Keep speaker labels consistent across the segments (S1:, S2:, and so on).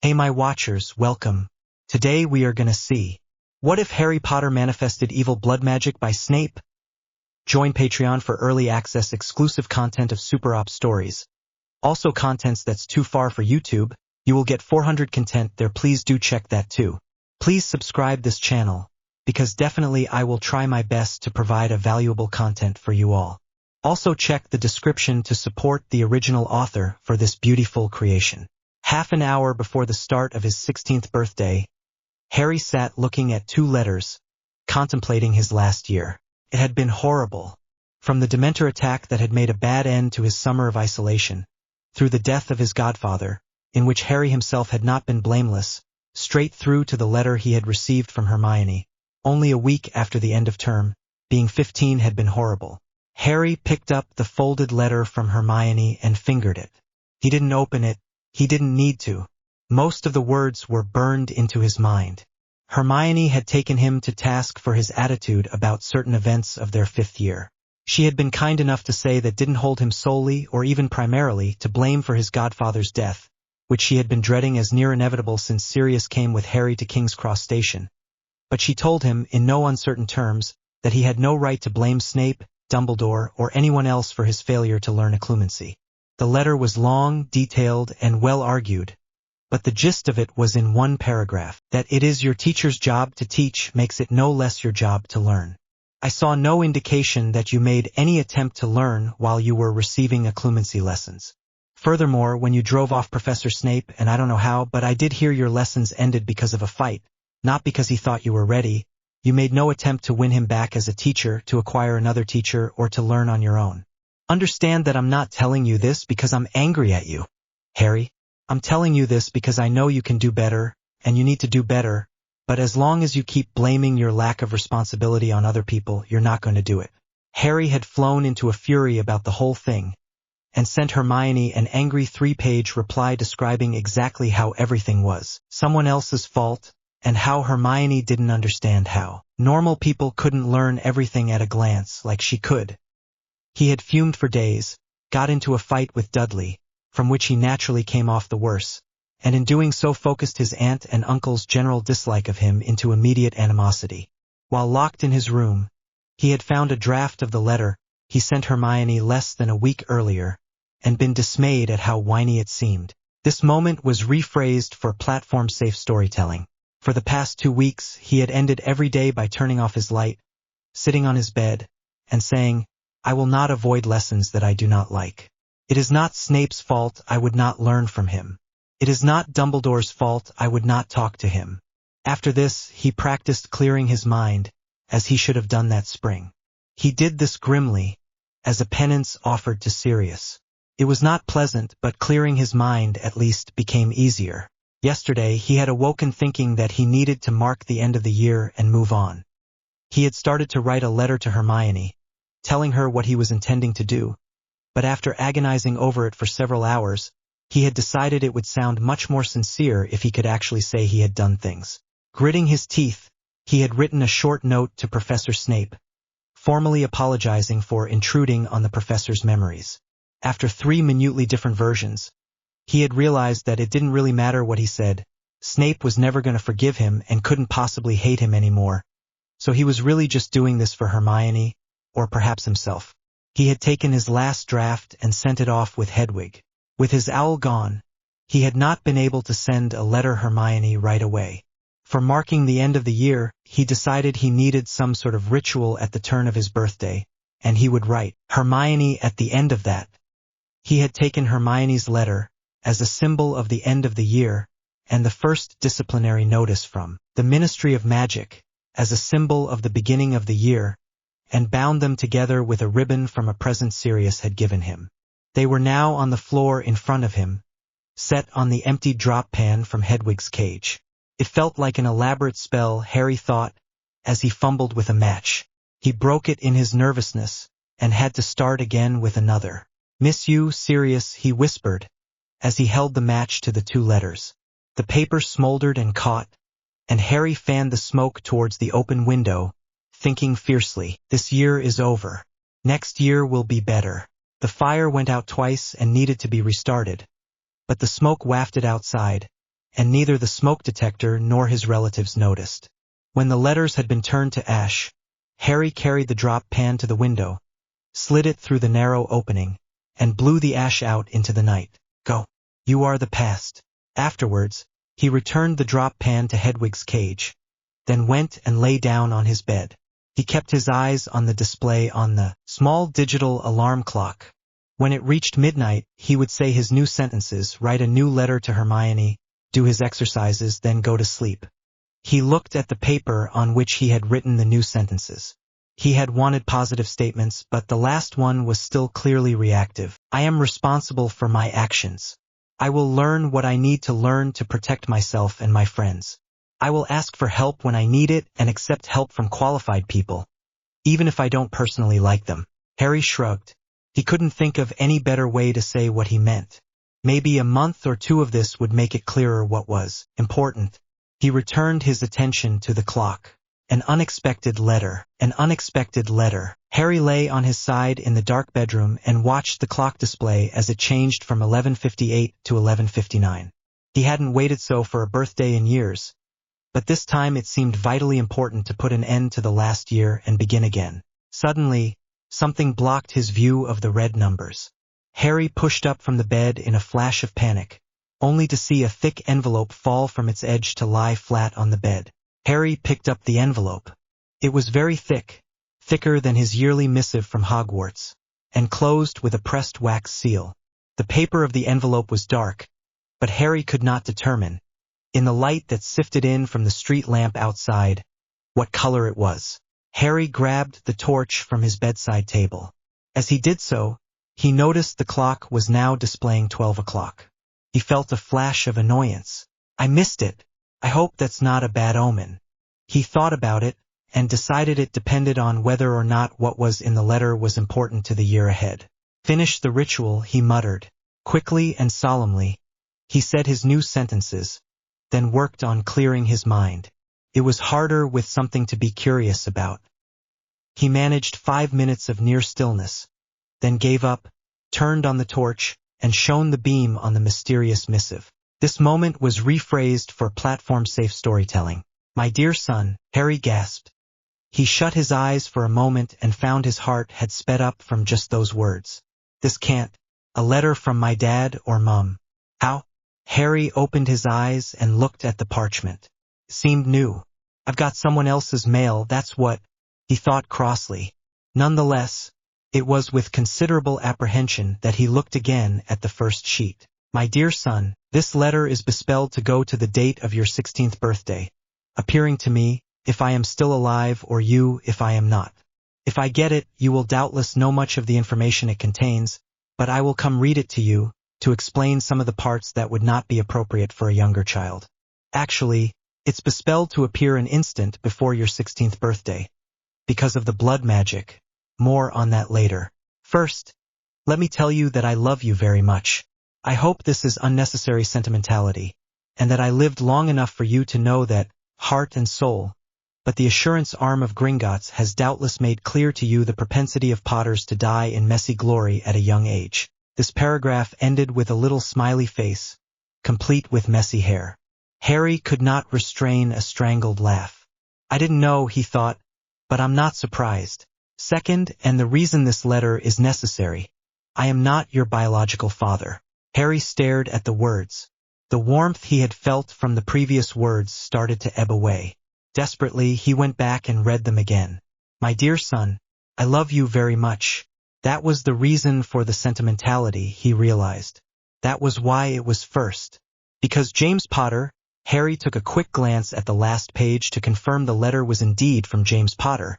S1: Hey my watchers, welcome. Today we are gonna see, what if Harry Potter manifested evil blood magic by Snape? Join Patreon for early access exclusive content of Super Op stories. Also contents that's too far for YouTube, you will get 400 content there, please do check that too. Please subscribe this channel, because definitely I will try my best to provide a valuable content for you all. Also check the description to support the original author for this beautiful creation. Half an hour before the start of his 16th birthday, Harry sat looking at 2 letters, contemplating his last year. It had been horrible. From the Dementor attack that had made a bad end to his summer of isolation, through the death of his godfather, in which Harry himself had not been blameless, straight through to the letter he had received from Hermione, only a week after the end of term, being 15 had been horrible. Harry picked up the folded letter from Hermione and fingered it. He didn't open it. He didn't need to. Most of the words were burned into his mind. Hermione had taken him to task for his attitude about certain events of their 5th year. She had been kind enough to say that didn't hold him solely or even primarily to blame for his godfather's death, which she had been dreading as near inevitable since Sirius came with Harry to King's Cross Station. But she told him, in no uncertain terms, that he had no right to blame Snape, Dumbledore, or anyone else for his failure to learn occlumency. The letter was long, detailed, and well argued, but the gist of it was in one paragraph, that it is your teacher's job to teach makes it no less your job to learn. I saw no indication that you made any attempt to learn while you were receiving occlumency lessons. Furthermore, when you drove off Professor Snape, and I don't know how, but I did hear your lessons ended because of a fight, not because he thought you were ready, you made no attempt to win him back as a teacher, to acquire another teacher, or to learn on your own. Understand that I'm not telling you this because I'm angry at you, Harry. I'm telling you this because I know you can do better, and you need to do better, but as long as you keep blaming your lack of responsibility on other people, you're not going to do it. Harry had flown into a fury about the whole thing, and sent Hermione an angry 3-page reply describing exactly how everything was someone else's fault, and how Hermione didn't understand how normal people couldn't learn everything at a glance like she could. He had fumed for days, got into a fight with Dudley, from which he naturally came off the worse, and in doing so focused his aunt and uncle's general dislike of him into immediate animosity. While locked in his room, he had found a draft of the letter he sent Hermione less than a week earlier, and been dismayed at how whiny it seemed. This moment was rephrased for platform-safe storytelling. For the past 2 weeks, he had ended every day by turning off his light, sitting on his bed, and saying, I will not avoid lessons that I do not like. It is not Snape's fault I would not learn from him. It is not Dumbledore's fault I would not talk to him. After this, he practiced clearing his mind, as he should have done that spring. He did this grimly, as a penance offered to Sirius. It was not pleasant, but clearing his mind at least became easier. Yesterday, he had awoken thinking that he needed to mark the end of the year and move on. He had started to write a letter to Hermione, telling her what he was intending to do, but after agonizing over it for several hours, he had decided it would sound much more sincere if he could actually say he had done things. Gritting his teeth, he had written a short note to Professor Snape, formally apologizing for intruding on the professor's memories. After 3 minutely different versions, he had realized that it didn't really matter what he said. Snape was never going to forgive him and couldn't possibly hate him anymore, so he was really just doing this for Hermione, or perhaps himself. He had taken his last draft and sent it off with Hedwig. With his owl gone, he had not been able to send a letter Hermione right away. For marking the end of the year, he decided he needed some sort of ritual at the turn of his birthday, and he would write Hermione at the end of that. He had taken Hermione's letter as a symbol of the end of the year, and the first disciplinary notice from the Ministry of Magic as a symbol of the beginning of the year, and bound them together with a ribbon from a present Sirius had given him. They were now on the floor in front of him, set on the empty drop pan from Hedwig's cage. It felt like an elaborate spell, Harry thought, as he fumbled with a match. He broke it in his nervousness, and had to start again with another. Miss you, Sirius, he whispered, as he held the match to the 2 letters. The paper smoldered and caught, and Harry fanned the smoke towards the open window, thinking fiercely, this year is over. Next year will be better. The fire went out twice and needed to be restarted, but the smoke wafted outside, and neither the smoke detector nor his relatives noticed. When the letters had been turned to ash, Harry carried the drop pan to the window, slid it through the narrow opening, and blew the ash out into the night. Go. You are the past. Afterwards, he returned the drop pan to Hedwig's cage, then went and lay down on his bed. He kept his eyes on the display on the small digital alarm clock. When it reached midnight, he would say his new sentences, write a new letter to Hermione, do his exercises, then go to sleep. He looked at the paper on which he had written the new sentences. He had wanted positive statements, but the last one was still clearly reactive. I am responsible for my actions. I will learn what I need to learn to protect myself and my friends. I will ask for help when I need it and accept help from qualified people, even if I don't personally like them. Harry shrugged. He couldn't think of any better way to say what he meant. Maybe a month or two of this would make it clearer what was important. He returned his attention to the clock. An unexpected letter. An unexpected letter. Harry lay on his side in the dark bedroom and watched the clock display as it changed from 11:58 to 11:59. He hadn't waited so for a birthday in years, but this time it seemed vitally important to put an end to the last year and begin again. Suddenly, something blocked his view of the red numbers. Harry pushed up from the bed in a flash of panic, only to see a thick envelope fall from its edge to lie flat on the bed. Harry picked up the envelope. It was very thick, thicker than his yearly missive from Hogwarts, and closed with a pressed wax seal. The paper of the envelope was dark, but Harry could not determine, in the light that sifted in from the street lamp outside, what color it was. Harry grabbed the torch from his bedside table. As he did so, he noticed the clock was now displaying 12 o'clock. He felt a flash of annoyance. I missed it. I hope that's not a bad omen. He thought about it, and decided it depended on whether or not what was in the letter was important to the year ahead. Finish the ritual, he muttered. Quickly and solemnly, he said his new sentences, then worked on clearing his mind. It was harder with something to be curious about. He managed 5 minutes of near stillness, then gave up, turned on the torch, and shone the beam on the mysterious missive. This moment was rephrased for platform-safe storytelling. My dear son, Harry gasped. He shut his eyes for a moment and found his heart had sped up from just those words. This can't. A letter from my dad or mum. How? Harry opened his eyes and looked at the parchment. It seemed new. I've got someone else's mail, that's what, he thought crossly. Nonetheless, it was with considerable apprehension that he looked again at the first sheet. My dear son, this letter is bespelled to go to the date of your 16th birthday, appearing to me, if I am still alive, or you, if I am not. If I get it, you will doubtless know much of the information it contains, but I will come read it to you, to explain some of the parts that would not be appropriate for a younger child. Actually, it's bespelled to appear an instant before your 16th birthday, because of the blood magic. More on that later. First, let me tell you that I love you very much. I hope this is unnecessary sentimentality, and that I lived long enough for you to know that, heart and soul, but the assurance arm of Gringotts has doubtless made clear to you the propensity of Potters to die in messy glory at a young age. This paragraph ended with a little smiley face, complete with messy hair. Harry could not restrain a strangled laugh. I didn't know, he thought, but I'm not surprised. Second, and the reason this letter is necessary, I am not your biological father. Harry stared at the words. The warmth he had felt from the previous words started to ebb away. Desperately, he went back and read them again. My dear son, I love you very much. That was the reason for the sentimentality, he realized. That was why it was first. Because James Potter, Harry took a quick glance at the last page to confirm the letter was indeed from James Potter,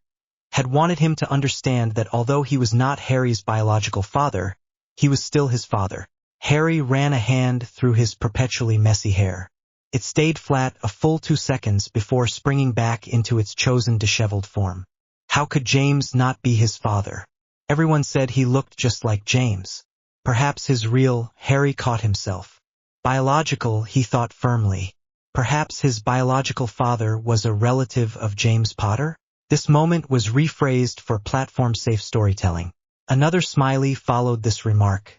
S1: had wanted him to understand that although he was not Harry's biological father, he was still his father. Harry ran a hand through his perpetually messy hair. It stayed flat a full 2 seconds before springing back into its chosen disheveled form. How could James not be his father? Everyone said he looked just like James. Perhaps his real, Harry caught himself. Biological, he thought firmly. Perhaps his biological father was a relative of James Potter? This moment was rephrased for platform-safe storytelling. Another smiley followed this remark.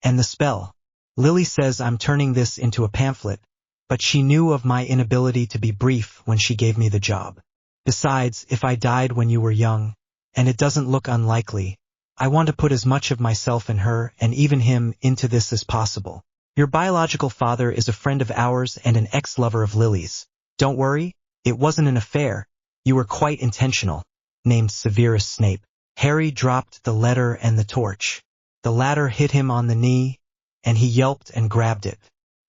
S1: And the spell. Lily says I'm turning this into a pamphlet, but she knew of my inability to be brief when she gave me the job. Besides, if I died when you were young, and it doesn't look unlikely, I want to put as much of myself in her and even him into this as possible. Your biological father is a friend of ours and an ex-lover of Lily's. Don't worry, it wasn't an affair. You were quite intentional. Named Severus Snape. Harry dropped the letter and the torch. The latter hit him on the knee, and he yelped and grabbed it.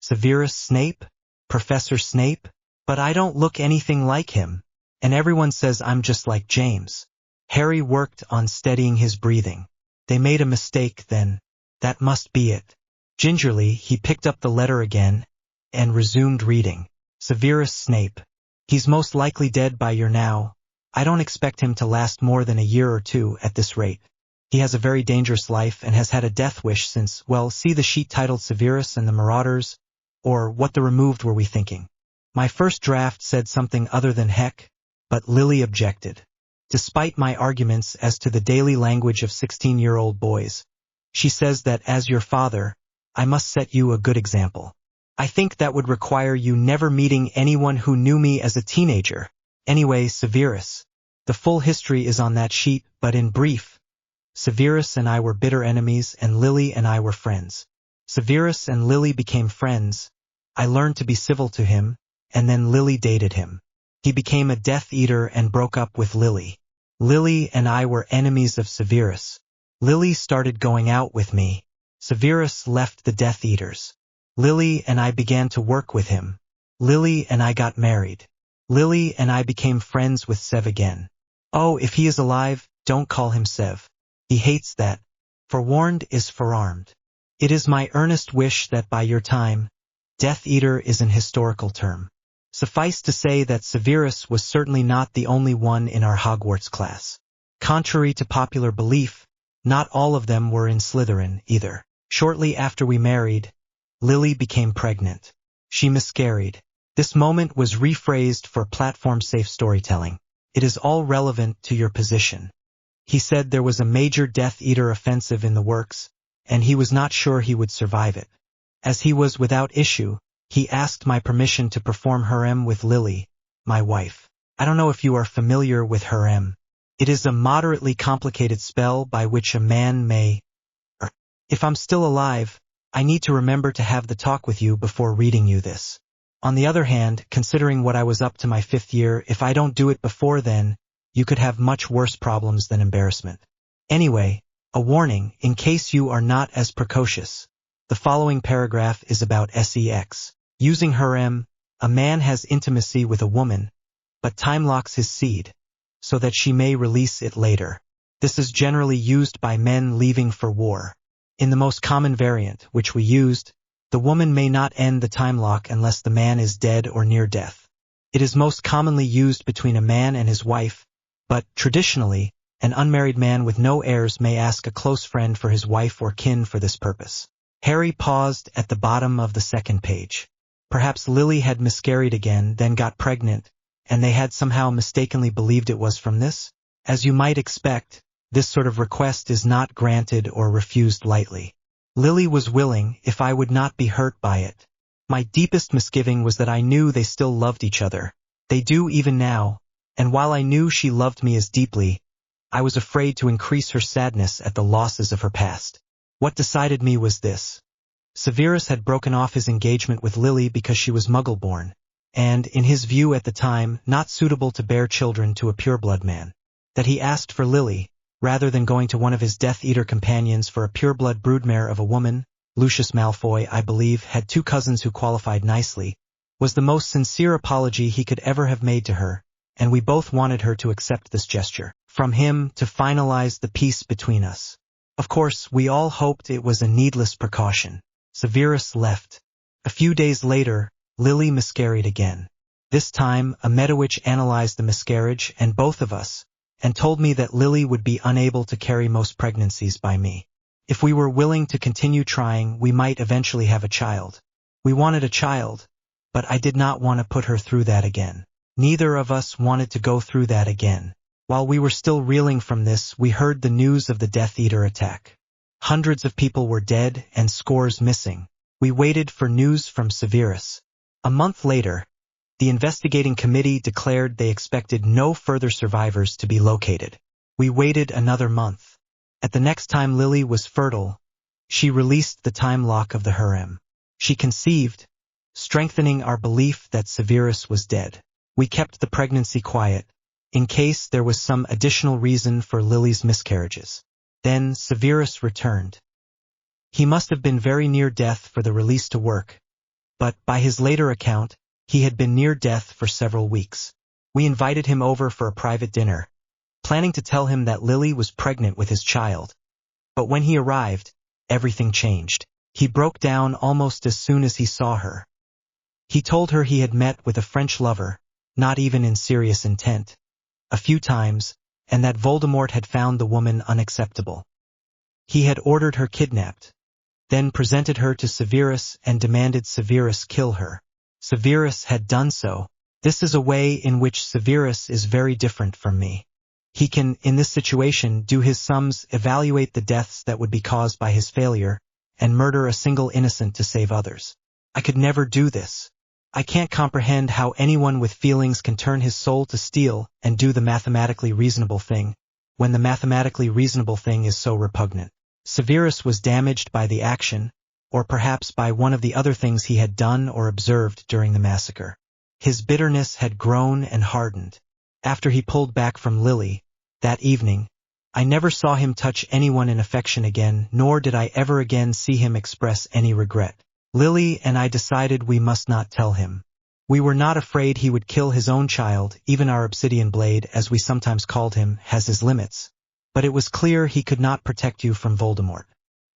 S1: Severus Snape? Professor Snape? But I don't look anything like him, and everyone says I'm just like James. Harry worked on steadying his breathing. They made a mistake then. That must be it. Gingerly, he picked up the letter again and resumed reading. Severus Snape. He's most likely dead by now. I don't expect him to last more than a year or two at this rate. He has a very dangerous life and has had a death wish since, well, see the sheet titled Severus and the Marauders? Or what the removed were we thinking? My first draft said something other than heck, but Lily objected. Despite my arguments as to the daily language of 16-year-old boys, she says that as your father, I must set you a good example. I think that would require you never meeting anyone who knew me as a teenager. Anyway, Severus. The full history is on that sheet, but in brief, Severus and I were bitter enemies and Lily and I were friends. Severus and Lily became friends. I learned to be civil to him, and then Lily dated him. He became a Death Eater and broke up with Lily. Lily and I were enemies of Severus. Lily started going out with me. Severus left the Death Eaters. Lily and I began to work with him. Lily and I got married. Lily and I became friends with Sev again. Oh, if he is alive, don't call him Sev. He hates that. Forewarned is forearmed. It is my earnest wish that by your time, Death Eater is an historical term. Suffice to say that Severus was certainly not the only one in our Hogwarts class. Contrary to popular belief, not all of them were in Slytherin either. Shortly after we married, Lily became pregnant. She miscarried. This moment was rephrased for platform-safe storytelling. It is all relevant to your position. He said there was a major Death Eater offensive in the works, and he was not sure he would survive it. As he was without issue, he asked my permission to perform harem with Lily, my wife. I don't know if you are familiar with harem. It is a moderately complicated spell by which a man may... If I'm still alive, I need to remember to have the talk with you before reading you this. On the other hand, considering what I was up to my 5th year, if I don't do it before then, you could have much worse problems than embarrassment. Anyway, a warning, in case you are not as precocious. The following paragraph is about sex. Using harem, a man has intimacy with a woman, but time locks his seed, so that she may release it later. This is generally used by men leaving for war. In the most common variant, which we used, the woman may not end the time lock unless the man is dead or near death. It is most commonly used between a man and his wife, but, traditionally, an unmarried man with no heirs may ask a close friend for his wife or kin for this purpose. Harry paused at the bottom of the 2nd page. Perhaps Lily had miscarried again, then got pregnant, and they had somehow mistakenly believed it was from this? As you might expect, this sort of request is not granted or refused lightly. Lily was willing if I would not be hurt by it. My deepest misgiving was that I knew they still loved each other. They do even now, and while I knew she loved me as deeply, I was afraid to increase her sadness at the losses of her past. What decided me was this. Severus had broken off his engagement with Lily because she was Muggle-born, and, in his view at the time, not suitable to bear children to a pureblood man. That he asked for Lily, rather than going to one of his Death Eater companions for a pureblood broodmare of a woman, Lucius Malfoy, I believe, had 2 cousins who qualified nicely, was the most sincere apology he could ever have made to her, and we both wanted her to accept this gesture from him to finalize the peace between us. Of course, we all hoped it was a needless precaution. Severus left. A few days later, Lily miscarried again. This time, a Medowitch analyzed the miscarriage and both of us, and told me that Lily would be unable to carry most pregnancies by me. If we were willing to continue trying, we might eventually have a child. We wanted a child, but I did not want to put her through that again. Neither of us wanted to go through that again. While we were still reeling from this, we heard the news of the Death Eater attack. Hundreds of people were dead and scores missing. We waited for news from Severus. A month later, the investigating committee declared they expected no further survivors to be located. We waited another month. At the next time Lily was fertile, she released the time lock of the harem. She conceived, strengthening our belief that Severus was dead. We kept the pregnancy quiet, in case there was some additional reason for Lily's miscarriages. Then Severus returned. He must have been very near death for the release to work, but by his later account, he had been near death for several weeks. We invited him over for a private dinner, planning to tell him that Lily was pregnant with his child. But when he arrived, everything changed. He broke down almost as soon as he saw her. He told her he had met with a French lover, not even in serious intent, a few times, and that Voldemort had found the woman unacceptable. He had ordered her kidnapped, then presented her to Severus and demanded Severus kill her. Severus had done so. This is a way in which Severus is very different from me. He can, in this situation, do his sums, evaluate the deaths that would be caused by his failure, and murder a single innocent to save others. I could never do this. I can't comprehend how anyone with feelings can turn his soul to steel and do the mathematically reasonable thing, when the mathematically reasonable thing is so repugnant. Severus was damaged by the action, or perhaps by one of the other things he had done or observed during the massacre. His bitterness had grown and hardened. After he pulled back from Lily, that evening, I never saw him touch anyone in affection again, nor did I ever again see him express any regret. Lily and I decided we must not tell him. We were not afraid he would kill his own child. Even our obsidian blade, as we sometimes called him, has his limits. But it was clear he could not protect you from Voldemort.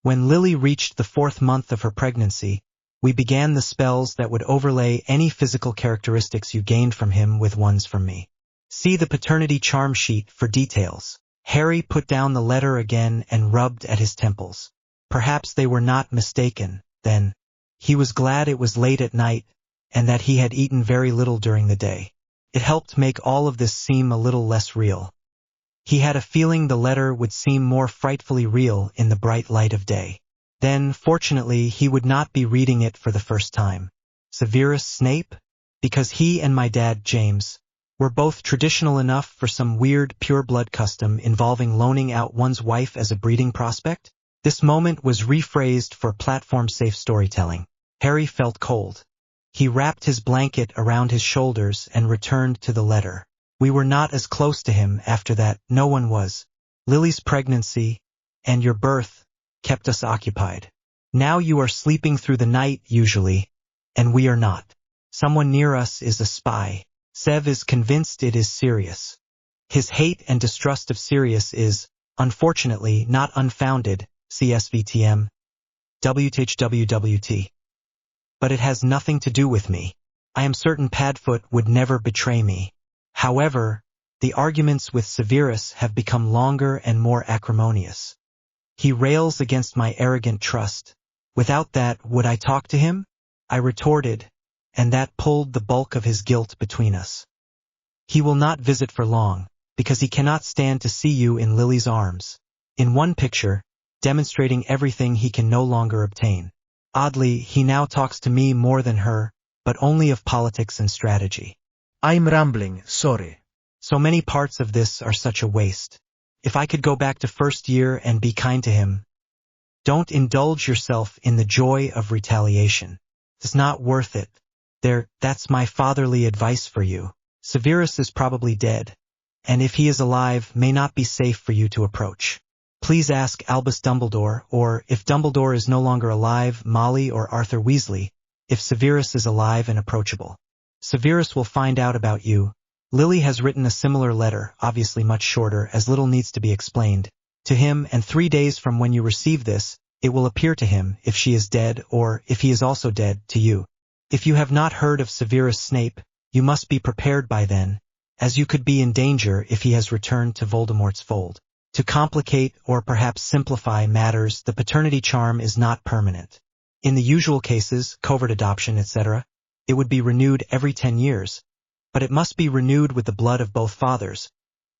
S1: When Lily reached the 4th month of her pregnancy, we began the spells that would overlay any physical characteristics you gained from him with ones from me. See the paternity charm sheet for details. Harry put down the letter again and rubbed at his temples. Perhaps they were not mistaken, then. He was glad it was late at night, and that he had eaten very little during the day. It helped make all of this seem a little less real. He had a feeling the letter would seem more frightfully real in the bright light of day. Then, fortunately, he would not be reading it for the first time. Severus Snape? Because he and my dad, James, were both traditional enough for some weird pure-blood custom involving loaning out one's wife as a breeding prospect? This moment was rephrased for platform-safe storytelling. Harry felt cold. He wrapped his blanket around his shoulders and returned to the letter. We were not as close to him after that, no one was. Lily's pregnancy, and your birth, kept us occupied. Now you are sleeping through the night, usually, and we are not. Someone near us is a spy. Sev is convinced it is Sirius. His hate and distrust of Sirius is, unfortunately, not unfounded, CSVTM, WTHWWT. But it has nothing to do with me. I am certain Padfoot would never betray me. However, the arguments with Severus have become longer and more acrimonious. He rails against my arrogant trust. Without that, would I talk to him? I retorted, and that pulled the bulk of his guilt between us. He will not visit for long, because he cannot stand to see you in Lily's arms. In one picture, demonstrating everything he can no longer obtain. Oddly, he now talks to me more than her, but only of politics and strategy.
S2: I'm rambling, sorry.
S1: So many parts of this are such a waste. If I could go back to first year and be kind to him. Don't indulge yourself in the joy of retaliation. It's not worth it. That's my fatherly advice for you. Severus is probably dead, and if he is alive, may not be safe for you to approach. Please ask Albus Dumbledore, or, if Dumbledore is no longer alive, Molly or Arthur Weasley, if Severus is alive and approachable. Severus will find out about you. Lily has written a similar letter, obviously much shorter, as little needs to be explained, to him, and 3 days from when you receive this, it will appear to him, if she is dead, or, if he is also dead, to you. If you have not heard of Severus Snape, you must be prepared by then, as you could be in danger if he has returned to Voldemort's fold. To complicate, or perhaps simplify matters, the paternity charm is not permanent. In the usual cases, covert adoption, etc., it would be renewed every 10 years, but it must be renewed with the blood of both fathers,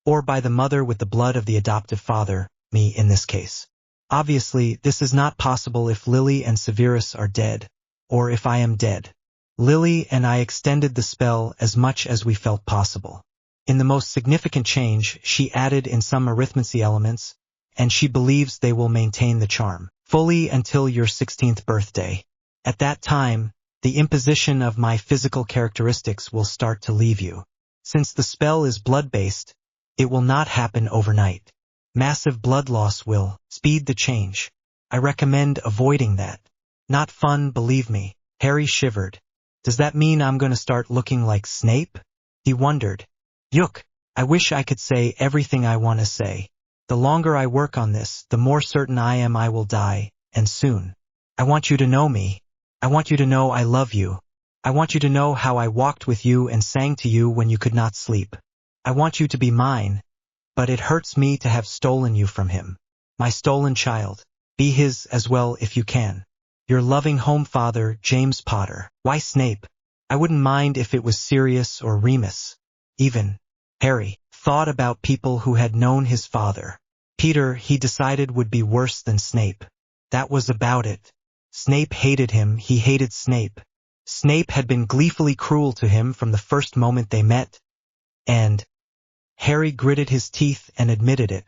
S1: or by the mother with the blood of the adoptive father, me in this case. Obviously, this is not possible if Lily and Severus are dead, or if I am dead. Lily and I extended the spell as much as we felt possible. In the most significant change, she added in some arithmancy elements, and she believes they will maintain the charm fully until your 16th birthday. At that time, the imposition of my physical characteristics will start to leave you. Since the spell is blood-based, it will not happen overnight. Massive blood loss will speed the change. I recommend avoiding that. Not fun, believe me. Harry shivered. Does that mean I'm going to start looking like Snape? He wondered. Yuck, I wish I could say everything I want to say. The longer I work on this, the more certain I am I will die, and soon. I want you to know me. I want you to know I love you. I want you to know how I walked with you and sang to you when you could not sleep. I want you to be mine, but it hurts me to have stolen you from him. My stolen child. Be his as well if you can. Your loving home father, James Potter. Why Snape? I wouldn't mind if it was Sirius or Remus. Even. Harry thought about people who had known his father. Peter, he decided, would be worse than Snape. That was about it. Snape hated him, he hated Snape. Snape had been gleefully cruel to him from the first moment they met. And Harry gritted his teeth and admitted it.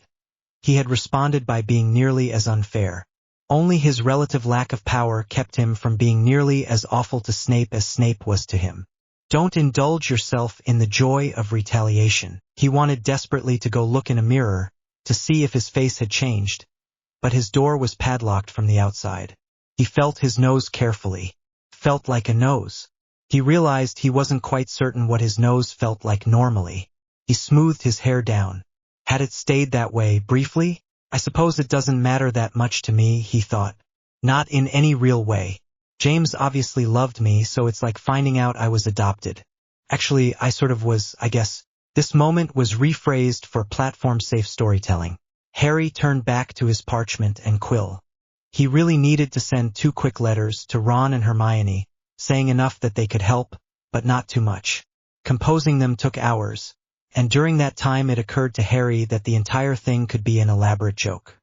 S1: He had responded by being nearly as unfair. Only his relative lack of power kept him from being nearly as awful to Snape as Snape was to him. Don't indulge yourself in the joy of retaliation. He wanted desperately to go look in a mirror, to see if his face had changed. But his door was padlocked from the outside. He felt his nose carefully. Felt like a nose. He realized he wasn't quite certain what his nose felt like normally. He smoothed his hair down. Had it stayed that way briefly? I suppose it doesn't matter that much to me, he thought. Not in any real way. James obviously loved me, so it's like finding out I was adopted. Actually, I sort of was, I guess. This moment was rephrased for platform-safe storytelling. Harry turned back to his parchment and quill. He really needed to send 2 quick letters to Ron and Hermione, saying enough that they could help, but not too much. Composing them took hours, and during that time it occurred to Harry that the entire thing could be an elaborate joke.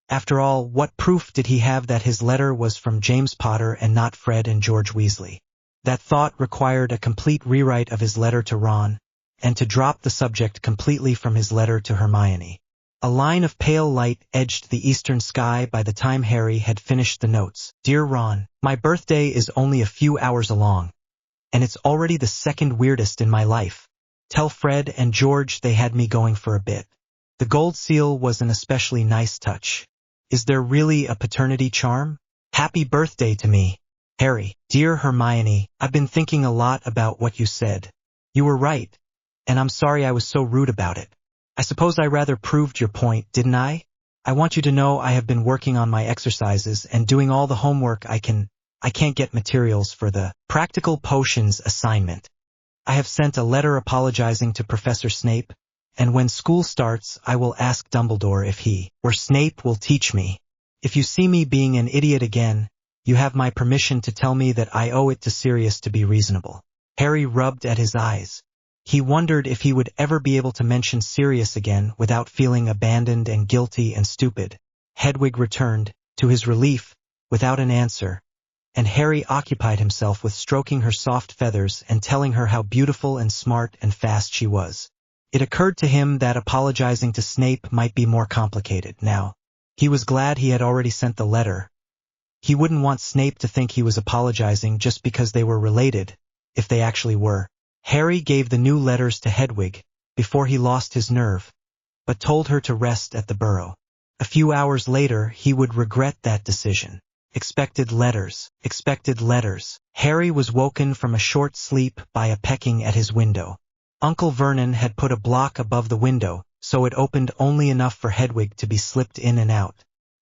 S1: After all, what proof did he have that his letter was from James Potter and not Fred and George Weasley? That thought required a complete rewrite of his letter to Ron, and to drop the subject completely from his letter to Hermione. A line of pale light edged the eastern sky by the time Harry had finished the notes. Dear Ron, my birthday is only a few hours along, and it's already the second weirdest in my life. Tell Fred and George they had me going for a bit. The gold seal was an especially nice touch. Is there really a paternity charm? Happy birthday to me. Harry. Dear Hermione, I've been thinking a lot about what you said. You were right, and I'm sorry I was so rude about it. I suppose I rather proved your point, didn't I? I want you to know I have been working on my exercises and doing all the homework I can. I can't get materials for the practical potions assignment. I have sent a letter apologizing to Professor Snape, and when school starts I will ask Dumbledore if he or Snape will teach me. If you see me being an idiot again, you have my permission to tell me that I owe it to Sirius to be reasonable. Harry rubbed at his eyes. He wondered if he would ever be able to mention Sirius again without feeling abandoned and guilty and stupid. Hedwig returned, to his relief, without an answer, and Harry occupied himself with stroking her soft feathers and telling her how beautiful and smart and fast she was. It occurred to him that apologizing to Snape might be more complicated now. He was glad he had already sent the letter. He wouldn't want Snape to think he was apologizing just because they were related, if they actually were. Harry gave the new letters to Hedwig before he lost his nerve, but told her to rest at the burrow. A few hours later he would regret that decision. Expected letters. Expected letters. Harry was woken from a short sleep by a pecking at his window. Uncle Vernon had put a block above the window, so it opened only enough for Hedwig to be slipped in and out.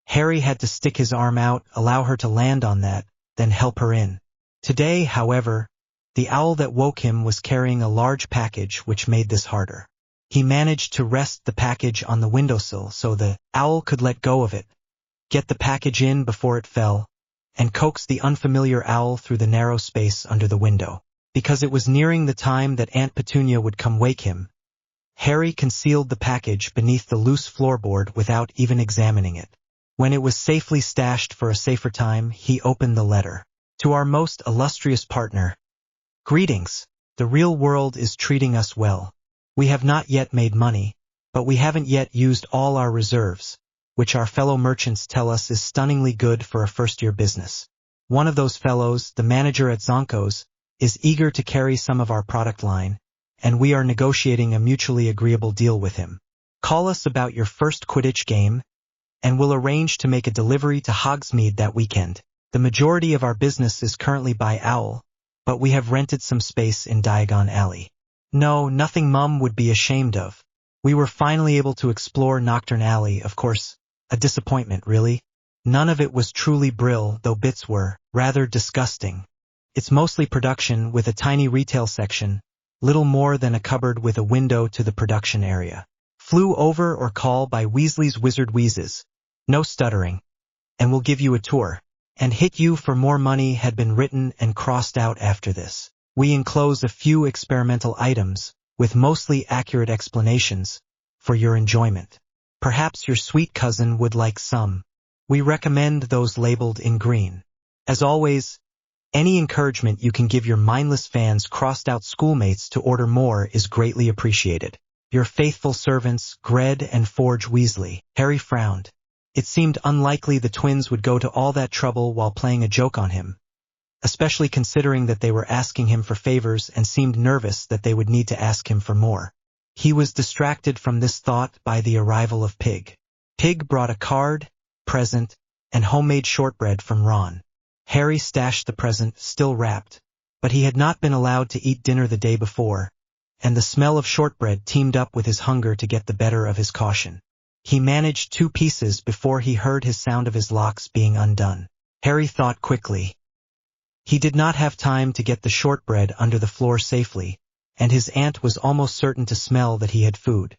S1: Harry had to stick his arm out, allow her to land on that, then help her in. Today, however, the owl that woke him was carrying a large package, which made this harder. He managed to rest the package on the windowsill so the owl could let go of it, get the package in before it fell, and coax the unfamiliar owl through the narrow space under the window. Because it was nearing the time that Aunt Petunia would come wake him, Harry concealed the package beneath the loose floorboard without even examining it. When it was safely stashed for a safer time, he opened the letter. To our most illustrious partner, Greetings. The real world is treating us well. We have not yet made money, but we haven't yet used all our reserves, which our fellow merchants tell us is stunningly good for a first-year business. One of those fellows, the manager at Zonko's, is eager to carry some of our product line, and we are negotiating a mutually agreeable deal with him. Call us about your first Quidditch game, and we'll arrange to make a delivery to Hogsmeade that weekend. The majority of our business is currently by Owl, but we have rented some space in Diagon Alley. No, nothing Mum would be ashamed of. We were finally able to explore Nocturne Alley, of course. A disappointment, really. None of it was truly Brill, though bits were rather disgusting. It's mostly production with a tiny retail section, little more than a cupboard with a window to the production area. Flew over or call by Weasley's Wizard Wheezes. No stuttering. And we'll give you a tour. And hit you for more money had been written and crossed out after this. We enclose a few experimental items, with mostly accurate explanations, for your enjoyment. Perhaps your sweet cousin would like some. We recommend those labeled in green. As always, any encouragement you can give your mindless fans crossed-out schoolmates to order more is greatly appreciated. Your faithful servants, Gred and Forge Weasley. Harry frowned. It seemed unlikely the twins would go to all that trouble while playing a joke on him, especially considering that they were asking him for favors and seemed nervous that they would need to ask him for more. He was distracted from this thought by the arrival of Pig. Pig brought a card, present, and homemade shortbread from Ron. Harry stashed the present, still wrapped, but he had not been allowed to eat dinner the day before, and the smell of shortbread teamed up with his hunger to get the better of his caution. He managed 2 pieces before he heard his sound of his locks being undone. Harry thought quickly. He did not have time to get the shortbread under the floor safely, and his aunt was almost certain to smell that he had food.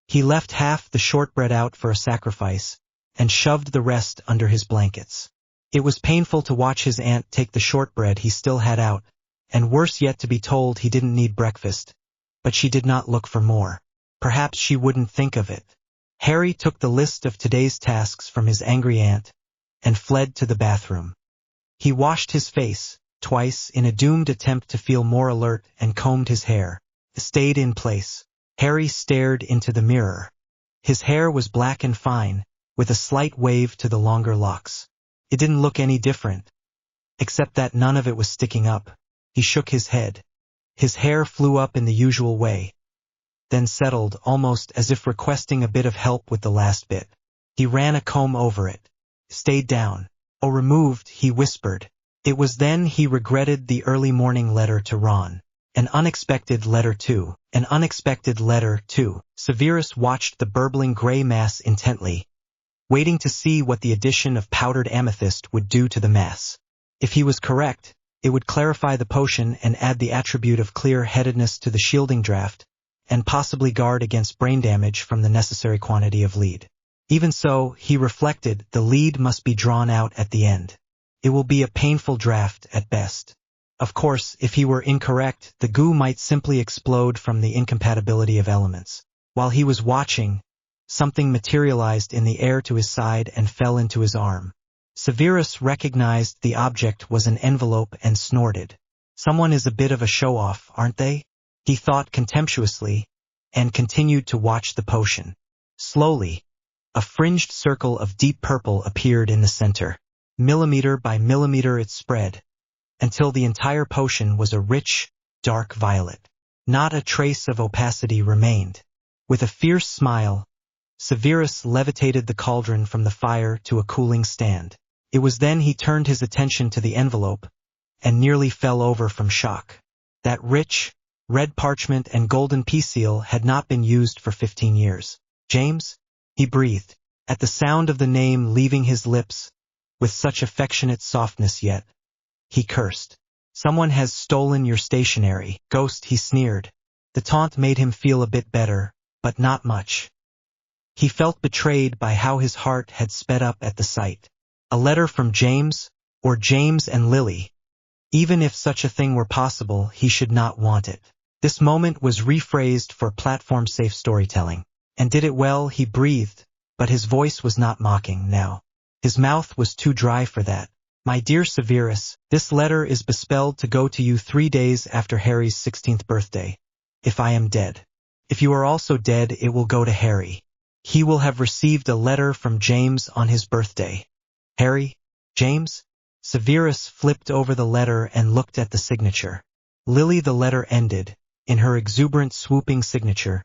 S1: He left half the shortbread out for a sacrifice, and shoved the rest under his blankets. It was painful to watch his aunt take the shortbread he still had out, and worse yet to be told he didn't need breakfast, but she did not look for more. Perhaps she wouldn't think of it. Harry took the list of today's tasks from his angry aunt, and fled to the bathroom. He washed his face, twice, in a doomed attempt to feel more alert, and combed his hair. It stayed in place. Harry stared into the mirror. His hair was black and fine, with a slight wave to the longer locks. It didn't look any different, except that none of it was sticking up. He shook his head. His hair flew up in the usual way, then settled almost as if requesting a bit of help with the last bit. He ran a comb over it. Stayed down. Oh, removed, he whispered. It was then he regretted the early morning letter to Ron. An unexpected letter too. An unexpected letter too. Severus watched the burbling gray mass intently, waiting to see what the addition of powdered amethyst would do to the mass. If he was correct, it would clarify the potion and add the attribute of clear-headedness to the shielding draft, and possibly guard against brain damage from the necessary quantity of lead. Even so, he reflected, the lead must be drawn out at the end. It will be a painful draft at best. Of course, if he were incorrect, the goo might simply explode from the incompatibility of elements. While he was watching, something materialized in the air to his side and fell into his arm. Severus recognized the object was an envelope and snorted. Someone is a bit of a show-off, aren't they? He thought contemptuously, and continued to watch the potion. Slowly, a fringed circle of deep purple appeared in the center. Millimeter by millimeter it spread, until the entire potion was a rich, dark violet. Not a trace of opacity remained. With a fierce smile, Severus levitated the cauldron from the fire to a cooling stand. It was then he turned his attention to the envelope, and nearly fell over from shock. That rich, red parchment and golden pea seal had not been used for 15 years. James? He breathed, at the sound of the name leaving his lips, with such affectionate softness yet. He cursed. Someone has stolen your stationery. Ghost, he sneered. The taunt made him feel a bit better, but not much. He felt betrayed by how his heart had sped up at the sight. A letter from James, or James and Lily. Even if such a thing were possible, he should not want it. This moment was rephrased for platform-safe storytelling. And did it well, he breathed, but his voice was not mocking now. His mouth was too dry for that. My dear Severus, this letter is bespelled to go to you 3 days after Harry's 16th birthday. If I am dead. If you are also dead, it will go to Harry. He will have received a letter from James on his birthday. Harry? James? Severus flipped over the letter and looked at the signature. Lily. The letter ended, in her exuberant swooping signature,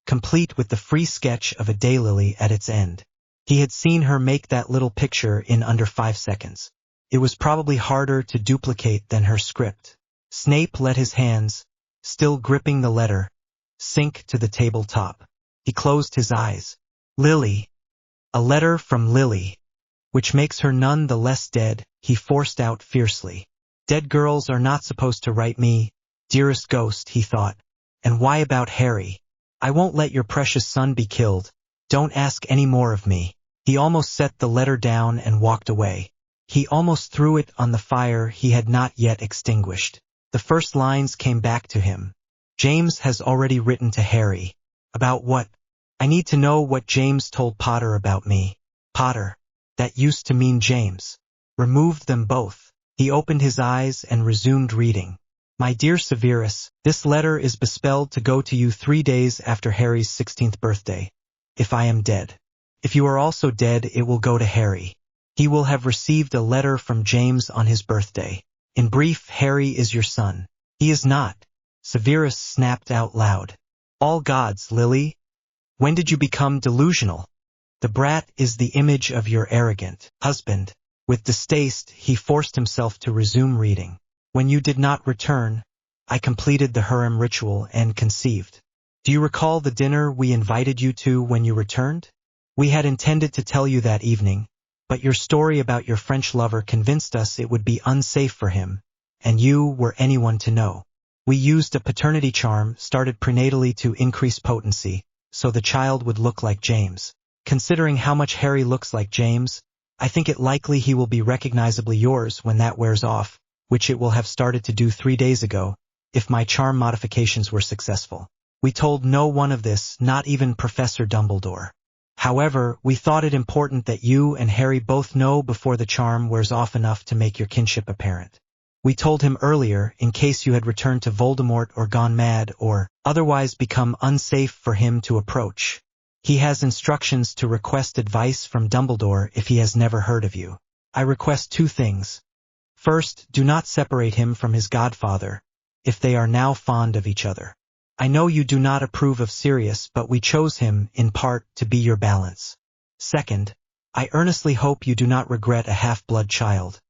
S1: complete with the free sketch of a daylily at its end. He had seen her make that little picture in under 5 seconds. It was probably harder to duplicate than her script. Snape let his hands, still gripping the letter, sink to the tabletop. He closed his eyes. Lily. A letter from Lily. Which makes her none the less dead, he forced out fiercely. Dead girls are not supposed to write me, dearest ghost, he thought. And why about Harry? I won't let your precious son be killed. Don't ask any more of me. He almost set the letter down and walked away. He almost threw it on the fire he had not yet extinguished. The first lines came back to him. James has already written to Harry. About what? I need to know what James told Potter about me. Potter. That used to mean James. Removed them both. He opened his eyes and resumed reading. My dear Severus, this letter is bespelled to go to you 3 days after Harry's 16th birthday. If I am dead. If you are also dead, it will go to Harry. He will have received a letter from James on his birthday. In brief, Harry is your son. He is not. Severus snapped out loud. All gods, Lily. When did you become delusional? The brat is the image of your arrogant husband. With distaste, he forced himself to resume reading. When you did not return, I completed the harem ritual and conceived. Do you recall the dinner we invited you to when you returned? We had intended to tell you that evening, but your story about your French lover convinced us it would be unsafe for him, and you were anyone to know. We used a paternity charm started prenatally to increase potency, so the child would look like James. Considering how much Harry looks like James, I think it likely he will be recognizably yours when that wears off, which it will have started to do 3 days ago, if my charm modifications were successful. We told no one of this, not even Professor Dumbledore. However, we thought it important that you and Harry both know before the charm wears off enough to make your kinship apparent. We told him earlier, in case you had returned to Voldemort or gone mad or otherwise become unsafe for him to approach. He has instructions to request advice from Dumbledore if he has never heard of you. I request 2 things. First, do not separate him from his godfather, if they are now fond of each other. I know you do not approve of Sirius, but we chose him, in part, to be your balance. Second, I earnestly hope you do not regret a half-blood child.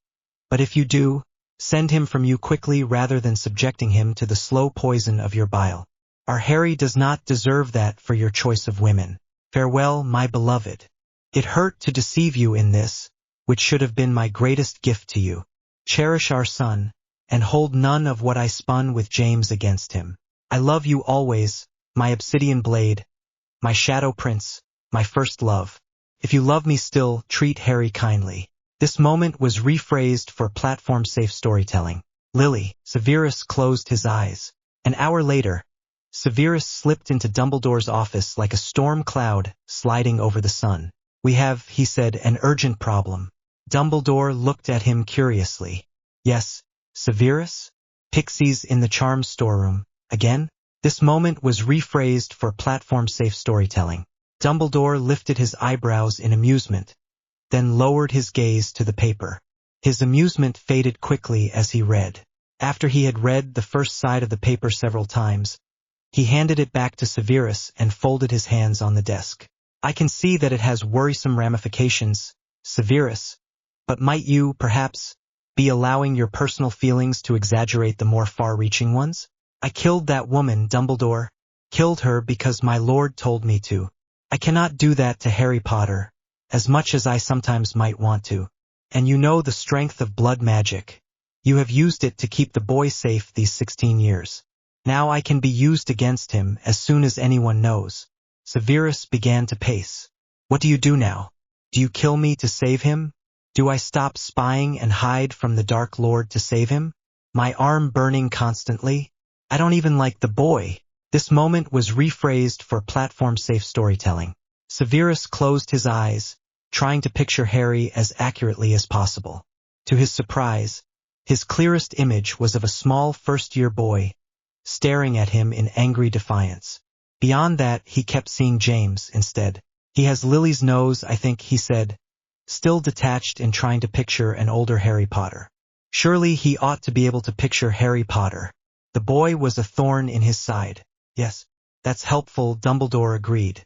S1: But if you do, send him from you quickly rather than subjecting him to the slow poison of your bile. Our Harry does not deserve that for your choice of women. Farewell, my beloved. It hurt to deceive you in this, which should have been my greatest gift to you. Cherish our son, and hold none of what I spun with James against him. I love you always, my obsidian blade, my shadow prince, my first love. If you love me still, treat Harry kindly. This moment was rephrased for platform-safe storytelling. Lily. Severus closed his eyes. An hour later, Severus slipped into Dumbledore's office like a storm cloud sliding over the sun. We have, he said, an urgent problem. Dumbledore looked at him curiously. Yes, Severus? Pixies in the charm storeroom. Again? This moment was rephrased for platform-safe storytelling. Dumbledore lifted his eyebrows in amusement, then lowered his gaze to the paper. His amusement faded quickly as he read. After he had read the first side of the paper several times, he handed it back to Severus and folded his hands on the desk. I can see that it has worrisome ramifications, Severus, but might you, perhaps, be allowing your personal feelings to exaggerate the more far-reaching ones? I killed that woman, Dumbledore. Killed her because my lord told me to. I cannot do that to Harry Potter, as much as I sometimes might want to. And you know the strength of blood magic. You have used it to keep the boy safe these 16 years. Now I can be used against him as soon as anyone knows. Severus began to pace. What do you do now? Do you kill me to save him? Do I stop spying and hide from the Dark Lord to save him? My arm burning constantly? I don't even like the boy. This moment was rephrased for platform-safe storytelling. Severus closed his eyes, trying to picture Harry as accurately as possible. To his surprise, his clearest image was of a small first-year boy, staring at him in angry defiance. Beyond that, he kept seeing James instead. He has Lily's nose, I think, he said, still detached and trying to picture an older Harry Potter. Surely he ought to be able to picture Harry Potter. The boy was a thorn in his side. Yes, that's helpful, Dumbledore agreed.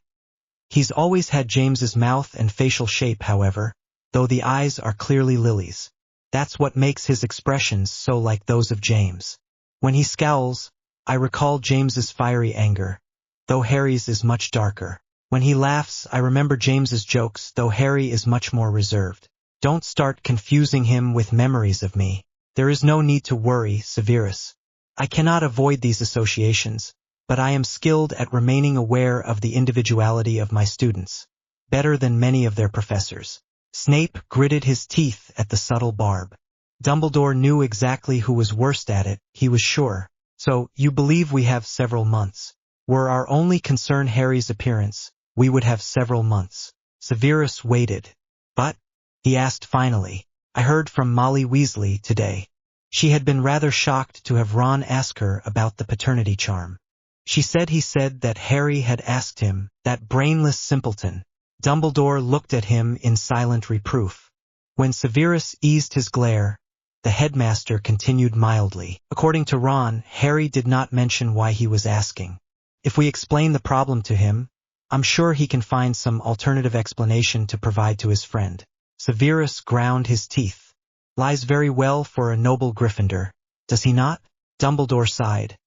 S1: He's always had James's mouth and facial shape, however, though the eyes are clearly Lily's. That's what makes his expressions so like those of James. When he scowls, I recall James's fiery anger, though Harry's is much darker. When he laughs, I remember James's jokes, though Harry is much more reserved. Don't start confusing him with memories of me. There is no need to worry, Severus. I cannot avoid these associations, but I am skilled at remaining aware of the individuality of my students, better than many of their professors. Snape gritted his teeth at the subtle barb. Dumbledore knew exactly who was worst at it, he was sure. So, you believe we have several months? Were our only concern Harry's appearance, we would have several months. Severus waited. But, he asked finally, I heard from Molly Weasley today. She had been rather shocked to have Ron ask her about the paternity charm. She said he said that Harry had asked him, that brainless simpleton. Dumbledore looked at him in silent reproof. When Severus eased his glare, the headmaster continued mildly. According to Ron, Harry did not mention why he was asking. If we explain the problem to him, I'm sure he can find some alternative explanation to provide to his friend. Severus ground his teeth. Lies very well for a noble Gryffindor, does he not? Dumbledore sighed,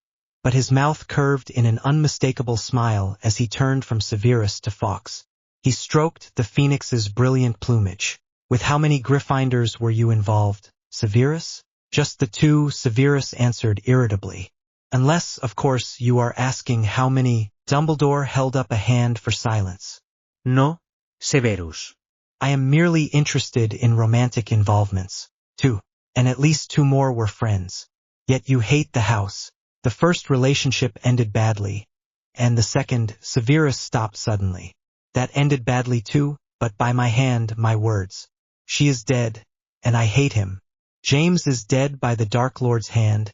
S1: but his mouth curved in an unmistakable smile as he turned from Severus to Fawkes. He stroked the phoenix's brilliant plumage. With how many Gryffindors were you involved, Severus? Just the two, Severus answered irritably. Unless, of course, you are asking how many. Dumbledore held up a hand for silence.
S2: No, Severus.
S1: I am merely interested in romantic involvements. 2. And at least 2 more were friends. Yet you hate the house. The first relationship ended badly. And the second, Severus stopped suddenly. That ended badly too, but by my hand, my words. She is dead, and I hate him. James is dead by the Dark Lord's hand,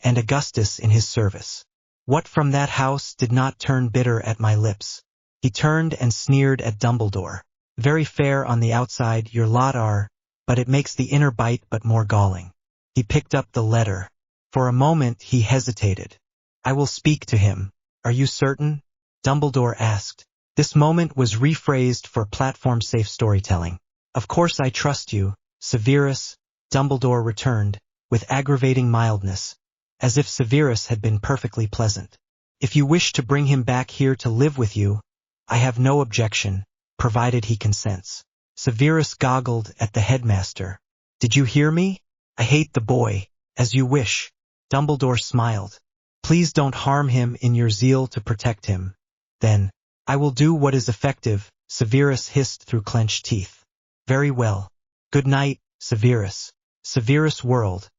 S1: and Augustus in his service. What from that house did not turn bitter at my lips? He turned and sneered at Dumbledore. Very fair on the outside, your lot are, but it makes the inner bite but more galling. He picked up the letter. For a moment he hesitated. I will speak to him. Are you certain? Dumbledore asked. This moment was rephrased for platform-safe storytelling. Of course I trust you, Severus, Dumbledore returned, with aggravating mildness, as if Severus had been perfectly pleasant. If you wish to bring him back here to live with you, I have no objection, provided he consents. Severus goggled at the headmaster. Did you hear me? I hate the boy, as you wish. Dumbledore smiled. Please don't harm him in your zeal to protect him. Then, I will do what is effective, Severus hissed through clenched teeth. Very well. Good night, Severus. Severus whirled,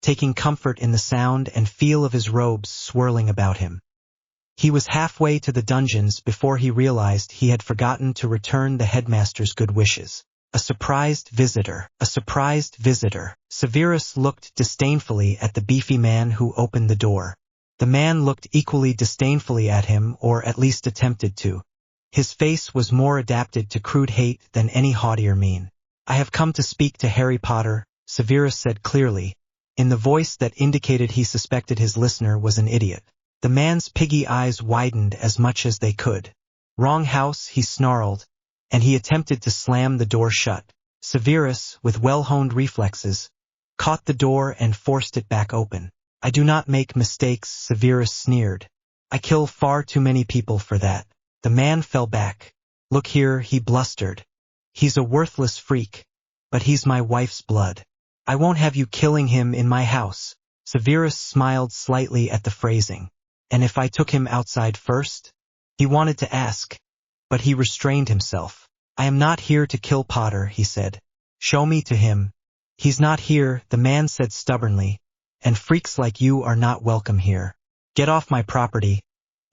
S1: taking comfort in the sound and feel of his robes swirling about him. He was halfway to the dungeons before he realized he had forgotten to return the headmaster's good wishes. A surprised visitor. A surprised visitor. Severus looked disdainfully at the beefy man who opened the door. The man looked equally disdainfully at him, or at least attempted to. His face was more adapted to crude hate than any haughtier mien. I have come to speak to Harry Potter, Severus said clearly, in the voice that indicated he suspected his listener was an idiot. The man's piggy eyes widened as much as they could. Wrong house, he snarled, and he attempted to slam the door shut. Severus, with well-honed reflexes, caught the door and forced it back open. I do not make mistakes, Severus sneered. I kill far too many people for that. The man fell back. Look here, he blustered. He's a worthless freak, but he's my wife's blood. I won't have you killing him in my house. Severus smiled slightly at the phrasing. And if I took him outside first? He wanted to ask, but he restrained himself. I am not here to kill Potter, he said. Show me to him. He's not here, the man said stubbornly, and freaks like you are not welcome here. Get off my property,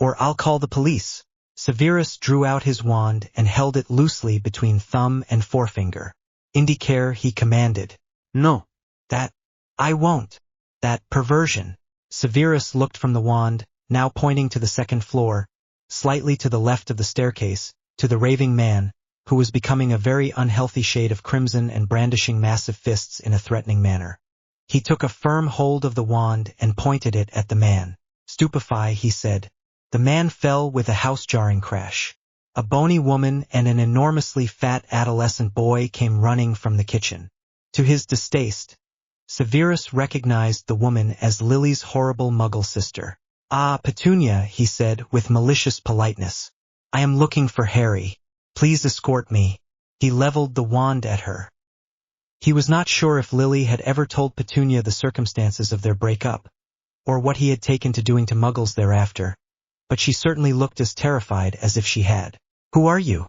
S1: or I'll call the police. Severus drew out his wand and held it loosely between thumb and forefinger. Indicare, he commanded.
S2: No.
S1: That, I won't. That perversion. Severus looked from the wand, now pointing to the second floor, slightly to the left of the staircase, to the raving man, who was becoming a very unhealthy shade of crimson and brandishing massive fists in a threatening manner. He took a firm hold of the wand and pointed it at the man. Stupefy, he said. The man fell with a house-jarring crash. A bony woman and an enormously fat adolescent boy came running from the kitchen. To his distaste, Severus recognized the woman as Lily's horrible muggle sister. Ah, Petunia, he said with malicious politeness. I am looking for Harry. Please escort me. He leveled the wand at her. He was not sure if Lily had ever told Petunia the circumstances of their breakup, or what he had taken to doing to muggles thereafter, but she certainly looked as terrified as if she had. Who are you?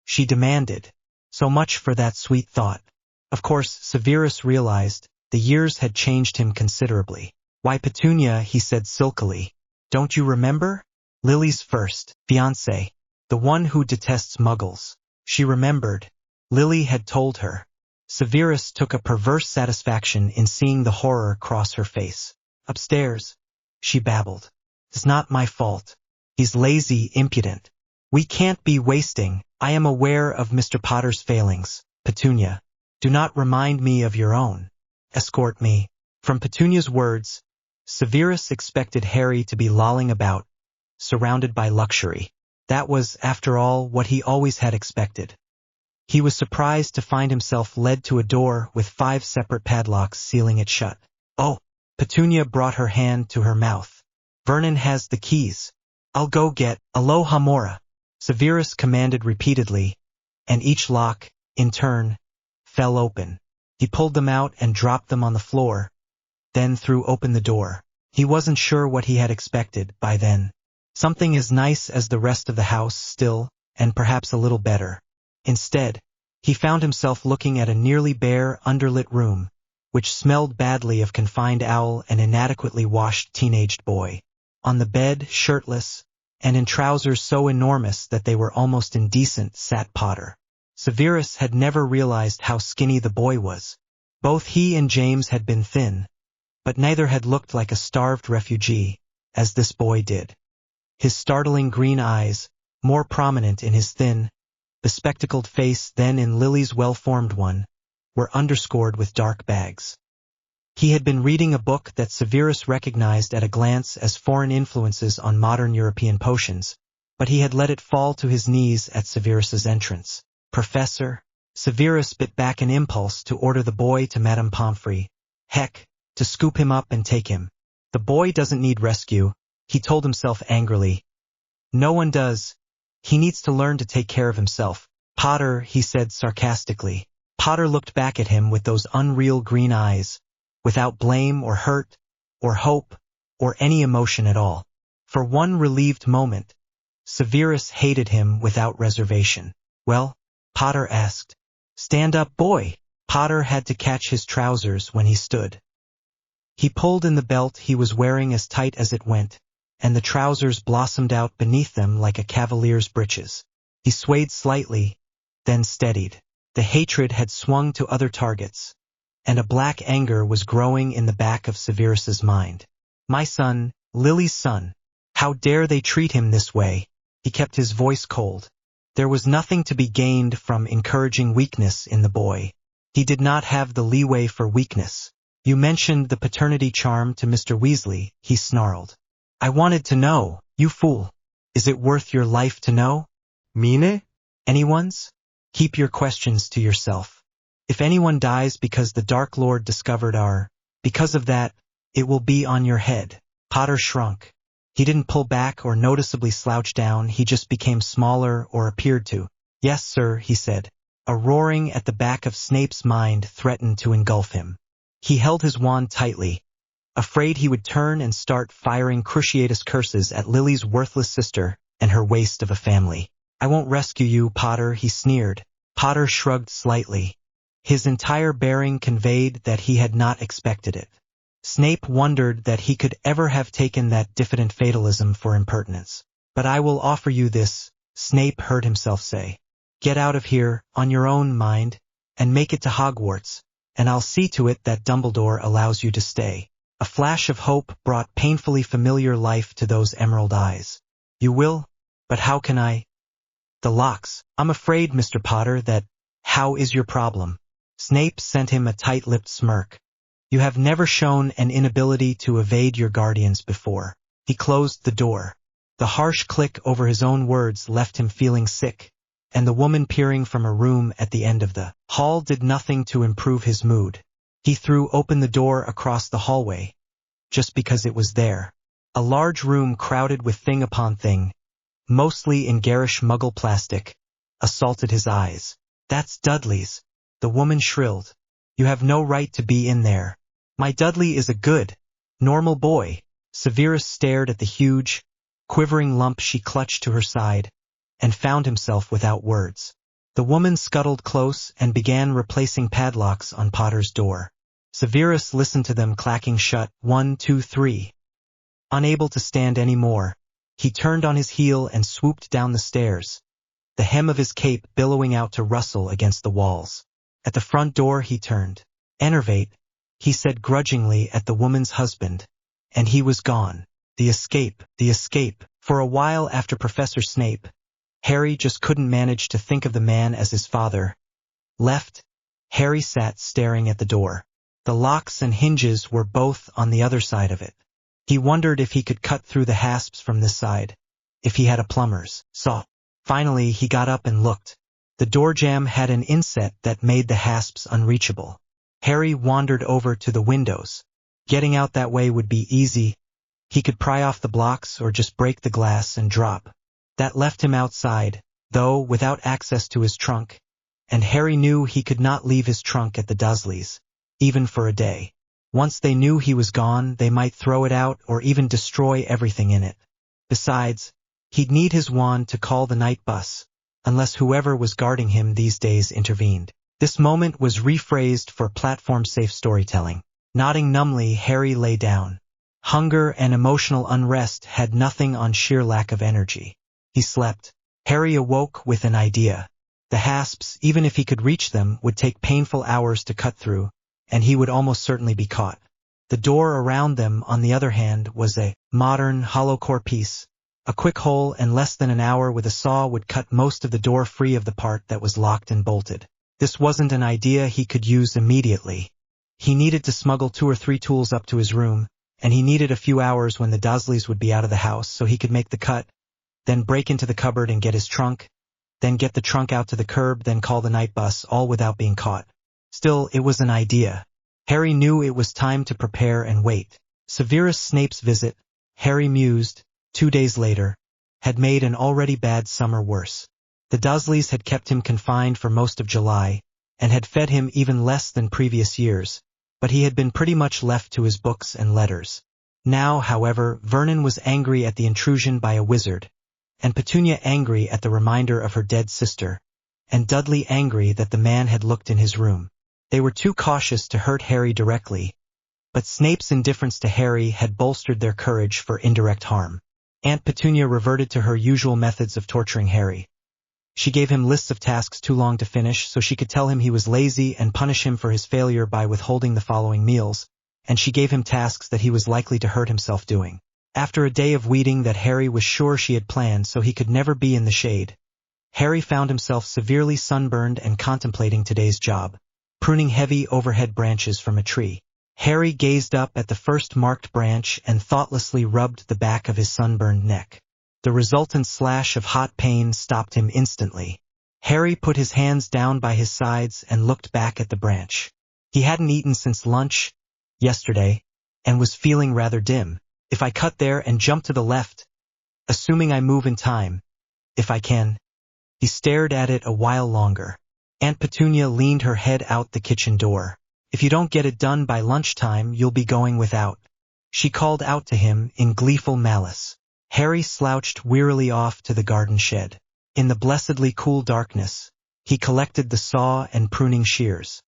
S1: She demanded. So much for that sweet thought. Of course, Severus realized the years had changed him considerably. Why, Petunia, he said silkily. Don't you remember? Lily's first fiancé, the one who detests muggles. She remembered. Lily had told her. Severus took a perverse satisfaction in seeing the horror cross her face. Upstairs, she babbled. It's not my fault. He's lazy, impudent. We can't be wasting. I am aware of Mr. Potter's failings, Petunia. Do not remind me of your own. Escort me. From Petunia's words, Severus expected Harry to be lolling about, surrounded by luxury. That was, after all, what he always had expected. He was surprised to find himself led to a door with 5 separate padlocks sealing it shut. Oh! Petunia brought her hand to her mouth. Vernon has the keys. I'll go get Alohomora. Severus commanded repeatedly, and each lock, in turn, fell open. He pulled them out and dropped them on the floor, then threw open the door. He wasn't sure what he had expected by then. Something as nice as the rest of the house still, and perhaps a little better. Instead, he found himself looking at a nearly bare, underlit room, which smelled badly of confined owl and inadequately washed teenaged boy. On the bed, shirtless, and in trousers so enormous that they were almost indecent, sat Potter. Severus had never realized how skinny the boy was. Both he and James had been thin, but neither had looked like a starved refugee, as this boy did. His startling green eyes, more prominent in his thin, bespectacled face than in Lily's well-formed one, were underscored with dark bags. He had been reading a book that Severus recognized at a glance as foreign influences on modern European potions, but he had let it fall to his knees at Severus's entrance. Professor? Severus bit back an impulse to order the boy to Madame Pomfrey. Heck, to scoop him up and take him. The boy doesn't need rescue, he told himself angrily. No one does. He needs to learn to take care of himself. Potter, he said sarcastically. Potter looked back at him with those unreal green eyes, without blame or hurt, or hope, or any emotion at all. For one relieved moment, Severus hated him without reservation. Well? Potter asked. Stand up, boy. Potter had to catch his trousers when he stood. He pulled in the belt he was wearing as tight as it went, and the trousers blossomed out beneath them like a cavalier's breeches. He swayed slightly, then steadied. The hatred had swung to other targets, and a black anger was growing in the back of Severus's mind. My son, Lily's son. How dare they treat him this way? He kept his voice cold. There was nothing to be gained from encouraging weakness in the boy. He did not have the leeway for weakness. You mentioned the paternity charm to Mr. Weasley, he snarled. I wanted to know, you fool. Is it worth your life to know? Mine? Anyone's? Keep your questions to yourself. If anyone dies because the Dark Lord discovered because of that, it will be on your head. Potter shrunk. He didn't pull back or noticeably slouch down, he just became smaller or appeared to. Yes, sir, he said. A roaring at the back of Snape's mind threatened to engulf him. He held his wand tightly, afraid he would turn and start firing cruciatous curses at Lily's worthless sister and her waste of a family. I won't rescue you, Potter, he sneered. Potter shrugged slightly. His entire bearing conveyed that he had not expected it. Snape wondered that he could ever have taken that diffident fatalism for impertinence. But I will offer you this, Snape heard himself say. Get out of here, on your own, mind, and make it to Hogwarts, and I'll see to it that Dumbledore allows you to stay." A flash of hope brought painfully familiar life to those emerald eyes. "You will? But how can I?" "The locks. I'm afraid, Mr. Potter, that—" "How is your problem?" Snape sent him a tight-lipped smirk. "You have never shown an inability to evade your guardians before." He closed the door. The harsh click over his own words left him feeling sick, and the woman peering from a room at the end of the hall did nothing to improve his mood. He threw open the door across the hallway, just because it was there. A large room crowded with thing upon thing, mostly in garish muggle plastic, assaulted his eyes. "That's Dudley's," the woman shrilled. "You have no right to be in there." "My Dudley is a good, normal boy." Severus stared at the huge, quivering lump she clutched to her side, and found himself without words. The woman scuttled close and began replacing padlocks on Potter's door. Severus listened to them clacking shut, 1, 2, 3. Unable to stand any more, he turned on his heel and swooped down the stairs, the hem of his cape billowing out to rustle against the walls. At the front door he turned. "Enervate," he said grudgingly at the woman's husband, and he was gone. The escape. For a while after Professor Snape, Harry just couldn't manage to think of the man as his father. Left, Harry sat staring at the door. The locks and hinges were both on the other side of it. He wondered if he could cut through the hasps from this side, if he had a plumber's saw. Finally, he got up and looked. The door jamb had an inset that made the hasps unreachable. Harry wandered over to the windows. Getting out that way would be easy. He could pry off the blocks or just break the glass and drop. That left him outside, though without access to his trunk, and Harry knew he could not leave his trunk at the Dursleys, even for a day. Once they knew he was gone, they might throw it out or even destroy everything in it. Besides, he'd need his wand to call the night bus, unless whoever was guarding him these days intervened. This moment was rephrased for platform-safe storytelling. Nodding numbly, Harry lay down. Hunger and emotional unrest had nothing on sheer lack of energy. He slept. Harry awoke with an idea. The hasps, even if he could reach them, would take painful hours to cut through, and he would almost certainly be caught. The door around them, on the other hand, was a modern, hollow-core piece. A quick hole and less than an hour with a saw would cut most of the door free of the part that was locked and bolted. This wasn't an idea he could use immediately. He needed to smuggle 2 or 3 tools up to his room, and he needed a few hours when the Dursleys would be out of the house so he could make the cut, then break into the cupboard and get his trunk, then get the trunk out to the curb, then call the night bus, all without being caught. Still, it was an idea. Harry knew it was time to prepare and wait. Severus Snape's visit, Harry mused, 2 days later, had made an already bad summer worse. The Dursleys had kept him confined for most of July, and had fed him even less than previous years, but he had been pretty much left to his books and letters. Now, however, Vernon was angry at the intrusion by a wizard, and Petunia angry at the reminder of her dead sister, and Dudley angry that the man had looked in his room. They were too cautious to hurt Harry directly, but Snape's indifference to Harry had bolstered their courage for indirect harm. Aunt Petunia reverted to her usual methods of torturing Harry. She gave him lists of tasks too long to finish so she could tell him he was lazy and punish him for his failure by withholding the following meals, and she gave him tasks that he was likely to hurt himself doing. After a day of weeding that Harry was sure she had planned so he could never be in the shade, Harry found himself severely sunburned and contemplating today's job, pruning heavy overhead branches from a tree. Harry gazed up at the first marked branch and thoughtlessly rubbed the back of his sunburned neck. The resultant slash of hot pain stopped him instantly. Harry put his hands down by his sides and looked back at the branch. He hadn't eaten since lunch yesterday, and was feeling rather dim. If I cut there and jump to the left, assuming I move in time, if I can. He stared at it a while longer. Aunt Petunia leaned her head out the kitchen door. If you don't get it done by lunchtime, you'll be going without. She called out to him in gleeful malice. Harry slouched wearily off to the garden shed. In the blessedly cool darkness, he collected the saw and pruning shears.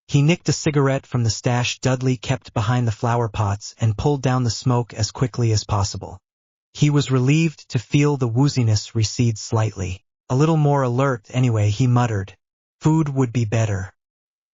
S1: He nicked a cigarette from the stash Dudley kept behind the flower pots and pulled down the smoke as quickly as possible. He was relieved to feel the wooziness recede slightly. A little more alert anyway, he muttered. Food would be better.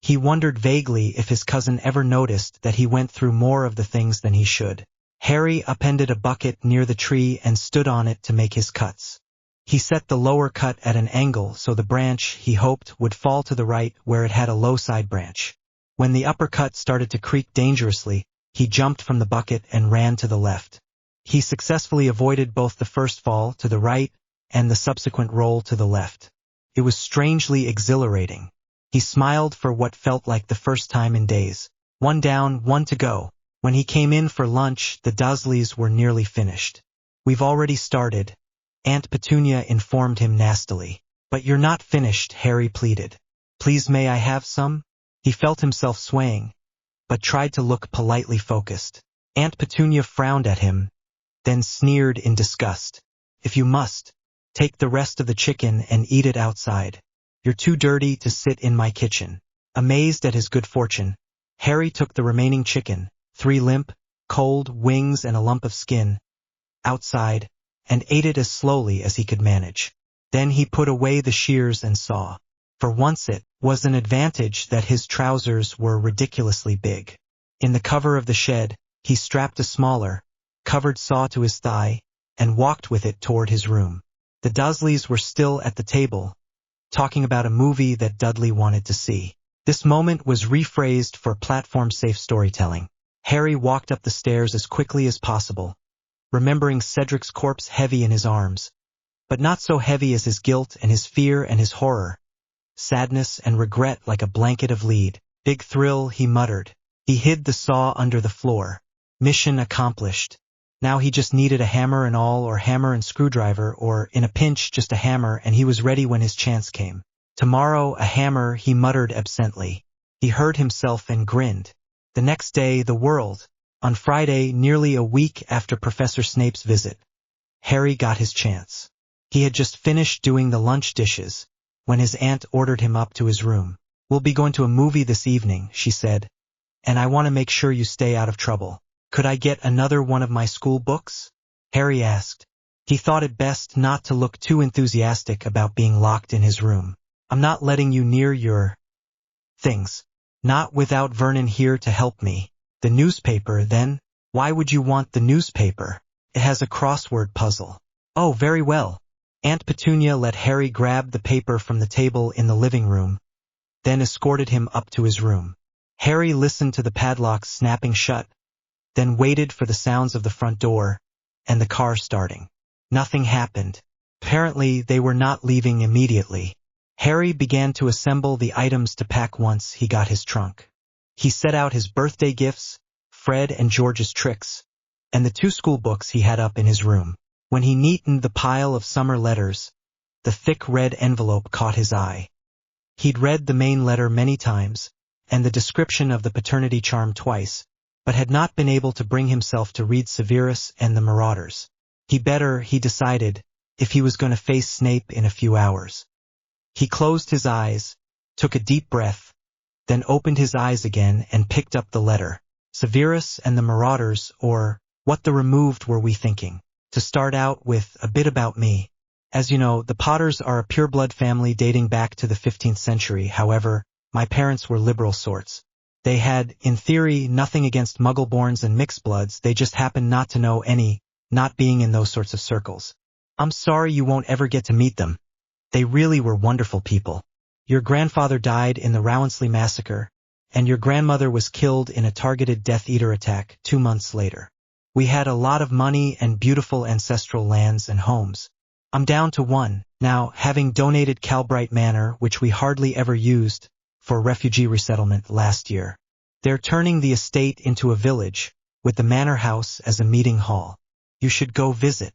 S1: He wondered vaguely if his cousin ever noticed that he went through more of the things than he should. Harry upended a bucket near the tree and stood on it to make his cuts. He set the lower cut at an angle so the branch, he hoped, would fall to the right where it had a low side branch. When the upper cut started to creak dangerously, he jumped from the bucket and ran to the left. He successfully avoided both the first fall to the right and the subsequent roll to the left. It was strangely exhilarating. He smiled for what felt like the first time in days. One down, one to go. When he came in for lunch, the Dursleys were nearly finished. "We've already started," Aunt Petunia informed him nastily. "But you're not finished," Harry pleaded. "Please, may I have some?" He felt himself swaying, but tried to look politely focused. Aunt Petunia frowned at him, then sneered in disgust. "If you must, take the rest of the chicken and eat it outside. You're too dirty to sit in my kitchen." Amazed at his good fortune, Harry took the remaining chicken, 3 limp, cold wings and a lump of skin, outside, and ate it as slowly as he could manage. Then he put away the shears and saw. For once it was an advantage that his trousers were ridiculously big. In the cover of the shed, he strapped a smaller, covered saw to his thigh, and walked with it toward his room. The Dursleys were still at the table, talking about a movie that Dudley wanted to see. This moment was rephrased for platform-safe storytelling. Harry walked up the stairs as quickly as possible, remembering Cedric's corpse heavy in his arms, but not so heavy as his guilt and his fear and his horror. Sadness and regret like a blanket of lead. "Big thrill," he muttered. He hid the saw under the floor. Mission accomplished. Now he just needed a hammer and awl or hammer and screwdriver or, in a pinch, just a hammer, and he was ready when his chance came. "Tomorrow a hammer," he muttered absently. He heard himself and grinned. The next day, the world. On Friday, nearly a week after Professor Snape's visit, Harry got his chance. He had just finished doing the lunch dishes when his aunt ordered him up to his room. "We'll be going to a movie this evening," she said, "and I want to make sure you stay out of trouble." "Could I get another one of my school books?" Harry asked. He thought it best not to look too enthusiastic about being locked in his room. "I'm not letting you near your things. Not without Vernon here to help me." "The newspaper, then?" "Why would you want the newspaper? It has a crossword puzzle." "Oh, very well." Aunt Petunia let Harry grab the paper from the table in the living room, then escorted him up to his room. Harry listened to the padlocks snapping shut, then waited for the sounds of the front door and the car starting. Nothing happened. Apparently, they were not leaving immediately. Harry began to assemble the items to pack once he got his trunk. He set out his birthday gifts, Fred and George's tricks, and the 2 school books he had up in his room. When he neatened the pile of summer letters, the thick red envelope caught his eye. He'd read the main letter many times, and the description of the paternity charm twice, but had not been able to bring himself to read Severus and the Marauders. He decided, if he was going to face Snape in a few hours. He closed his eyes, took a deep breath, then opened his eyes again and picked up the letter. Severus and the Marauders, or what the removed were we thinking? To start out with, a bit about me. As you know, the Potters are a pureblood family dating back to the 15th century. However, my parents were liberal sorts. They had, in theory, nothing against Muggleborns and mixed-bloods. They just happened not to know any, not being in those sorts of circles. I'm sorry you won't ever get to meet them. They really were wonderful people. Your grandfather died in the Rowansley massacre, and your grandmother was killed in a targeted Death Eater attack 2 months later. We had a lot of money and beautiful ancestral lands and homes. I'm down to one now, having donated Calbright Manor, which we hardly ever used, for refugee resettlement last year. They're turning the estate into a village, with the manor house as a meeting hall. You should go visit.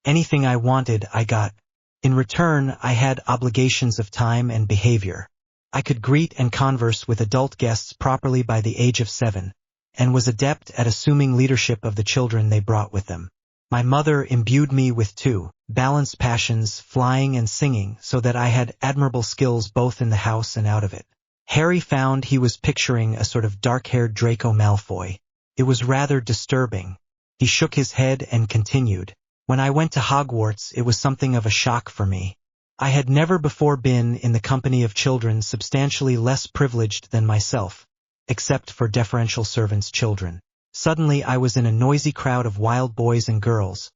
S1: Anything I wanted, I got. In return, I had obligations of time and behavior. I could greet and converse with adult guests properly by the age of 7, and was adept at assuming leadership of the children they brought with them. My mother imbued me with 2 balanced passions, flying and singing, so that I had admirable skills both in the house and out of it. Harry found he was picturing a sort of dark-haired Draco Malfoy. It was rather disturbing. He shook his head and continued. When I went to Hogwarts, it was something of a shock for me. I had never before been in the company of children substantially less privileged than myself, except for deferential servants' children. Suddenly I was in a noisy crowd of wild boys and girls,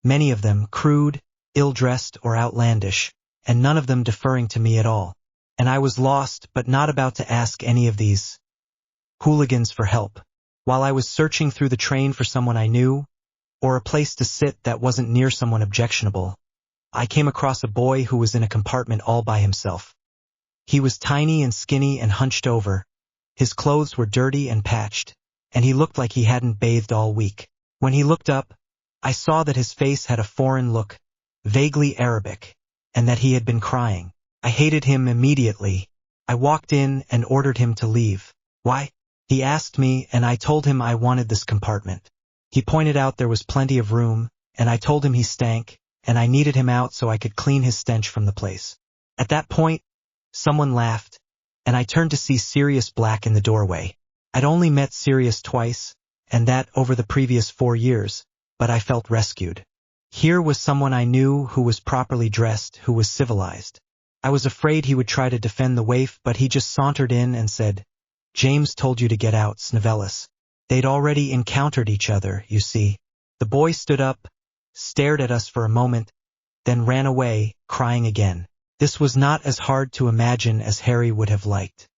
S1: many of them crude, ill-dressed or outlandish, and none of them deferring to me at all. And I was lost, but not about to ask any of these hooligans for help. While I was searching through the train for someone I knew, or a place to sit that wasn't near someone objectionable, I came across a boy who was in a compartment all by himself. He was tiny and skinny and hunched over. His clothes were dirty and patched, and he looked like he hadn't bathed all week. When he looked up, I saw that his face had a foreign look, vaguely Arabic, and that he had been crying. I hated him immediately. I walked in and ordered him to leave. Why? He asked me, and I told him I wanted this compartment. He pointed out there was plenty of room, and I told him he stank, and I needed him out so I could clean his stench from the place. At that point, someone laughed, and I turned to see Sirius Black in the doorway. I'd only met Sirius twice, and that over the previous 4 years, but I felt rescued. Here was someone I knew who was properly dressed, who was civilized. I was afraid he would try to defend the waif, but he just sauntered in and said, "James told you to get out, Snavellis." They'd already encountered each other, you see. The boy stood up, stared at us for a moment, then ran away, crying again. This was not as hard to imagine as Harry would have liked.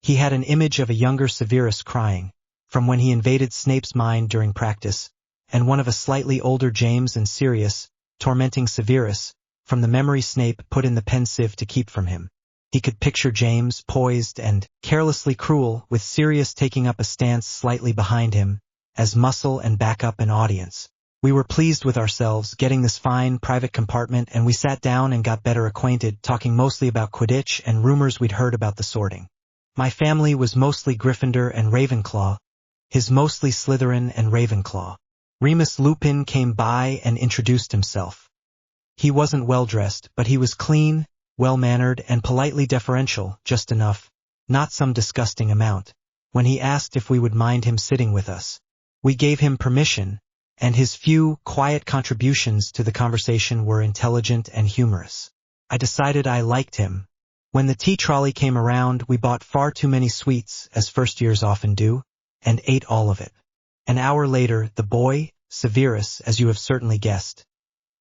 S1: He had an image of a younger Severus crying, from when he invaded Snape's mind during practice, and one of a slightly older James and Sirius, tormenting Severus, from the memory Snape put in the pensieve to keep from him. He could picture James poised and carelessly cruel, with Sirius taking up a stance slightly behind him, as muscle and back up an audience. We were pleased with ourselves, getting this fine private compartment, and we sat down and got better acquainted, talking mostly about Quidditch and rumors we'd heard about the sorting. My family was mostly Gryffindor and Ravenclaw, his mostly Slytherin and Ravenclaw. Remus Lupin came by and introduced himself. He wasn't well-dressed, but he was clean, well-mannered, and politely deferential, just enough, not some disgusting amount. When he asked if we would mind him sitting with us, we gave him permission, and his few, quiet contributions to the conversation were intelligent and humorous. I decided I liked him. When the tea trolley came around, we bought far too many sweets, as first years often do, and ate all of it. An hour later, the boy, Severus, as you have certainly guessed,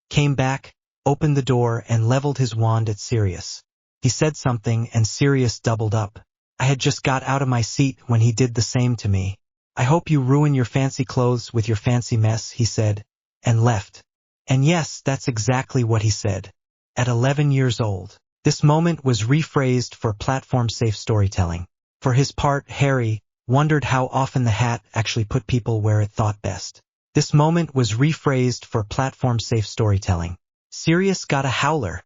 S1: came back, opened the door, and leveled his wand at Sirius. He said something, and Sirius doubled up. I had just got out of my seat when he did the same to me. "I hope you ruin your fancy clothes with your fancy mess," he said, and left. And yes, that's exactly what he said. At 11 years old. This moment was rephrased for platform-safe storytelling. For his part, Harry wondered how often the hat actually put people where it thought best. This moment was rephrased for platform-safe storytelling. Sirius got a howler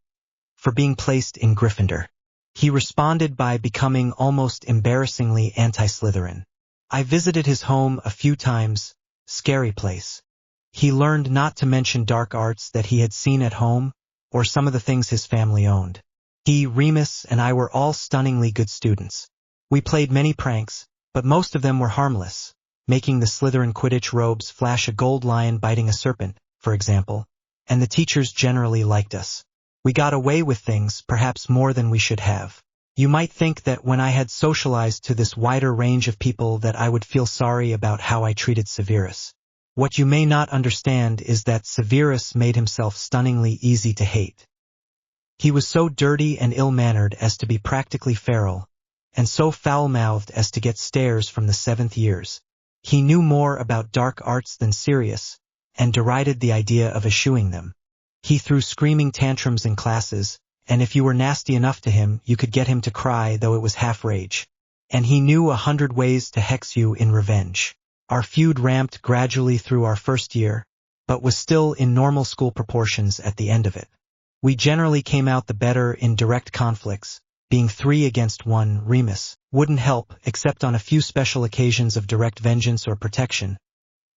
S1: for being placed in Gryffindor. He responded by becoming almost embarrassingly anti-Slytherin. I visited his home a few times, scary place. He learned not to mention dark arts that he had seen at home, or some of the things his family owned. He, Remus, and I were all stunningly good students. We played many pranks, but most of them were harmless, making the Slytherin Quidditch robes flash a gold lion biting a serpent, for example, and the teachers generally liked us. We got away with things, perhaps more than we should have. You might think that when I had socialized to this wider range of people that I would feel sorry about how I treated Severus. What you may not understand is that Severus made himself stunningly easy to hate. He was so dirty and ill-mannered as to be practically feral, and so foul-mouthed as to get stares from the 7th years. He knew more about dark arts than Sirius, and derided the idea of eschewing them. He threw screaming tantrums in classes, and if you were nasty enough to him, you could get him to cry, though it was half rage. And he knew 100 ways to hex you in revenge. Our feud ramped gradually through our first year, but was still in normal school proportions at the end of it. We generally came out the better in direct conflicts, being 3 against 1. Remus wouldn't help, except on a few special occasions of direct vengeance or protection.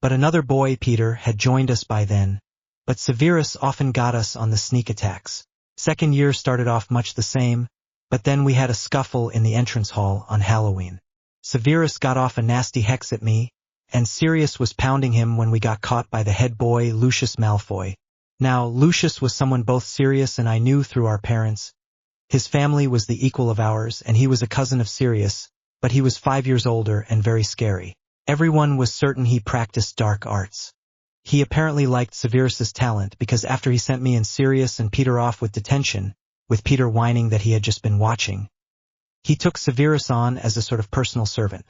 S1: But another boy, Peter, had joined us by then, but Severus often got us on the sneak attacks. Second year started off much the same, but then we had a scuffle in the entrance hall on Halloween. Severus got off a nasty hex at me, and Sirius was pounding him when we got caught by the head boy, Lucius Malfoy. Now, Lucius was someone both Sirius and I knew through our parents. His family was the equal of ours, and he was a cousin of Sirius, but he was 5 years older and very scary. Everyone was certain he practiced dark arts. He apparently liked Severus's talent because after he sent me and Sirius and Peter off with detention, with Peter whining that he had just been watching, he took Severus on as a sort of personal servant.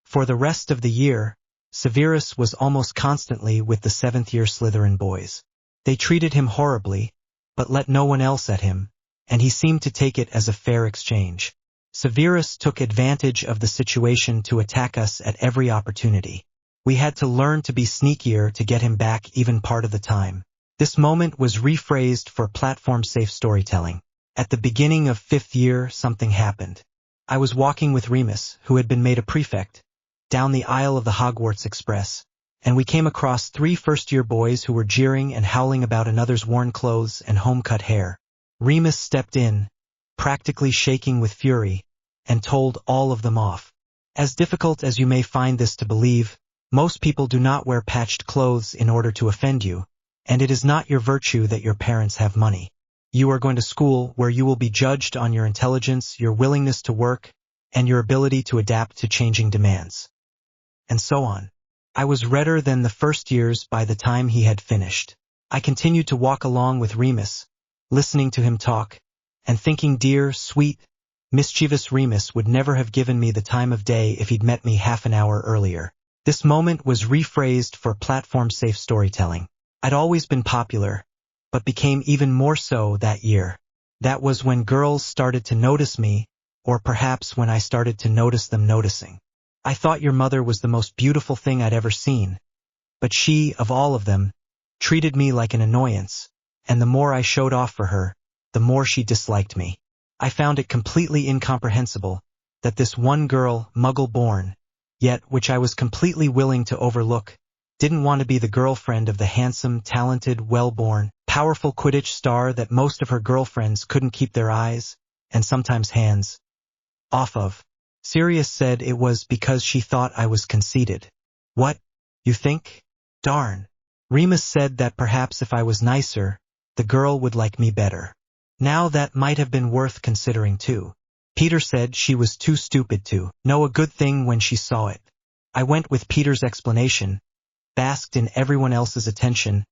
S1: For the rest of the year, Severus was almost constantly with the 7th-year Slytherin boys. They treated him horribly, but let no one else at him, and he seemed to take it as a fair exchange. Severus took advantage of the situation to attack us at every opportunity. We had to learn to be sneakier to get him back even part of the time. This moment was rephrased for platform-safe storytelling. At the beginning of 5th year, something happened. I was walking with Remus, who had been made a prefect, down the aisle of the Hogwarts Express, and we came across 3 first-year boys who were jeering and howling about another's worn clothes and home-cut hair. Remus stepped in, practically shaking with fury, and told all of them off. As difficult as you may find this to believe, most people do not wear patched clothes in order to offend you, and it is not your virtue that your parents have money. You are going to school where you will be judged on your intelligence, your willingness to work, and your ability to adapt to changing demands. And so on. I was redder than the first years by the time he had finished. I continued to walk along with Remus, listening to him talk, and thinking dear, sweet, mischievous Remus would never have given me the time of day if he'd met me half an hour earlier. This moment was rephrased for platform-safe storytelling. I'd always been popular, but became even more so that year. That was when girls started to notice me, or perhaps when I started to notice them noticing. I thought your mother was the most beautiful thing I'd ever seen, but she, of all of them, treated me like an annoyance, and the more I showed off for her, the more she disliked me. I found it completely incomprehensible that this one girl, Muggle-born, yet which I was completely willing to overlook, didn't want to be the girlfriend of the handsome, talented, well-born, powerful Quidditch star that most of her girlfriends couldn't keep their eyes, and sometimes hands, off of. Sirius said it was because she thought I was conceited. What? You think? Darn. Remus said that perhaps if I was nicer, the girl would like me better. Now that might have been worth considering too. Peter said she was too stupid to know a good thing when she saw it. I went with Peter's explanation, basked in everyone else's attention,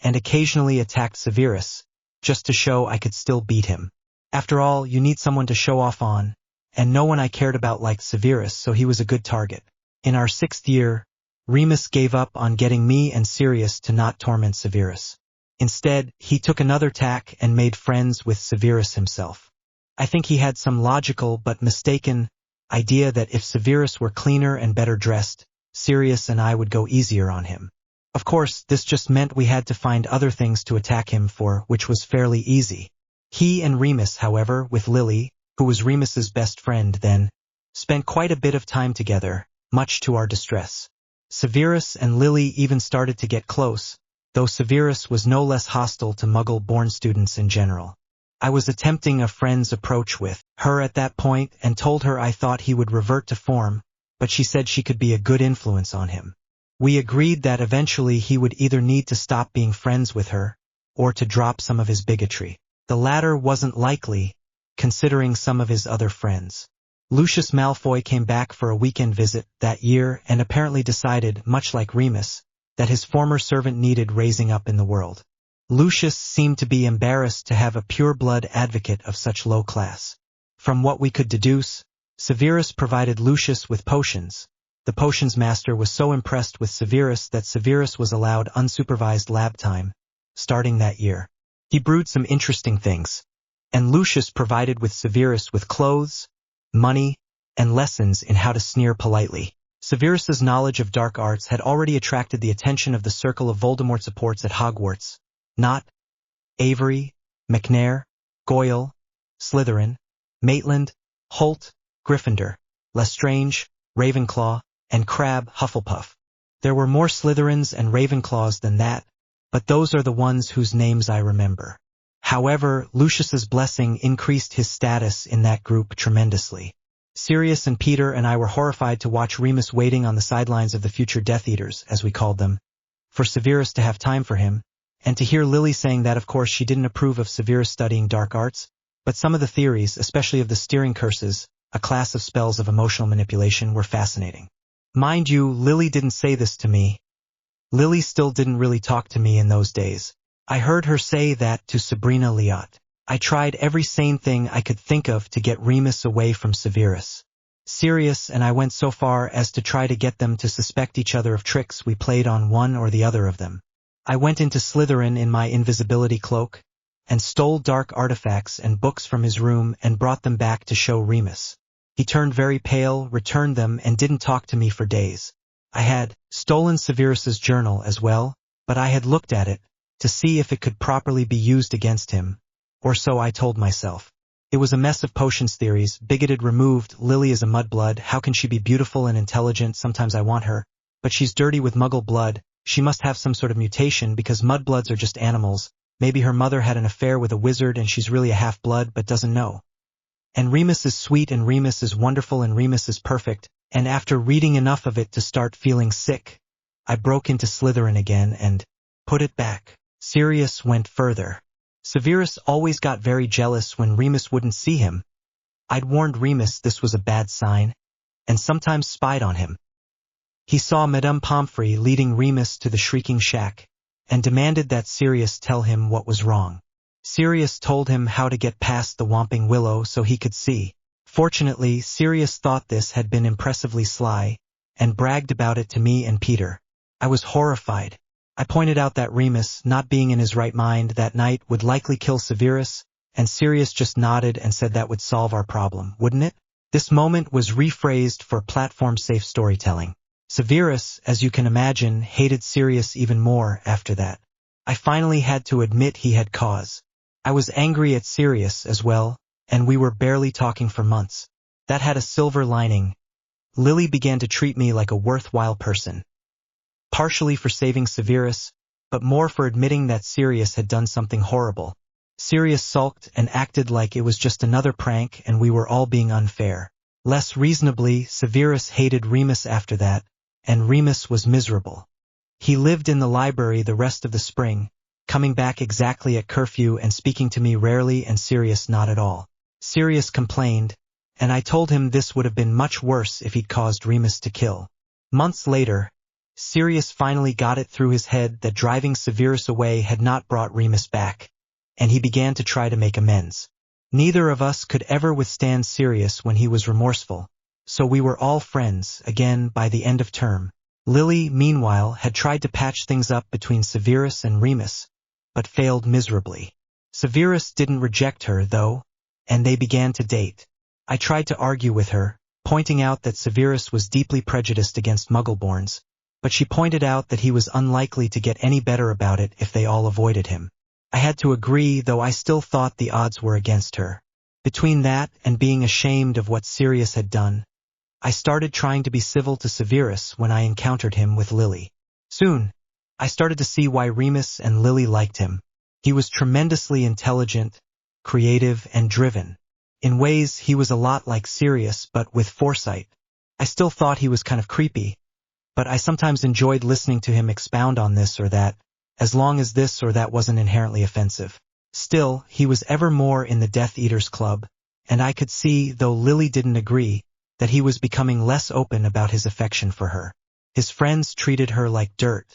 S1: and occasionally attacked Severus, just to show I could still beat him. After all, you need someone to show off on, and no one I cared about liked Severus, so he was a good target. In our 6th year, Remus gave up on getting me and Sirius to not torment Severus. Instead, he took another tack and made friends with Severus himself. I think he had some logical but mistaken idea that if Severus were cleaner and better dressed, Sirius and I would go easier on him. Of course, this just meant we had to find other things to attack him for, which was fairly easy. He and Remus, however, with Lily, who was Remus's best friend then, spent quite a bit of time together, much to our distress. Severus and Lily even started to get close, though Severus was no less hostile to Muggle-born students in general. I was attempting a friend's approach with her at that point and told her I thought he would revert to form, but she said she could be a good influence on him. We agreed that eventually he would either need to stop being friends with her, or to drop some of his bigotry. The latter wasn't likely, considering some of his other friends. Lucius Malfoy came back for a weekend visit that year and apparently decided, much like Remus, that his former servant needed raising up in the world. Lucius seemed to be embarrassed to have a pure-blood advocate of such low class. From what we could deduce, Severus provided Lucius with potions. The potions master was so impressed with Severus that Severus was allowed unsupervised lab time, starting that year. He brewed some interesting things, and Lucius provided with Severus with clothes, money, and lessons in how to sneer politely. Severus's knowledge of dark arts had already attracted the attention of the circle of Voldemort supports at Hogwarts. Not Avery, McNair, Goyle, Slytherin, Maitland, Holt, Gryffindor, Lestrange, Ravenclaw, and Crabbe, Hufflepuff. There were more Slytherins and Ravenclaws than that, but those are the ones whose names I remember. However, Lucius's blessing increased his status in that group tremendously. Sirius and Peter and I were horrified to watch Remus waiting on the sidelines of the future Death Eaters, as we called them, for Severus to have time for him, And to hear Lily saying that, of course, she didn't approve of Severus studying dark arts, but some of the theories, especially of the steering curses, a class of spells of emotional manipulation, were fascinating. Mind you, Lily didn't say this to me. Lily still didn't really talk to me in those days. I heard her say that to Sabrina Liot. I tried every sane thing I could think of to get Remus away from Severus. Sirius and I went so far as to try to get them to suspect each other of tricks we played on one or the other of them. I went into Slytherin in my invisibility cloak, and stole dark artifacts and books from his room and brought them back to show Remus. He turned very pale, returned them, and didn't talk to me for days. I had stolen Severus's journal as well, but I had looked at it, to see if it could properly be used against him, or so I told myself. It was a mess of potions theories, bigoted, removed. Lily is a mudblood, how can she be beautiful and intelligent? Sometimes I want her, but she's dirty with muggle blood. She must have some sort of mutation because mudbloods are just animals. Maybe her mother had an affair with a wizard and she's really a half-blood but doesn't know. And Remus is sweet and Remus is wonderful and Remus is perfect, and after reading enough of it to start feeling sick, I broke into Slytherin again and put it back. Sirius went further. Severus always got very jealous when Remus wouldn't see him. I'd warned Remus this was a bad sign, and sometimes spied on him. He saw Madame Pomfrey leading Remus to the shrieking shack, and demanded that Sirius tell him what was wrong. Sirius told him how to get past the Whomping Willow so he could see. Fortunately, Sirius thought this had been impressively sly, and bragged about it to me and Peter. I was horrified. I pointed out that Remus, not being in his right mind that night, would likely kill Severus, and Sirius just nodded and said that would solve our problem, wouldn't it? This moment was rephrased for platform-safe storytelling. Severus, as you can imagine, hated Sirius even more after that. I finally had to admit he had cause. I was angry at Sirius as well, and we were barely talking for months. That had a silver lining. Lily began to treat me like a worthwhile person. Partially for saving Severus, but more for admitting that Sirius had done something horrible. Sirius sulked and acted like it was just another prank and we were all being unfair. Less reasonably, Severus hated Remus after that, and Remus was miserable. He lived in the library the rest of the spring, coming back exactly at curfew and speaking to me rarely, and Sirius not at all. Sirius complained, and I told him this would have been much worse if he'd caused Remus to kill. Months later, Sirius finally got it through his head that driving Severus away had not brought Remus back, and he began to try to make amends. Neither of us could ever withstand Sirius when he was remorseful, so we were all friends again by the end of term. Lily, meanwhile, had tried to patch things up between Severus and Remus, but failed miserably. Severus didn't reject her, though, and they began to date. I tried to argue with her, pointing out that Severus was deeply prejudiced against Muggleborns, but she pointed out that he was unlikely to get any better about it if they all avoided him. I had to agree, though I still thought the odds were against her. Between that and being ashamed of what Sirius had done, I started trying to be civil to Severus when I encountered him with Lily. Soon, I started to see why Remus and Lily liked him. He was tremendously intelligent, creative, and driven. In ways, he was a lot like Sirius, but with foresight. I still thought he was kind of creepy, but I sometimes enjoyed listening to him expound on this or that, as long as this or that wasn't inherently offensive. Still, he was ever more in the Death Eaters Club, and I could see, though Lily didn't agree, that he was becoming less open about his affection for her. His friends treated her like dirt.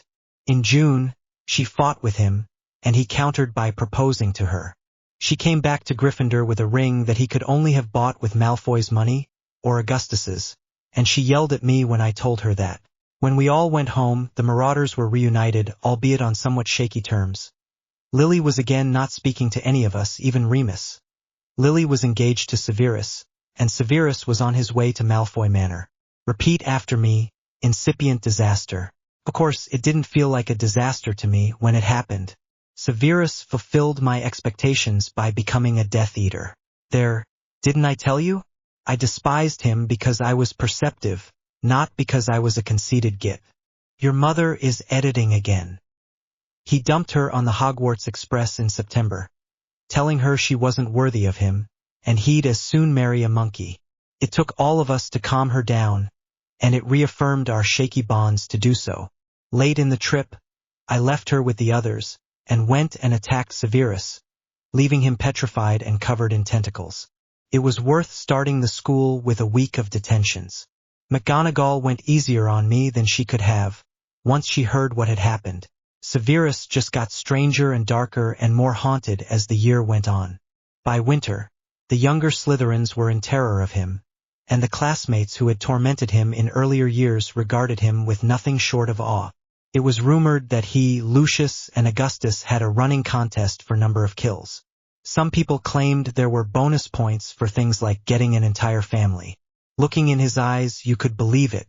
S1: In June, she fought with him, and he countered by proposing to her. She came back to Gryffindor with a ring that he could only have bought with Malfoy's money, or Augustus's, and she yelled at me when I told her that. When we all went home, the Marauders were reunited, albeit on somewhat shaky terms. Lily was again not speaking to any of us, even Remus. Lily was engaged to Severus, and Severus was on his way to Malfoy Manor. Repeat after me, incipient disaster. Of course, it didn't feel like a disaster to me when it happened. Severus fulfilled my expectations by becoming a Death Eater. Didn't I tell you? I despised him because I was perceptive, not because I was a conceited git. Your mother is editing again. He dumped her on the Hogwarts Express in September, telling her she wasn't worthy of him, and he'd as soon marry a monkey. It took all of us to calm her down, and it reaffirmed our shaky bonds to do so. Late in the trip, I left her with the others, and went and attacked Severus, leaving him petrified and covered in tentacles. It was worth starting the school with a week of detentions. McGonagall went easier on me than she could have, once she heard what had happened. Severus just got stranger and darker and more haunted as the year went on. By winter, the younger Slytherins were in terror of him, and the classmates who had tormented him in earlier years regarded him with nothing short of awe. It was rumored that he, Lucius, and Augustus had a running contest for number of kills. Some people claimed there were bonus points for things like getting an entire family. Looking in his eyes, you could believe it.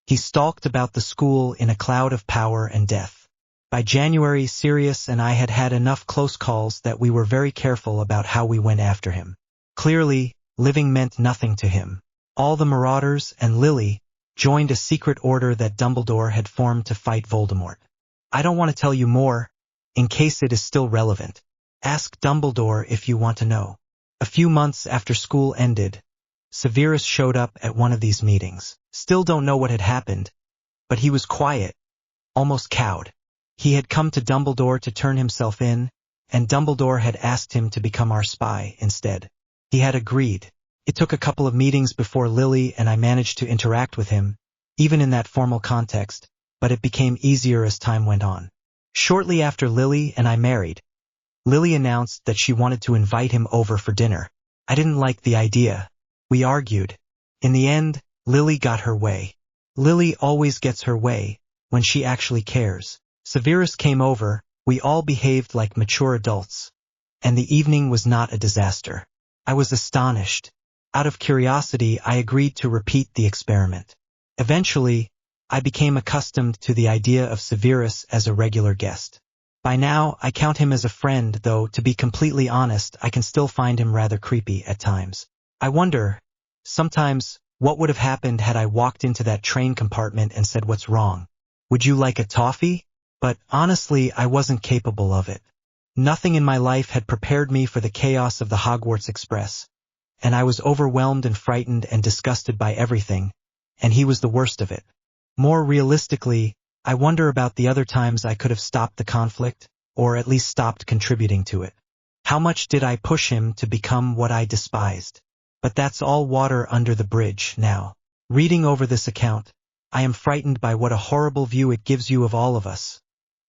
S1: He stalked about the school in a cloud of power and death. By January, Sirius and I had had enough close calls that we were very careful about how we went after him. Clearly, living meant nothing to him. All the Marauders and Lily joined a secret order that Dumbledore had formed to fight Voldemort. I don't want to tell you more, in case it is still relevant. Ask Dumbledore if you want to know. A few months after school ended, Severus showed up at one of these meetings. Still don't know what had happened, but he was quiet, almost cowed. He had come to Dumbledore to turn himself in, and Dumbledore had asked him to become our spy instead. He had agreed. It took a couple of meetings before Lily and I managed to interact with him, even in that formal context, but it became easier as time went on. Shortly after Lily and I married, Lily announced that she wanted to invite him over for dinner. I didn't like the idea. We argued. In the end, Lily got her way. Lily always gets her way, when she actually cares. Severus came over, we all behaved like mature adults, and the evening was not a disaster. I was astonished. Out of curiosity, I agreed to repeat the experiment. Eventually, I became accustomed to the idea of Severus as a regular guest. By now, I count him as a friend, though, to be completely honest, I can still find him rather creepy at times. I wonder, sometimes, what would have happened had I walked into that train compartment and said, "What's wrong? Would you like a toffee?" But honestly, I wasn't capable of it. Nothing in my life had prepared me for the chaos of the Hogwarts Express, and I was overwhelmed and frightened and disgusted by everything, and he was the worst of it. More realistically, I wonder about the other times I could have stopped the conflict, or at least stopped contributing to it. How much did I push him to become what I despised? But that's all water under the bridge now. Reading over this account, I am frightened by what a horrible view it gives you of all of us.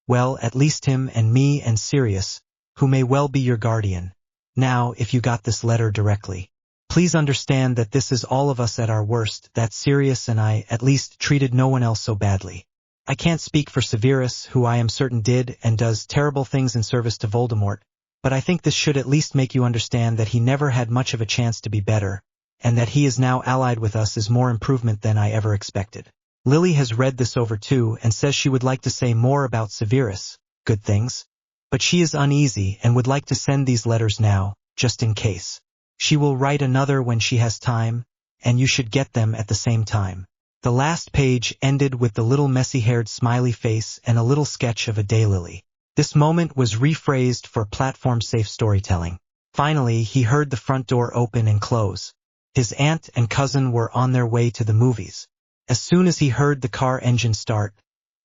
S1: Well, at least him and me and Sirius, who may well be your guardian. Now, if you got this letter directly, please understand that this is all of us at our worst, that Sirius and I at least treated no one else so badly. I can't speak for Severus, who I am certain did and does terrible things in service to Voldemort, but I think this should at least make you understand that he never had much of a chance to be better, and that he is now allied with us is more improvement than I ever expected. Lily has read this over too and says she would like to say more about Severus, good things, but she is uneasy and would like to send these letters now, just in case. She will write another when she has time, and you should get them at the same time. The last page ended with the little messy-haired smiley face and a little sketch of a daylily. This moment was rephrased for platform-safe storytelling. Finally, he heard the front door open and close. His aunt and cousin were on their way to the movies. As soon as he heard the car engine start,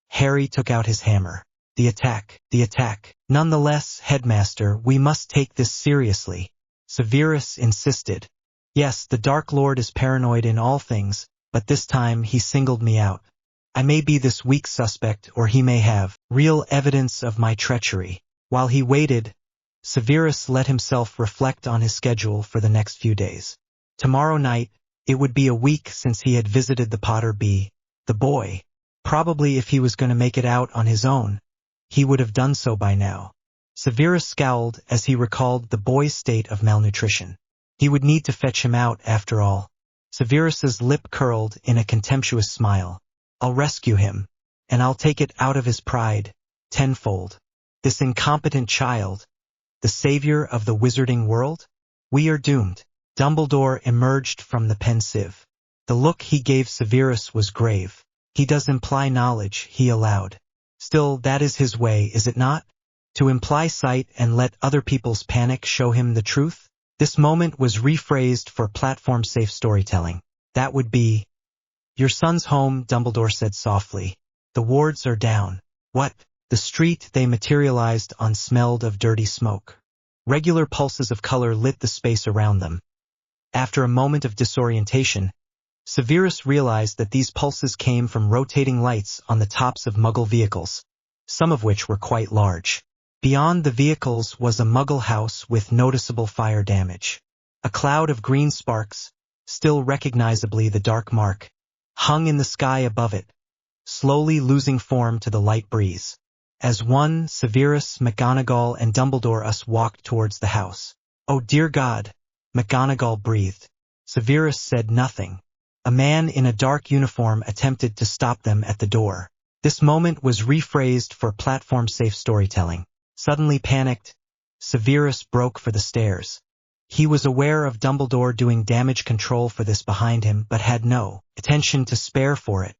S1: Harry took out his hammer. The attack, the attack. Nonetheless, Headmaster, we must take this seriously. Severus insisted. Yes, the Dark Lord is paranoid in all things, but this time he singled me out. I may be this weak suspect, or he may have real evidence of my treachery. While he waited, Severus let himself reflect on his schedule for the next few days. Tomorrow night, it would be a week since he had visited the Potter Bee, the boy. Probably if he was going to make it out on his own, he would have done so by now. Severus scowled as he recalled the boy's state of malnutrition. He would need to fetch him out after all. Severus's lip curled in a contemptuous smile. I'll rescue him, and I'll take it out of his pride, tenfold. This incompetent child, the savior of the wizarding world? We are doomed. Dumbledore emerged from the pensive. The look he gave Severus was grave. He does imply knowledge, he allowed. Still, that is his way, is it not? To imply sight and let other people's panic show him the truth? This moment was rephrased for platform-safe storytelling. That would be, "Your son's home," Dumbledore said softly. "The wards are down." What? The street they materialized on smelled of dirty smoke. Regular pulses of color lit the space around them. After a moment of disorientation, Severus realized that these pulses came from rotating lights on the tops of Muggle vehicles, some of which were quite large. Beyond the vehicles was a Muggle house with noticeable fire damage. A cloud of green sparks, still recognizably the dark mark, hung in the sky above it, slowly losing form to the light breeze. As one, Severus, McGonagall, and Dumbledore walked towards the house. "Oh dear God," McGonagall breathed. Severus said nothing. A man in a dark uniform attempted to stop them at the door. This moment was rephrased for platform-safe storytelling. Suddenly panicked, Severus broke for the stairs. He was aware of Dumbledore doing damage control for this behind him, but had no attention to spare for it.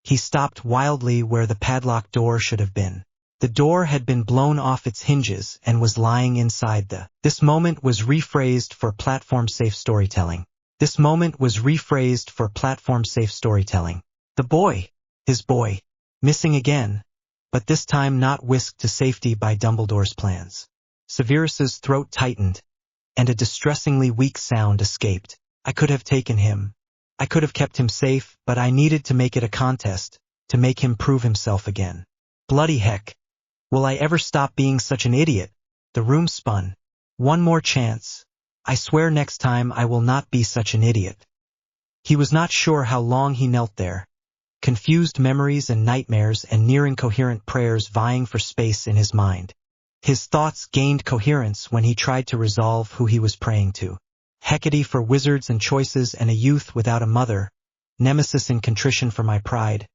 S1: He stopped wildly where the padlocked door should have been. The door had been blown off its hinges and was lying inside the. This moment was rephrased for platform-safe storytelling. This moment was rephrased for platform-safe storytelling. The boy, his boy, missing again, but this time not whisked to safety by Dumbledore's plans. Severus's throat tightened, and a distressingly weak sound escaped. "I could have taken him. I could have kept him safe, but I needed to make it a contest, to make him prove himself again. Bloody heck. Will I ever stop being such an idiot?" The room spun. "One more chance. I swear next time I will not be such an idiot." He was not sure how long he knelt there, confused memories and nightmares and near-incoherent prayers vying for space in his mind. His thoughts gained coherence when he tried to resolve who he was praying to. Hecate for wizards and choices and a youth without a mother, Nemesis in contrition for my pride.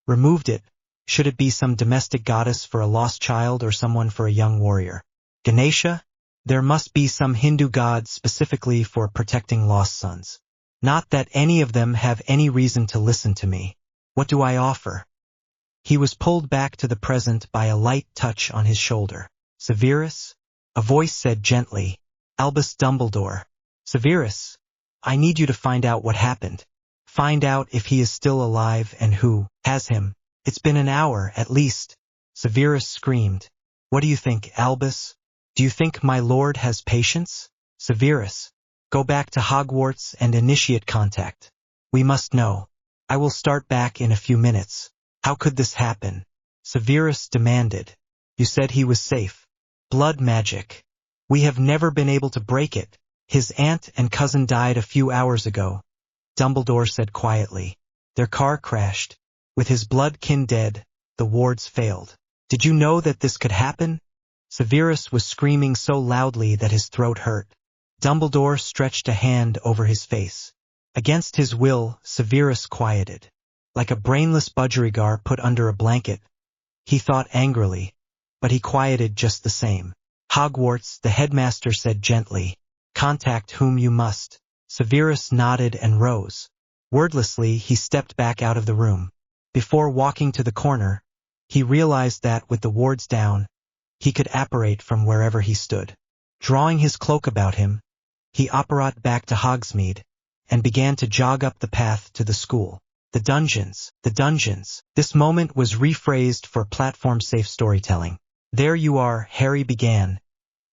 S1: Removed it. Should it be some domestic goddess for a lost child or someone for a young warrior? Ganesha? There must be some Hindu god specifically for protecting lost sons. Not that any of them have any reason to listen to me. What do I offer? He was pulled back to the present by a light touch on his shoulder. "Severus?" A voice said gently. "Albus Dumbledore." "Severus, I need you to find out what happened. Find out if he is still alive and who has him. It's been an hour, at least." Severus screamed. "What do you think, Albus? Do you think my lord has patience?" "Severus, go back to Hogwarts and initiate contact. We must know. I will start back in a few minutes." "How could this happen?" Severus demanded. "You said he was safe. Blood magic. We have never been able to break it. His aunt and cousin died a few hours ago," Dumbledore said quietly. "Their car crashed. With his blood kin dead, the wards failed. Did you know that this could happen?" Severus was screaming so loudly that his throat hurt. Dumbledore stretched a hand over his face. Against his will, Severus quieted. Like a brainless budgerigar put under a blanket. He thought angrily, but he quieted just the same. "Hogwarts," the headmaster said gently. "Contact whom you must." Severus nodded and rose. Wordlessly, he stepped back out of the room. Before walking to the corner, he realized that, with the wards down, he could apparate from wherever he stood. Drawing his cloak about him, he apparat back to Hogsmeade, and began to jog up the path to the school. The dungeons, the dungeons. This moment was rephrased for platform-safe storytelling. "There you are," Harry began,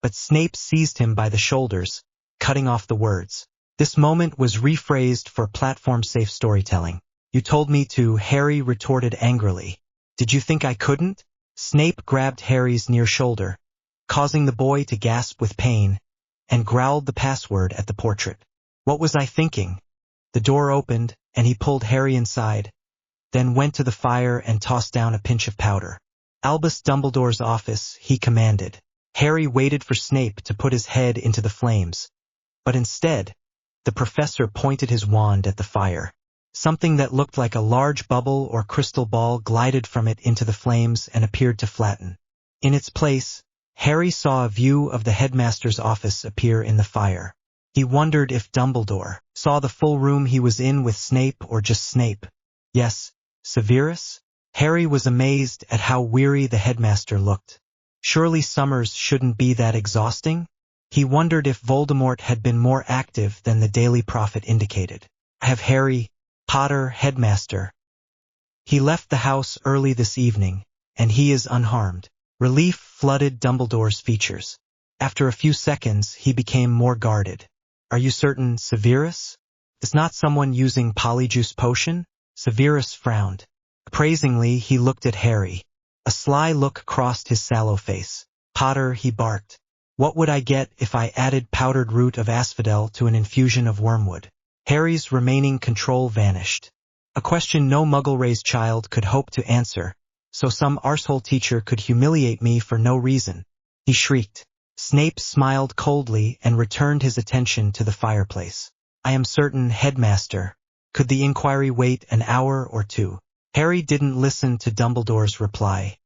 S1: but Snape seized him by the shoulders, cutting off the words. This moment was rephrased for platform-safe storytelling. "You told me to," Harry retorted angrily. "Did you think I couldn't?" Snape grabbed Harry's near shoulder, causing the boy to gasp with pain, and growled the password at the portrait. "What was I thinking?" The door opened, and he pulled Harry inside, then went to the fire and tossed down a pinch of powder. "Albus Dumbledore's office," he commanded. Harry waited for Snape to put his head into the flames, but instead, the professor pointed his wand at the fire. Something that looked like a large bubble or crystal ball glided from it into the flames and appeared to flatten. In its place, Harry saw a view of the headmaster's office appear in the fire. He wondered if Dumbledore saw the full room he was in with Snape or just Snape. "Yes, Severus?" Harry was amazed at how weary the headmaster looked. Surely summers shouldn't be that exhausting? He wondered if Voldemort had been more active than the Daily Prophet indicated. "Have Harry Potter, headmaster. He left the house early this evening, and he is unharmed." Relief flooded Dumbledore's features. After a few seconds, he became more guarded. Are you certain Severus is not someone using polyjuice potion? Severus frowned. Appraisingly, he looked at Harry. A sly look crossed his sallow face. Potter, he barked. What would I get if I added powdered root of asphodel to an infusion of wormwood? Harry's remaining control vanished. A question no Muggle-raised child could hope to answer, so some arsehole teacher could humiliate me for no reason. He shrieked. Snape smiled coldly and returned his attention to the fireplace. I am certain, Headmaster. Could the inquiry wait an hour or two? Harry didn't listen to Dumbledore's reply.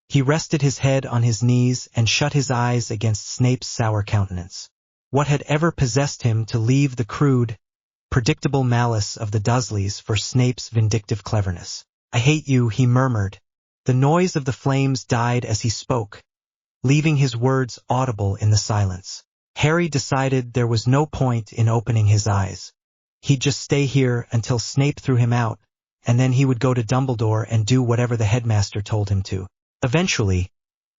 S1: He rested his head on his knees and shut his eyes against Snape's sour countenance. What had ever possessed him to leave the crude, predictable malice of the Dursleys for Snape's vindictive cleverness? I hate you, he murmured. The noise of the flames died as he spoke, leaving his words audible in the silence. Harry decided there was no point in opening his eyes. He'd just stay here until Snape threw him out, and then he would go to Dumbledore and do whatever the headmaster told him to. Eventually,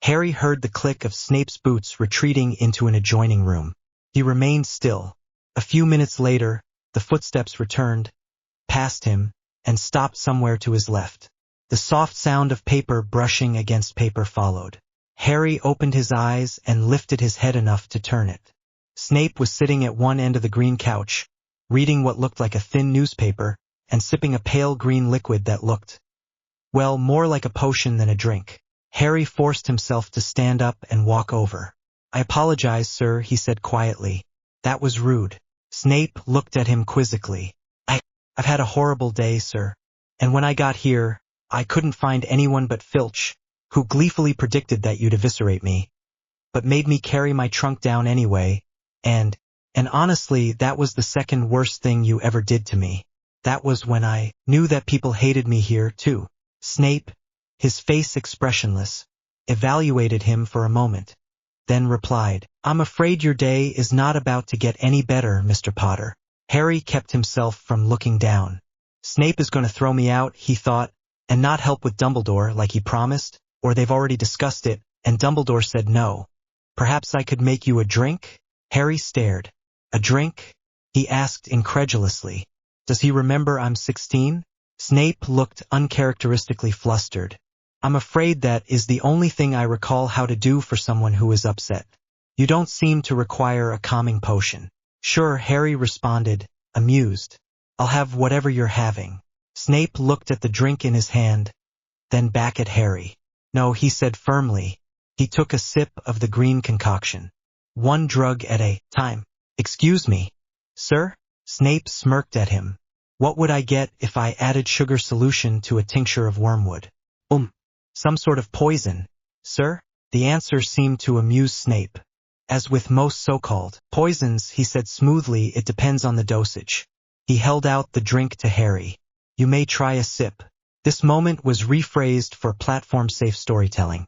S1: Harry heard the click of Snape's boots retreating into an adjoining room. He remained still. A few minutes later, the footsteps returned, past him, and stopped somewhere to his left. The soft sound of paper brushing against paper followed. Harry opened his eyes and lifted his head enough to turn it. Snape was sitting at one end of the green couch, reading what looked like a thin newspaper, and sipping a pale green liquid that looked, well, more like a potion than a drink. Harry forced himself to stand up and walk over. I apologize, sir, he said quietly. That was rude. Snape looked at him quizzically. I've had a horrible day, sir. And when I got here, I couldn't find anyone but Filch, who gleefully predicted that you'd eviscerate me, but made me carry my trunk down anyway, and honestly, that was the second worst thing you ever did to me. That was when I knew that people hated me here, too. Snape, his face expressionless, evaluated him for a moment, then replied, I'm afraid your day is not about to get any better, Mr. Potter. Harry kept himself from looking down. Snape is going to throw me out, he thought, and not help with Dumbledore like he promised, or they've already discussed it, and Dumbledore said no. Perhaps I could make you a drink? Harry stared. A drink? He asked incredulously. Does he remember I'm 16? Snape looked uncharacteristically flustered. I'm afraid that is the only thing I recall how to do for someone who is upset. You don't seem to require a calming potion. Sure, Harry responded, amused. I'll have whatever you're having. Snape looked at the drink in his hand, then back at Harry. No, he said firmly. He took a sip of the green concoction. One drug at a time. Excuse me, sir? Snape smirked at him. What would I get if I added sugar solution to a tincture of wormwood? Some sort of poison, sir? The answer seemed to amuse Snape. As with most so-called poisons, he said smoothly, it depends on the dosage. He held out the drink to Harry. You may try a sip. This moment was rephrased for platform-safe storytelling.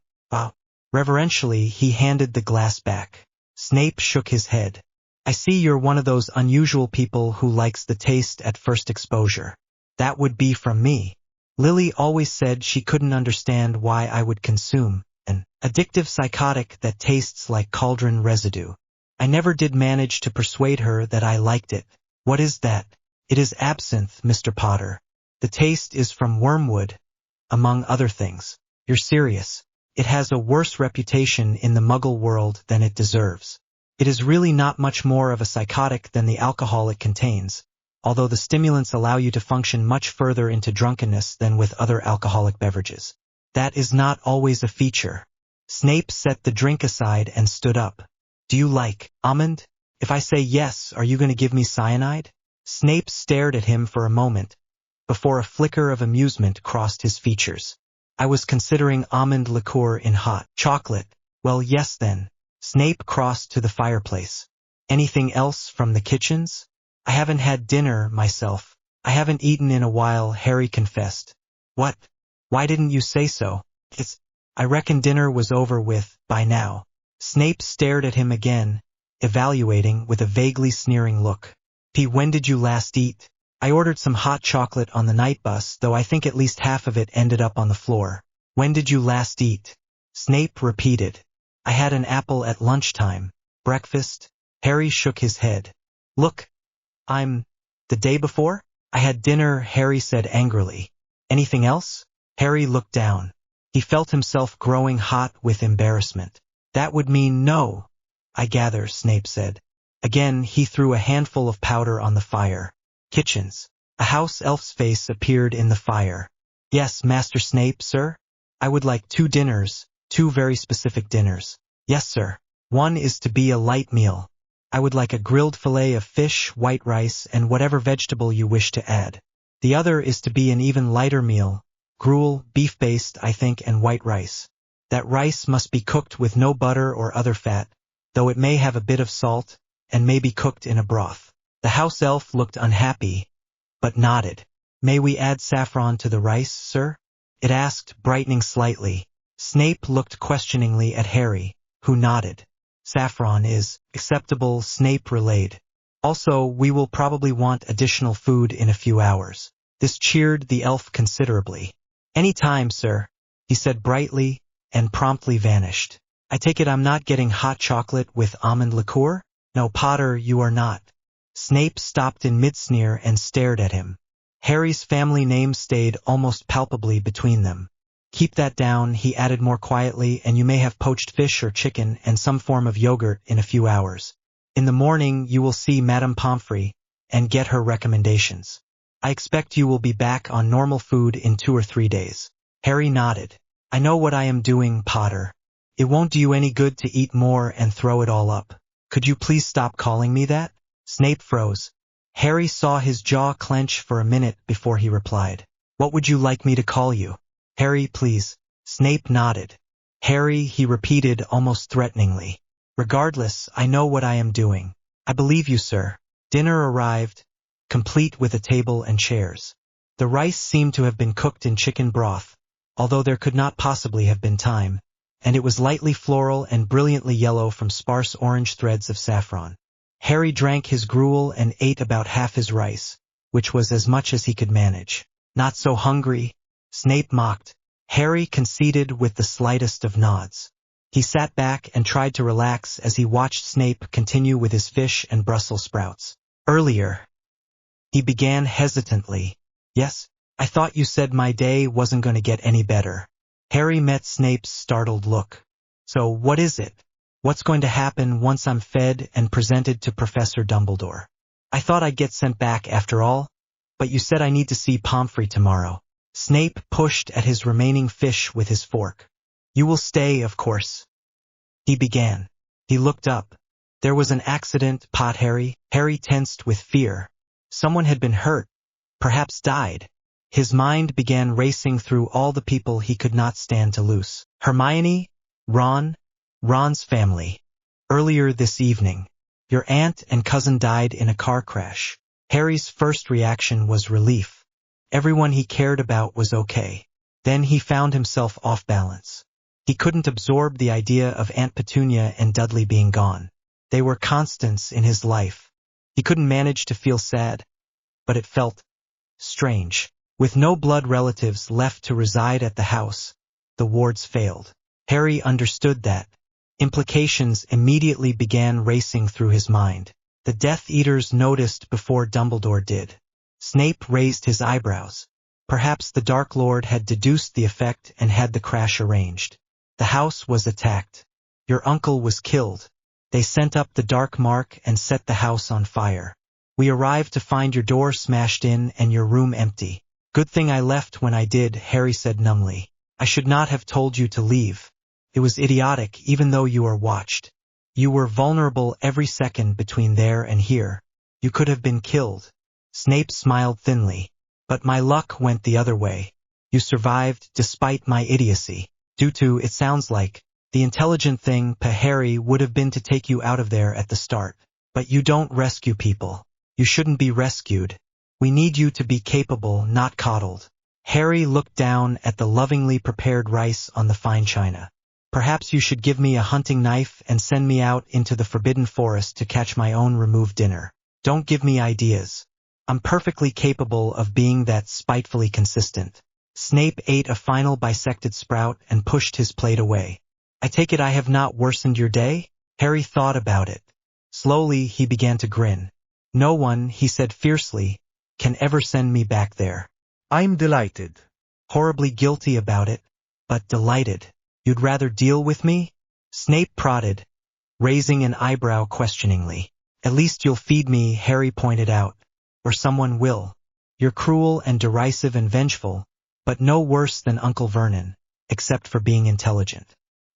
S1: Reverentially, he handed the glass back. Snape shook his head. I see you're one of those unusual people who likes the taste at first exposure. That would be from me. Lily always said she couldn't understand why I would consume an addictive psychotic that tastes like cauldron residue. I never did manage to persuade her that I liked it. What is that? It is absinthe, Mr. Potter. The taste is from wormwood, among other things. You're serious. It has a worse reputation in the Muggle world than it deserves. It is really not much more of a psychotic than the alcohol it contains, although the stimulants allow you to function much further into drunkenness than with other alcoholic beverages. That is not always a feature. Snape set the drink aside and stood up. Do you like almond? If I say yes, are you going to give me cyanide? Snape stared at him for a moment, before a flicker of amusement crossed his features. I was considering almond liqueur in hot chocolate. Well, yes then. Snape crossed to the fireplace. Anything else from the kitchens? I haven't had dinner myself. I haven't eaten in a while, Harry confessed. What? Why didn't you say so? I reckon dinner was over with by now. Snape stared at him again, evaluating with a vaguely sneering look. When did you last eat? I ordered some hot chocolate on the night bus, though I think at least half of it ended up on the floor. When did you last eat? Snape repeated. I had an apple at lunchtime. Breakfast? Harry shook his head. Look, the day before? I had dinner, Harry said angrily. Anything else? Harry looked down. He felt himself growing hot with embarrassment. That would mean no, I gather, Snape said. Again, he threw a handful of powder on the fire. Kitchens. A house elf's face appeared in the fire. Yes, Master Snape, sir? I would like 2 dinners, 2 very specific dinners. Yes, sir. One is to be a light meal. I would like a grilled fillet of fish, white rice, and whatever vegetable you wish to add. The other is to be an even lighter meal, gruel, beef-based, I think, and white rice. That rice must be cooked with no butter or other fat, though it may have a bit of salt, and may be cooked in a broth. The house elf looked unhappy, but nodded. May we add saffron to the rice, sir? It asked, brightening slightly. Snape looked questioningly at Harry, who nodded. Saffron is acceptable, Snape relayed. Also, we will probably want additional food in a few hours. This cheered the elf considerably. Any time, sir, he said brightly, and promptly vanished. I take it I'm not getting hot chocolate with almond liqueur? No, Potter, you are not. Snape stopped in mid-sneer and stared at him. Harry's family name stayed almost palpably between them. Keep that down, he added more quietly, and you may have poached fish or chicken and some form of yogurt in a few hours. In the morning you will see Madame Pomfrey and get her recommendations. I expect you will be back on normal food in 2 or 3 days. Harry nodded. I know what I am doing, Potter. It won't do you any good to eat more and throw it all up. Could you please stop calling me that? Snape froze. Harry saw his jaw clench for a minute before he replied. What would you like me to call you? Harry, please. Snape nodded. Harry, he repeated almost threateningly. Regardless, I know what I am doing. I believe you, sir. Dinner arrived, complete with a table and chairs. The rice seemed to have been cooked in chicken broth, although there could not possibly have been time, and it was lightly floral and brilliantly yellow from sparse orange threads of saffron. Harry drank his gruel and ate about half his rice, which was as much as he could manage. Not so hungry, Snape mocked. Harry conceded with the slightest of nods. He sat back and tried to relax as he watched Snape continue with his fish and Brussels sprouts. Earlier, he began hesitantly. Yes, I thought you said my day wasn't going to get any better. Harry met Snape's startled look. So what is it? What's going to happen once I'm fed and presented to Professor Dumbledore? I thought I'd get sent back after all, but you said I need to see Pomfrey tomorrow. Snape pushed at his remaining fish with his fork. You will stay, of course. He began. He looked up. There was an accident, Harry. Harry tensed with fear. Someone had been hurt, perhaps died. His mind began racing through all the people he could not stand to lose. Hermione, Ron's family. Earlier this evening, your aunt and cousin died in a car crash. Harry's first reaction was relief. Everyone he cared about was okay. Then he found himself off balance. He couldn't absorb the idea of Aunt Petunia and Dudley being gone. They were constants in his life. He couldn't manage to feel sad, but it felt strange. With no blood relatives left to reside at the house, the wards failed. Harry understood that. Implications immediately began racing through his mind. The Death Eaters noticed before Dumbledore did. Snape raised his eyebrows. Perhaps the Dark Lord had deduced the effect and had the crash arranged. The house was attacked. Your uncle was killed. They sent up the Dark Mark and set the house on fire. We arrived to find your door smashed in and your room empty. Good thing I left when I did, Harry said numbly. I should not have told you to leave. It was idiotic, even though you are watched. You were vulnerable every second between there and here. You could have been killed. Snape smiled thinly. But my luck went the other way. You survived despite my idiocy. Due to, it sounds like, the intelligent thing, Harry, would have been to take you out of there at the start. But you don't rescue people. You shouldn't be rescued. We need you to be capable, not coddled. Harry looked down at the lovingly prepared rice on the fine china. Perhaps you should give me a hunting knife and send me out into the forbidden forest to catch my own removed dinner. Don't give me ideas. I'm perfectly capable of being that spitefully consistent. Snape ate a final bisected sprout and pushed his plate away. I take it I have not worsened your day? Harry thought about it. Slowly, he began to grin. No one, he said fiercely, can ever send me back there.
S2: I'm delighted.
S1: Horribly guilty about it, but delighted. You'd rather deal with me? Snape prodded, raising an eyebrow questioningly. At least you'll feed me, Harry pointed out. Or someone will. You're cruel and derisive and vengeful, but no worse than Uncle Vernon, except for being intelligent.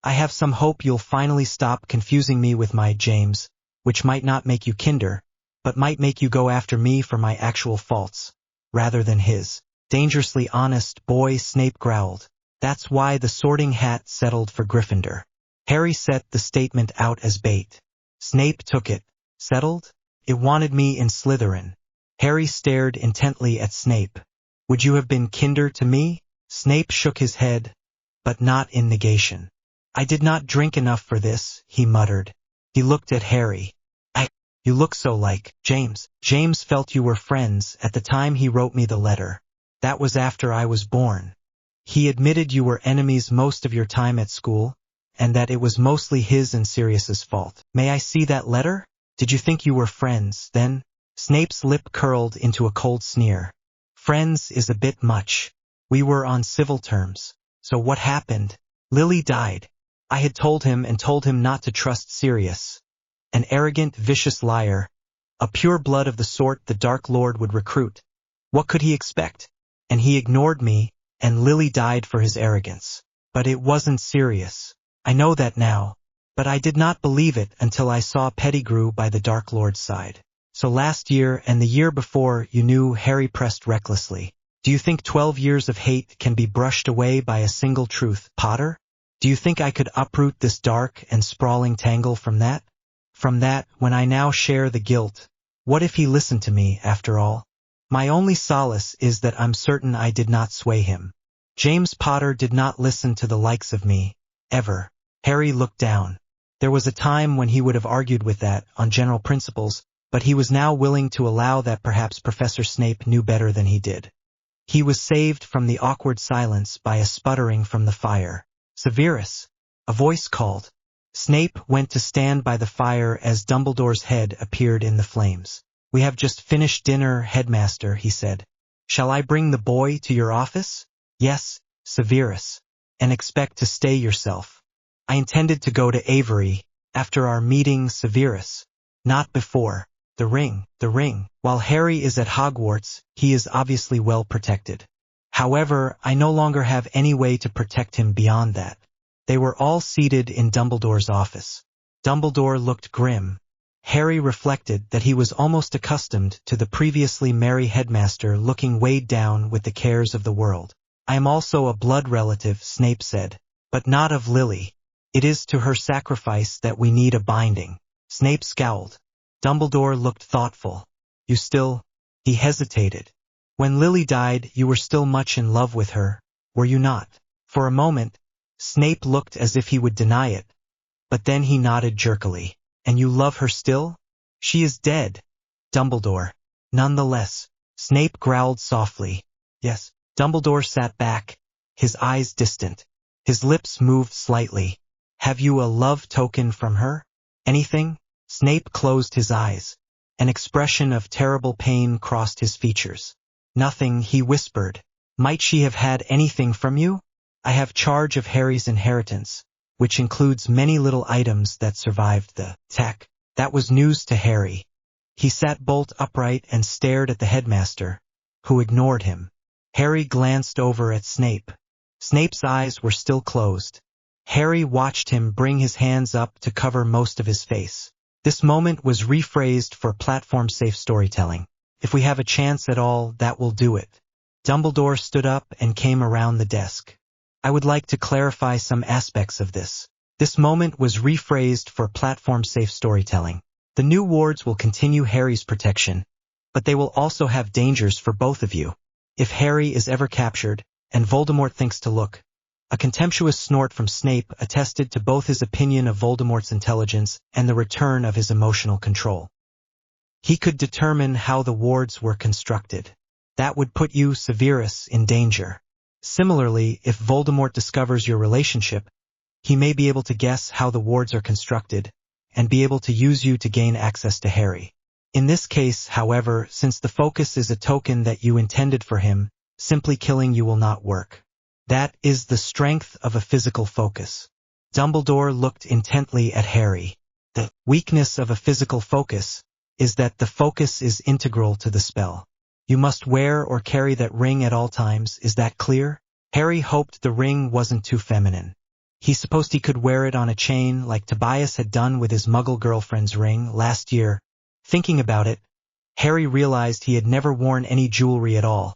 S1: I have some hope you'll finally stop confusing me with my James, which might not make you kinder, but might make you go after me for my actual faults, rather than his. Dangerously honest boy, Snape growled. That's why the Sorting Hat settled for Gryffindor. Harry set the statement out as bait. Snape took it. Settled? It wanted me in Slytherin. Harry stared intently at Snape. Would you have been kinder to me? Snape shook his head, but not in negation. I did not drink enough for this, he muttered. He looked at Harry. You look so like James. James felt you were friends at the time he wrote me the letter. That was after I was born. He admitted you were enemies most of your time at school, and that it was mostly his and Sirius's fault. May I see that letter? Did you think you were friends, then? Snape's lip curled into a cold sneer. Friends is a bit much. We were on civil terms. So what happened? Lily died. I had told him not to trust Sirius. An arrogant, vicious liar. A pure blood of the sort the Dark Lord would recruit. What could he expect? And he ignored me, and Lily died for his arrogance. But it wasn't Sirius. I know that now. But I did not believe it until I saw Pettigrew by the Dark Lord's side. So last year and the year before you knew, Harry pressed recklessly. Do you think 12 years of hate can be brushed away by a single truth, Potter? Do you think I could uproot this dark and sprawling tangle from that? From that, when I now share the guilt, what if he listened to me, after all? My only solace is that I'm certain I did not sway him. James Potter did not listen to the likes of me, ever. Harry looked down. There was a time when he would have argued with that, on general principles, but he was now willing to allow that perhaps Professor Snape knew better than he did. He was saved from the awkward silence by a sputtering from the fire. Severus, a voice called. Snape went to stand by the fire as Dumbledore's head appeared in the flames. We have just finished dinner, Headmaster, he said. Shall I bring the boy to your office? Yes, Severus. And expect to stay yourself. I intended to go to Avery, after our meeting, Severus. Not before. The ring. While Harry is at Hogwarts, he is obviously well protected. However, I no longer have any way to protect him beyond that. They were all seated in Dumbledore's office. Dumbledore looked grim. Harry reflected that he was almost accustomed to the previously merry headmaster looking weighed down with the cares of the world. I am also a blood relative, Snape said, but not of Lily. It is to her sacrifice that we need a binding. Snape scowled. Dumbledore looked thoughtful. You still... He hesitated. When Lily died, you were still much in love with her, were you not? For a moment, Snape looked as if he would deny it, but then he nodded jerkily. And you love her still? She is dead. Dumbledore. Nonetheless. Snape growled softly. Yes. Dumbledore sat back, his eyes distant. His lips moved slightly. Have you a love token from her? Anything? Snape closed his eyes. An expression of terrible pain crossed his features. Nothing, he whispered. Might she have had anything from you? I have charge of Harry's inheritance, which includes many little items that survived the tech. That was news to Harry. He sat bolt upright and stared at the headmaster, who ignored him. Harry glanced over at Snape. Snape's eyes were still closed. Harry watched him bring his hands up to cover most of his face. This moment was rephrased for platform-safe storytelling. If we have a chance at all, that will do it. Dumbledore stood up and came around the desk. I would like to clarify some aspects of this. This moment was rephrased for platform-safe storytelling. The new wards will continue Harry's protection, but they will also have dangers for both of you. If Harry is ever captured, and Voldemort thinks to look. A contemptuous snort from Snape attested to both his opinion of Voldemort's intelligence and the return of his emotional control. He could determine how the wards were constructed. That would put you, Severus, in danger. Similarly, if Voldemort discovers your relationship, he may be able to guess how the wards are constructed, and be able to use you to gain access to Harry. In this case, however, since the focus is a token that you intended for him, simply killing you will not work. That is the strength of a physical focus. Dumbledore looked intently at Harry. The weakness of a physical focus is that the focus is integral to the spell. You must wear or carry that ring at all times, is that clear? Harry hoped the ring wasn't too feminine. He supposed he could wear it on a chain like Tobias had done with his Muggle girlfriend's ring last year. Thinking about it, Harry realized he had never worn any jewelry at all,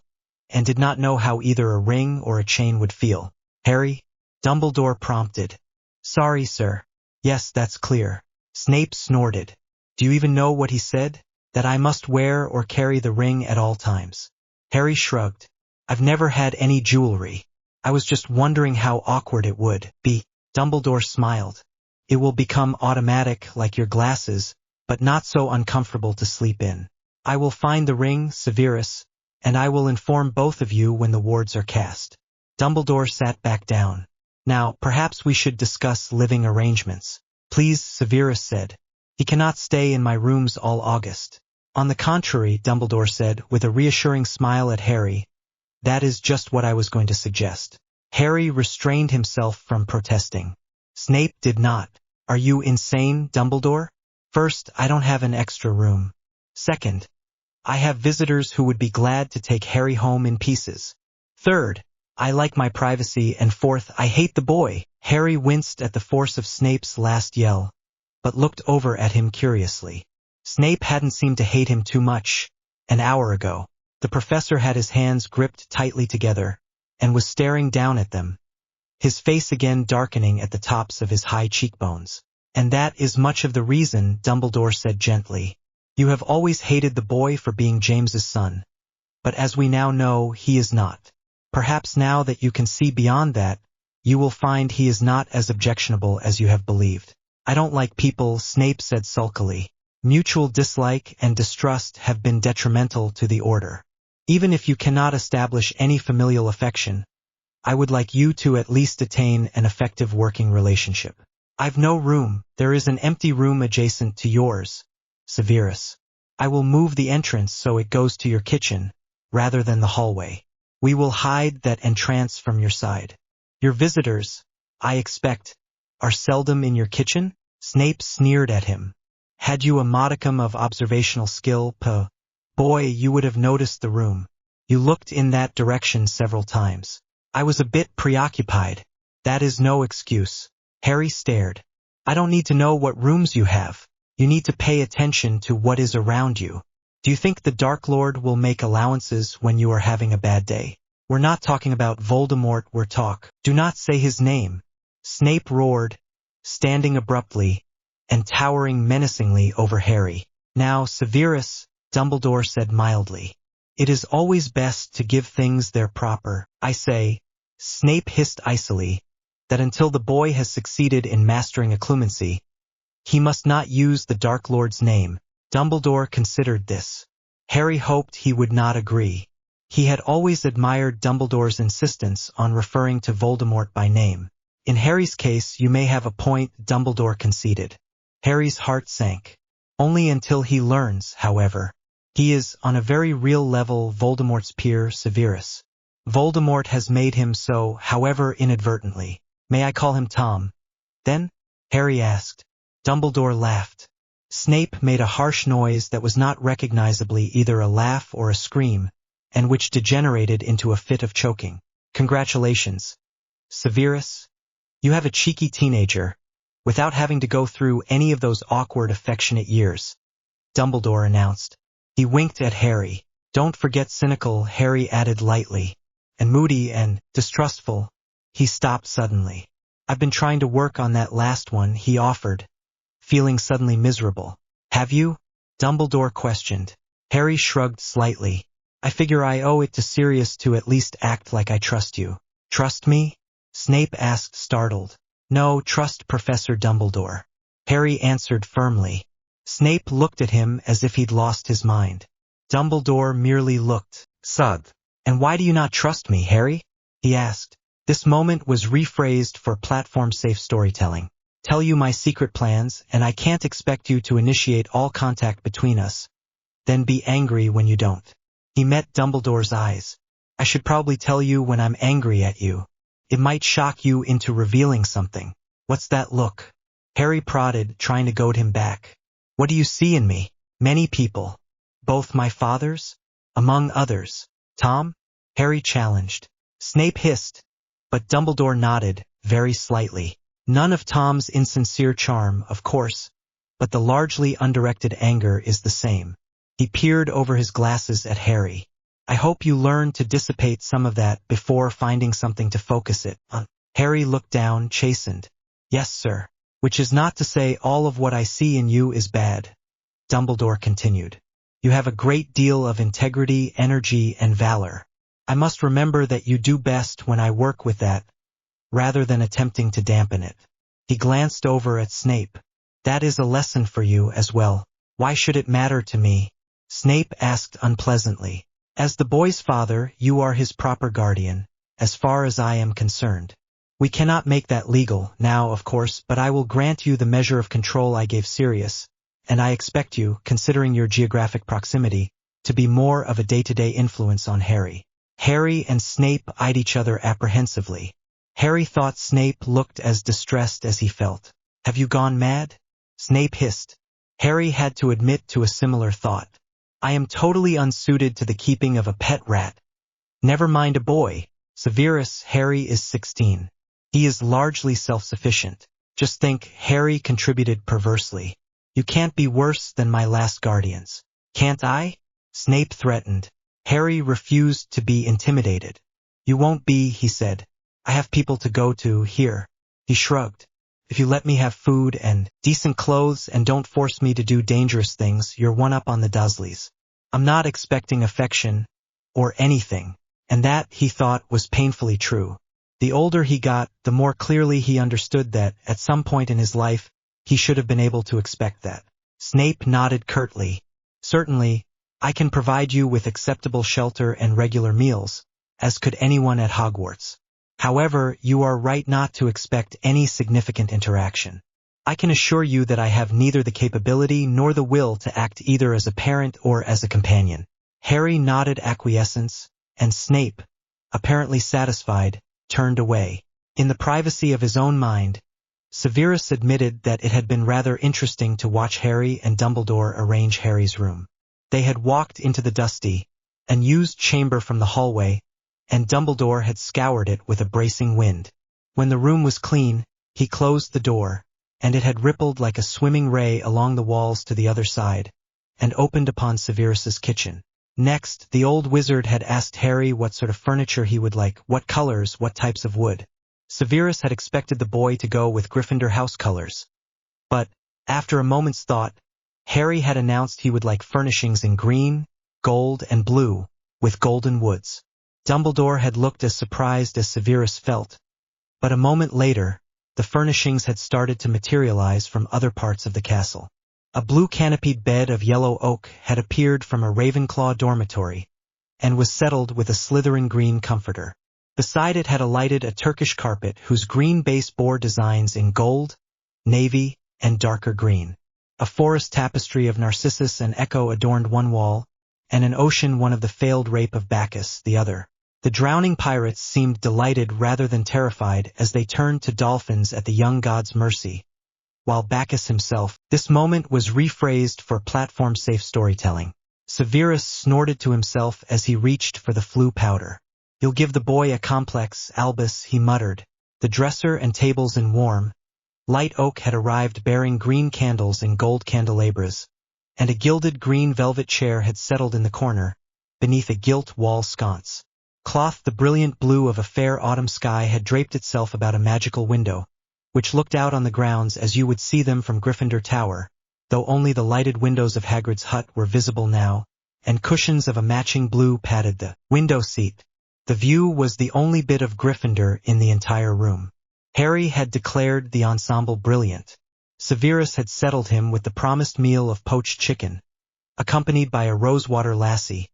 S1: and did not know how either a ring or a chain would feel. Harry? Dumbledore prompted. Sorry, sir. Yes, that's clear. Snape snorted. Do you even know what he said? That I must wear or carry the ring at all times. Harry shrugged. I've never had any jewelry. I was just wondering how awkward it would be. Dumbledore smiled. It will become automatic like your glasses, but not so uncomfortable to sleep in. I will find the ring, Severus, and I will inform both of you when the wards are cast. Dumbledore sat back down. Now, perhaps we should discuss living arrangements. Please, Severus said. He cannot stay in my rooms all August. On the contrary, Dumbledore said, with a reassuring smile at Harry, that is just what I was going to suggest. Harry restrained himself from protesting. Snape did not. Are you insane, Dumbledore? First, I don't have an extra room. Second, I have visitors who would be glad to take Harry home in pieces. Third, I like my privacy, and fourth, I hate the boy. Harry winced at the force of Snape's last yell, but looked over at him curiously. Snape hadn't seemed to hate him too much. An hour ago, the professor had his hands gripped tightly together, and was staring down at them, his face again darkening at the tops of his high cheekbones. And that is much of the reason, Dumbledore said gently. You have always hated the boy for being James's son, but as we now know, he is not. Perhaps now that you can see beyond that, you will find he is not as objectionable as you have believed. I don't like people, Snape said sulkily. Mutual dislike and distrust have been detrimental to the order. Even if you cannot establish any familial affection, I would like you to at least attain an effective working relationship. I've no room. There is an empty room adjacent to yours, Severus. I will move the entrance so it goes to your kitchen, rather than the hallway. We will hide that entrance from your side. Your visitors, I expect, are seldom in your kitchen? Snape sneered at him. Had you a modicum of observational skill, boy, you would have noticed the room. You looked in that direction several times. I was a bit preoccupied. That is no excuse. Harry stared. I don't need to know what rooms you have. You need to pay attention to what is around you. Do you think the Dark Lord will make allowances when you are having a bad day? We're not talking about Voldemort, Do not say his name. Snape roared, standing abruptly, and towering menacingly over Harry. Now, Severus, Dumbledore said mildly. It is always best to give things their proper, I say, Snape hissed icily, that until the boy has succeeded in mastering occlumency, he must not use the Dark Lord's name. Dumbledore considered this. Harry hoped he would not agree. He had always admired Dumbledore's insistence on referring to Voldemort by name. In Harry's case, you may have a point, Dumbledore conceded. Harry's heart sank. Only until he learns, however. He is, on a very real level, Voldemort's peer, Severus. Voldemort has made him so, however, inadvertently. May I call him Tom? Then? Harry asked. Dumbledore laughed. Snape made a harsh noise that was not recognizably either a laugh or a scream, and which degenerated into a fit of choking. Congratulations, Severus. You have a cheeky teenager, without having to go through any of those awkward affectionate years, Dumbledore announced. He winked at Harry. Don't forget cynical, Harry added lightly, and moody and distrustful. He stopped suddenly. I've been trying to work on that last one, he offered, feeling suddenly miserable. Have you? Dumbledore questioned. Harry shrugged slightly. I figure I owe it to Sirius to at least act like I trust you. Trust me? Snape asked, startled. No, trust Professor Dumbledore. Harry answered firmly. Snape looked at him as if he'd lost his mind. Dumbledore merely looked. Sud. And why do you not trust me, Harry? He asked. This moment was rephrased for platform-safe storytelling. Tell you my secret plans, and I can't expect you to initiate all contact between us. Then be angry when you don't. He met Dumbledore's eyes. I should probably tell you when I'm angry at you. It might shock you into revealing something. What's that look? Harry prodded, trying to goad him back. What do you see in me? Many people. Both my fathers? Among others. Tom? Harry challenged. Snape hissed, but Dumbledore nodded, very slightly. None of Tom's insincere charm, of course, but the largely undirected anger is the same. He peered over his glasses at Harry. I hope you learn to dissipate some of that before finding something to focus it on. Harry looked down, chastened. Yes, sir. Which is not to say all of what I see in you is bad. Dumbledore continued. You have a great deal of integrity, energy, and valor. I must remember that you do best when I work with that, rather than attempting to dampen it. He glanced over at Snape. That is a lesson for you as well. Why should it matter to me? Snape asked unpleasantly. As the boy's father, you are his proper guardian, as far as I am concerned. We cannot make that legal now, of course, but I will grant you the measure of control I gave Sirius, and I expect you, considering your geographic proximity, to be more of a day-to-day influence on Harry. Harry and Snape eyed each other apprehensively. Harry thought Snape looked as distressed as he felt. Have you gone mad? Snape hissed. Harry had to admit to a similar thought. I am totally unsuited to the keeping of a pet rat. Never mind a boy. Severus, Harry is 16. He is largely self-sufficient. Just think, Harry contributed perversely. You can't be worse than my last guardians. Can't I? Snape threatened. Harry refused to be intimidated. You won't be, he said. I have people to go to here. He shrugged. If you let me have food and decent clothes and don't force me to do dangerous things, you're one up on the Dursleys. I'm not expecting affection or anything, and that, he thought, was painfully true. The older he got, the more clearly he understood that, at some point in his life, he should have been able to expect that. Snape nodded curtly. Certainly, I can provide you with acceptable shelter and regular meals, as could anyone at Hogwarts. However, you are right not to expect any significant interaction. I can assure you that I have neither the capability nor the will to act either as a parent or as a companion. Harry nodded acquiescence, and Snape, apparently satisfied, turned away. In the privacy of his own mind, Severus admitted that it had been rather interesting to watch Harry and Dumbledore arrange Harry's room. They had walked into the dusty, unused chamber from the hallway, and Dumbledore had scoured it with a bracing wind. When the room was clean, he closed the door, and it had rippled like a swimming ray along the walls to the other side, and opened upon Severus's kitchen. Next, the old wizard had asked Harry what sort of furniture he would like, what colors, what types of wood. Severus had expected the boy to go with Gryffindor house colors. But, after a moment's thought, Harry had announced he would like furnishings in green, gold, and blue, with golden woods. Dumbledore had looked as surprised as Severus felt, but a moment later, the furnishings had started to materialize from other parts of the castle. A blue-canopied bed of yellow oak had appeared from a Ravenclaw dormitory, and was settled with a Slytherin green comforter. Beside it had alighted a Turkish carpet whose green base bore designs in gold, navy, and darker green. A forest tapestry of Narcissus and Echo adorned one wall, and an ocean one of the failed rape of Bacchus the other. The drowning pirates seemed delighted rather than terrified as they turned to dolphins at the young god's mercy, while Bacchus himself. This moment was rephrased for platform-safe storytelling. Severus snorted to himself as he reached for the flu powder. You'll give the boy a complex, Albus, he muttered. The dresser and tables in warm, light oak had arrived bearing green candles in gold candelabras, and a gilded green velvet chair had settled in the corner, beneath a gilt wall sconce. Cloth the brilliant blue of a fair autumn sky had draped itself about a magical window, which looked out on the grounds as you would see them from Gryffindor Tower, though only the lighted windows of Hagrid's hut were visible now, and cushions of a matching blue padded the window seat. The view was the only bit of Gryffindor in the entire room. Harry had declared the ensemble brilliant. Severus had settled him with the promised meal of poached chicken, accompanied by a rosewater lassie,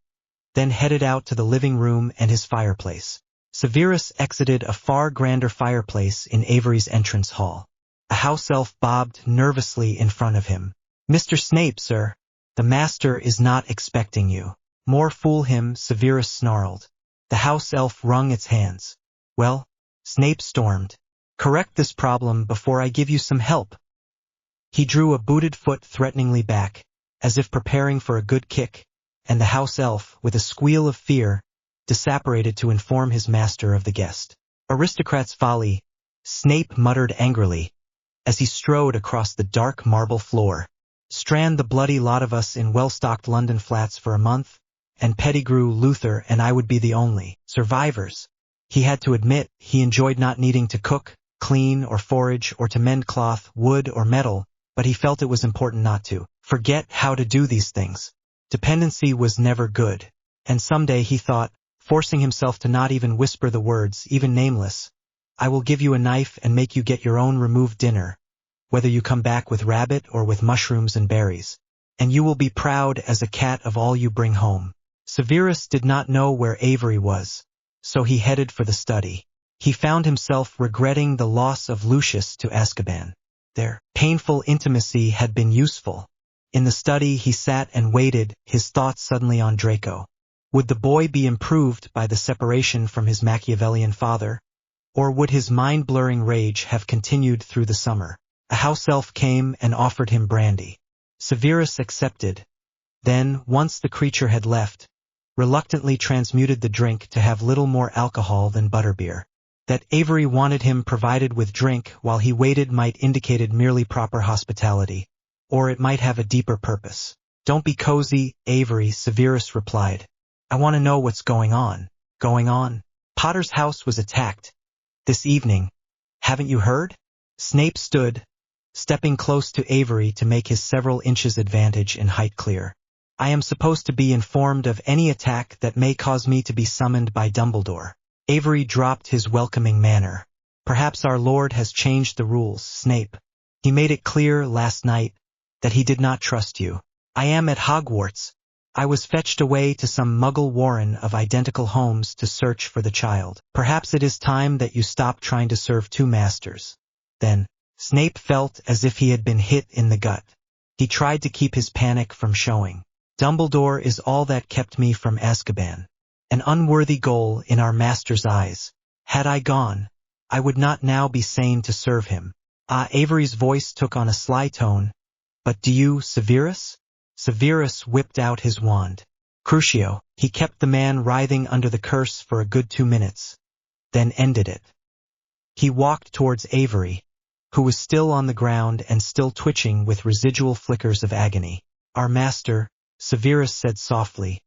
S1: then headed out to the living room and his fireplace. Severus exited a far grander fireplace in Avery's entrance hall. A house elf bobbed nervously in front of him. "Mr. Snape, sir. The master is not expecting you." "More fool him," Severus snarled. The house elf wrung its hands. "Well," Snape stormed, "correct this problem before I give you some help." He drew a booted foot threateningly back, as if preparing for a good kick, and the house elf, with a squeal of fear, disapparated to inform his master of the guest. "Aristocrat's folly," Snape muttered angrily, as he strode across the dark marble floor. "Strand the bloody lot of us in well-stocked London flats for a month, and Pettigrew, Luther, and I would be the only survivors." He had to admit he enjoyed not needing to cook, clean, or forage, or to mend cloth, wood, or metal, but he felt it was important not to forget how to do these things. Dependency was never good, and someday, he thought, forcing himself to not even whisper the words, even nameless, "I will give you a knife and make you get your own removed dinner, whether you come back with rabbit or with mushrooms and berries, and you will be proud as a cat of all you bring home." Severus did not know where Avery was, so he headed for the study. He found himself regretting the loss of Lucius to Azkaban. Their painful intimacy had been useful. In the study he sat and waited, his thoughts suddenly on Draco. Would the boy be improved by the separation from his Machiavellian father, or would his mind-blurring rage have continued through the summer? A house elf came and offered him brandy. Severus accepted. Then, once the creature had left, reluctantly transmuted the drink to have little more alcohol than butterbeer. That Avery wanted him provided with drink while he waited might indicate merely proper hospitality, or it might have a deeper purpose. "Don't be cozy, Avery," Severus replied. "I want to know what's going on." "Going on? Potter's house was attacked this evening. Haven't you heard?" Snape stood, stepping close to Avery to make his several inches advantage in height clear. "I am supposed to be informed of any attack that may cause me to be summoned by Dumbledore." Avery dropped his welcoming manner. "Perhaps our Lord has changed the rules, Snape. He made it clear last night that he did not trust you." "I am at Hogwarts. I was fetched away to some Muggle warren of identical homes to search for the child. Perhaps it is time that you stop trying to serve two masters." Then, Snape felt as if he had been hit in the gut. He tried to keep his panic from showing. "Dumbledore is all that kept me from Azkaban. An unworthy goal in our master's eyes. Had I gone, I would not now be sane to serve him." Avery's voice took on a sly tone. "But do you, Severus?" Severus whipped out his wand. Crucio. He kept the man writhing under the curse for a good 2 minutes, then ended it. He walked towards Avery, who was still on the ground and still twitching with residual flickers of agony. "Our master," Severus said softly,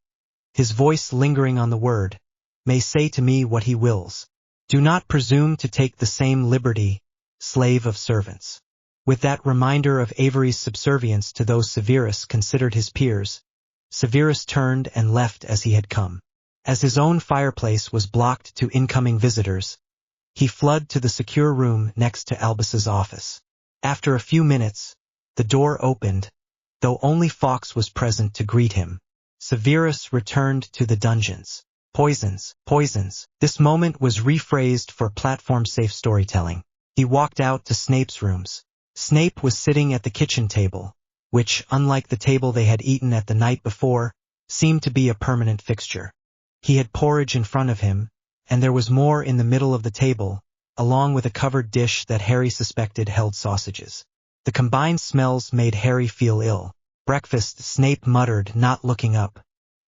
S1: his voice lingering on the word, "may say to me what he wills. Do not presume to take the same liberty, slave of servants." With that reminder of Avery's subservience to those Severus considered his peers, Severus turned and left as he had come. As his own fireplace was blocked to incoming visitors, he fled to the secure room next to Albus's office. After a few minutes, the door opened, though only Fawkes was present to greet him. Severus returned to the dungeons. Poisons, poisons. This moment was rephrased for platform-safe storytelling. He walked out to Snape's rooms. Snape was sitting at the kitchen table, which, unlike the table they had eaten at the night before, seemed to be a permanent fixture. He had porridge in front of him, and there was more in the middle of the table, along with a covered dish that Harry suspected held sausages. The combined smells made Harry feel ill. "Breakfast," Snape muttered, not looking up.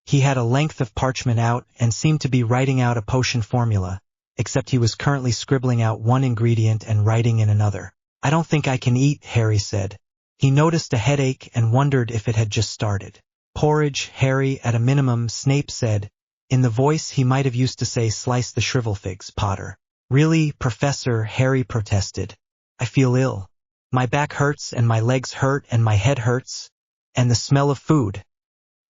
S1: He had a length of parchment out and seemed to be writing out a potion formula, except he was currently scribbling out one ingredient and writing in another. "I don't think I can eat," Harry said. He noticed a headache and wondered if it had just started. "Porridge, Harry, at a minimum," Snape said, in the voice he might have used to say, "Slice the shrivel figs, Potter." "Really, Professor," Harry protested. "I feel ill. My back hurts and my legs hurt and my head hurts. And the smell of food."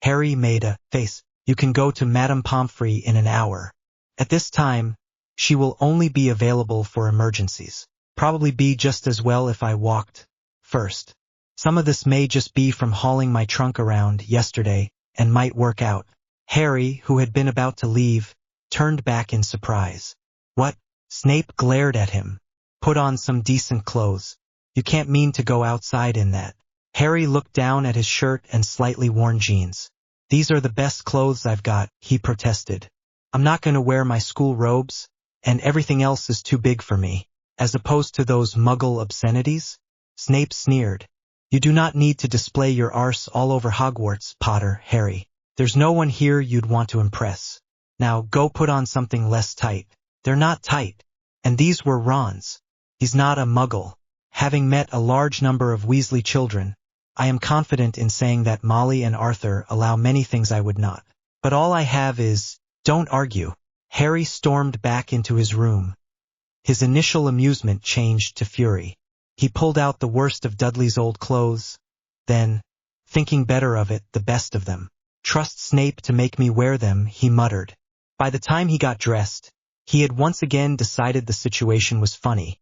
S1: Harry made a face. "You can go to Madame Pomfrey in an hour. At this time, she will only be available for emergencies. Probably be just as well if I walked first. Some of this may just be from hauling my trunk around yesterday, and might work out." Harry, who had been about to leave, turned back in surprise. What? Snape glared at him. Put on some decent clothes. You can't mean to go outside in that. Harry looked down at his shirt and slightly worn jeans. These are the best clothes I've got, he protested. I'm not going to wear my school robes, and everything else is too big for me. As opposed to those muggle obscenities? Snape sneered. You do not need to display your arse all over Hogwarts, Potter, Harry. There's no one here you'd want to impress. Now go put on something less tight. They're not tight. And these were Ron's. He's not a muggle. Having met a large number of Weasley children, I am confident in saying that Molly and Arthur allow many things I would not. But all I have is, don't argue. Harry stormed back into his room. His initial amusement changed to fury. He pulled out the worst of Dudley's old clothes. Then, thinking better of it, the best of them. Trust Snape to make me wear them, he muttered. By the time he got dressed, he had once again decided the situation was funny,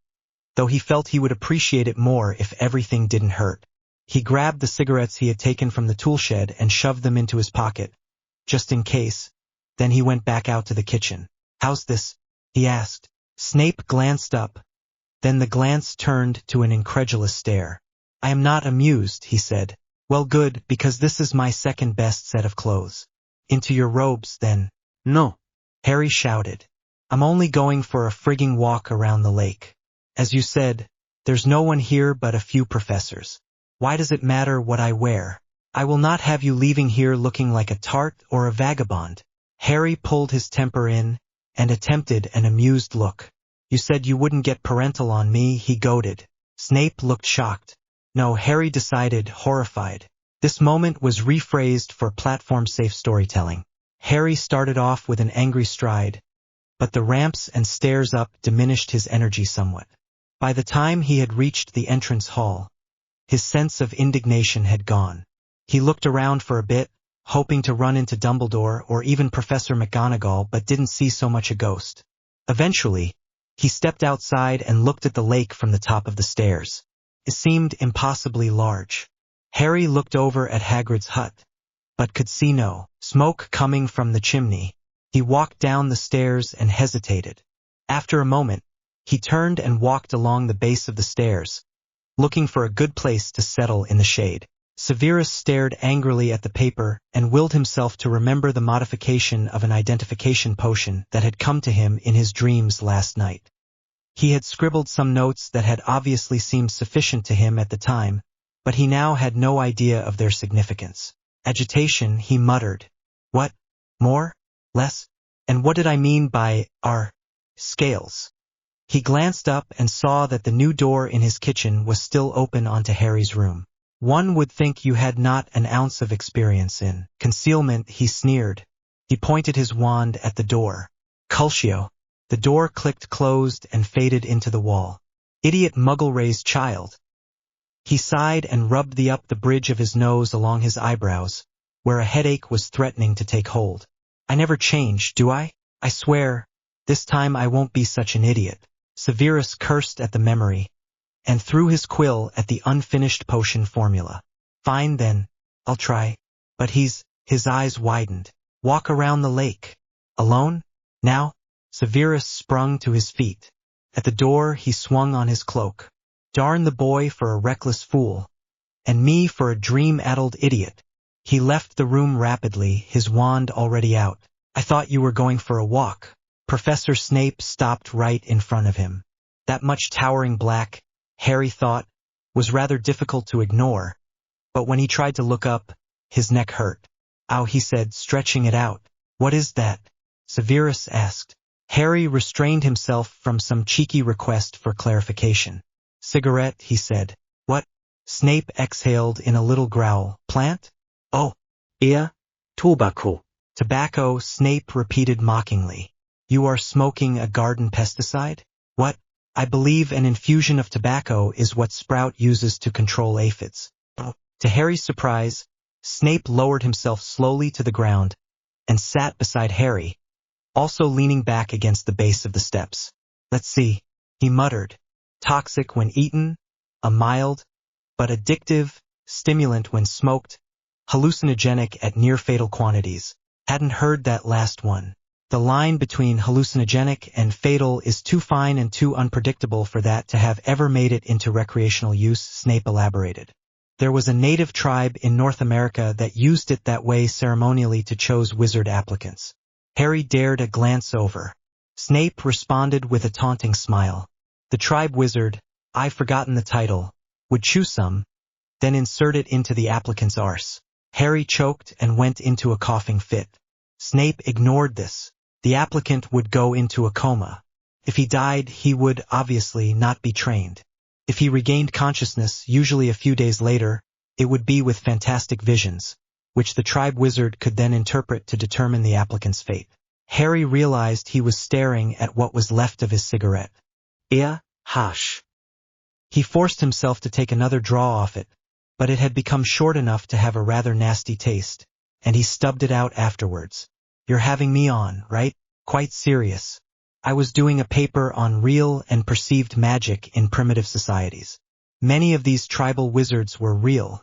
S1: though he felt he would appreciate it more if everything didn't hurt. He grabbed the cigarettes he had taken from the tool shed and shoved them into his pocket, just in case. Then he went back out to the kitchen. How's this? He asked. Snape glanced up. Then the glance turned to an incredulous stare. I am not amused, he said. Well, good, because this is my second best set of clothes. Into your robes, then.
S2: No.
S1: Harry shouted. I'm only going for a frigging walk around the lake. As you said, there's no one here but a few professors. Why does it matter what I wear? I will not have you leaving here looking like a tart or a vagabond. Harry pulled his temper in and attempted an amused look. You said you wouldn't get parental on me, he goaded. Snape looked shocked. No, Harry decided, horrified. This moment was rephrased for platform-safe storytelling. Harry started off with an angry stride, but the ramps and stairs up diminished his energy somewhat. By the time he had reached the entrance hall, his sense of indignation had gone. He looked around for a bit, hoping to run into Dumbledore or even Professor McGonagall, but didn't see so much a ghost. Eventually, he stepped outside and looked at the lake from the top of the stairs. It seemed impossibly large. Harry looked over at Hagrid's hut, but could see no smoke coming from the chimney. He walked down the stairs and hesitated. After a moment, he turned and walked along the base of the stairs, looking for a good place to settle in the shade. Severus stared angrily at the paper and willed himself to remember the modification of an identification potion that had come to him in his dreams last night. He had scribbled some notes that had obviously seemed sufficient to him at the time, but he now had no idea of their significance. Agitation, he muttered. What? More? Less? And what did I mean by our scales? He glanced up and saw that the new door in his kitchen was still open onto Harry's room. One would think you had not an ounce of experience in concealment, he sneered. He pointed his wand at the door. Cultio. The door clicked closed and faded into the wall. Idiot muggle-raised child. He sighed and rubbed the bridge of his nose along his eyebrows, where a headache was threatening to take hold. I never change, do I? I swear, this time I won't be such an idiot. Severus cursed at the memory, and threw his quill at the unfinished potion formula. Fine then, I'll try. But his eyes widened. Walk around the lake. Alone? Now? Severus sprung to his feet. At the door he swung on his cloak. Darn the boy for a reckless fool, and me for a dream-addled idiot. He left the room rapidly, his wand already out. I thought you were going for a walk. Professor Snape stopped right in front of him. That much towering black, Harry thought, was rather difficult to ignore, but when he tried to look up, his neck hurt. Ow, he said, stretching it out. What is that? Severus asked. Harry restrained himself from some cheeky request for clarification. Cigarette, he said. What? Snape exhaled in a little growl. Plant? Oh.
S2: Tobacco.
S1: Tobacco, Snape repeated mockingly. You are smoking a garden pesticide? What? I believe an infusion of tobacco is what Sprout uses to control aphids. To Harry's surprise, Snape lowered himself slowly to the ground and sat beside Harry, also leaning back against the base of the steps. Let's see, he muttered. Toxic when eaten, a mild, but addictive, stimulant when smoked, hallucinogenic at near-fatal quantities. Hadn't heard that last one. The line between hallucinogenic and fatal is too fine and too unpredictable for that to have ever made it into recreational use, Snape elaborated. There was a native tribe in North America that used it that way ceremonially to choose wizard applicants. Harry dared a glance over. Snape responded with a taunting smile. The tribe wizard, I've forgotten the title, would chew some, then insert it into the applicant's arse. Harry choked and went into a coughing fit. Snape ignored this. The applicant would go into a coma. If he died, he would obviously not be trained. If he regained consciousness, usually a few days later, it would be with fantastic visions, which the tribe wizard could then interpret to determine the applicant's fate. Harry realized he was staring at what was left of his cigarette.
S2: Hush.
S1: He forced himself to take another draw off it, but it had become short enough to have a rather nasty taste, and he stubbed it out afterwards. You're having me on, right? Quite serious. I was doing a paper on real and perceived magic in primitive societies. Many of these tribal wizards were real,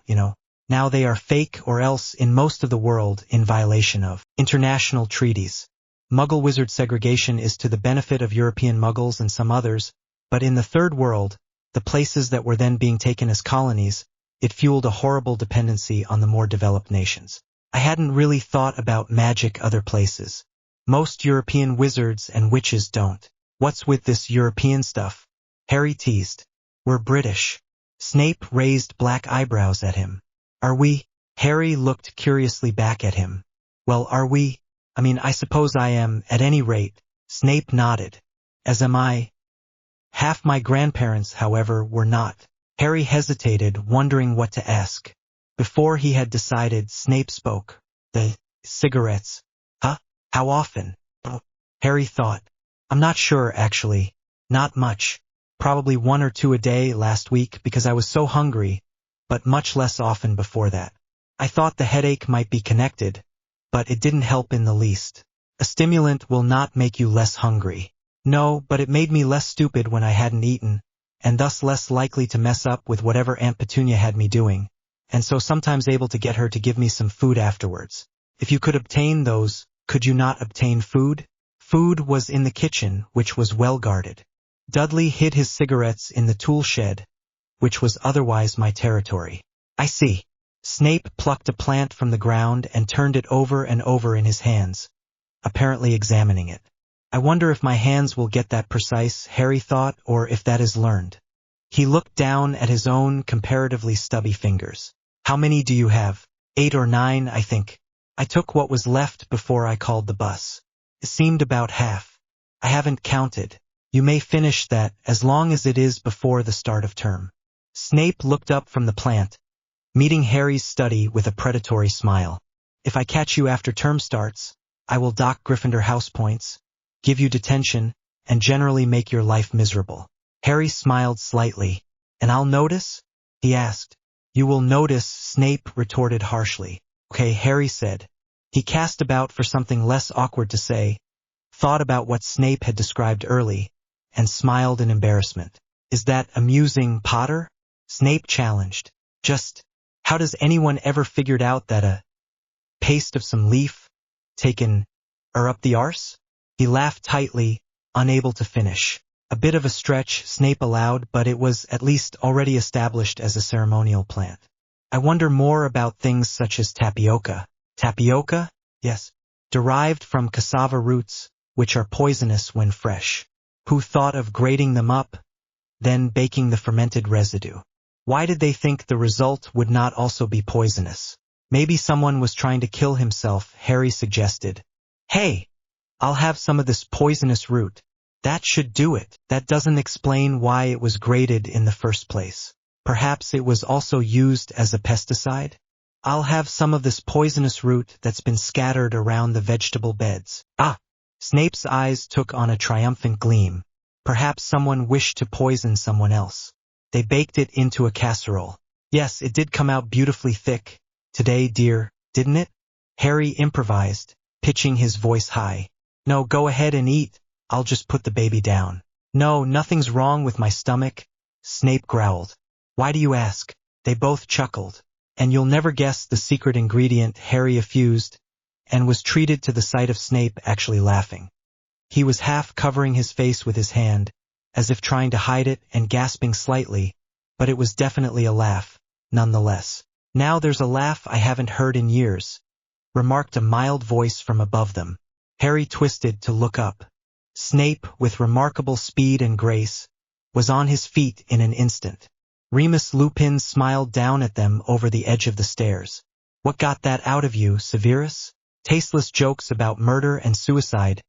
S1: Now they are fake or else in most of the world in violation of international treaties. Muggle wizard segregation is to the benefit of European Muggles and some others, but in the Third World, the places that were then being taken as colonies, it fueled a horrible dependency on the more developed nations. I hadn't really thought about magic other places. Most European wizards and witches don't. What's with this European stuff? Harry teased. We're British. Snape raised black eyebrows at him. Are we? Harry looked curiously back at him. Well, are we? I suppose I am, at any rate. Snape nodded. As am I. Half my grandparents, however, were not. Harry hesitated, wondering what to ask. Before he had decided, Snape spoke. The cigarettes. Huh? How often? Harry thought. I'm not sure, actually. Not much. Probably 1 or 2 a day last week because I was so hungry, but much less often before that. I thought the headache might be connected, but it didn't help in the least. A stimulant will not make you less hungry. No, but it made me less stupid when I hadn't eaten, and thus less likely to mess up with whatever Aunt Petunia had me doing, and so sometimes able to get her to give me some food afterwards. If you could obtain those, could you not obtain food? Food was in the kitchen, which was well guarded. Dudley hid his cigarettes in the tool shed, which was otherwise my territory. I see. Snape plucked a plant from the ground and turned it over and over in his hands, apparently examining it. I wonder if my hands will get that precise, Harry thought, or if that is learned. He looked down at his own comparatively stubby fingers. How many do you have? 8 or 9, I think. I took what was left before I called the bus. It seemed about half. I haven't counted. You may finish that as long as it is before the start of term. Snape looked up from the plant, meeting Harry's study with a predatory smile. If I catch you after term starts, I will dock Gryffindor house points, give you detention, and generally make your life miserable. Harry smiled slightly. And I'll notice? He asked. You will notice, Snape retorted harshly. Okay, Harry said. He cast about for something less awkward to say, thought about what Snape had described early, and smiled in embarrassment. Is that amusing, Potter? Snape challenged. Just, how does anyone ever figured out that a paste of some leaf taken up the arse? He laughed tightly, unable to finish. A bit of a stretch, Snape allowed, but it was at least already established as a ceremonial plant. I wonder more about things such as tapioca. Tapioca? Yes. Derived from cassava roots, which are poisonous when fresh. Who thought of grating them up, then baking the fermented residue? Why did they think the result would not also be poisonous? Maybe someone was trying to kill himself, Harry suggested. Hey, I'll have some of this poisonous root. That should do it. That doesn't explain why it was grated in the first place. Perhaps it was also used as a pesticide? I'll have some of this poisonous root that's been scattered around the vegetable beds. Ah! Snape's eyes took on a triumphant gleam. Perhaps someone wished to poison someone else. They baked it into a casserole. Yes, it did come out beautifully thick today, dear, didn't it? Harry improvised, pitching his voice high. No, go ahead and eat. I'll just put the baby down. No, nothing's wrong with my stomach, Snape growled. Why do you ask? They both chuckled. And you'll never guess the secret ingredient, Harry effused. and was treated to the sight of Snape actually laughing. He was half covering his face with his hand, as if trying to hide it and gasping slightly, but it was definitely a laugh, nonetheless. "Now there's a laugh I haven't heard in years," remarked a mild voice from above them. Harry twisted to look up. Snape, with remarkable speed and grace, was on his feet in an instant. Remus Lupin smiled down at them over the edge of the stairs. "What got that out of you, Severus? Tasteless jokes about murder and suicide?"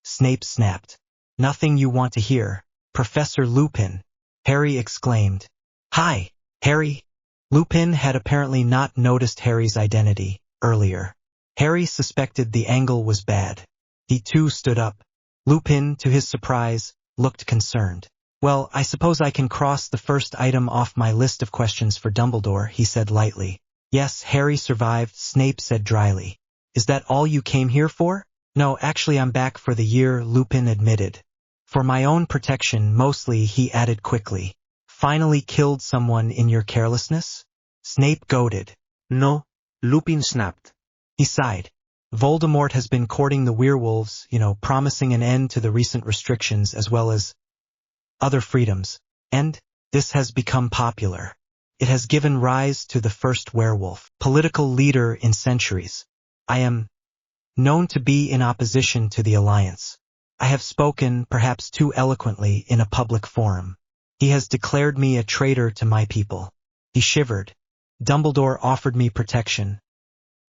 S1: Snape snapped. "Nothing you want to hear, Professor Lupin," Harry exclaimed. "Hi, Harry." Lupin had apparently not noticed Harry's identity earlier. Harry suspected the angle was bad. He too stood up. Lupin, to his surprise, looked concerned. "Well, I suppose I can cross the first item off my list of questions for Dumbledore," he said lightly. "Yes, Harry survived," Snape said dryly. "Is that all you came here for?" "No, actually I'm back for the year," Lupin admitted. "For my own protection, mostly," he added quickly. "Finally killed someone in your carelessness?" Snape goaded.
S2: No, Lupin snapped.
S1: He sighed. "Voldemort has been courting the werewolves, promising an end to the recent restrictions as well as other freedoms. And this has become popular. It has given rise to the first werewolf political leader in centuries. I am known to be in opposition to the alliance. I have spoken, perhaps too eloquently, in a public forum. He has declared me a traitor to my people." He shivered. "Dumbledore offered me protection.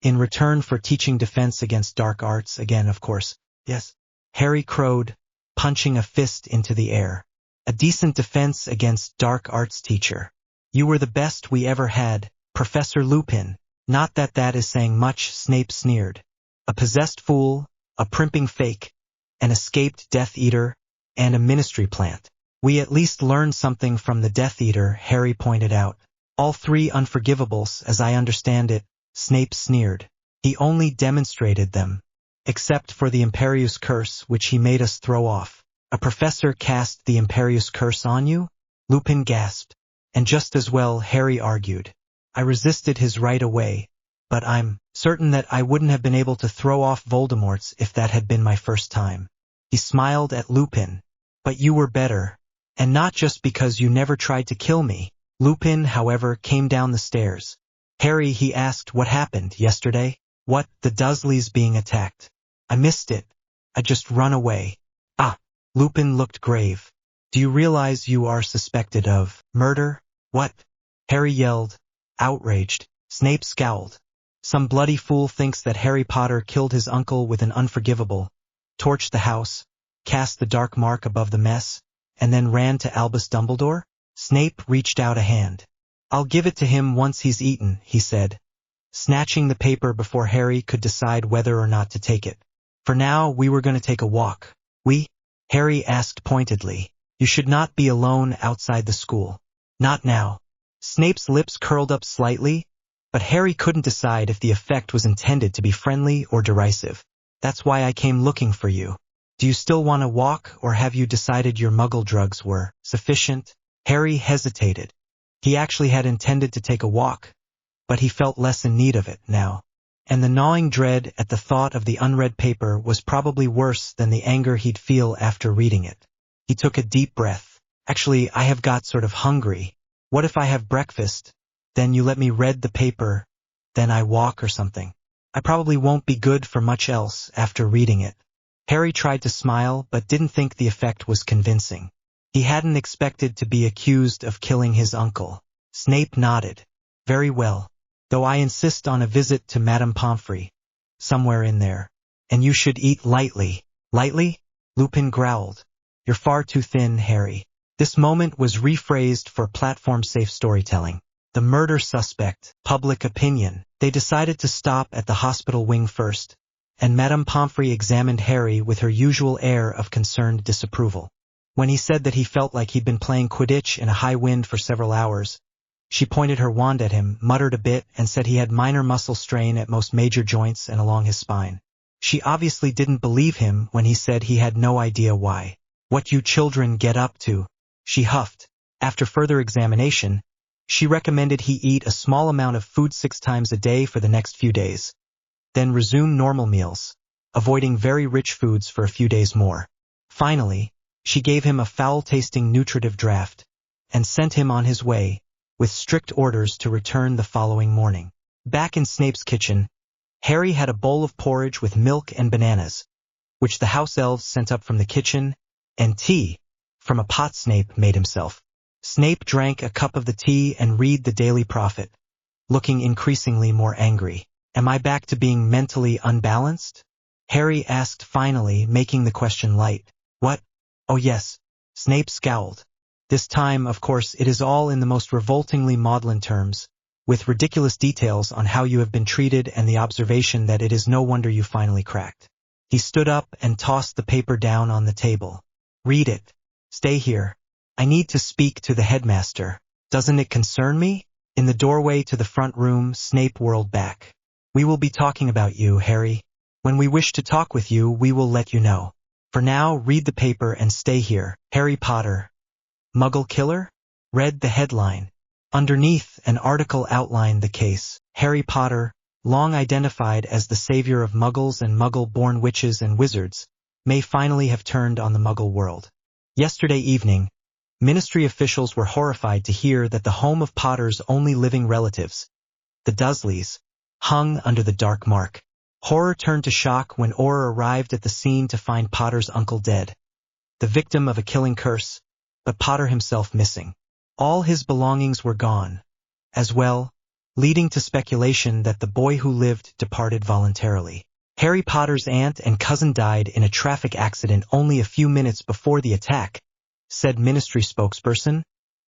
S1: In return for teaching defense against dark arts, again, of course." "Yes," Harry crowed, punching a fist into the air. "A decent defense against dark arts, teacher. You were the best we ever had, Professor Lupin." "Not that that is saying much," Snape sneered. "A possessed fool, a primping fake, an escaped Death Eater, and a ministry plant." "We at least learned something from the Death Eater," Harry pointed out. "All three unforgivables, as I understand it," Snape sneered. "He only demonstrated them, except for the Imperius Curse, which he made us throw off." "A professor cast the Imperius Curse on you?" Lupin gasped. "And just as well," Harry argued. "I resisted his right away, but I'm certain that I wouldn't have been able to throw off Voldemort's if that had been my first time." He smiled at Lupin. "But you were better. And not just because you never tried to kill me." Lupin, however, came down the stairs. "Harry," he asked, "what happened yesterday?" "What, the Dursleys being attacked?" "I missed it. I just run away." "Ah." Lupin looked grave. "Do you realize you are suspected of murder?" "What?" Harry yelled, outraged. Snape scowled. "Some bloody fool thinks that Harry Potter killed his uncle with an unforgivable, torched the house, cast the dark mark above the mess, and then ran to Albus Dumbledore?" Snape reached out a hand. "I'll give it to him once he's eaten," he said, snatching the paper before Harry could decide whether or not to take it. "For now, we were going to take a walk." "We?" Harry asked pointedly. "You should not be alone outside the school." "Not now." Snape's lips curled up slightly, but Harry couldn't decide if the effect was intended to be friendly or derisive. "That's why I came looking for you. Do you still want to walk, or have you decided your muggle drugs were sufficient?" Harry hesitated. He actually had intended to take a walk, but he felt less in need of it now. And the gnawing dread at the thought of the unread paper was probably worse than the anger he'd feel after reading it. He took a deep breath. "Actually, I have got sort of hungry. What if I have breakfast, then you let me read the paper, then I walk or something? I probably won't be good for much else after reading it." Harry tried to smile, but didn't think the effect was convincing. He hadn't expected to be accused of killing his uncle. Snape nodded. "Very well. Though I insist on a visit to Madame Pomfrey. Somewhere in there. And you should eat lightly." "Lightly?" Lupin growled. "You're far too thin, Harry." This moment was rephrased for platform-safe storytelling. The murder suspect, public opinion. They decided to stop at the hospital wing first, and Madame Pomfrey examined Harry with her usual air of concerned disapproval. When he said that he felt like he'd been playing Quidditch in a high wind for several hours, she pointed her wand at him, muttered a bit, and said he had minor muscle strain at most major joints and along his spine. She obviously didn't believe him when he said he had no idea why. "What you children get up to," she huffed. After further examination, she recommended he eat a small amount of food 6 times a day for the next few days. then resume normal meals, avoiding very rich foods for a few days more. Finally, she gave him a foul-tasting nutritive draft, and sent him on his way, with strict orders to return the following morning. Back in Snape's kitchen, Harry had a bowl of porridge with milk and bananas, which the house elves sent up from the kitchen, and tea, from a pot Snape made himself. Snape drank a cup of the tea and read the Daily Prophet, looking increasingly more angry. Am I back to being mentally unbalanced? Harry asked finally, making the question light. What? Oh yes. Snape scowled. This time, of course, it is all in the most revoltingly maudlin terms, with ridiculous details on how you have been treated and the observation that it is no wonder you finally cracked. He stood up and tossed the paper down on the table. Read it. Stay here. I need to speak to the headmaster. Doesn't it concern me? In the doorway to the front room, Snape whirled back. We will be talking about you, Harry. When we wish to talk with you, we will let you know. For now, read the paper and stay here. Harry Potter, Muggle Killer? Read the headline. Underneath, an article outlined the case. Harry Potter, long identified as the savior of Muggles and Muggle-born witches and wizards, may finally have turned on the Muggle world. Yesterday evening, Ministry officials were horrified to hear that the home of Potter's only living relatives, the Dursleys, hung under the dark mark. Horror turned to shock when Auror arrived at the scene to find Potter's uncle dead, the victim of a killing curse, but Potter himself missing. All his belongings were gone, as well, leading to speculation that the boy who lived departed voluntarily. Harry Potter's aunt and cousin died in a traffic accident only a few minutes before the attack, said Ministry spokesperson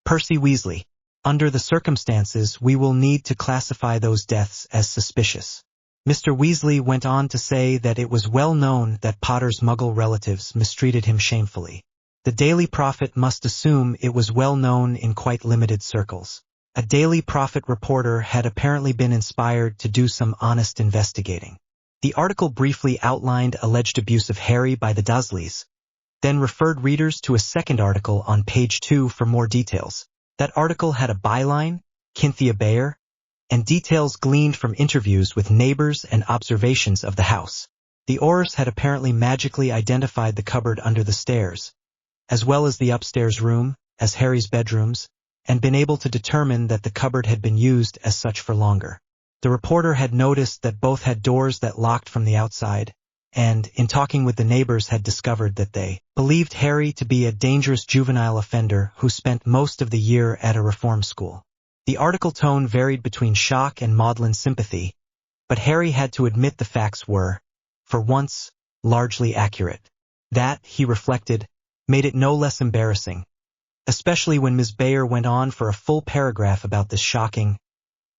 S1: Percy Weasley. Under the circumstances, we will need to classify those deaths as suspicious. Mr. Weasley went on to say that it was well known that Potter's Muggle relatives mistreated him shamefully. The Daily Prophet must assume it was well known in quite limited circles. A Daily Prophet reporter had apparently been inspired to do some honest investigating. The article briefly outlined alleged abuse of Harry by the Dursleys, then referred readers to a second article on page 2 for more details. That article had a byline, Cynthia Bayer, and details gleaned from interviews with neighbors and observations of the house. The Aurors had apparently magically identified the cupboard under the stairs, as well as the upstairs room, as Harry's bedrooms, and been able to determine that the cupboard had been used as such for longer. The reporter had noticed that both had doors that locked from the outside, and, in talking with the neighbors, had discovered that they believed Harry to be a dangerous juvenile offender who spent most of the year at a reform school. The article tone varied between shock and maudlin sympathy, but Harry had to admit the facts were, for once, largely accurate. That, he reflected, made it no less embarrassing, especially when Ms. Bayer went on for a full paragraph about this shocking,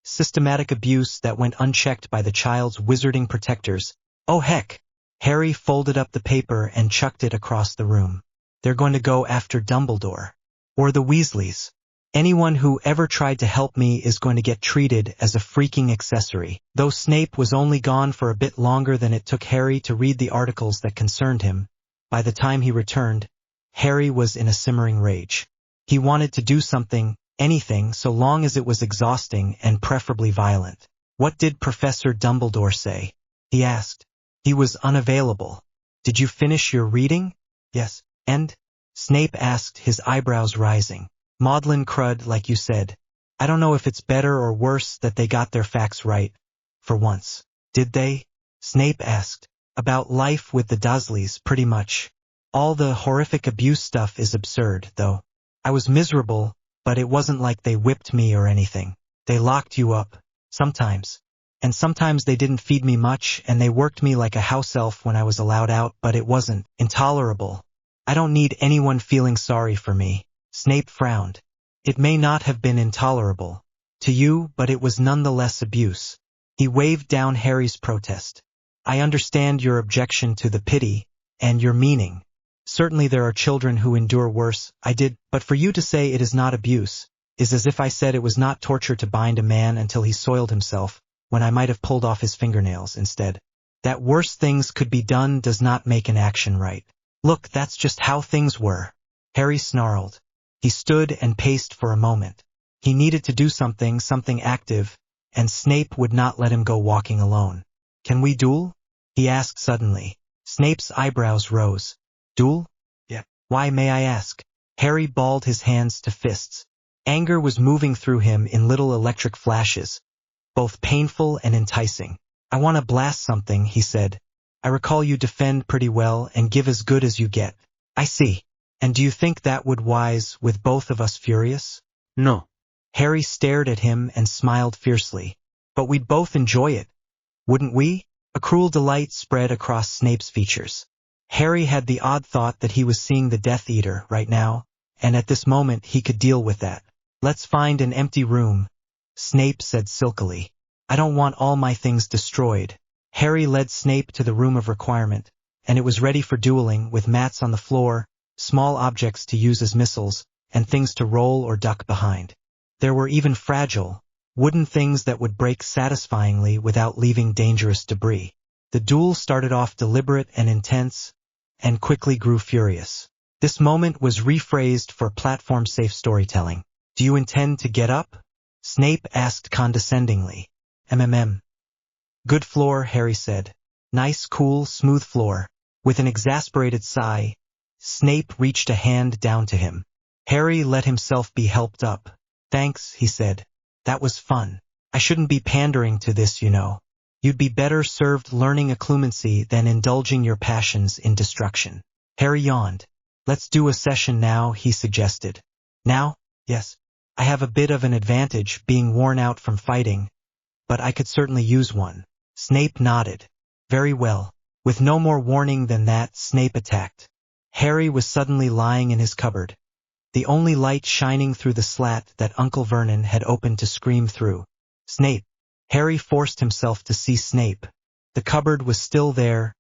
S1: systematic abuse that went unchecked by the child's wizarding protectors. Oh heck! Harry folded up the paper and chucked it across the room. They're going to go after Dumbledore. Or the Weasleys. Anyone who ever tried to help me is going to get treated as a freaking accessory. Though Snape was only gone for a bit longer than it took Harry to read the articles that concerned him, by the time he returned, Harry was in a simmering rage. He wanted to do something, anything, so long as it was exhausting and preferably violent. What did Professor Dumbledore say? He asked. He was unavailable. Did you finish your reading? Yes. And? Snape asked, his eyebrows rising. Maudlin crud, like you said. I don't know if it's better or worse that they got their facts right. For once. Did they? Snape asked. About life with the Dursleys, pretty much. All the horrific abuse stuff is absurd, though. I was miserable, but it wasn't like they whipped me or anything. They locked you up. Sometimes. And sometimes they didn't feed me much, and they worked me like a house elf when I was allowed out, but it wasn't intolerable. I don't need anyone feeling sorry for me. Snape frowned. It may not have been intolerable to you, but it was nonetheless abuse. He waved down Harry's protest. I understand your objection to the pity, and your meaning. Certainly there are children who endure worse. I did, but for you to say it is not abuse, is as if I said it was not torture to bind a man until he soiled himself, when I might have pulled off his fingernails instead. That worse things could be done does not make an action right. Look, that's just how things were. Harry snarled. He stood and paced for a moment. He needed to do something active, and Snape would not let him go walking alone. Can we duel? He asked suddenly. Snape's eyebrows rose. Duel?
S2: Yeah.
S1: Why, may I ask? Harry balled his hands to fists. Anger was moving through him in little electric flashes, both painful and enticing. I want to blast something, he said. I recall you defend pretty well and give as good as you get. I see. And do you think that would wise with both of us furious?
S2: No.
S1: Harry stared at him and smiled fiercely. But we'd both enjoy it, wouldn't we? A cruel delight spread across Snape's features. Harry had the odd thought that he was seeing the Death Eater right now, and at this moment he could deal with that. Let's find an empty room, Snape said silkily. I don't want all my things destroyed. Harry led Snape to the room of requirement, and it was ready for dueling with mats on the floor, small objects to use as missiles, and things to roll or duck behind. There were even fragile, wooden things that would break satisfyingly without leaving dangerous debris. The duel started off deliberate and intense, and quickly grew furious. This moment was rephrased for platform-safe storytelling. Do you intend to get up? Snape asked condescendingly. Good floor, Harry said. Nice, cool, smooth floor. With an exasperated sigh, Snape reached a hand down to him. Harry let himself be helped up. Thanks, he said. That was fun. I shouldn't be pandering to this, you know. You'd be better served learning occlumency than indulging your passions in destruction. Harry yawned. Let's do a session now, he suggested. Now? Yes. I have a bit of an advantage being worn out from fighting, but I could certainly use one. Snape nodded. Very well. With no more warning than that, Snape attacked. Harry was suddenly lying in his cupboard, the only light shining through the slat that Uncle Vernon had opened to scream through. Snape. Harry forced himself to see Snape. The cupboard was still there,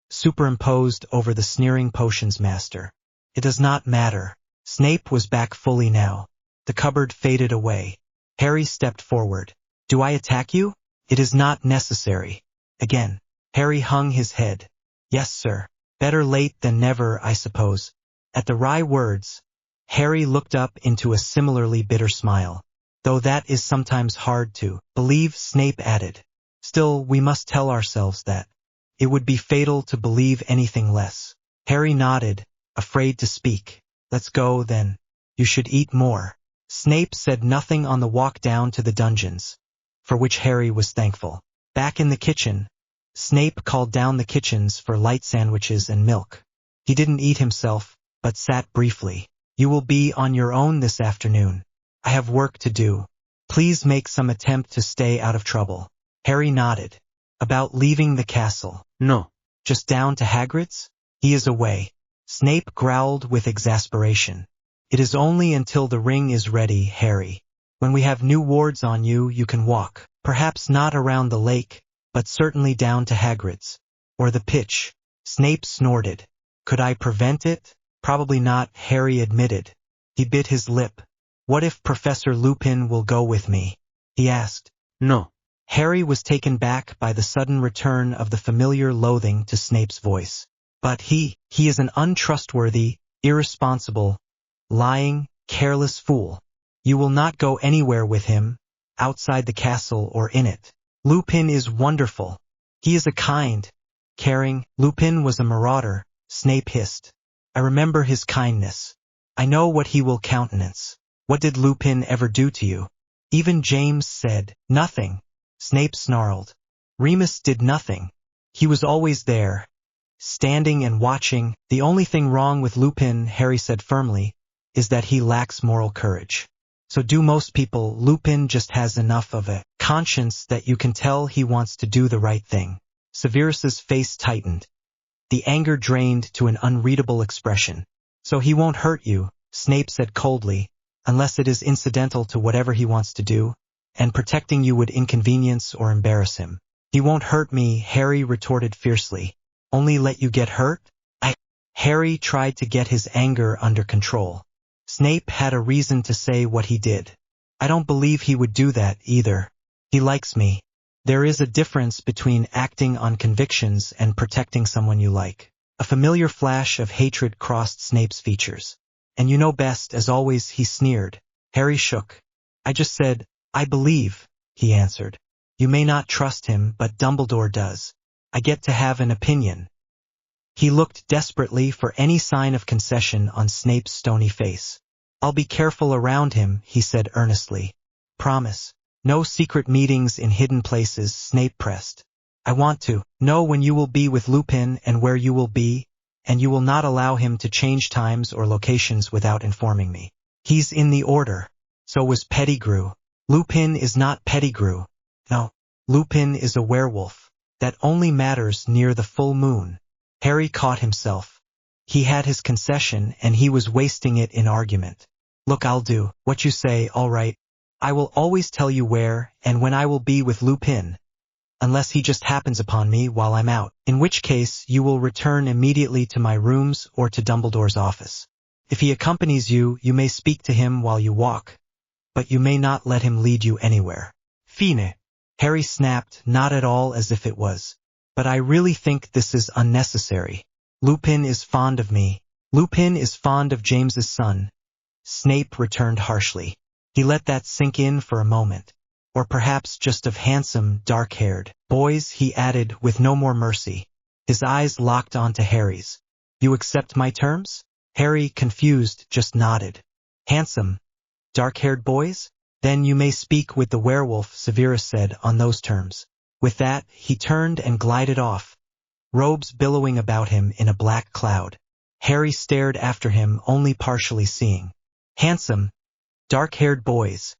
S1: superimposed over the sneering potions master. It does not matter. Snape was back fully now. The cupboard faded away. Harry stepped forward. Do I attack you? It is not necessary. Again. Harry hung his head. Yes, sir. Better late than never, I suppose. At the wry words, Harry looked up into a similarly bitter smile. Though that is sometimes hard to believe, Snape added. Still, we must tell ourselves that. It would be fatal to believe anything less. Harry nodded, afraid to speak. Let's go, then. You should eat more. Snape said nothing on the walk down to the dungeons, for which Harry was thankful. Back in the kitchen, Snape called down the kitchens for light sandwiches and milk. He didn't eat himself, but sat briefly. You will be on your own this afternoon. I have work to do. Please make some attempt to stay out of trouble. Harry nodded. About leaving the castle?
S2: No.
S1: Just down to Hagrid's? He is away. Snape growled with exasperation. It is only until the ring is ready, Harry. When we have new wards on you, you can walk. Perhaps not around the lake, but certainly down to Hagrid's. Or the pitch. Snape snorted. Could I prevent it? Probably not, Harry admitted. He bit his lip. What if Professor Lupin will go with me? He asked.
S2: No.
S1: Harry was taken back by the sudden return of the familiar loathing to Snape's voice. But he is an untrustworthy, irresponsible, lying, careless fool. You will not go anywhere with him, outside the castle or in it. Lupin is wonderful. He is a kind, caring. Lupin was a marauder, Snape hissed. I remember his kindness. I know what he will countenance. What did Lupin ever do to you? Even James said, nothing. Snape snarled. Remus did nothing. He was always there, standing and watching. The only thing wrong with Lupin, Harry said firmly, is that he lacks moral courage. So do most people. Lupin just has enough of a conscience that you can tell he wants to do the right thing. Severus's face tightened. The anger drained to an unreadable expression. So he won't hurt you, Snape said coldly, unless it is incidental to whatever he wants to do, and protecting you would inconvenience or embarrass him. He won't hurt me, Harry retorted fiercely. Only let you get hurt? Harry tried to get his anger under control. Snape had a reason to say what he did. I don't believe he would do that either. He likes me. There is a difference between acting on convictions and protecting someone you like. A familiar flash of hatred crossed Snape's features. And you know best, as always, he sneered. Harry shook. I just said, I believe, he answered. You may not trust him, but Dumbledore does. I get to have an opinion. He looked desperately for any sign of concession on Snape's stony face. I'll be careful around him, he said earnestly. Promise. No secret meetings in hidden places, Snape pressed. I want to know when you will be with Lupin and where you will be, and you will not allow him to change times or locations without informing me. He's in the order. So was Pettigrew. Lupin is not Pettigrew. No. Lupin is a werewolf. That only matters near the full moon. Harry caught himself. He had his concession and he was wasting it in argument. Look, I'll do what you say, all right. I will always tell you where and when I will be with Lupin, unless he just happens upon me while I'm out, in which case you will return immediately to my rooms or to Dumbledore's office. If he accompanies you, you may speak to him while you walk, but you may not let him lead you anywhere. Fine. Harry snapped, not at all as if it was. But I really think this is unnecessary. Lupin is fond of me. Lupin is fond of James's son. Snape returned harshly. He let that sink in for a moment. Or perhaps just of handsome, dark-haired boys, he added with no more mercy. His eyes locked onto Harry's. You accept my terms? Harry, confused, just nodded. Handsome, dark-haired boys? Then you may speak with the werewolf, Severus said, on those terms. With that, he turned and glided off, robes billowing about him in a black cloud. Harry stared after him, only partially seeing. Handsome, dark-haired boys.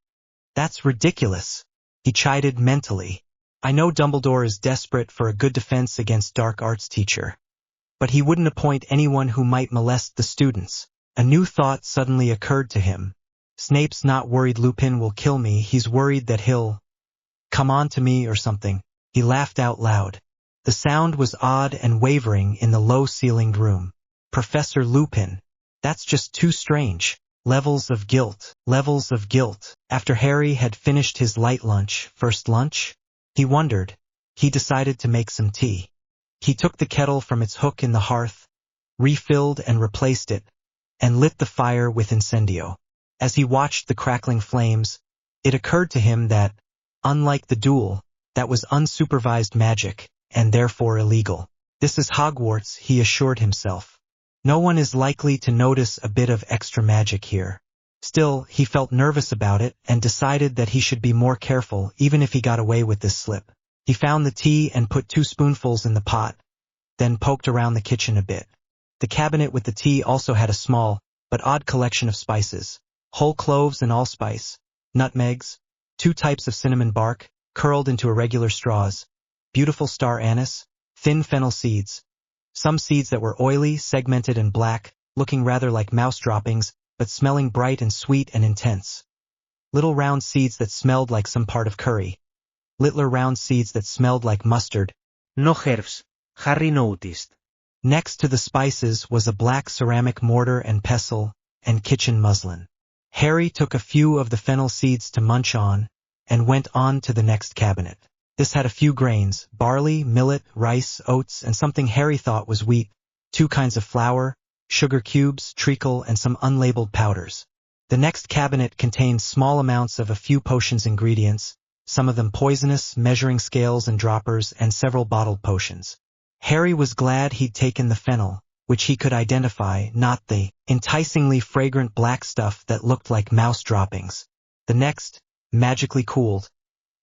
S1: That's ridiculous. He chided mentally. I know Dumbledore is desperate for a good defense against dark arts teacher, but he wouldn't appoint anyone who might molest the students. A new thought suddenly occurred to him. Snape's not worried Lupin will kill me, he's worried that he'll come on to me or something. He laughed out loud. The sound was odd and wavering in the low-ceilinged room. Professor Lupin. That's just too strange. Levels of guilt. Levels of guilt. After Harry had finished his light lunch, first lunch? He wondered. He decided to make some tea. He took the kettle from its hook in the hearth, refilled and replaced it, and lit the fire with incendio. As he watched the crackling flames, it occurred to him that, unlike the duel, that was unsupervised magic, and therefore illegal. This is Hogwarts, he assured himself. No one is likely to notice a bit of extra magic here. Still, he felt nervous about it and decided that he should be more careful even if he got away with this slip. He found the tea and put 2 spoonfuls in the pot, then poked around the kitchen a bit. The cabinet with the tea also had a small, but odd collection of spices. Whole cloves and allspice, nutmegs, 2 types of cinnamon bark, curled into irregular straws, beautiful star anise, thin fennel seeds, some seeds that were oily, segmented and black, looking rather like mouse droppings, but smelling bright and sweet and intense. Little round seeds that smelled like some part of curry. Littler round seeds that smelled like mustard.
S2: No herbs, Harry noticed.
S1: Next to the spices was a black ceramic mortar and pestle, and kitchen muslin. Harry took a few of the fennel seeds to munch on, and went on to the next cabinet. This had a few grains, barley, millet, rice, oats, and something Harry thought was wheat, 2 kinds of flour, sugar cubes, treacle, and some unlabeled powders. The next cabinet contained small amounts of a few potions ingredients, some of them poisonous, measuring scales and droppers, and several bottled potions. Harry was glad he'd taken the fennel, which he could identify, not the enticingly fragrant black stuff that looked like mouse droppings. The next, magically cooled,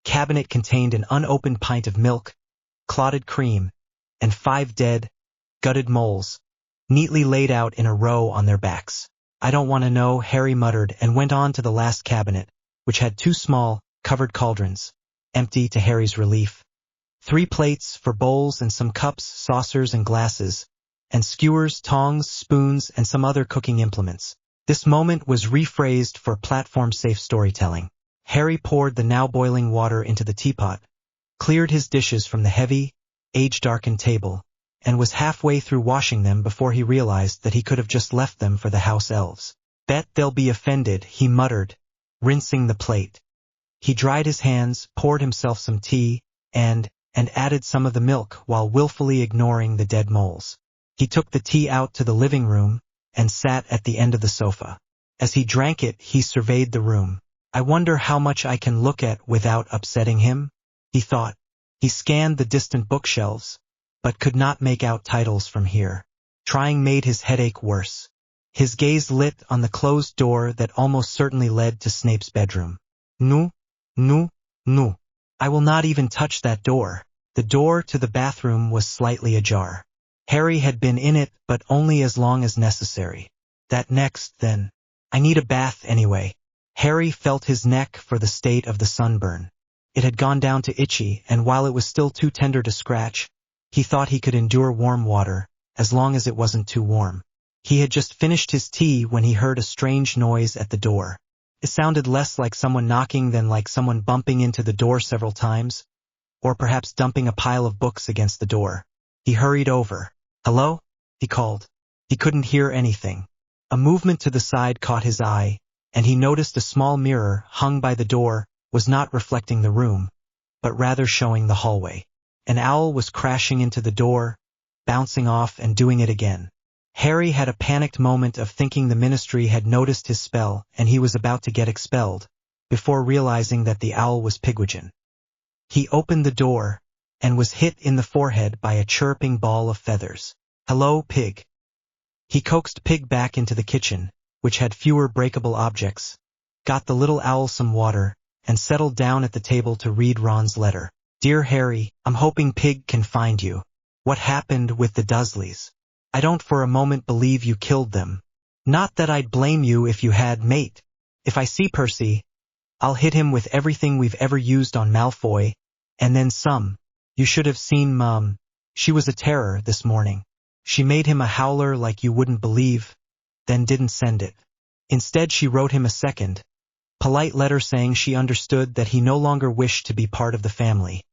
S1: cabinet contained an unopened pint of milk, clotted cream, and 5 dead, gutted moles, neatly laid out in a row on their backs. I don't want to know, Harry muttered and went on to the last cabinet, which had 2 small, covered cauldrons, empty to Harry's relief. 3 plates for bowls and some cups, saucers and glasses, and skewers, tongs, spoons, and some other cooking implements. This moment was rephrased for platform-safe storytelling. Harry poured the now boiling water into the teapot, cleared his dishes from the heavy, age-darkened table, and was halfway through washing them before he realized that he could have just left them for the house elves. Bet they'll be offended, he muttered, rinsing the plate. He dried his hands, poured himself some tea, and added some of the milk while willfully ignoring the dead moles. He took the tea out to the living room and sat at the end of the sofa. As he drank it, he surveyed the room. I wonder how much I can look at without upsetting him, he thought. He scanned the distant bookshelves, but could not make out titles from here. Trying made his headache worse. His gaze lit on the closed door that almost certainly led to Snape's bedroom. No, no, no. I will not even touch that door. The door to the bathroom was slightly ajar. Harry had been in it, but only as long as necessary. That next, then. I need a bath anyway. Harry felt his neck for the state of the sunburn. It had gone down to itchy, and while it was still too tender to scratch, he thought he could endure warm water, as long as it wasn't too warm. He had just finished his tea when he heard a strange noise at the door. It sounded less like someone knocking than like someone bumping into the door several times, or perhaps dumping a pile of books against the door. He hurried over. "Hello?" he called. He couldn't hear anything. A movement to the side caught his eye, and he noticed a small mirror hung by the door was not reflecting the room, but rather showing the hallway. An owl was crashing into the door, bouncing off and doing it again. Harry had a panicked moment of thinking the ministry had noticed his spell and he was about to get expelled, before realizing that the owl was Pigwidgeon. He opened the door, and was hit in the forehead by a chirping ball of feathers. "Hello, Pig." He coaxed Pig back into the kitchen, which had fewer breakable objects, got the little owl some water, and settled down at the table to read Ron's letter. "Dear Harry, I'm hoping Pig can find you. What happened with the Dursleys? I don't for a moment believe you killed them. Not that I'd blame you if you had, mate. If I see Percy, I'll hit him with everything we've ever used on Malfoy, and then some. You should have seen Mum. She was a terror this morning. She made him a howler like you wouldn't believe, then didn't send it. Instead she wrote him a second, polite letter saying she understood that he no longer wished to be part of the family,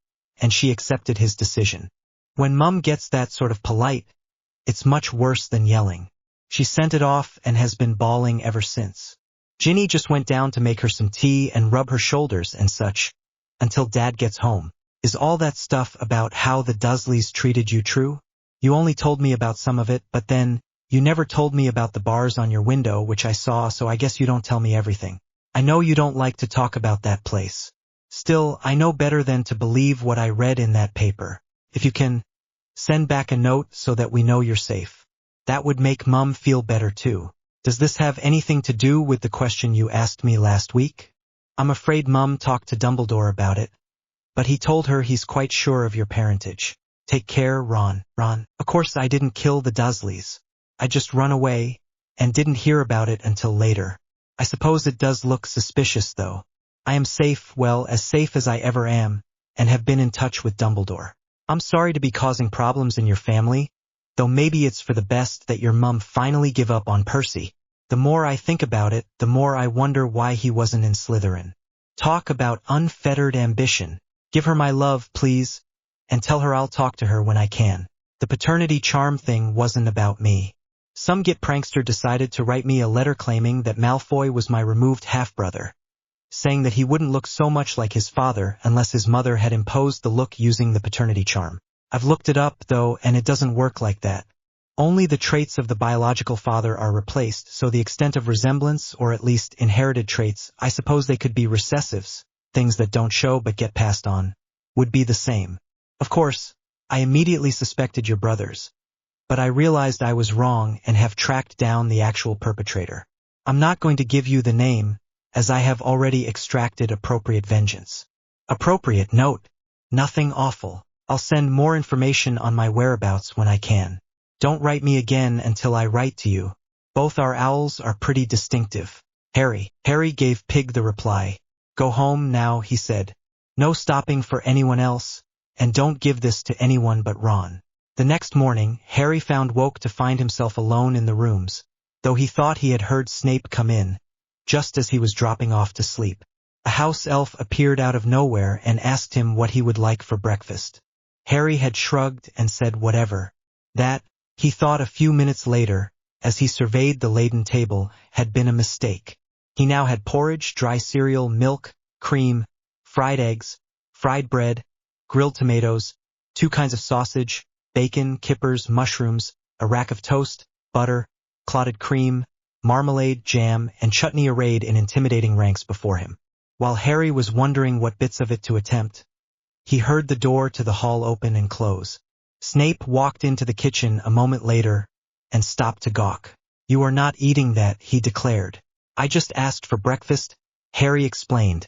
S1: and she accepted his decision. When Mum gets that sort of polite, it's much worse than yelling. She sent it off and has been bawling ever since. Ginny just went down to make her some tea and rub her shoulders and such, until Dad gets home. Is all that stuff about how the Dursleys treated you true? You only told me about some of it, but then, you never told me about the bars on your window which I saw, so I guess you don't tell me everything. I know you don't like to talk about that place. Still, I know better than to believe what I read in that paper. If you can, send back a note so that we know you're safe. That would make Mum feel better too. Does this have anything to do with the question you asked me last week? I'm afraid Mum talked to Dumbledore about it, but he told her he's quite sure of your parentage. Take care, Ron. Ron, of course I didn't kill the Dursleys. I just run away, and didn't hear about it until later. I suppose it does look suspicious though. I am safe, well, as safe as I ever am, and have been in touch with Dumbledore. I'm sorry to be causing problems in your family, though maybe it's for the best that your mum finally give up on Percy. The more I think about it, the more I wonder why he wasn't in Slytherin. Talk about unfettered ambition. Give her my love, please, and tell her I'll talk to her when I can. The paternity charm thing wasn't about me. Some git prankster decided to write me a letter claiming that Malfoy was my removed half-brother, saying that he wouldn't look so much like his father unless his mother had imposed the look using the paternity charm. I've looked it up, though, and it doesn't work like that. Only the traits of the biological father are replaced, so the extent of resemblance, or at least inherited traits, I suppose they could be recessives, things that don't show but get passed on, would be the same. Of course, I immediately suspected your brothers, but I realized I was wrong and have tracked down the actual perpetrator. I'm not going to give you the name, as I have already extracted appropriate vengeance. Appropriate note. Nothing awful. I'll send more information on my whereabouts when I can. Don't write me again until I write to you. Both our owls are pretty distinctive. Harry. Harry gave Pig the reply. Go home now, he said. No stopping for anyone else, and don't give this to anyone but Ron. The next morning, Harry woke to find himself alone in the rooms, though he thought he had heard Snape come in, just as he was dropping off to sleep. A house elf appeared out of nowhere and asked him what he would like for breakfast. Harry had shrugged and said whatever. That, he thought a few minutes later, as he surveyed the laden table, had been a mistake. He now had porridge, dry cereal, milk, cream, fried eggs, fried bread, grilled tomatoes, 2 kinds of sausage, bacon, kippers, mushrooms, a rack of toast, butter, clotted cream, marmalade, jam, and chutney arrayed in intimidating ranks before him. While Harry was wondering what bits of it to attempt, he heard the door to the hall open and close. Snape walked into the kitchen a moment later and stopped to gawk. You are not eating that, he declared. I just asked for breakfast, Harry explained,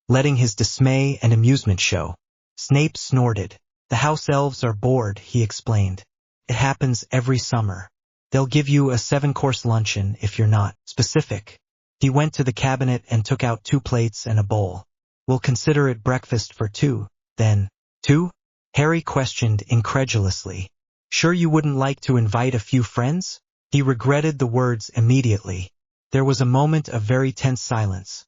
S1: letting his dismay and amusement show. Snape snorted. The house elves are bored, he explained. It happens every summer. They'll give you a 7-course luncheon if you're not specific. He went to the cabinet and took out 2 plates and a bowl. We'll consider it breakfast for 2, then. 2? Harry questioned incredulously. Sure you wouldn't like to invite a few friends? He regretted the words immediately. There was a moment of very tense silence.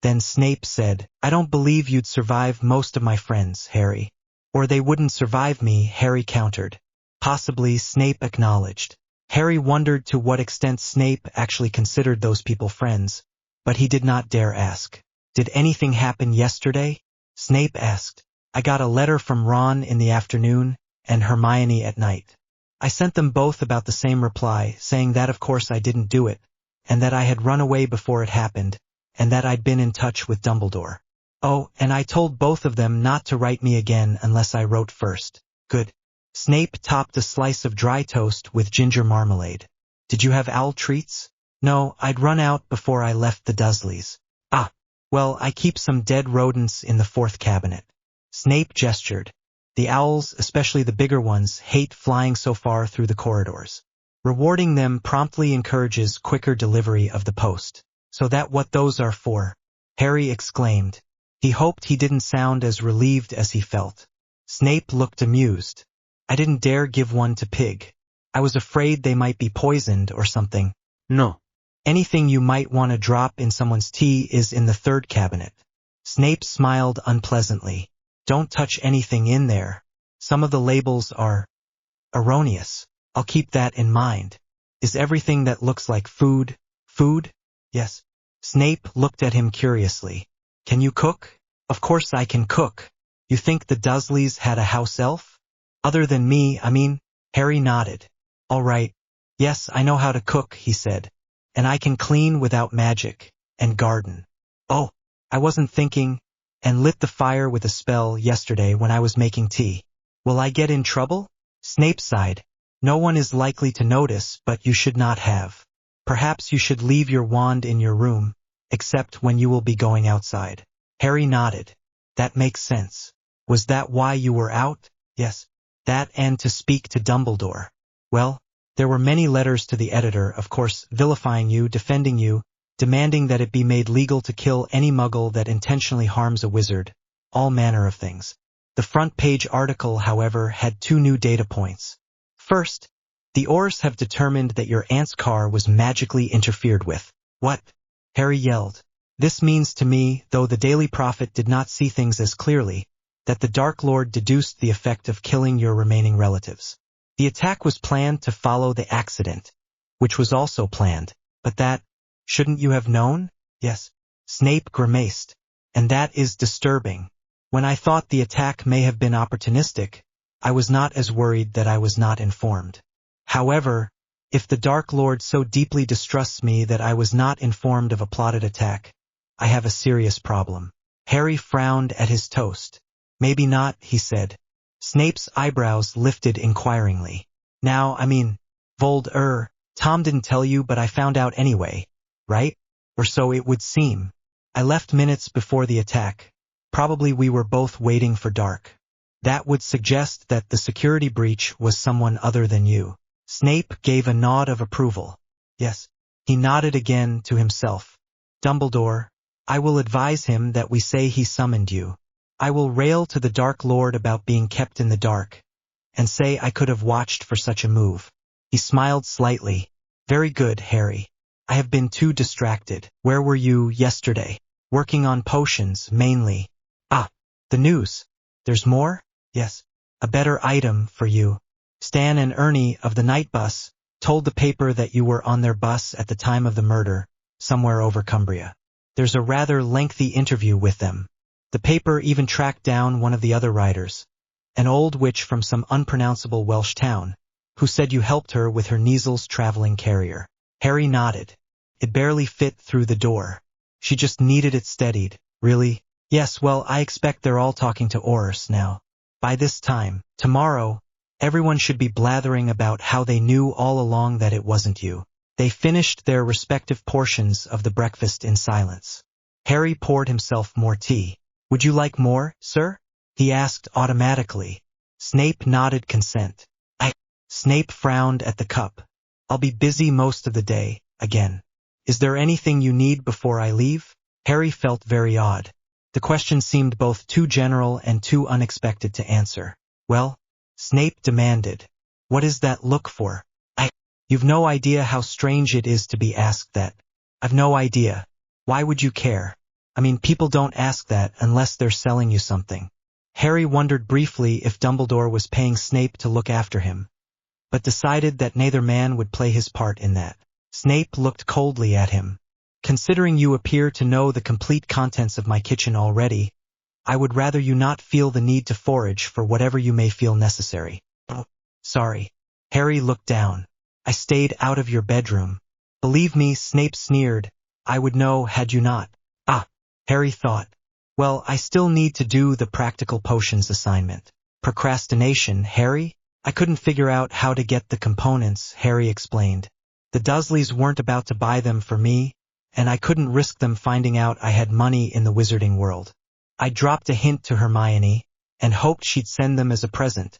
S1: Then Snape said, I don't believe you'd survive most of my friends, Harry. Or they wouldn't survive me, Harry countered. Possibly, Snape acknowledged. Harry wondered to what extent Snape actually considered those people friends, but he did not dare ask. Did anything happen yesterday? Snape asked. I got a letter from Ron in the afternoon and Hermione at night. I sent them both about the same reply, saying that of course I didn't do it, and that I had run away before it happened, and that I'd been in touch with Dumbledore. Oh, and I told both of them not to write me again unless I wrote first. Good. Snape topped a slice of dry toast with ginger marmalade. Did you have owl treats? No, I'd run out before I left the Dursleys. Ah, well, I keep some dead rodents in the 4th cabinet. Snape gestured. The owls, especially the bigger ones, hate flying so far through the corridors. Rewarding them promptly encourages quicker delivery of the post. So that what those are for? Harry exclaimed. He hoped he didn't sound as relieved as he felt. Snape looked amused. I didn't dare give one to Pig. I was afraid they might be poisoned or something. No. Anything you might want to drop in someone's tea is in the 3rd cabinet. Snape smiled unpleasantly. Don't touch anything in there. Some of the labels are erroneous. I'll keep that in mind. Is everything that looks like food, food? Yes. Snape looked at him curiously. Can you cook? Of course I can cook. You think the Dursleys had a house elf? Other than me, I mean. Harry nodded. All right. Yes, I know how to cook, he said. And I can clean without magic, and garden. Oh, I wasn't thinking, and lit the fire with a spell yesterday when I was making tea. Will I get in trouble? Snape sighed. No one is likely to notice, but you should not have. Perhaps you should leave your wand in your room, except when you will be going outside. Harry nodded. That makes sense. Was that why you were out? Yes. That and to speak to Dumbledore. Well, there were many letters to the editor, of course, vilifying you, defending you, demanding that it be made legal to kill any muggle that intentionally harms a wizard, all manner of things. The front page article, however, had 2 new data points. First, the Aurors have determined that your aunt's car was magically interfered with. What? Harry yelled. This means to me, though the Daily Prophet did not see things as clearly, that the Dark Lord deduced the effect of killing your remaining relatives. The attack was planned to follow the accident, which was also planned, but that, shouldn't you have known? Yes. Snape grimaced. And that is disturbing. When I thought the attack may have been opportunistic, I was not as worried that I was not informed. However, if the Dark Lord so deeply distrusts me that I was not informed of a plotted attack, I have a serious problem. Harry frowned at his toast. Maybe not, he said. Snape's eyebrows lifted inquiringly. Now, I mean, Tom didn't tell you, but I found out anyway, right? Or so it would seem. I left minutes before the attack. Probably we were both waiting for dark. That would suggest that the security breach was someone other than you. Snape gave a nod of approval. Yes. He nodded again to himself. Dumbledore, I will advise him that we say he summoned you. I will rail to the Dark Lord about being kept in the dark, and say I could have watched for such a move. He smiled slightly. Very good, Harry. I have been too distracted. Where were you yesterday? Working on potions, mainly. Ah, the news. There's more? Yes. A better item for you. Stan and Ernie of the night bus told the paper that you were on their bus at the time of the murder, somewhere over Cumbria. There's a rather lengthy interview with them. The paper even tracked down one of the other writers, an old witch from some unpronounceable Welsh town, who said you helped her with her measles traveling carrier. Harry nodded. It barely fit through the door. She just needed it steadied. Really? Yes, well, I expect they're all talking to Aurors now. By this time, tomorrow, Everyone should be blathering about how they knew all along that it wasn't you. They finished their respective portions of the breakfast in silence. Harry poured himself more tea. Would you like more, sir? He asked automatically. Snape nodded consent. Snape frowned at the cup. I'll be busy most of the day, again. Is there anything you need before I leave? Harry felt very odd. The question seemed both too general and too unexpected to answer. Well, Snape demanded. What is that look for? You've no idea how strange it is to be asked that. I've no idea. Why would you care? I mean, people don't ask that unless they're selling you something. Harry wondered briefly if Dumbledore was paying Snape to look after him, but decided that neither man would play his part in that. Snape looked coldly at him. Considering you appear to know the complete contents of my kitchen already, I would rather you not feel the need to forage for whatever you may feel necessary. Oh, sorry. Harry looked down. I stayed out of your bedroom. Believe me, Snape sneered. I would know had you not. Harry thought. Well, I still need to do the practical potions assignment. Procrastination, Harry? I couldn't figure out how to get the components, Harry explained. The Dursleys weren't about to buy them for me, and I couldn't risk them finding out I had money in the wizarding world. I dropped a hint to Hermione, and hoped she'd send them as a present.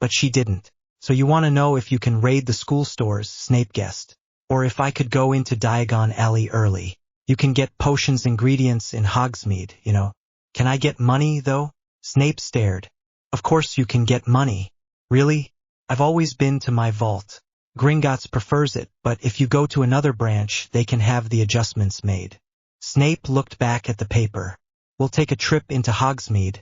S1: But she didn't. So you want to know if you can raid the school stores, Snape guessed. Or if I could go into Diagon Alley early. You can get potions ingredients in Hogsmeade, you know. Can I get money, though? Snape stared. Of course you can get money. Really? I've always been to my vault. Gringotts prefers it, but if you go to another branch, they can have the adjustments made. Snape looked back at the paper. We'll take a trip into Hogsmeade,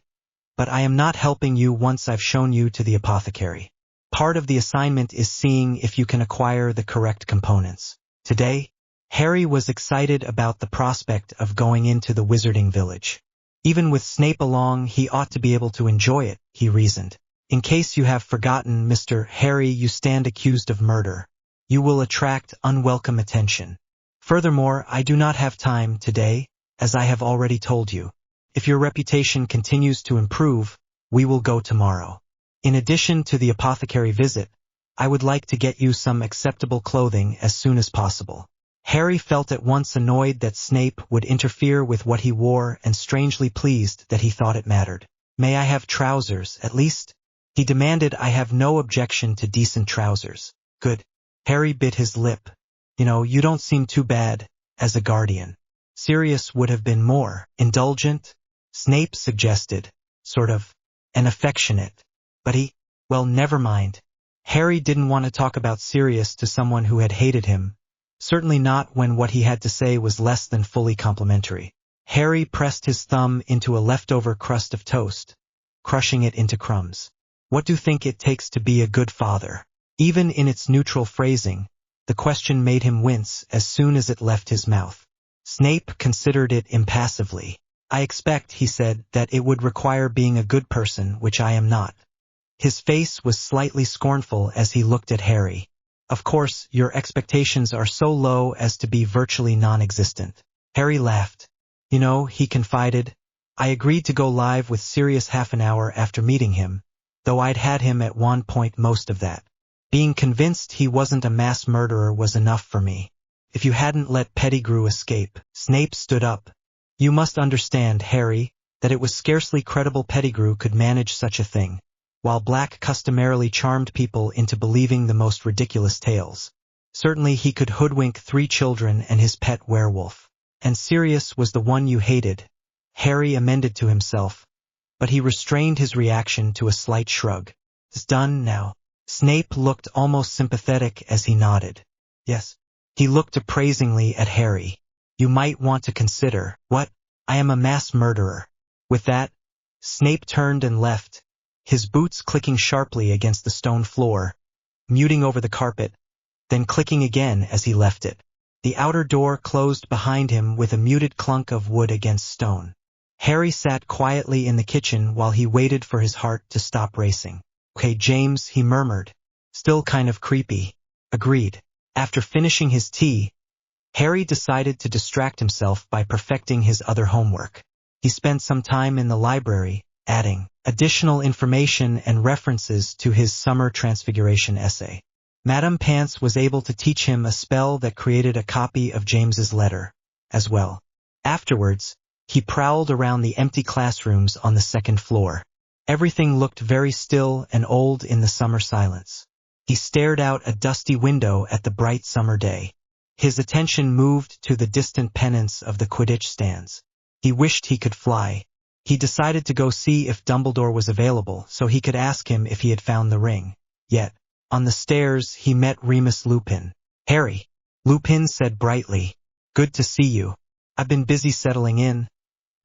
S1: but I am not helping you once I've shown you to the apothecary. Part of the assignment is seeing if you can acquire the correct components. Today, Harry was excited about the prospect of going into the Wizarding Village. Even with Snape along, he ought to be able to enjoy it, he reasoned. In case you have forgotten, Mr. Harry, you stand accused of murder. You will attract unwelcome attention. Furthermore, I do not have time today, as I have already told you. If your reputation continues to improve, we will go tomorrow. In addition to the apothecary visit, I would like to get you some acceptable clothing as soon as possible. Harry felt at once annoyed that Snape would interfere with what he wore and strangely pleased that he thought it mattered. May I have trousers, at least? He demanded. I have no objection to decent trousers. Good. Harry bit his lip. You know, you don't seem too bad, as a guardian. Sirius would have been more indulgent, Snape suggested, sort of, and affectionate. But well, never mind. Harry didn't want to talk about Sirius to someone who had hated him, certainly not when what he had to say was less than fully complimentary. Harry pressed his thumb into a leftover crust of toast, crushing it into crumbs. What do you think it takes to be a good father? Even in its neutral phrasing, the question made him wince as soon as it left his mouth. Snape considered it impassively. I expect, he said, that it would require being a good person, which I am not. His face was slightly scornful as he looked at Harry. Of course, your expectations are so low as to be virtually non-existent. Harry laughed. You know, he confided, I agreed to go live with Sirius half an hour after meeting him, though I'd had him at one point most of that. Being convinced he wasn't a mass murderer was enough for me. If you hadn't let Pettigrew escape. Snape stood up. You must understand, Harry, that it was scarcely credible Pettigrew could manage such a thing, while Black customarily charmed people into believing the most ridiculous tales. Certainly he could hoodwink 3 children and his pet werewolf. And Sirius was the one you hated. Harry amended to himself, but he restrained his reaction to a slight shrug. It's done now. Snape looked almost sympathetic as he nodded. Yes. He looked appraisingly at Harry. You might want to consider, what? I am a mass murderer. With that, Snape turned and left, his boots clicking sharply against the stone floor, muting over the carpet, then clicking again as he left it. The outer door closed behind him with a muted clunk of wood against stone. Harry sat quietly in the kitchen while he waited for his heart to stop racing. Okay, James, he murmured. Still kind of creepy. Agreed. After finishing his tea, Harry decided to distract himself by perfecting his other homework. He spent some time in the library, adding additional information and references to his summer transfiguration essay. Madame Pants was able to teach him a spell that created a copy of James's letter, as well. Afterwards, he prowled around the empty classrooms on the second floor. Everything looked very still and old in the summer silence. He stared out a dusty window at the bright summer day. His attention moved to the distant pennants of the Quidditch stands. He wished he could fly. He decided to go see if Dumbledore was available so he could ask him if he had found the ring. Yet, on the stairs he met Remus Lupin. "Harry," Lupin said brightly. "Good to see you. I've been busy settling in,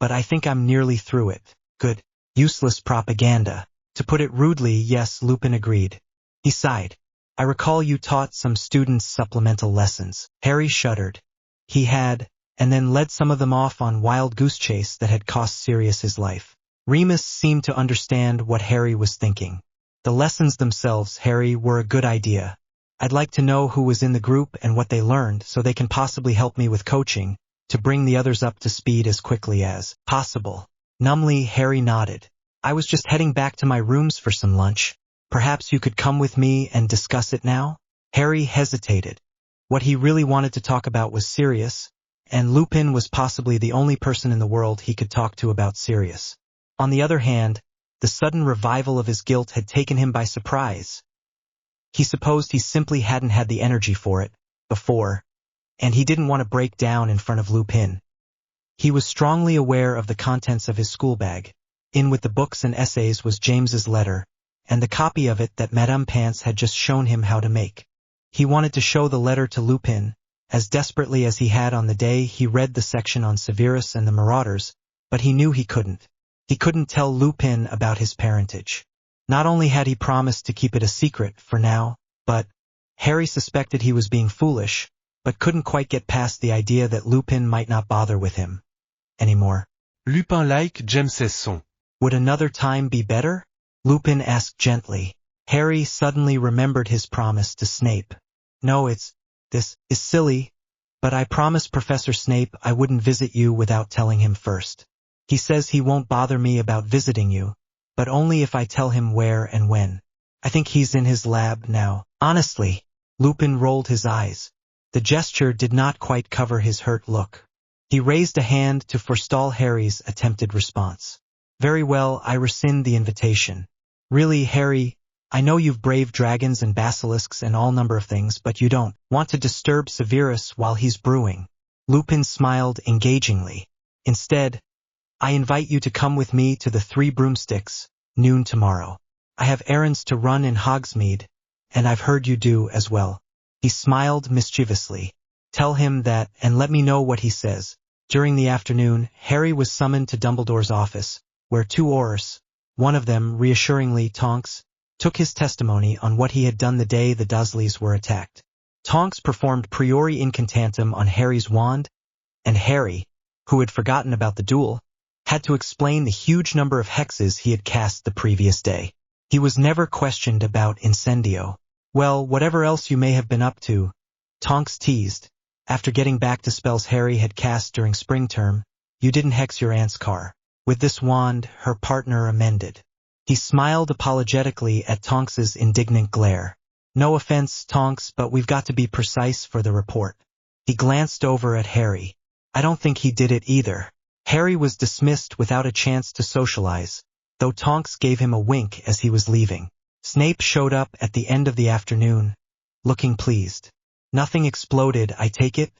S1: but I think I'm nearly through it." "Good. Useless propaganda. To put it rudely, yes," Lupin agreed. He sighed. "I recall you taught some students supplemental lessons." Harry shuddered. He had, and then led some of them off on wild goose chase that had cost Sirius his life. Remus seemed to understand what Harry was thinking. "The lessons themselves, Harry, were a good idea. I'd like to know who was in the group and what they learned so they can possibly help me with coaching to bring the others up to speed as quickly as possible." Numbly, Harry nodded. "I was just heading back to my rooms for some lunch. Perhaps you could come with me and discuss it now?" Harry hesitated. What he really wanted to talk about was Sirius, and Lupin was possibly the only person in the world he could talk to about Sirius. On the other hand, the sudden revival of his guilt had taken him by surprise. He supposed he simply hadn't had the energy for it before, and he didn't want to break down in front of Lupin. He was strongly aware of the contents of his school bag. In with the books and essays was James's letter, and the copy of it that Madame Pants had just shown him how to make. He wanted to show the letter to Lupin, as desperately as he had on the day he read the section on Severus and the Marauders, but he knew he couldn't. He couldn't tell Lupin about his parentage. Not only had he promised to keep it a secret for now, but Harry suspected he was being foolish, but couldn't quite get past the idea that Lupin might not bother with him anymore.
S3: Lupin-like James Sesson.
S1: "Would another time be better?" Lupin asked gently. Harry suddenly remembered his promise to Snape. "No, this is silly, but I promised Professor Snape I wouldn't visit you without telling him first. He says he won't bother me about visiting you, but only if I tell him where and when. I think he's in his lab now." "Honestly?" Lupin rolled his eyes. The gesture did not quite cover his hurt look. He raised a hand to forestall Harry's attempted response. "Very well, I rescind the invitation. Really, Harry, I know you've braved dragons and basilisks and all number of things, but you don't want to disturb Severus while he's brewing." Lupin smiled engagingly. "Instead, I invite you to come with me to the Three Broomsticks, noon tomorrow. I have errands to run in Hogsmeade, and I've heard you do as well." He smiled mischievously. "Tell him that and let me know what he says." During the afternoon, Harry was summoned to Dumbledore's office, where two Aurors, one of them reassuringly Tonks, took his testimony on what he had done the day the Dursleys were attacked. Tonks performed priori incantatem on Harry's wand, and Harry, who had forgotten about the duel, had to explain the huge number of hexes he had cast the previous day. He was never questioned about Incendio. "Well, whatever else you may have been up to," Tonks teased, "after getting back to spells Harry had cast during spring term, you didn't hex your aunt's car." With this wand, her partner amended. He smiled apologetically at Tonks's indignant glare. "No offense, Tonks, but we've got to be precise for the report." He glanced over at Harry. "I don't think he did it either." Harry was dismissed without a chance to socialize, though Tonks gave him a wink as he was leaving. Snape showed up at the end of the afternoon, looking pleased. "Nothing exploded, I take it?"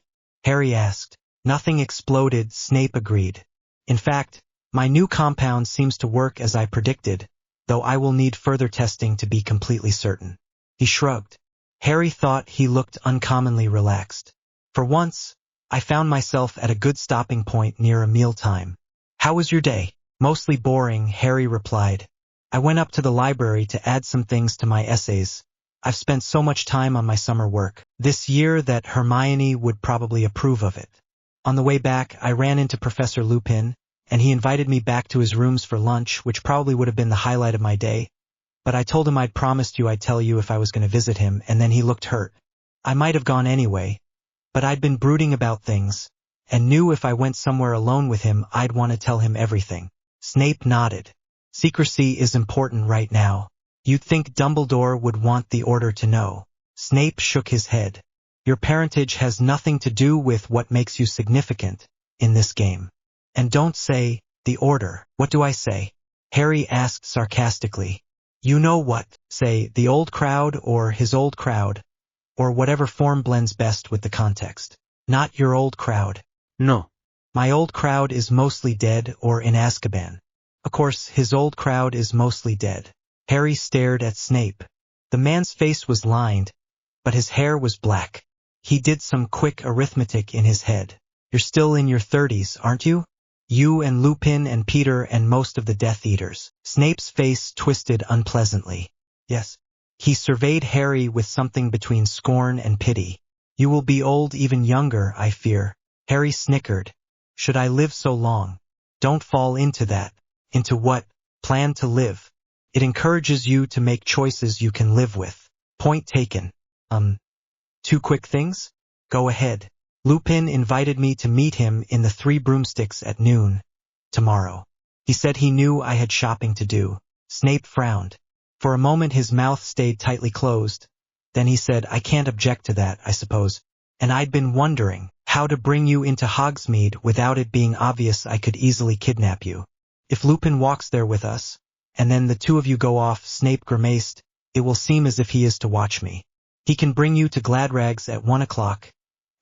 S1: Harry asked. "Nothing exploded," Snape agreed. "In fact, my new compound seems to work as I predicted, though I will need further testing to be completely certain." He shrugged. Harry thought he looked uncommonly relaxed. "For once, I found myself at a good stopping point near a mealtime." "How was your day?" "Mostly boring," Harry replied. "I went up to the library to add some things to my essays. I've spent so much time on my summer work this year that Hermione would probably approve of it." On the way back, I ran into Professor Lupin, and he invited me back to his rooms for lunch, which probably would have been the highlight of my day. But I told him I'd promised you I'd tell you if I was going to visit him, and then he looked hurt. I might have gone anyway, but I'd been brooding about things, and knew if I went somewhere alone with him I'd want to tell him everything. Snape nodded. Secrecy is important right now. You'd think Dumbledore would want the Order to know. Snape shook his head. Your parentage has nothing to do with what makes you significant in this game. And don't say, the Order. What do I say? Harry asked sarcastically. You know what, say, the old crowd or his old crowd, or whatever form blends best with the context. Not your old crowd.
S2: No.
S1: My old crowd is mostly dead or in Azkaban. Of course, his old crowd is mostly dead. Harry stared at Snape. The man's face was lined, but his hair was black. He did some quick arithmetic in his head. You're still in your 30s, aren't you? You and Lupin and Peter and most of the Death Eaters. Snape's face twisted unpleasantly. Yes. He surveyed Harry with something between scorn and pity. You will be old even younger, I fear. Harry snickered. Should I live so long? Don't fall into that. Into what? Plan to live. It encourages you to make choices you can live with. Point taken. Two quick things? Go ahead. Lupin invited me to meet him in the Three Broomsticks at noon. Tomorrow. He said he knew I had shopping to do. Snape frowned. For a moment his mouth stayed tightly closed. Then he said, I can't object to that, I suppose. And I'd been wondering how to bring you into Hogsmeade without it being obvious I could easily kidnap you. If Lupin walks there with us, and then the two of you go off, Snape grimaced, it will seem as if he is to watch me. He can bring you to Gladrags at 1 o'clock,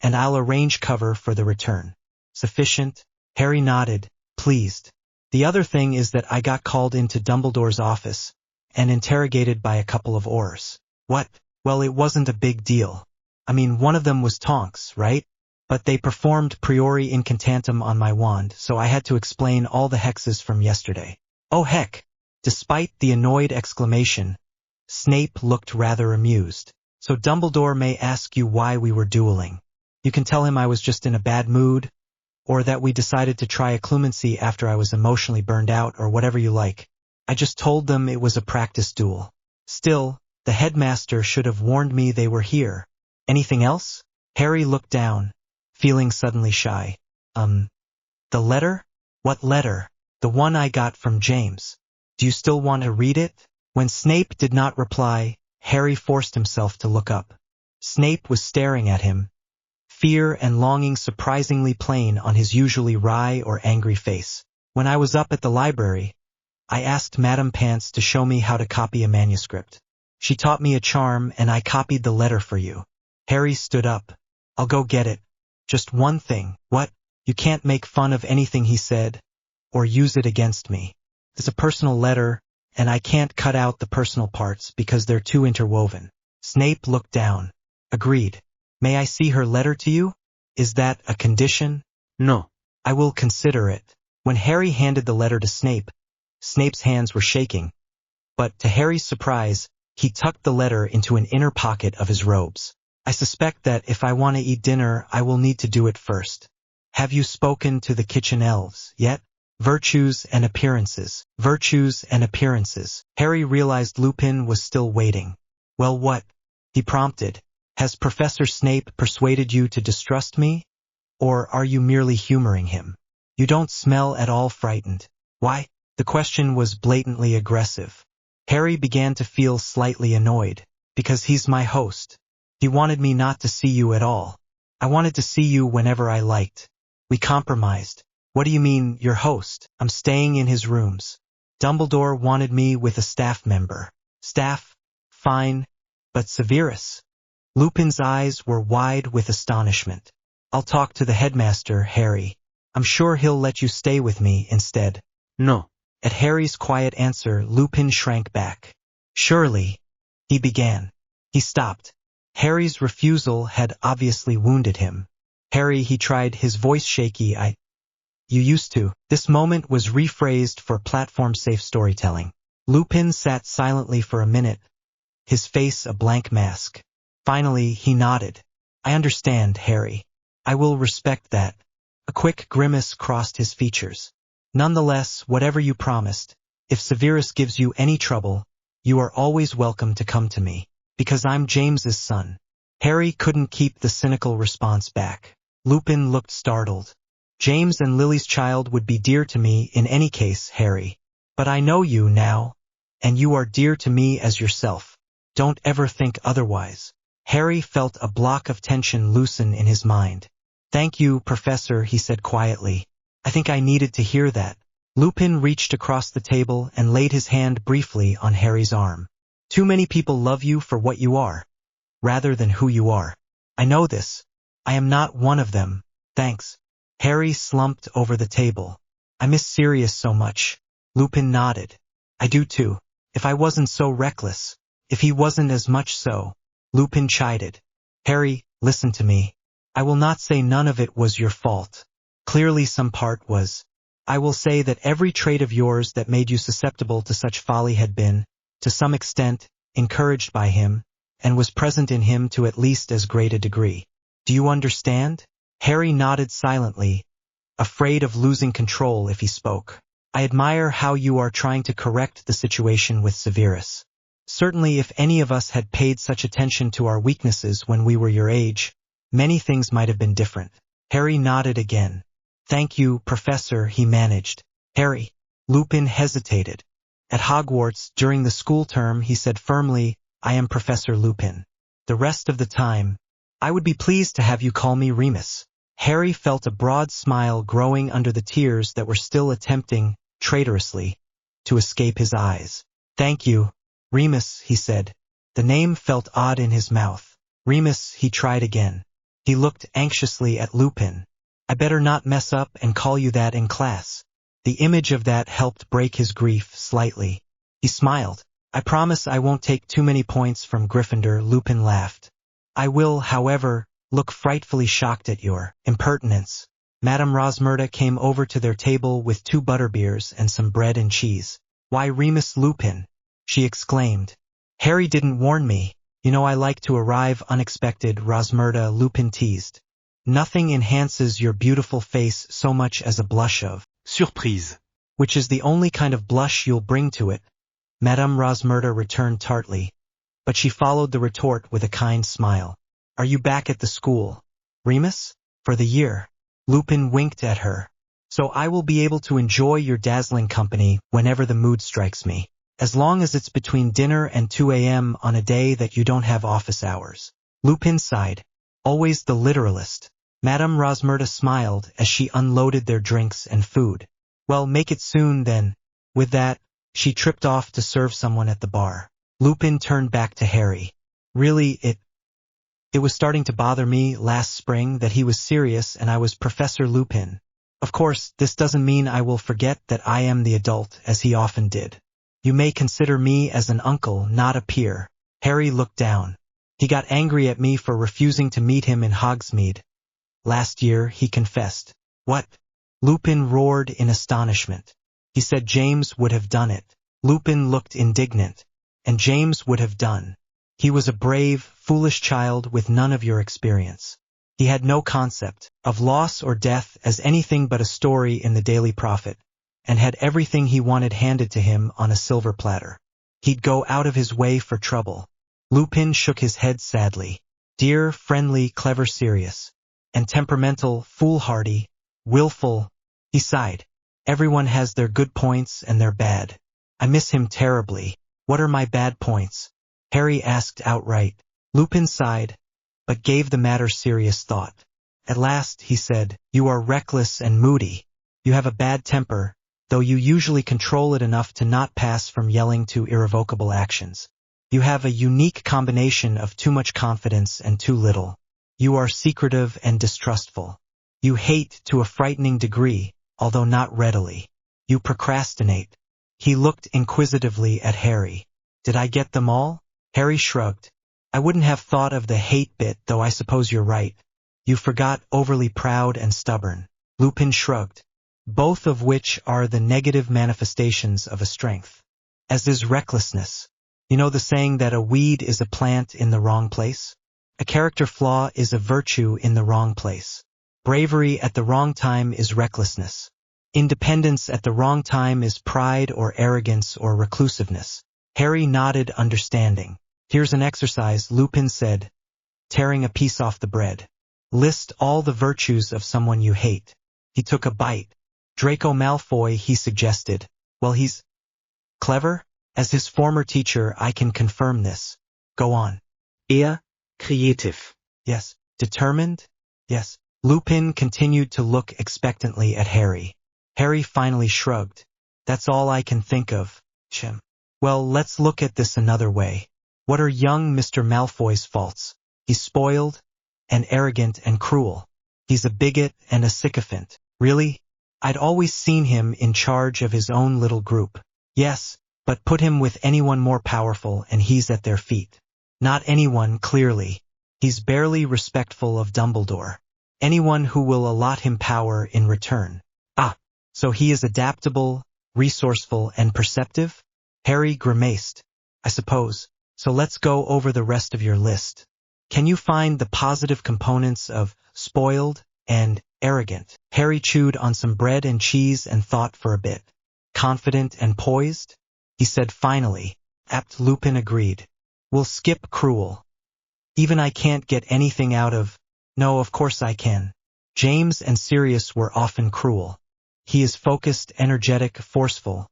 S1: and I'll arrange cover for the return. Sufficient? Harry nodded, pleased. The other thing is that I got called into Dumbledore's office and interrogated by a couple of Aurors. What? Well, it wasn't a big deal. I mean, one of them was Tonks, right? But they performed priori incantatem on my wand, so I had to explain all the hexes from yesterday. Oh heck! Despite the annoyed exclamation, Snape looked rather amused. So Dumbledore may ask you why we were dueling. You can tell him I was just in a bad mood, or that we decided to try occlumency after I was emotionally burned out, or whatever you like. I just told them it was a practice duel. Still, the headmaster should have warned me they were here. Anything else? Harry looked down, feeling suddenly shy. The letter? What letter? The one I got from James. Do you still want to read it? When Snape did not reply, Harry forced himself to look up. Snape was staring at him, fear and longing surprisingly plain on his usually wry or angry face. When I was up at the library, I asked Madame Pants to show me how to copy a manuscript. She taught me a charm and I copied the letter for you. Harry stood up. I'll go get it. Just one thing. What? You can't make fun of anything he said, or use it against me. It's a personal letter, and I can't cut out the personal parts because they're too interwoven. Snape looked down. Agreed. May I see her letter to you? Is that a condition?
S2: No.
S1: I will consider it. When Harry handed the letter to Snape, Snape's hands were shaking. But to Harry's surprise, he tucked the letter into an inner pocket of his robes. I suspect that if I want to eat dinner, I will need to do it first. Have you spoken to the kitchen elves yet? Virtues and appearances. Virtues and appearances. Harry realized Lupin was still waiting. Well, what? He prompted. Has Professor Snape persuaded you to distrust me? Or are you merely humoring him? You don't smell at all frightened. Why? The question was blatantly aggressive. Harry began to feel slightly annoyed. Because he's my host. He wanted me not to see you at all. I wanted to see you whenever I liked. We compromised. What do you mean, your host? I'm staying in his rooms. Dumbledore wanted me with a staff member. Staff? Fine. But Severus? Lupin's eyes were wide with astonishment. I'll talk to the headmaster, Harry. I'm sure he'll let you stay with me instead.
S2: No.
S1: At Harry's quiet answer, Lupin shrank back. Surely, he began. He stopped. Harry's refusal had obviously wounded him. Harry, he tried, his voice shaky. You used to. This moment was rephrased for platform-safe storytelling. Lupin sat silently for a minute, his face a blank mask. Finally, he nodded. I understand, Harry. I will respect that. A quick grimace crossed his features. Nonetheless, whatever you promised, if Severus gives you any trouble, you are always welcome to come to me, because I'm James's son. Harry couldn't keep the cynical response back. Lupin looked startled. James and Lily's child would be dear to me in any case, Harry. But I know you now, and you are dear to me as yourself. Don't ever think otherwise. Harry felt a block of tension loosen in his mind. Thank you, Professor, he said quietly. I think I needed to hear that. Lupin reached across the table and laid his hand briefly on Harry's arm. Too many people love you for what you are, rather than who you are. I know this. I am not one of them. Thanks. Harry slumped over the table. I miss Sirius so much. Lupin nodded. I do too. If I wasn't so reckless. If he wasn't as much so. Lupin chided. Harry, listen to me. I will not say none of it was your fault. Clearly some part was. I will say that every trait of yours that made you susceptible to such folly had been, to some extent, encouraged by him, and was present in him to at least as great a degree. Do you understand? Harry nodded silently, afraid of losing control if he spoke. I admire how you are trying to correct the situation with Severus. Certainly if any of us had paid such attention to our weaknesses when we were your age, many things might have been different. Harry nodded again. Thank you, Professor, he managed. Harry. Lupin hesitated. At Hogwarts, during the school term, he said firmly, I am Professor Lupin. The rest of the time, I would be pleased to have you call me Remus. Harry felt a broad smile growing under the tears that were still attempting, traitorously, to escape his eyes. Thank you, Remus, he said. The name felt odd in his mouth. Remus, he tried again. He looked anxiously at Lupin. I better not mess up and call you that in class. The image of that helped break his grief slightly. He smiled. I promise I won't take too many points from Gryffindor, Lupin laughed. I will, however, look frightfully shocked at your impertinence. Madame Rosmerta came over to their table with 2 butterbeers and some bread and cheese. Why, Remus Lupin, she exclaimed. Harry didn't warn me. You know I like to arrive unexpected, Rosmerta, Lupin teased. Nothing enhances your beautiful face so much as a blush of
S3: surprise,
S1: which is the only kind of blush you'll bring to it. Madame Rosmerta returned tartly, but she followed the retort with a kind smile. Are you back at the school, Remus? For the year? Lupin winked at her. So I will be able to enjoy your dazzling company whenever the mood strikes me, as long as it's between dinner and 2 a.m. on a day that you don't have office hours. Lupin sighed. Always the literalist. Madame Rosmerta smiled as she unloaded their drinks and food. Well, make it soon then. With that, she tripped off to serve someone at the bar. Lupin turned back to Harry. Really, it was starting to bother me last spring that he was serious and I was Professor Lupin. Of course, this doesn't mean I will forget that I am the adult, as he often did. You may consider me as an uncle, not a peer. Harry looked down. He got angry at me for refusing to meet him in Hogsmeade. Last year, he confessed. What? Lupin roared in astonishment. He said James would have done it. Lupin looked indignant. And James would have done. He was a brave, foolish child with none of your experience. He had no concept of loss or death as anything but a story in the Daily Prophet, and had everything he wanted handed to him on a silver platter. He'd go out of his way for trouble. Lupin shook his head sadly. Dear, friendly, clever Sirius. And temperamental, foolhardy, willful. He sighed. Everyone has their good points and their bad. I miss him terribly. What are my bad points? Harry asked outright. Lupin sighed, but gave the matter serious thought. At last, he said, you are reckless and moody. You have a bad temper, though you usually control it enough to not pass from yelling to irrevocable actions. You have a unique combination of too much confidence and too little. You are secretive and distrustful. You hate to a frightening degree, although not readily. You procrastinate. He looked inquisitively at Harry. Did I get them all? Harry shrugged. I wouldn't have thought of the hate bit, though I suppose you're right. You forgot overly proud and stubborn. Lupin shrugged. Both of which are the negative manifestations of a strength. As is recklessness. You know the saying that a weed is a plant in the wrong place? A character flaw is a virtue in the wrong place. Bravery at the wrong time is recklessness. Independence at the wrong time is pride or arrogance or reclusiveness. Harry nodded, understanding. Here's an exercise, Lupin said, tearing a piece off the bread. List all the virtues of someone you hate. He took a bite. Draco Malfoy, he suggested. Well, he's Clever? As his former teacher, I can confirm this. Go on.
S2: Creative.
S1: Yes. Determined? Yes. Lupin continued to look expectantly at Harry. Harry finally shrugged. That's all I can think of. Chim. Well, let's look at this another way. What are young Mr. Malfoy's faults? He's spoiled, and arrogant and cruel. He's a bigot and a sycophant. Really? I'd always seen him in charge of his own little group. Yes, but put him with anyone more powerful and he's at their feet. Not anyone, clearly. He's barely respectful of Dumbledore. Anyone who will allot him power in return. So he is adaptable, resourceful, and perceptive? Harry grimaced. I suppose. So let's go over the rest of your list. Can you find the positive components of spoiled and arrogant? Harry chewed on some bread and cheese and thought for a bit. Confident and poised? He said finally. Apt. Lupin agreed. We'll skip cruel. Even I can't get anything out of... No, of course I can. James and Sirius were often cruel. He is focused, energetic, forceful.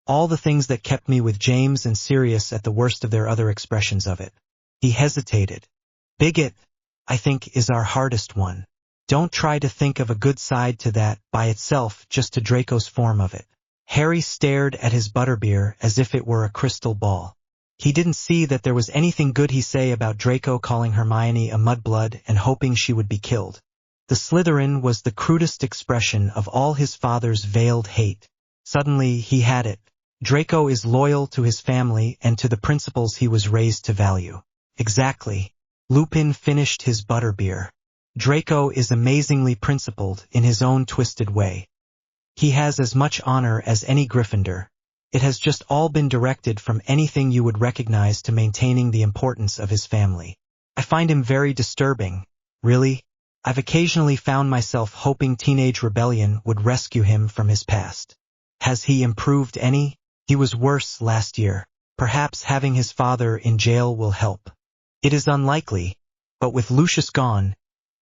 S1: All the things that kept me with James and Sirius at the worst of their other expressions of it. He hesitated. Bigot, I think, is our hardest one. Don't try to think of a good side to that by itself, just to Draco's form of it. Harry stared at his butterbeer as if it were a crystal ball. He didn't see that there was anything good he say about Draco calling Hermione a mudblood and hoping she would be killed. The Slytherin was the crudest expression of all his father's veiled hate. Suddenly he had it. Draco is loyal to his family and to the principles he was raised to value. Exactly. Lupin finished his butterbeer. Draco is amazingly principled in his own twisted way. He has as much honor as any Gryffindor. It has just all been directed from anything you would recognize to maintaining the importance of his family. I find him very disturbing. Really? I've occasionally found myself hoping teenage rebellion would rescue him from his past. Has he improved any? He was worse last year. Perhaps having his father in jail will help. It is unlikely, but with Lucius gone,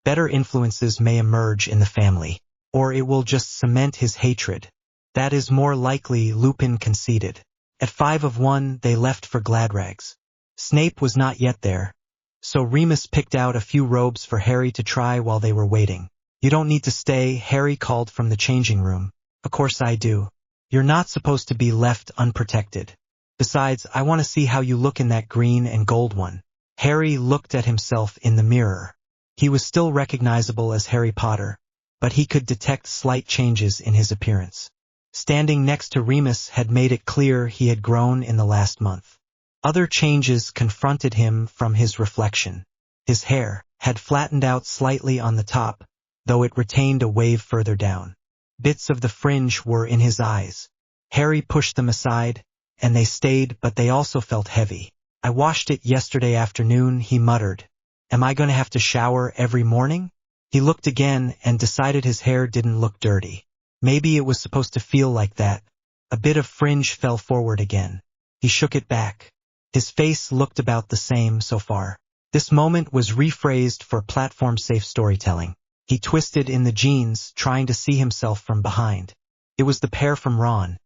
S1: better influences may emerge in the family, or it will just cement his hatred. That is more likely, Lupin conceded. At 5 of 1, they left for Gladrags. Snape was not yet there, so Remus picked out a few robes for Harry to try while they were waiting. You don't need to stay, Harry called from the changing room. Of course I do. You're not supposed to be left unprotected. Besides, I want to see how you look in that green and gold one. Harry looked at himself in the mirror. He was still recognizable as Harry Potter, but he could detect slight changes in his appearance. Standing next to Remus had made it clear he had grown in the last month. Other changes confronted him from his reflection. His hair had flattened out slightly on the top, though it retained a wave further down. Bits of the fringe were in his eyes. Harry pushed them aside, and they stayed, but they also felt heavy. I washed it yesterday afternoon, he muttered. Am I going to have to shower every morning? He looked again and decided his hair didn't look dirty. Maybe it was supposed to feel like that. A bit of fringe fell forward again. He shook it back. His face looked about the same so far. This moment was rephrased for platform-safe storytelling. He twisted in the jeans, trying to see himself from behind. It was the pair from Ron,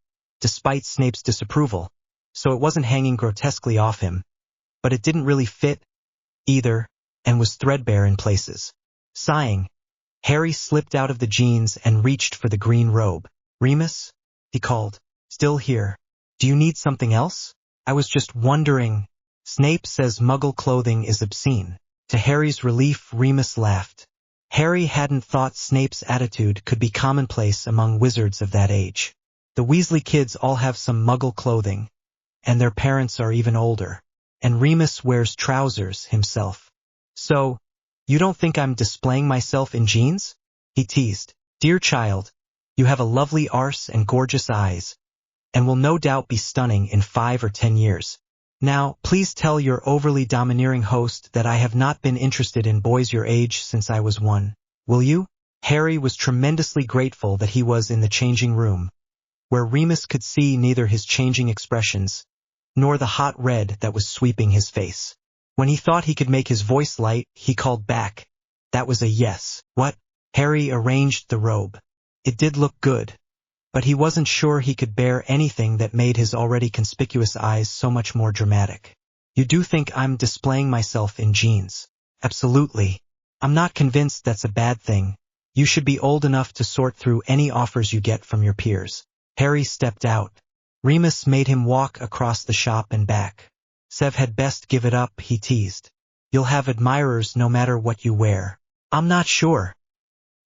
S1: despite Snape's disapproval, so it wasn't hanging grotesquely off him. But it didn't really fit, either, and was threadbare in places. Sighing, Harry slipped out of the jeans and reached for the green robe. Remus? He called. Still here. Do you need something else? I was just wondering. Snape says Muggle clothing is obscene. To Harry's relief, Remus laughed. Harry hadn't thought Snape's attitude could be commonplace among wizards of that age. The Weasley kids all have some Muggle clothing, and their parents are even older. And Remus wears trousers himself. So, you don't think I'm displaying myself in jeans? He teased. Dear child, you have a lovely arse and gorgeous eyes, and will no doubt be stunning in 5 or 10 years. Now, please tell your overly domineering host that I have not been interested in boys your age since I was 1. Will you? Harry was tremendously grateful that he was in the changing room, where Remus could see neither his changing expressions, nor the hot red that was sweeping his face. When he thought he could make his voice light, he called back. That was a yes. What? Harry arranged the robe. It did look good. but he wasn't sure he could bear anything that made his already conspicuous eyes so much more dramatic. You do think I'm displaying myself in jeans? Absolutely. I'm not convinced that's a bad thing. You should be old enough to sort through any offers you get from your peers. Harry stepped out. Remus made him walk across the shop and back. Sev had best give it up, he teased. You'll have admirers no matter what you wear. I'm not sure.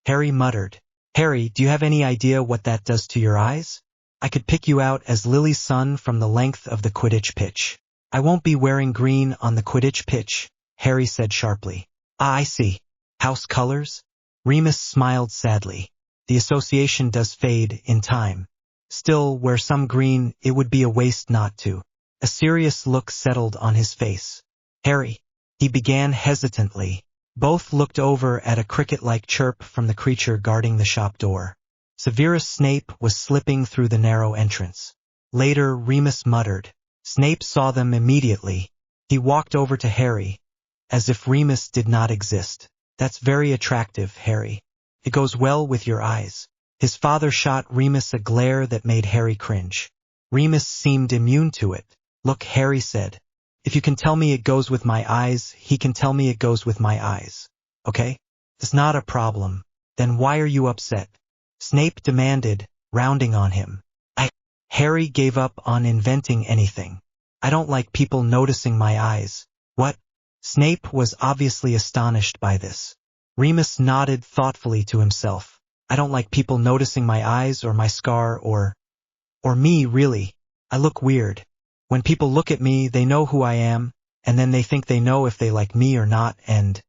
S1: Harry muttered. Harry, do you have any idea what that does to your eyes? I could pick you out as Lily's son from the length of the Quidditch pitch. I won't be wearing green on the Quidditch pitch, Harry said sharply. Ah, I see. House colors? Remus smiled sadly. The association does fade in time. Still, wear some green, it would be a waste not to. A serious look settled on his face. Harry, he began hesitantly. Both looked over at a cricket-like chirp from the creature guarding the shop door. Severus Snape was slipping through the narrow entrance. Later, Remus muttered. Snape saw them immediately. He walked over to Harry, as if Remus did not exist. That's very attractive, Harry. It goes well with your eyes. His father shot Remus a glare that made Harry cringe. Remus seemed immune to it. Look, Harry said. If you can tell me it goes with my eyes, he can tell me it goes with my eyes. Okay? It's not a problem. Then why are you upset? Snape demanded, rounding on him. Harry gave up on inventing anything. I don't like people noticing my eyes. What? Snape was obviously astonished by this. Remus nodded thoughtfully to himself. I don't like people noticing my eyes or my scar or me, really. I look weird. When people look at me, they know who I am, and then they think they know if they like me or not, and...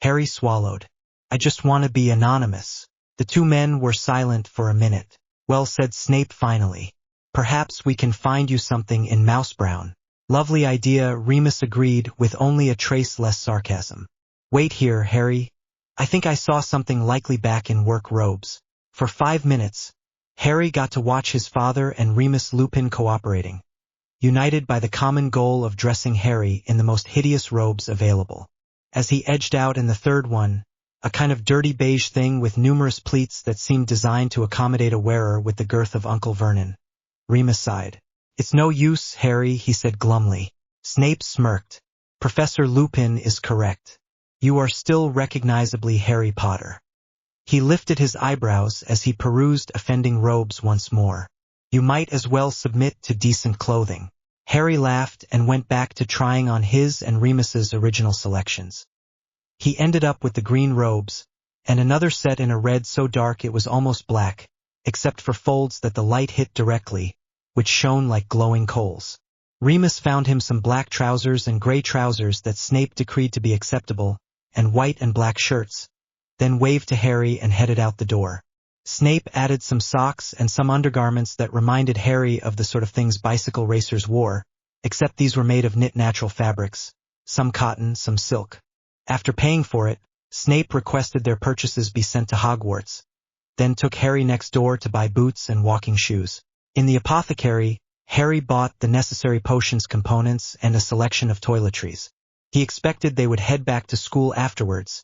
S1: Harry swallowed. I just want to be anonymous. The two men were silent for a minute. Well, said Snape finally. Perhaps we can find you something in Mouse Brown. Lovely idea, Remus agreed with only a trace less sarcasm. Wait here, Harry. I think I saw something likely back in work robes. For 5 minutes, Harry got to watch his father and Remus Lupin cooperating, united by the common goal of dressing Harry in the most hideous robes available. As he edged out in the third one, a kind of dirty beige thing with numerous pleats that seemed designed to accommodate a wearer with the girth of Uncle Vernon, Remus sighed. It's no use, Harry, he said glumly. Snape smirked. Professor Lupin is correct. You are still recognizably Harry Potter. He lifted his eyebrows as he perused offending robes once more. You might as well submit to decent clothing. Harry laughed and went back to trying on his and Remus's original selections. He ended up with the green robes, and another set in a red so dark it was almost black, except for folds that the light hit directly, which shone like glowing coals. Remus found him some black trousers and gray trousers that Snape decreed to be acceptable, and white and black shirts, then waved to Harry and headed out the door. Snape added some socks and some undergarments that reminded Harry of the sort of things bicycle racers wore, except these were made of knit natural fabrics, some cotton, some silk. After paying for it, Snape requested their purchases be sent to Hogwarts, then took Harry next door to buy boots and walking shoes. In the apothecary, Harry bought the necessary potions components and a selection of toiletries. He expected they would head back to school afterwards,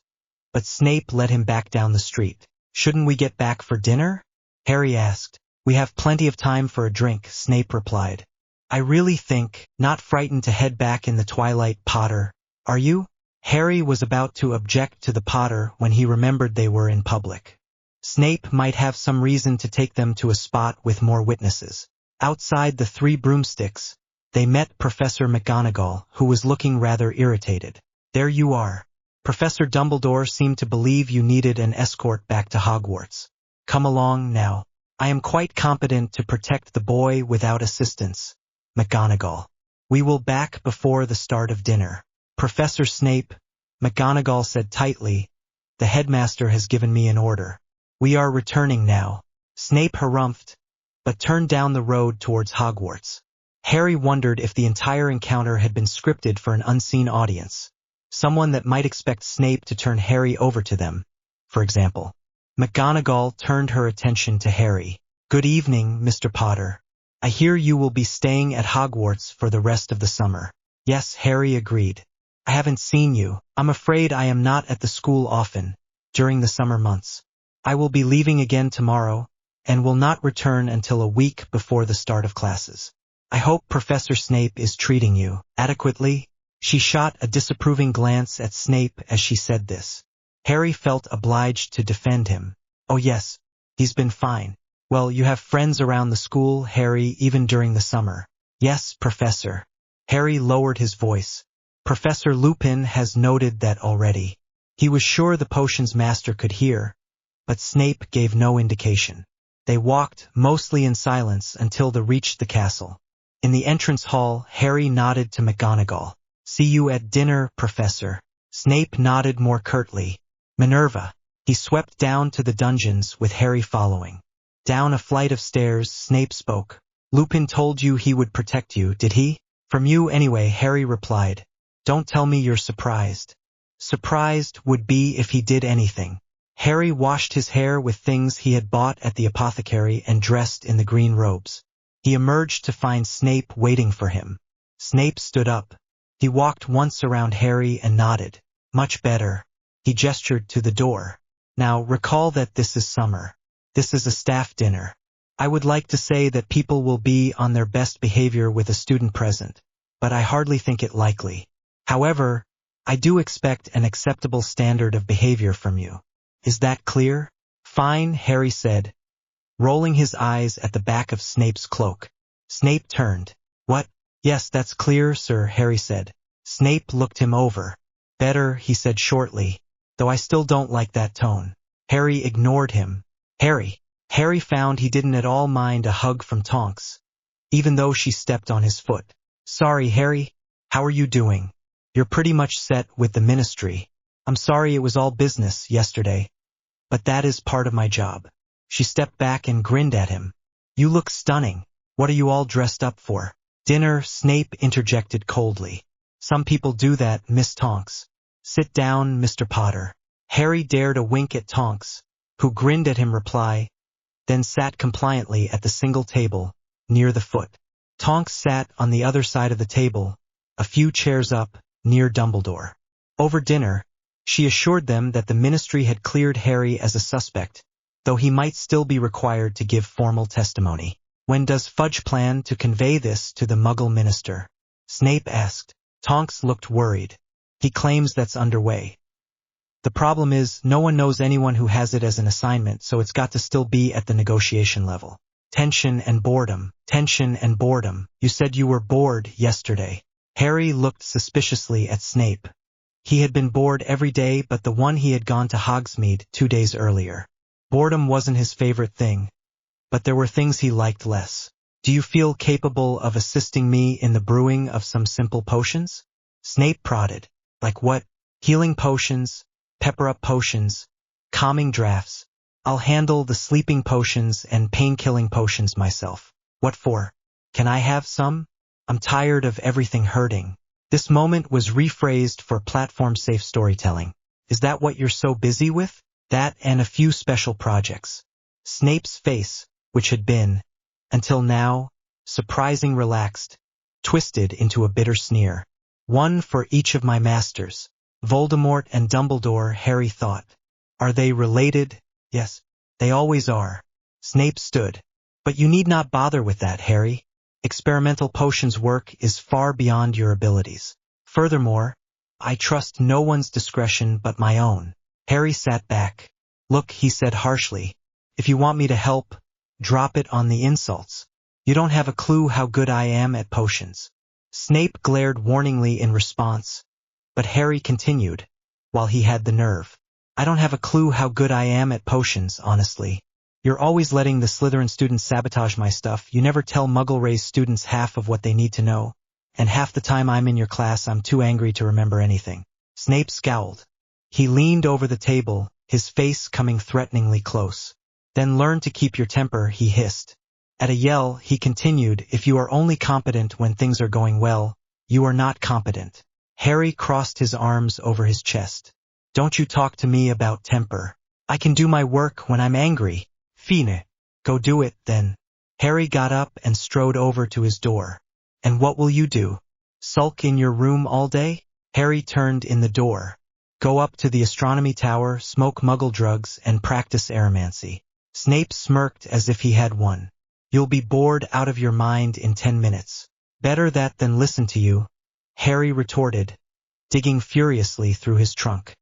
S1: but Snape led him back down the street. Shouldn't we get back for dinner? Harry asked. We have plenty of time for a drink, Snape replied. I really think, not frightened to head back in the twilight, Potter. Are you? Harry was about to object to the Potter when he remembered they were in public. Snape might have some reason to take them to a spot with more witnesses. Outside the Three Broomsticks, they met Professor McGonagall, who was looking rather irritated. There you are. Professor Dumbledore seemed to believe you needed an escort back to Hogwarts. Come along now. I am quite competent to protect the boy without assistance. McGonagall. We will back before the start of dinner. Professor Snape, McGonagall said tightly, the headmaster has given me an order. We are returning now. Snape harumphed, but turned down the road towards Hogwarts. Harry wondered if the entire encounter had been scripted for an unseen audience. Someone that might expect Snape to turn Harry over to them, for example. McGonagall turned her attention to Harry. Good evening, Mr. Potter. I hear you will be staying at Hogwarts for the rest of the summer. Yes, Harry agreed. I haven't seen you. I'm afraid I am not at the school often, during the summer months. I will be leaving again tomorrow, and will not return until a week before the start of classes. I hope Professor Snape is treating you adequately." She shot a disapproving glance at Snape as she said this. Harry felt obliged to defend him. "Oh yes, he's been fine." "Well, you have friends around the school, Harry, even during the summer." "Yes, Professor." Harry lowered his voice. "Professor Lupin has noted that already." He was sure the potions master could hear, but Snape gave no indication. They walked, mostly in silence, until they reached the castle. In the entrance hall, Harry nodded to McGonagall. "See you at dinner, Professor." Snape nodded more curtly. "Minerva." He swept down to the dungeons, with Harry following. Down a flight of stairs, Snape spoke. "Lupin told you he would protect you, did he?" "From you anyway," Harry replied. "Don't tell me you're surprised." "Surprised would be if he did anything." Harry washed his hair with things he had bought at the apothecary and dressed in the green robes. He emerged to find Snape waiting for him. Snape stood up. He walked once around Harry and nodded. "Much better." He gestured to the door. "Now recall that this is summer. This is a staff dinner. I would like to say that people will be on their best behavior with a student present, but I hardly think it likely. However, I do expect an acceptable standard of behavior from you. Is that clear?" "Fine," Harry said, rolling his eyes at the back of Snape's cloak. Snape turned. "What?" "Yes, that's clear, sir," Harry said. Snape looked him over. "Better," he said shortly, "though I still don't like that tone." Harry ignored him. Harry found he didn't at all mind a hug from Tonks, even though she stepped on his foot. "Sorry, Harry. How are you doing? You're pretty much set with the ministry." "I'm sorry it was all business yesterday, but that is part of my job." She stepped back and grinned at him. "You look stunning. What are you all dressed up for?" "Dinner," Snape interjected coldly. "Some people do that, Miss Tonks." "Sit down, Mr. Potter." Harry dared a wink at Tonks, who grinned at him reply, then sat compliantly at the single table, near the foot. Tonks sat on the other side of the table, a few chairs up, near Dumbledore. Over dinner, she assured them that the ministry had cleared Harry as a suspect, though he might still be required to give formal testimony. "When does Fudge plan to convey this to the Muggle minister?" Snape asked. Tonks looked worried. "He claims that's underway. The problem is, no one knows anyone who has it as an assignment, so it's got to still be at the negotiation level." Tension and boredom. Tension and boredom. "You said you were bored yesterday." Harry looked suspiciously at Snape. He had been bored every day but the one he had gone to Hogsmeade 2 days earlier. Boredom wasn't his favorite thing, but there were things he liked less. "Do you feel capable of assisting me in the brewing of some simple potions?" Snape prodded. "Like what?" "Healing potions, pepper-up potions, calming drafts. I'll handle the sleeping potions and pain-killing potions myself." "What for? Can I have some? I'm tired of everything hurting." This moment was rephrased for platform-safe storytelling. "Is that what you're so busy with?" "That and a few special projects." Snape's face, which had been, until now, surprising relaxed, twisted into a bitter sneer. "One for each of my masters. Voldemort and Dumbledore," Harry thought. "Are they related?" "Yes, they always are." Snape stood. "But you need not bother with that, Harry. Experimental potions work is far beyond your abilities. Furthermore, I trust no one's discretion but my own." Harry sat back. "Look," he said harshly, "if you want me to help, drop it on the insults. You don't have a clue how good I am at potions." Snape glared warningly in response, but Harry continued, while he had the nerve. "I don't have a clue how good I am at potions, honestly. You're always letting the Slytherin students sabotage my stuff. You never tell Muggle-raised students half of what they need to know, and half the time I'm in your class I'm too angry to remember anything." Snape scowled. He leaned over the table, his face coming threateningly close. "Then learn to keep your temper," he hissed. At a yell, he continued, "If you are only competent when things are going well, you are not competent." Harry crossed his arms over his chest. "Don't you talk to me about temper. I can do my work when I'm angry." "Fine. Go do it, then." Harry got up and strode over to his door. "And what will you do? Sulk in your room all day?" Harry turned in the door. "Go up to the astronomy tower, smoke Muggle drugs, and practice aeromancy." Snape smirked as if he had won. You'll be bored out of your mind in 10 minutes. Better that than listen to you, Harry retorted, digging furiously through his trunk.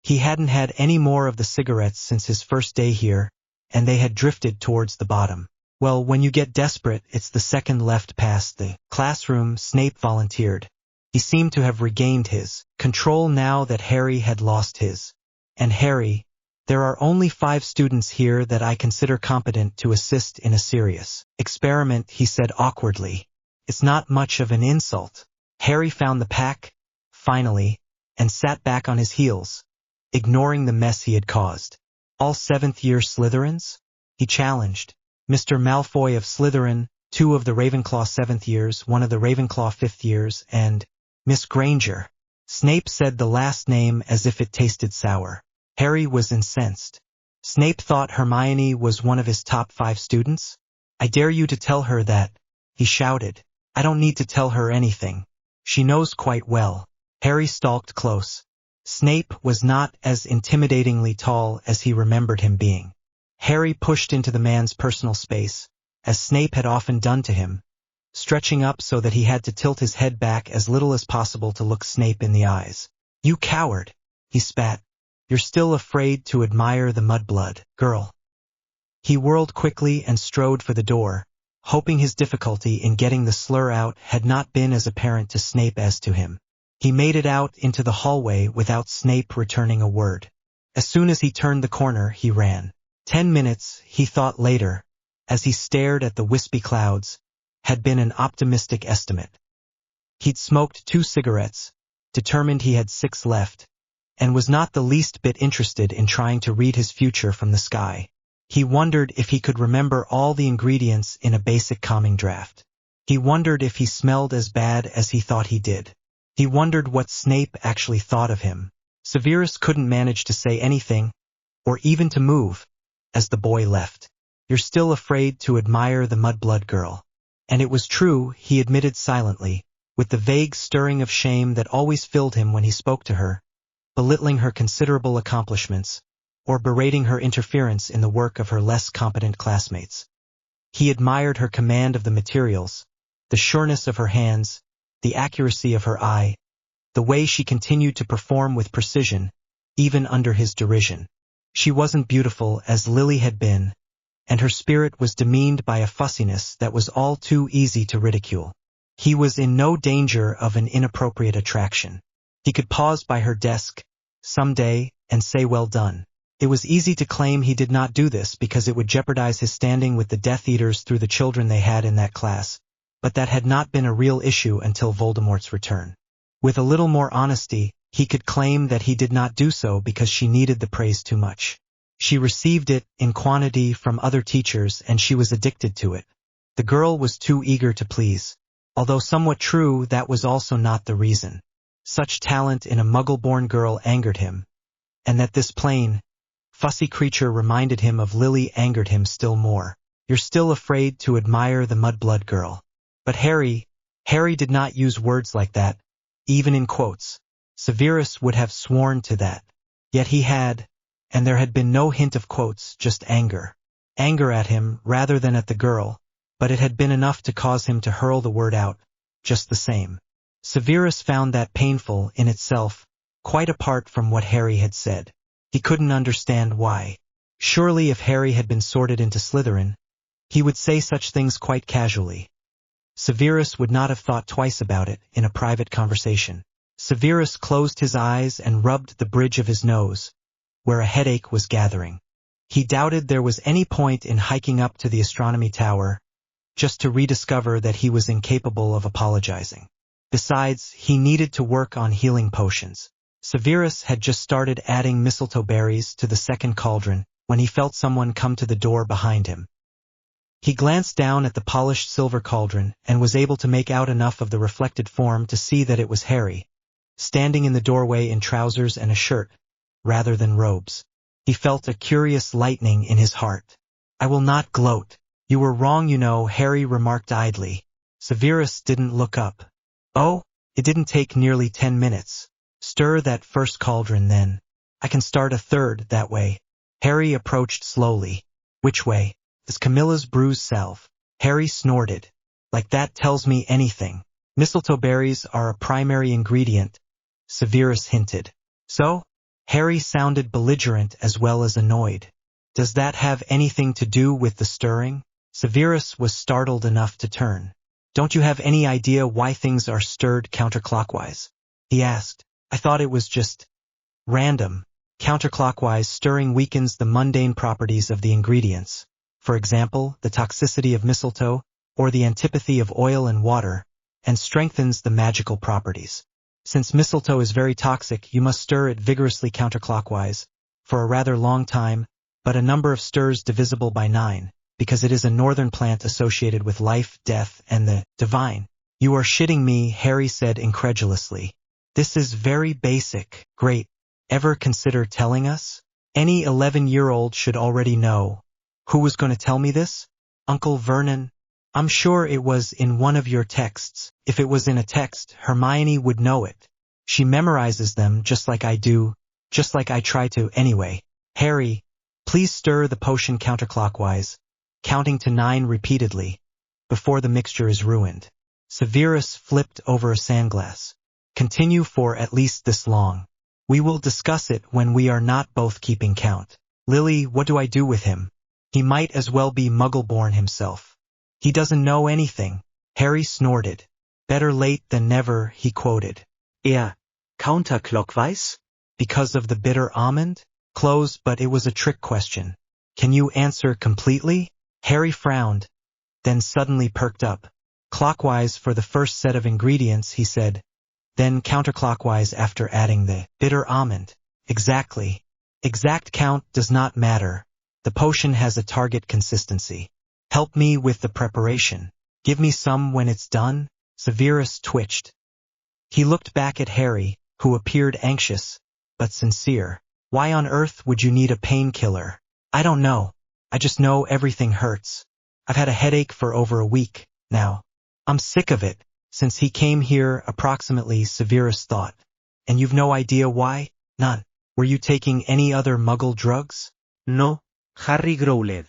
S1: He hadn't had any more of the cigarettes since his first day here, and they had drifted towards the bottom. Well, when you get desperate, it's the second left past the classroom, Snape volunteered. He seemed to have regained his control now that Harry had lost his. And Harry, there are only 5 students here that I consider competent to assist in a serious experiment, he said awkwardly. It's not much of an insult. Harry found the pack, finally, and sat back on his heels, ignoring the mess he had caused. All 7th-year Slytherins? He challenged. Mr. Malfoy of Slytherin, 2 of the Ravenclaw 7th years, 1 of the Ravenclaw 5th years, and Miss Granger. Snape said the last name as if it tasted sour. Harry was incensed. Snape thought Hermione was one of his top 5 students? I dare you to tell her that, he shouted. I don't need to tell her anything. She knows quite well. Harry stalked close. Snape was not as intimidatingly tall as he remembered him being. Harry pushed into the man's personal space, as Snape had often done to him, stretching up so that he had to tilt his head back as little as possible to look Snape in the eyes. You coward, he spat. You're still afraid to admire the mudblood, girl. He whirled quickly and strode for the door, hoping his difficulty in getting the slur out had not been as apparent to Snape as to him. He made it out into the hallway without Snape returning a word. As soon as he turned the corner, he ran. 10 minutes, he thought later, as he stared at the wispy clouds, had been an optimistic estimate. He'd smoked 2 cigarettes, determined he had 6 left, and was not the least bit interested in trying to read his future from the sky. He wondered if he could remember all the ingredients in a basic calming draft. He wondered if he smelled as bad as he thought he did. He wondered what Snape actually thought of him. Severus couldn't manage to say anything, or even to move, as the boy left. You're still afraid to admire the mudblood girl. And it was true, he admitted silently, with the vague stirring of shame that always filled him when he spoke to her, belittling her considerable accomplishments, or berating her interference in the work of her less competent classmates. He admired her command of the materials, the sureness of her hands, the accuracy of her eye, the way she continued to perform with precision, even under his derision. She wasn't beautiful as Lily had been, and her spirit was demeaned by a fussiness that was all too easy to ridicule. He was in no danger of an inappropriate attraction. He could pause by her desk, some day, and say well done. It was easy to claim he did not do this because it would jeopardize his standing with the Death Eaters through the children they had in that class, but that had not been a real issue until Voldemort's return. With a little more honesty, he could claim that he did not do so because she needed the praise too much. She received it in quantity from other teachers and she was addicted to it. The girl was too eager to please. Although somewhat true, that was also not the reason. Such talent in a Muggle-born girl angered him, and that this plain, fussy creature reminded him of Lily angered him still more. You're still afraid to admire the mudblood girl. But Harry did not use words like that, even in quotes. Severus would have sworn to that. Yet he had, and there had been no hint of quotes, just anger. Anger at him rather than at the girl, but it had been enough to cause him to hurl the word out, just the same. Severus found that painful in itself, quite apart from what Harry had said. He couldn't understand why. Surely if Harry had been sorted into Slytherin, he would say such things quite casually. Severus would not have thought twice about it in a private conversation. Severus closed his eyes and rubbed the bridge of his nose, where a headache was gathering. He doubted there was any point in hiking up to the astronomy tower, just to rediscover that he was incapable of apologizing. Besides, he needed to work on healing potions. Severus had just started adding mistletoe berries to the second cauldron when he felt someone come to the door behind him. He glanced down at the polished silver cauldron and was able to make out enough of the reflected form to see that it was Harry, standing in the doorway in trousers and a shirt, rather than robes. He felt a curious lightening in his heart. I will not gloat. You were wrong, you know, Harry remarked idly. Severus didn't look up. Oh, it didn't take nearly 10 minutes. Stir that first cauldron then. I can start a third that way. Harry approached slowly. Which way? Is Camilla's bruise salve? Harry snorted. Like that tells me anything. Mistletoe berries are a primary ingredient, Severus hinted. So? Harry sounded belligerent as well as annoyed. Does that have anything to do with the stirring? Severus was startled enough to turn. Don't you have any idea why things are stirred counterclockwise? He asked. I thought it was just random. Counterclockwise stirring weakens the mundane properties of the ingredients. For example, the toxicity of mistletoe, or the antipathy of oil and water, and strengthens the magical properties. Since mistletoe is very toxic, you must stir it vigorously counterclockwise, for a rather long time, but a number of stirs divisible by 9, because it is a northern plant associated with life, death, and the divine. You are shitting me, Harry said incredulously. This is very basic. Great. Ever consider telling us? Any 11-year-old should already know. Who was going to tell me this? Uncle Vernon? I'm sure it was in one of your texts. If it was in a text, Hermione would know it. She memorizes them just like I do, just like I try to anyway. Harry, please stir the potion counterclockwise, counting to 9 repeatedly, before the mixture is ruined. Severus flipped over a sandglass. Continue for at least this long. We will discuss it when we are not both keeping count. Lily, what do I do with him? He might as well be Muggle-born himself. He doesn't know anything. Harry snorted. Better late than never, he quoted.
S2: Counterclockwise?
S1: Because of the bitter almond? Close, but it was a trick question. Can you answer completely? Harry frowned, then suddenly perked up. Clockwise for the first set of ingredients, he said. Then counterclockwise after adding the bitter almond. Exactly. Exact count does not matter. The potion has a target consistency. Help me with the preparation. Give me some when it's done. Severus twitched. He looked back at Harry, who appeared anxious, but sincere. Why on earth would you need a painkiller? I don't know. I just know everything hurts. I've had a headache for over a week now. I'm sick of it. Since he came here approximately, Severus thought. And you've no idea why? None. Were you taking any other Muggle drugs?
S2: No, Harry growled.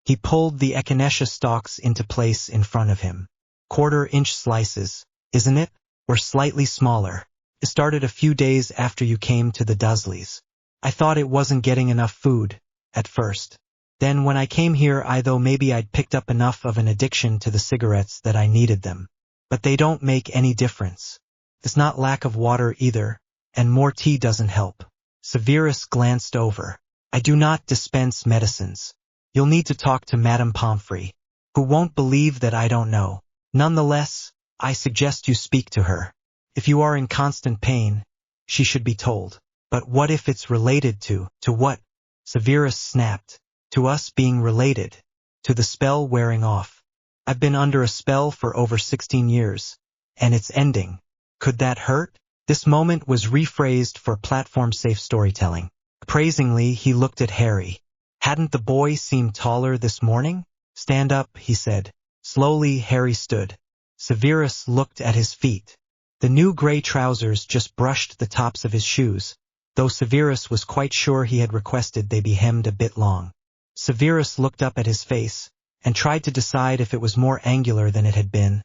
S1: He pulled the echinacea stalks into place in front of him. 1/4-inch slices, isn't it? Or slightly smaller. It started a few days after you came to the Dursleys. I thought it wasn't getting enough food, at first. Then when I came here I thought maybe I'd picked up enough of an addiction to the cigarettes that I needed them. But they don't make any difference. It's not lack of water either, and more tea doesn't help. Severus glanced over. I do not dispense medicines. You'll need to talk to Madame Pomfrey, who won't believe that I don't know. Nonetheless, I suggest you speak to her. If you are in constant pain, she should be told. But what if it's related to what? Severus snapped. To us being related. To the spell wearing off. I've been under a spell for over 16 years, and it's ending. Could that hurt? This moment was rephrased for platform-safe storytelling. Appraisingly, he looked at Harry. Hadn't the boy seemed taller this morning? Stand up, he said. Slowly, Harry stood. Severus looked at his feet. The new gray trousers just brushed the tops of his shoes, though Severus was quite sure he had requested they be hemmed a bit long. Severus looked up at his face, and tried to decide if it was more angular than it had been,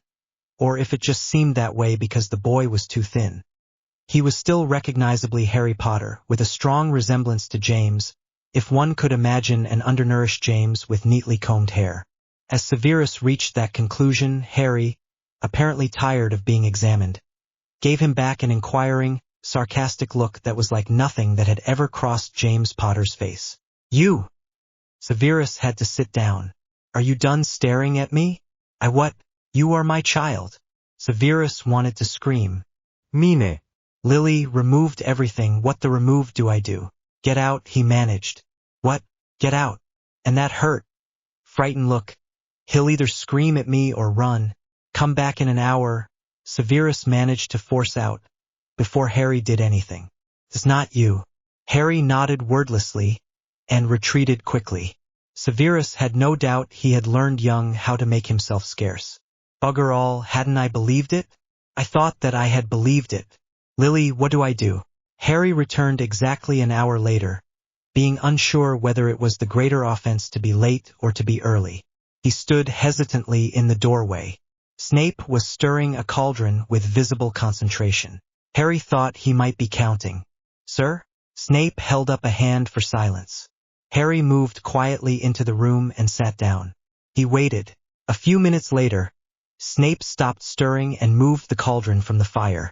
S1: or if it just seemed that way because the boy was too thin. He was still recognizably Harry Potter, with a strong resemblance to James, if one could imagine an undernourished James with neatly combed hair. As Severus reached that conclusion, Harry, apparently tired of being examined, gave him back an inquiring, sarcastic look that was like nothing that had ever crossed James Potter's face. You! Severus had to sit down. Are you done staring at me? What? You are my child. Severus wanted to scream.
S2: Mine.
S1: Lily removed everything. What the remove do I do? Get out, he managed. What? Get out. And that hurt. Frightened look. He'll either scream at me or run. Come back in an hour. Severus managed to force out, before Harry did anything. It's not you. Harry nodded wordlessly, and retreated quickly. Severus had no doubt he had learned young how to make himself scarce. Bugger all, hadn't I believed it? I thought that I had believed it. Lily, what do I do? Harry returned exactly an hour later, being unsure whether it was the greater offense to be late or to be early. He stood hesitantly in the doorway. Snape was stirring a cauldron with visible concentration. Harry thought he might be counting. "Sir?" Snape held up a hand for silence. Harry moved quietly into the room and sat down. He waited. A few minutes later, Snape stopped stirring and moved the cauldron from the fire.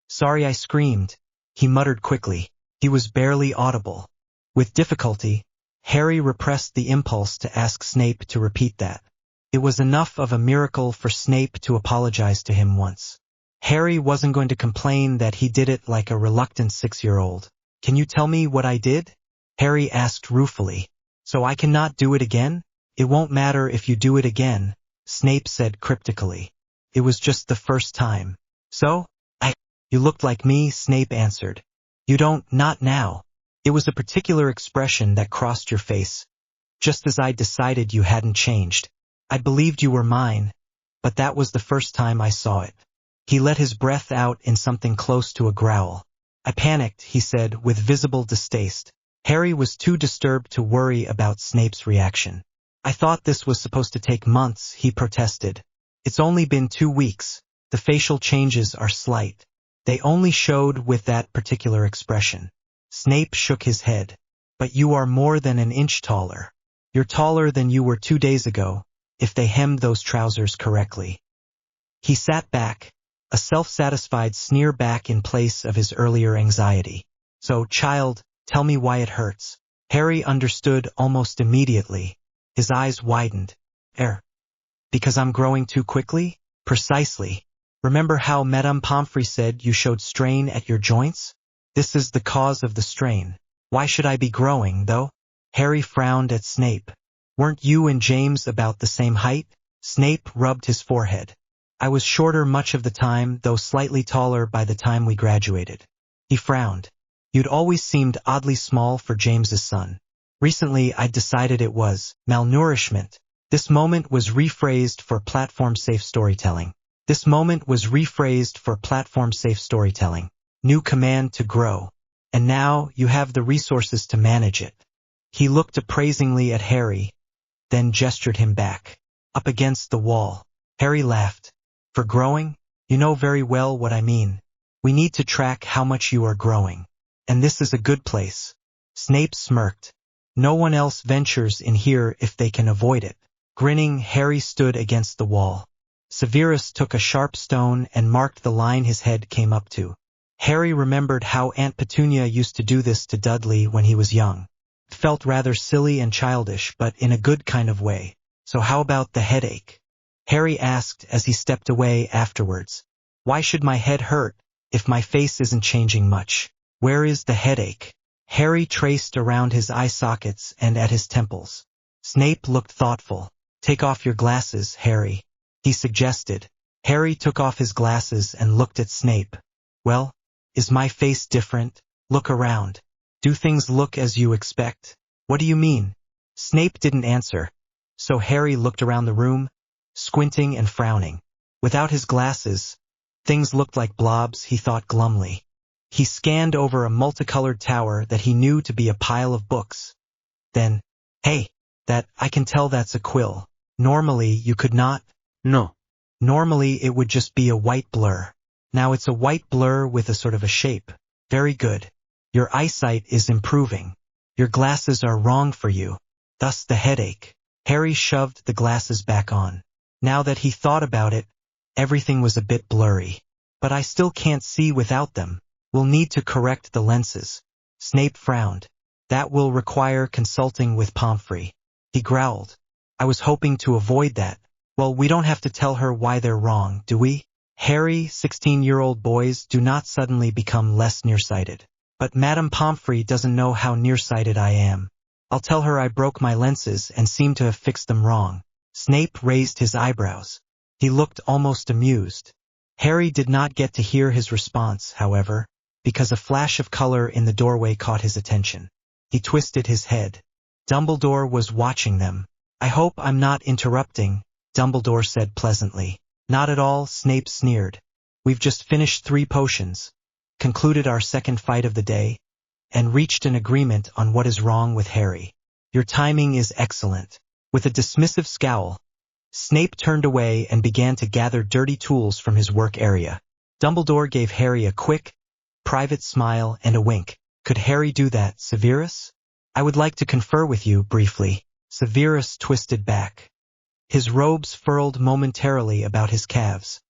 S1: Sorry, I screamed," he muttered quickly. He was barely audible. With difficulty, Harry repressed the impulse to ask Snape to repeat that. It was enough of a miracle for Snape to apologize to him once. Harry wasn't going to complain that he did it like a reluctant 6-year-old. "Can you tell me what I did?" Harry asked ruefully. "So I cannot do it again?" "It won't matter if you do it again," Snape said cryptically. "It was just the first time." "So? You looked like me," Snape answered. "You don't, not now." It was a particular expression that crossed your face, just as I decided you hadn't changed. I believed you were mine, but that was the first time I saw it. He let his breath out in something close to a growl. "I panicked," he said with visible distaste. Harry was too disturbed to worry about Snape's reaction. "I thought this was supposed to take months," he protested. "It's only been 2 weeks. The facial changes are slight. They only showed with that particular expression." Snape shook his head. "But you are more than an inch taller. You're taller than you were 2 days ago, if they hemmed those trousers correctly." He sat back, a self-satisfied sneer back in place of his earlier anxiety. "So, child, tell me why it hurts." Harry understood almost immediately. His eyes widened. Because I'm growing too quickly?" "Precisely. Remember how Madame Pomfrey said you showed strain at your joints? This is the cause of the strain. Why should I be growing, though?" Harry frowned at Snape. "Weren't you and James about the same height?" Snape rubbed his forehead. "I was shorter much of the time, though slightly taller by the time we graduated." He frowned. "You'd always seemed oddly small for James's son. Recently I'd decided it was malnourishment." This moment was rephrased for platform-safe storytelling. New command to grow. "And now you have the resources to manage it." He looked appraisingly at Harry, then gestured him back. "Up against the wall." Harry laughed. "For growing? You know very well what I mean. We need to track how much you are growing. And this is a good place." Snape smirked. "No one else ventures in here if they can avoid it." Grinning, Harry stood against the wall. Severus took a sharp stone and marked the line his head came up to. Harry remembered how Aunt Petunia used to do this to Dudley when he was young. It felt rather silly and childish, but in a good kind of way. "So how about the headache?" Harry asked as he stepped away afterwards. "Why should my head hurt if my face isn't changing much? Where is the headache?" Harry traced around his eye sockets and at his temples. Snape looked thoughtful. "Take off your glasses, Harry," he suggested. Harry took off his glasses and looked at Snape. "Well, is my face different? Look around. Do things look as you expect?" "What do you mean?" Snape didn't answer, so Harry looked around the room, squinting and frowning. Without his glasses, things looked like blobs, he thought glumly. He scanned over a multicolored tower that he knew to be a pile of books. Then, "Hey, I can tell that's a quill. Normally you could not."
S2: No.
S1: "Normally it would just be a white blur. Now it's a white blur with a sort of a shape. Very good. Your eyesight is improving. Your glasses are wrong for you. Thus the headache." Harry shoved the glasses back on. Now that he thought about it, everything was a bit blurry. "But I still can't see without them. We'll need to correct the lenses." Snape frowned. "That will require consulting with Pomfrey." He growled. "I was hoping to avoid that." "Well, we don't have to tell her why they're wrong, do we? Harry, 16-year-old boys do not suddenly become less nearsighted. But Madame Pomfrey doesn't know how nearsighted I am. I'll tell her I broke my lenses and seem to have fixed them wrong." Snape raised his eyebrows. He looked almost amused. Harry did not get to hear his response, however, because a flash of color in the doorway caught his attention. He twisted his head. Dumbledore was watching them. "I hope I'm not interrupting," Dumbledore said pleasantly. "Not at all," Snape sneered. "We've just finished 3 potions, concluded our second fight of the day, and reached an agreement on what is wrong with Harry. Your timing is excellent. With a dismissive scowl, Snape turned away and began to gather dirty tools from his work area. Dumbledore gave Harry a quick, private smile and a wink. Could Harry do that, Severus? I would like to confer with you, briefly. Severus twisted back. His robes furled momentarily about his calves,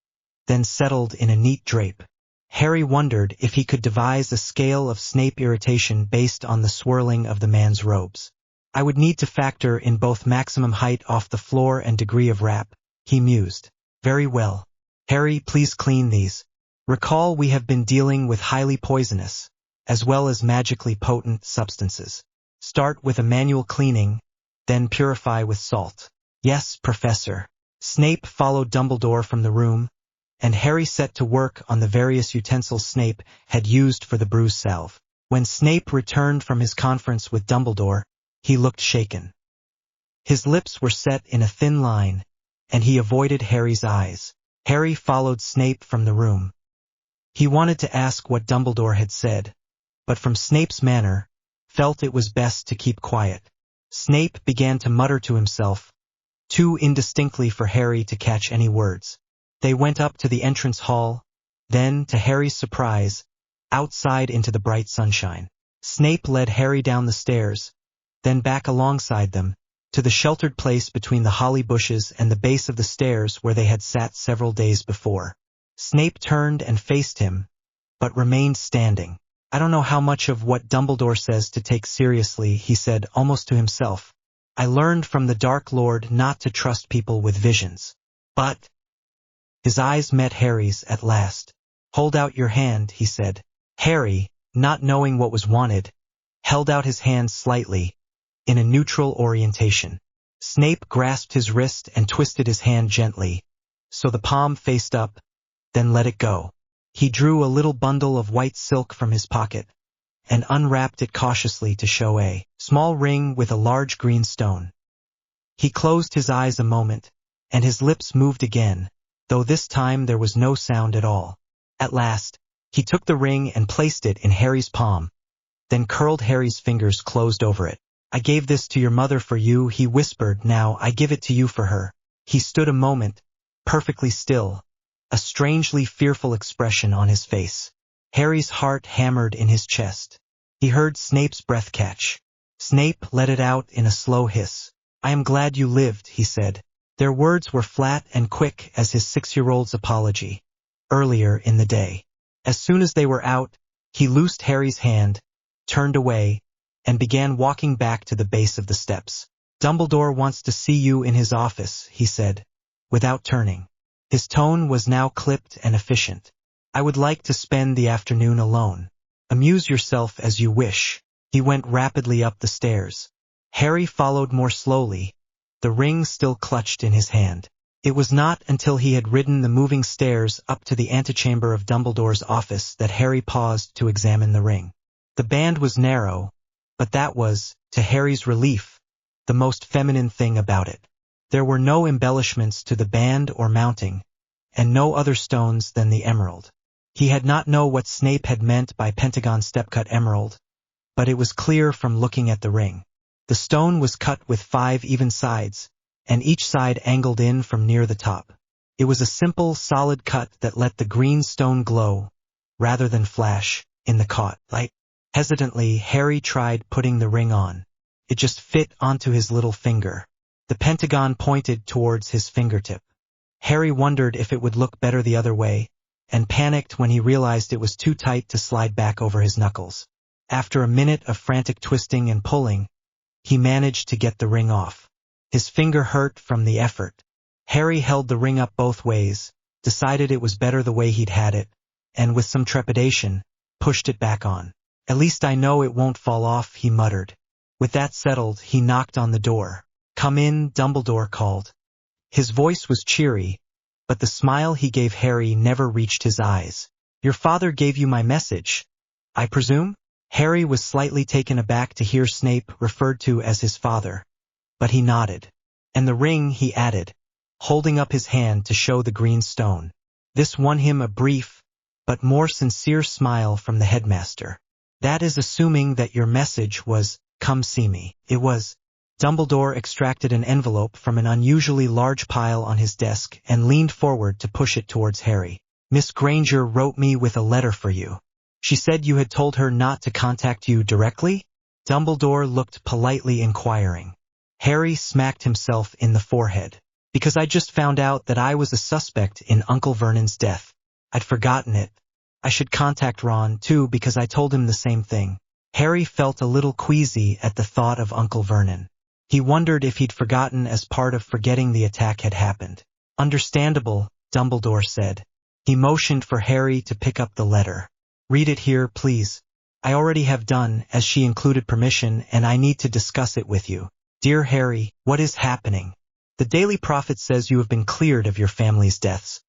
S1: then settled in a neat drape. Harry wondered if he could devise a scale of Snape irritation based on the swirling of the man's robes. I would need to factor in both maximum height off the floor and degree of wrap, he mused. Very well. Harry, please clean these. Recall we have been dealing with highly poisonous, as well as magically potent substances. Start with a manual cleaning, then purify with salt. Yes, Professor. Snape followed Dumbledore from the room, and Harry set to work on the various utensils Snape had used for the bruise salve. When Snape returned from his conference with Dumbledore, he looked shaken. His lips were set in a thin line, and he avoided Harry's eyes. Harry followed Snape from the room. He wanted to ask what Dumbledore had said, but from Snape's manner, felt it was best to keep quiet. Snape began to mutter to himself, too indistinctly for Harry to catch any words. They went up to the entrance hall, then, to Harry's surprise, outside into the bright sunshine. Snape led Harry down the stairs, then back alongside them, to the sheltered place between the holly bushes and the base of the stairs where they had sat several days before. Snape turned and faced him, but remained standing. I don't know how much of what Dumbledore says to take seriously, he said almost to himself. I learned from the Dark Lord not to trust people with visions. But... His eyes met Harry's at last. Hold out your hand, he said. Harry, not knowing what was wanted, held out his hand slightly, in a neutral orientation. Snape grasped his wrist and twisted his hand gently, so the palm faced up, then let it go. He drew a little bundle of white silk from his pocket, and unwrapped it cautiously to show a small ring with a large green stone. He closed his eyes a moment, and his lips moved again, though this time there was no sound at all. At last, he took the ring and placed it in Harry's palm, then curled Harry's fingers closed over it. I gave this to your mother for you, he whispered, now I give it to you for her. He stood a moment, perfectly still, a strangely fearful expression on his face. Harry's heart hammered in his chest. He heard Snape's breath catch. Snape let it out in a slow hiss. I am glad you lived, he said. Their words were flat and quick as his 6-year-old's apology, earlier in the day. As soon as they were out, he loosed Harry's hand, turned away, and began walking back to the base of the steps. Dumbledore wants to see you in his office, he said, without turning. His tone was now clipped and efficient. I would like to spend the afternoon alone. Amuse yourself as you wish. He went rapidly up the stairs. Harry followed more slowly, the ring still clutched in his hand. It was not until he had ridden the moving stairs up to the antechamber of Dumbledore's office that Harry paused to examine the ring. The band was narrow, but that was, to Harry's relief, the most feminine thing about it. There were no embellishments to the band or mounting, and no other stones than the emerald. He had not known what Snape had meant by pentagon step-cut emerald, but it was clear from looking at the ring. The stone was cut with 5 even sides, and each side angled in from near the top. It was a simple, solid cut that let the green stone glow, rather than flash, in the caught light. Hesitantly, Harry tried putting the ring on. It just fit onto his little finger. The pentagon pointed towards his fingertip. Harry wondered if it would look better the other way, and panicked when he realized it was too tight to slide back over his knuckles. After a minute of frantic twisting and pulling, he managed to get the ring off. His finger hurt from the effort. Harry held the ring up both ways, decided it was better the way he'd had it, and with some trepidation, pushed it back on. At least I know it won't fall off, he muttered. With that settled, he knocked on the door. Come in, Dumbledore called. His voice was cheery, but the smile he gave Harry never reached his eyes. Your father gave you my message, I presume? Harry was slightly taken aback to hear Snape referred to as his father, but he nodded. And the ring, he added, holding up his hand to show the green stone. This won him a brief, but more sincere smile from the headmaster. That is assuming that your message was, come see me. It was. Dumbledore extracted an envelope from an unusually large pile on his desk and leaned forward to push it towards Harry. Miss Granger wrote me with a letter for you. She said you had told her not to contact you directly? Dumbledore looked politely inquiring. Harry smacked himself in the forehead. Because I just found out that I was a suspect in Uncle Vernon's death. I'd forgotten it. I should contact Ron, too, because I told him the same thing. Harry felt a little queasy at the thought of Uncle Vernon. He wondered if he'd forgotten as part of forgetting the attack had happened. Understandable, Dumbledore said. He motioned for Harry to pick up the letter. Read it here, please. I already have done, as she included permission, and I need to discuss it with you. Dear Harry, what is happening? The Daily Prophet says you have been cleared of your family's deaths.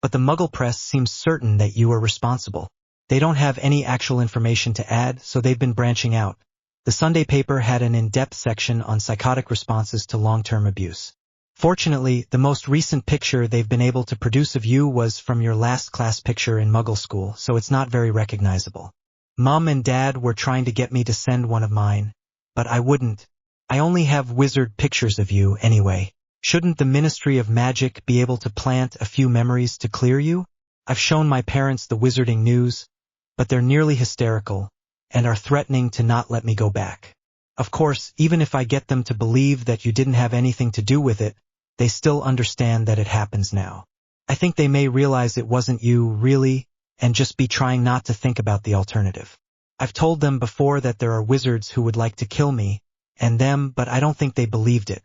S1: But the Muggle press seems certain that you are responsible. They don't have any actual information to add, so they've been branching out. The Sunday paper had an in-depth section on psychotic responses to long-term abuse. Fortunately, the most recent picture they've been able to produce of you was from your last class picture in Muggle school, so it's not very recognizable. Mum and Dad were trying to get me to send one of mine, but I wouldn't. I only have wizard pictures of you anyway. Shouldn't the Ministry of Magic be able to plant a few memories to clear you? I've shown my parents the wizarding news, but they're nearly hysterical and are threatening to not let me go back. Of course, even if I get them to believe that you didn't have anything to do with it, they still understand that it happens now. I think they may realize it wasn't you, really, and just be trying not to think about the alternative. I've told them before that there are wizards who would like to kill me and them, but I don't think they believed it.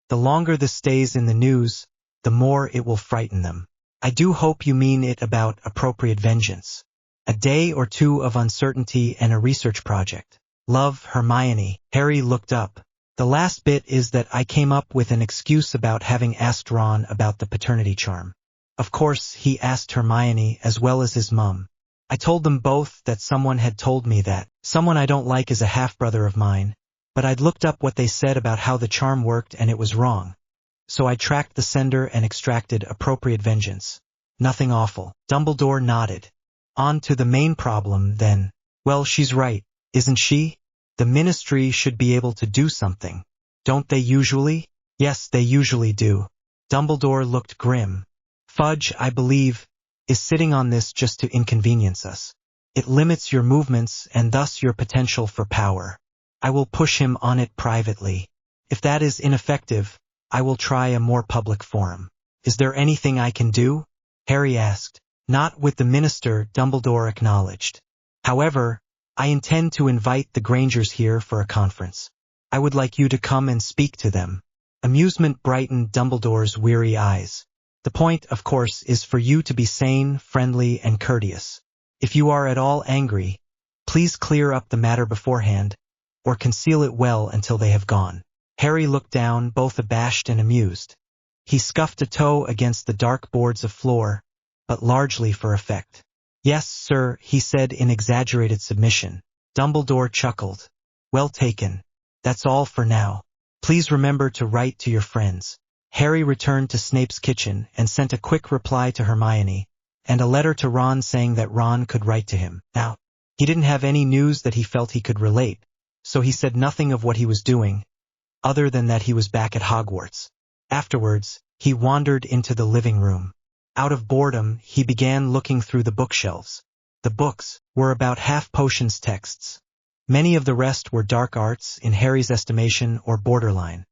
S1: The longer this stays in the news, the more it will frighten them. I do hope you mean it about appropriate vengeance. A day or two of uncertainty and a research project. Love, Hermione. Harry looked up. The last bit is that I came up with an excuse about having asked Ron about the paternity charm. Of course, he asked Hermione as well as his mum. I told them both that someone had told me that. Someone I don't like is a half-brother of mine. But I'd looked up what they said about how the charm worked and it was wrong. So I tracked the sender and extracted appropriate vengeance. Nothing awful. Dumbledore nodded. On to the main problem, then. Well, she's right, isn't she? The Ministry should be able to do something. Don't they usually? Yes, they usually do. Dumbledore looked grim. Fudge, I believe, is sitting on this just to inconvenience us. It limits your movements and thus your potential for power. I will push him on it privately. If that is ineffective, I will try a more public forum. Is there anything I can do? Harry asked. Not with the minister, Dumbledore acknowledged. However, I intend to invite the Grangers here for a conference. I would like you to come and speak to them. Amusement brightened Dumbledore's weary eyes. The point, of course, is for you to be sane, friendly, and courteous. If you are at all angry, please clear up the matter beforehand, or conceal it well until they have gone. Harry looked down, both abashed and amused. He scuffed a toe against the dark boards of floor, but largely for effect. Yes, sir, he said in exaggerated submission. Dumbledore chuckled. Well taken. That's all for now. Please remember to write to your friends. Harry returned to Snape's kitchen and sent a quick reply to Hermione, and a letter to Ron saying that Ron could write to him. Now, he didn't have any news that he felt he could relate, so he said nothing of what he was doing, other than that he was back at Hogwarts. Afterwards, he wandered into the living room. Out of boredom, he began looking through the bookshelves. The books were about half-potions texts. Many of the rest were dark arts, in Harry's estimation, or borderline.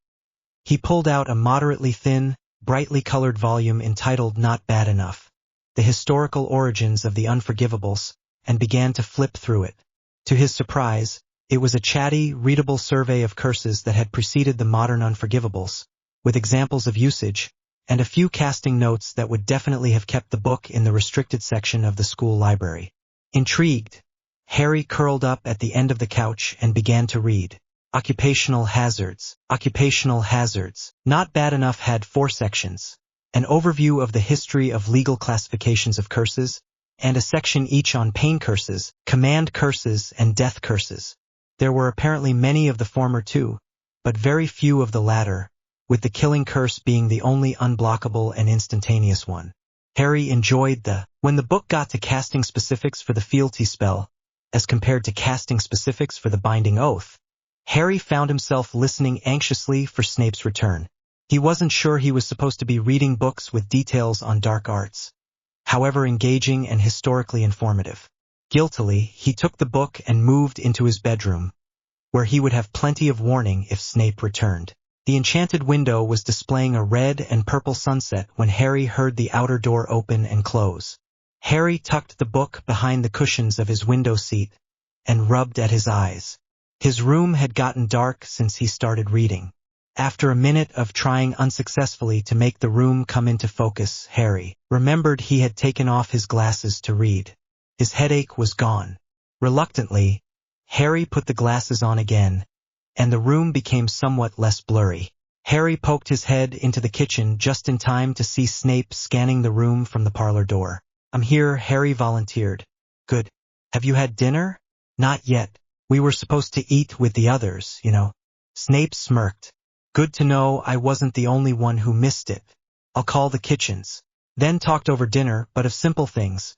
S1: He pulled out a moderately thin, brightly colored volume entitled Not Bad Enough, The Historical Origins of the Unforgivables, and began to flip through it. To his surprise, it was a chatty, readable survey of curses that had preceded the modern Unforgivables, with examples of usage, and a few casting notes that would definitely have kept the book in the restricted section of the school library. Intrigued, Harry curled up at the end of the couch and began to read. Occupational hazards. Occupational hazards. Not Bad Enough had 4 sections. An overview of the history of legal classifications of curses, and a section each on pain curses, command curses, and death curses. There were apparently many of the former too, but very few of the latter, with the killing curse being the only unblockable and instantaneous one. Harry enjoyed when the book got to casting specifics for the fealty spell, as compared to casting specifics for the binding oath, Harry found himself listening anxiously for Snape's return. He wasn't sure he was supposed to be reading books with details on dark arts, however engaging and historically informative. Guiltily, he took the book and moved into his bedroom, where he would have plenty of warning if Snape returned. The enchanted window was displaying a red and purple sunset when Harry heard the outer door open and close. Harry tucked the book behind the cushions of his window seat and rubbed at his eyes. His room had gotten dark since he started reading. After a minute of trying unsuccessfully to make the room come into focus, Harry remembered he had taken off his glasses to read. His headache was gone. Reluctantly, Harry put the glasses on again, and the room became somewhat less blurry. Harry poked his head into the kitchen just in time to see Snape scanning the room from the parlor door. "I'm here," Harry volunteered. "Good. Have you had dinner?" "Not yet. We were supposed to eat with the others, you know." Snape smirked. "Good to know I wasn't the only one who missed it. I'll call the kitchens." Then talked over dinner, but of simple things.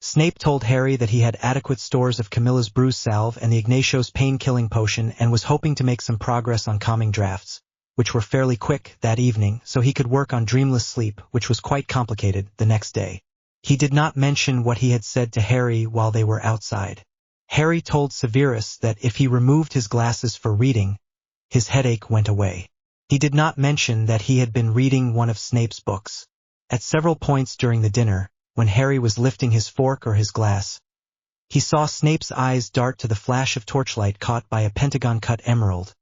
S1: Snape told Harry that he had adequate stores of Camilla's bruise salve and the Ignatio's pain-killing potion and was hoping to make some progress on calming drafts, which were fairly quick that evening, so he could work on dreamless sleep, which was quite complicated, the next day. He did not mention what he had said to Harry while they were outside. Harry told Severus that if he removed his glasses for reading, his headache went away. He did not mention that he had been reading one of Snape's books. At several points during the dinner, when Harry was lifting his fork or his glass, he saw Snape's eyes dart to the flash of torchlight caught by a pentagon-cut emerald,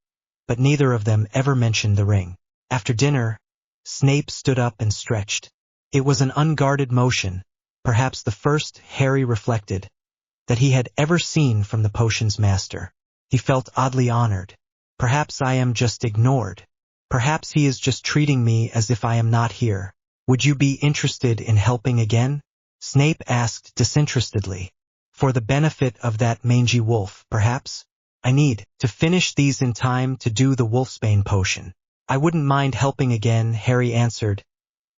S1: but neither of them ever mentioned the ring. After dinner, Snape stood up and stretched. It was an unguarded motion, perhaps the first, Harry reflected, that he had ever seen from the potion's master. He felt oddly honored. Perhaps I am just ignored. Perhaps he is just treating me as if I am not here. "Would you be interested in helping again?" Snape asked disinterestedly. "For the benefit of that mangy wolf, perhaps? I need to finish these in time to do the wolfsbane potion." "I wouldn't mind helping again," Harry answered,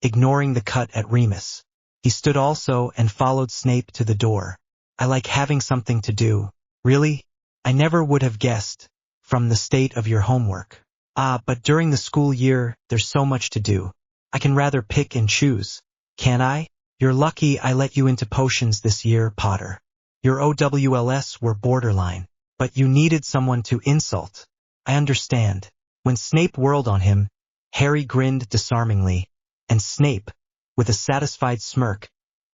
S1: ignoring the cut at Remus. He stood also and followed Snape to the door. "I like having something to do." "Really? I never would have guessed, from the state of your homework." But during the school year, there's so much to do. I can rather pick and choose. Can't I? You're lucky I let you into potions this year, Potter. Your OWLs were borderline, but you needed someone to insult. I understand." When Snape whirled on him, Harry grinned disarmingly, and Snape, with a satisfied smirk,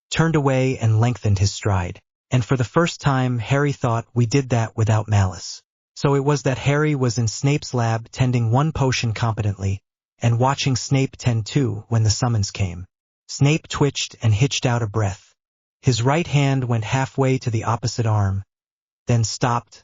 S1: turned away and lengthened his stride. And for the first time, Harry thought we did that without malice. So it was that Harry was in Snape's lab tending one potion competently, and watching Snape tend two when the summons came. Snape twitched and hitched out a breath. His right hand went halfway to the opposite arm, then stopped,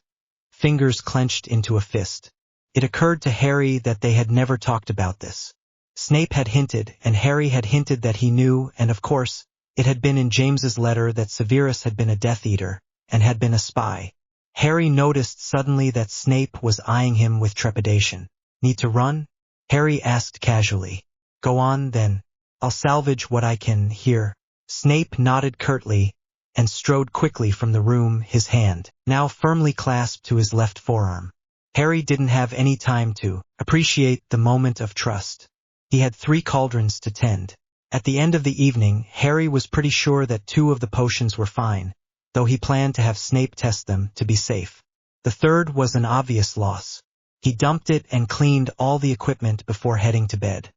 S1: fingers clenched into a fist. It occurred to Harry that they had never talked about this. Snape had hinted, and Harry had hinted that he knew, and of course, it had been in James's letter that Severus had been a Death Eater, and had been a spy. Harry noticed suddenly that Snape was eyeing him with trepidation. "Need to run?" Harry asked casually. "Go on, then. I'll salvage what I can here." Snape nodded curtly, and strode quickly from the room, his hand now firmly clasped to his left forearm. Harry didn't have any time to appreciate the moment of trust. He had 3 cauldrons to tend. At the end of the evening, Harry was pretty sure that 2 of the potions were fine, though he planned to have Snape test them to be safe. The third was an obvious loss. He dumped it and cleaned all the equipment before heading to bed.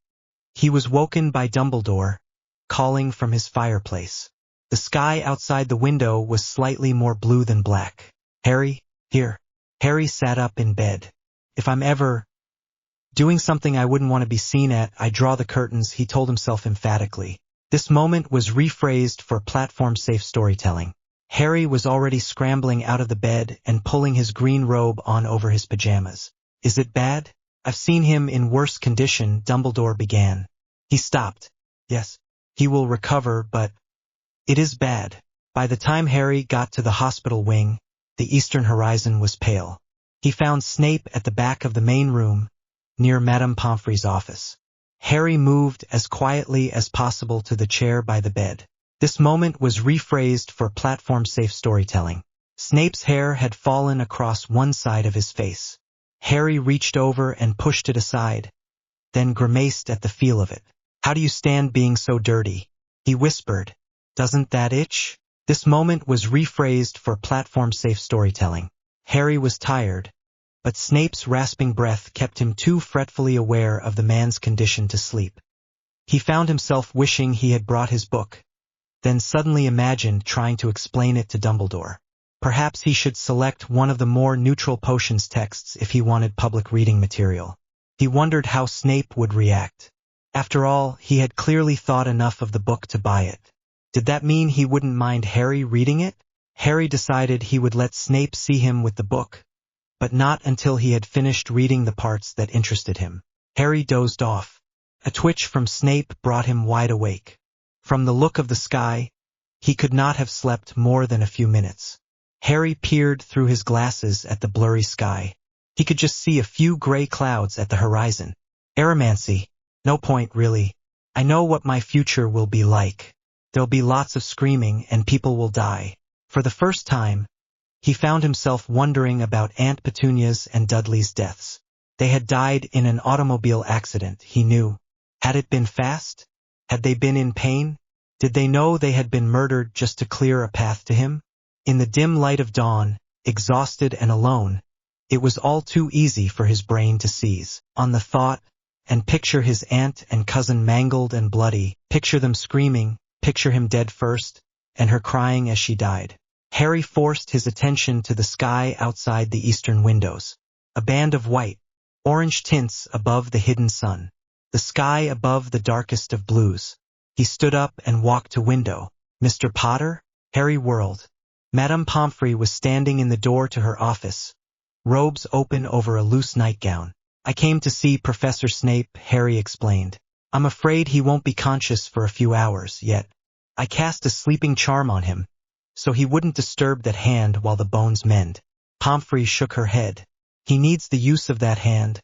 S1: He was woken by Dumbledore, calling from his fireplace. The sky outside the window was slightly more blue than black. "Harry, here." Harry sat up in bed. "If I'm ever doing something I wouldn't want to be seen at, I draw the curtains," he told himself emphatically. This moment was rephrased for platform-safe storytelling. Harry was already scrambling out of the bed and pulling his green robe on over his pajamas. "Is it bad? I've seen him in worse condition," Dumbledore began. He stopped. "Yes, he will recover, but it is bad." By the time Harry got to the hospital wing, the eastern horizon was pale. He found Snape at the back of the main room, near Madame Pomfrey's office. Harry moved as quietly as possible to the chair by the bed. This moment was rephrased for platform-safe storytelling. Snape's hair had fallen across one side of his face. Harry reached over and pushed it aside, then grimaced at the feel of it. "How do you stand being so dirty?" he whispered. "Doesn't that itch?" This moment was rephrased for platform-safe storytelling. Harry was tired, but Snape's rasping breath kept him too fretfully aware of the man's condition to sleep. He found himself wishing he had brought his book, then suddenly imagined trying to explain it to Dumbledore. Perhaps he should select one of the more neutral potions texts if he wanted public reading material. He wondered how Snape would react. After all, he had clearly thought enough of the book to buy it. Did that mean he wouldn't mind Harry reading it? Harry decided he would let Snape see him with the book, but not until he had finished reading the parts that interested him. Harry dozed off. A twitch from Snape brought him wide awake. From the look of the sky, he could not have slept more than a few minutes. Harry peered through his glasses at the blurry sky. He could just see a few gray clouds at the horizon. Aromancy. No point, really. I know what my future will be like. There'll be lots of screaming and people will die. For the first time, he found himself wondering about Aunt Petunia's and Dudley's deaths. They had died in an automobile accident, he knew. Had it been fast? Had they been in pain? Did they know they had been murdered just to clear a path to him? In the dim light of dawn, exhausted and alone, it was all too easy for his brain to seize on the thought and picture his aunt and cousin mangled and bloody, picture them screaming, picture him dead first, and her crying as she died. Harry forced his attention to the sky outside the eastern windows. A band of white, orange tints above the hidden sun. The sky above the darkest of blues. He stood up and walked to window. "Mr. Potter?" Harry whirled. Madame Pomfrey was standing in the door to her office, robes open over a loose nightgown. "I came to see Professor Snape," Harry explained. "I'm afraid he won't be conscious for a few hours yet. I cast a sleeping charm on him, so he wouldn't disturb that hand while the bones mend." Pomfrey shook her head. "He needs the use of that hand,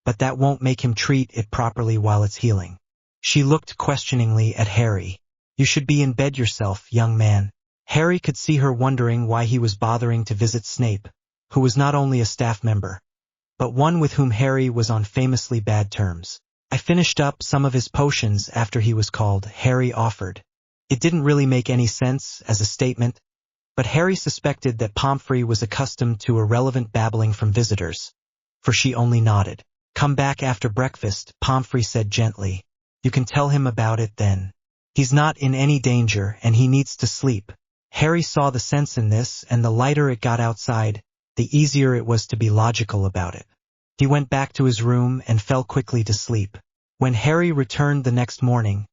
S1: but that won't make him treat it properly while it's healing." She looked questioningly at Harry. "You should be in bed yourself, young man." Harry could see her wondering why he was bothering to visit Snape, who was not only a staff member, but one with whom Harry was on famously bad terms. "I finished up some of his potions after he was called," Harry offered. It didn't really make any sense as a statement, but Harry suspected that Pomfrey was accustomed to irrelevant babbling from visitors, for she only nodded. "Come back after breakfast," Pomfrey said gently. "You can tell him about it then. He's not in any danger and he needs to sleep." Harry saw the sense in this, and the lighter it got outside, the easier it was to be logical about it. He went back to his room and fell quickly to sleep. When Harry returned the next morning,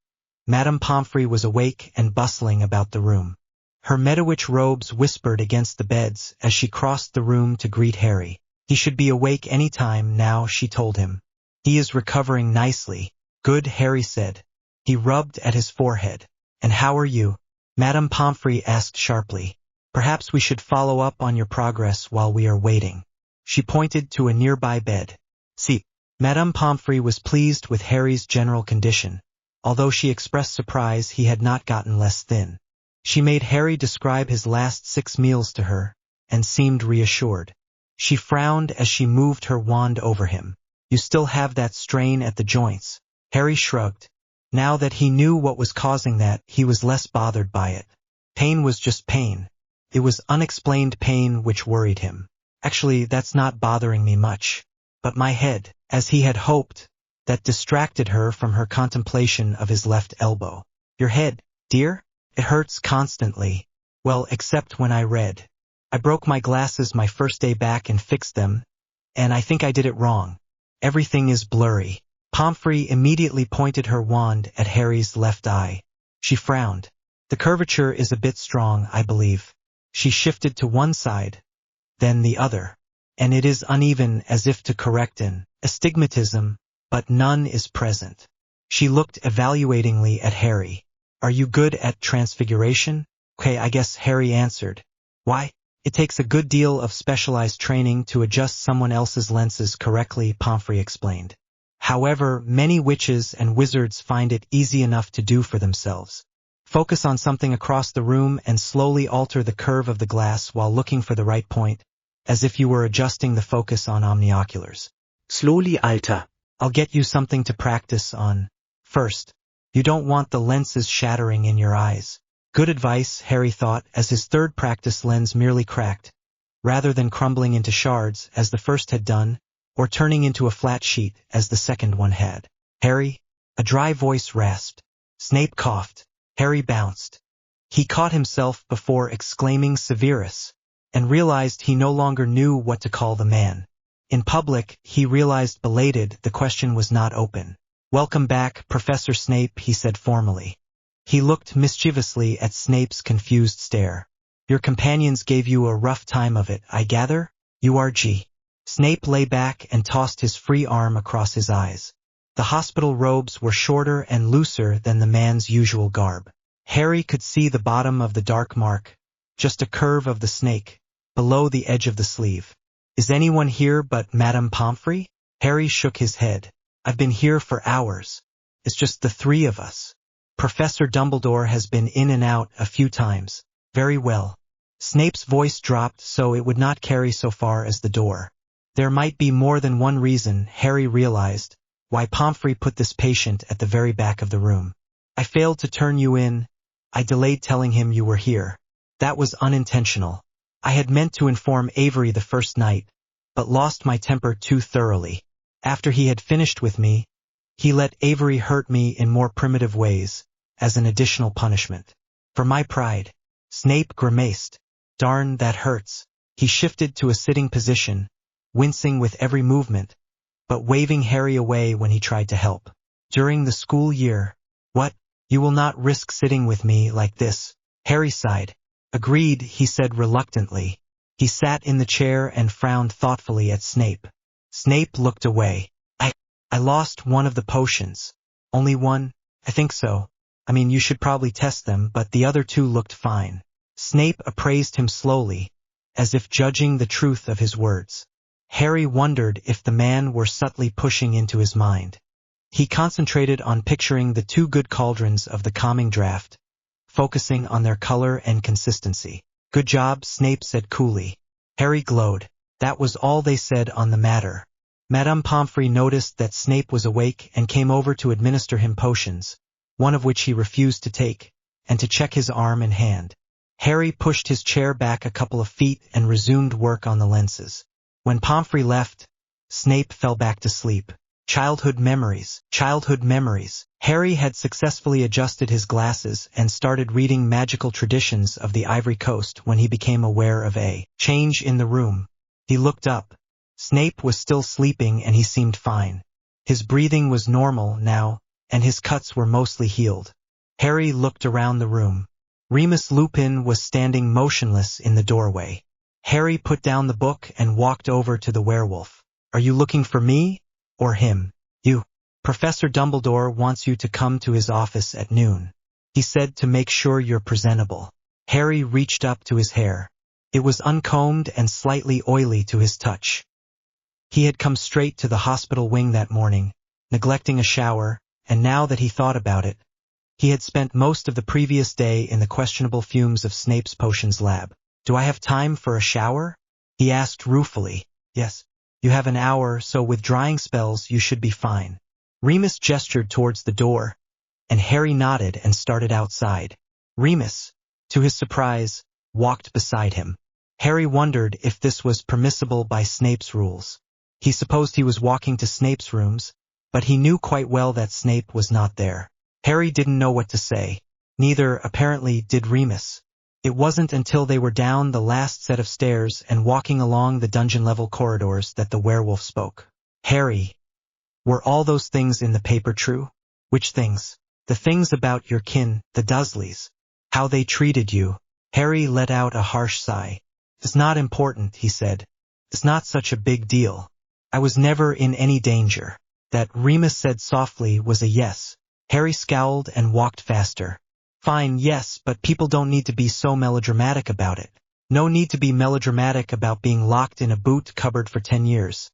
S1: Madame Pomfrey was awake and bustling about the room. Her Medowitch robes whispered against the beds as she crossed the room to greet Harry. He should be awake any time now, she told him. "He is recovering nicely." "Good," Harry said. He rubbed at his forehead. "And how are you?" Madame Pomfrey asked sharply. "Perhaps we should follow up on your progress while we are waiting." She pointed to a nearby bed. "See." Madame Pomfrey was pleased with Harry's general condition, although she expressed surprise he had not gotten less thin. She made Harry describe his last 6 meals to her, and seemed reassured. She frowned as she moved her wand over him. "You still have that strain at the joints." Harry shrugged. Now that he knew what was causing that, he was less bothered by it. Pain was just pain. It was unexplained pain which worried him. "Actually, that's not bothering me much. But my head," as he had hoped, that distracted her from her contemplation of his left elbow. "Your head, dear? It hurts constantly." "Well, except when I read. I broke my glasses my first day back and fixed them, and I think I did it wrong. Everything is blurry." Pomfrey immediately pointed her wand at Harry's left eye. She frowned. "The curvature is a bit strong, I believe." She shifted to one side, then the other. "And it is uneven, as if to correct an astigmatism, but none is present." She looked evaluatingly at Harry. "Are you good at transfiguration?" "Okay, I guess," Harry answered. "Why? It takes a good deal of specialized training to adjust someone else's lenses correctly," Pomfrey explained. "However, many witches and wizards find it easy enough to do for themselves." Focus on something across the room and slowly alter the curve of the glass while looking for the right point, as if you were adjusting the focus on omnioculars.
S2: Slowly alter.
S1: I'll get you something to practice on. First, you don't want the lenses shattering in your eyes. Good advice, Harry thought, as his third practice lens merely cracked, rather than crumbling into shards as the first had done, or turning into a flat sheet as the second one had. Harry, a dry voice rasped. Snape coughed. Harry bounced. He caught himself before exclaiming Severus, and realized he no longer knew what to call the man. In public, he realized belated the question was not open. Welcome back, Professor Snape, he said formally. He looked mischievously at Snape's confused stare. Your companions gave you a rough time of it, I gather? You are G. Snape lay back and tossed his free arm across his eyes. The hospital robes were shorter and looser than the man's usual garb. Harry could see the bottom of the dark mark, just a curve of the snake, below the edge of the sleeve. Is anyone here but Madame Pomfrey? Harry shook his head. I've been here for hours. It's just the three of us. Professor Dumbledore has been in and out a few times. Very well. Snape's voice dropped so it would not carry so far as the door. There might be more than one reason, Harry realized, why Pomfrey put this patient at the very back of the room. I failed to turn you in. I delayed telling him you were here. That was unintentional. I had meant to inform Avery the first night, but lost my temper too thoroughly. After he had finished with me, he let Avery hurt me in more primitive ways, as an additional punishment. For my pride. Snape grimaced. Darn, that hurts. He shifted to a sitting position, wincing with every movement, but waving Harry away when he tried to help. During the school year. What? You will not risk sitting with me like this. Harry sighed. Agreed, he said reluctantly. He sat in the chair and frowned thoughtfully at Snape. Snape looked away. I lost one of the potions. Only one? I think so. I mean, you should probably test them, but the other two looked fine. Snape appraised him slowly, as if judging the truth of his words. Harry wondered if the man were subtly pushing into his mind. He concentrated on picturing the two good cauldrons of the calming draught, focusing on their color and consistency. Good job, Snape said coolly. Harry glowed. That was all they said on the matter. Madame Pomfrey noticed that Snape was awake and came over to administer him potions, one of which he refused to take, and to check his arm and hand. Harry pushed his chair back a couple of feet and resumed work on the lenses. When Pomfrey left, Snape fell back to sleep. Childhood memories. Harry had successfully adjusted his glasses and started reading magical traditions of the Ivory Coast when he became aware of a change in the room. He looked up. Snape was still sleeping and he seemed fine. His breathing was normal now, and his cuts were mostly healed. Harry looked around the room. Remus Lupin was standing motionless in the doorway. Harry put down the book and walked over to the werewolf. Are you looking for me? Or him? You. Professor Dumbledore wants you to come to his office at noon. He said to make sure you're presentable. Harry reached up to his hair. It was uncombed and slightly oily to his touch. He had come straight to the hospital wing that morning, neglecting a shower, and now that he thought about it, he had spent most of the previous day in the questionable fumes of Snape's potions lab. Do I have time for a shower? He asked ruefully. Yes. You have an hour, so with drying spells you should be fine. Remus gestured towards the door, and Harry nodded and started outside. Remus, to his surprise, walked beside him. Harry wondered if this was permissible by Snape's rules. He supposed he was walking to Snape's rooms, but he knew quite well that Snape was not there. Harry didn't know what to say. Neither, apparently, did Remus. It wasn't until they were down the last set of stairs and walking along the dungeon-level corridors that the werewolf spoke. Harry, were all those things in the paper true? Which things? The things about your kin, the Dursleys. How they treated you. Harry let out a harsh sigh. It's not important, he said. It's not such a big deal. I was never in any danger. That, Remus said softly, was a yes. Harry scowled and walked faster. Fine, yes, but people don't need to be so melodramatic about it. No need to be melodramatic about being locked in a boot cupboard for 10 years.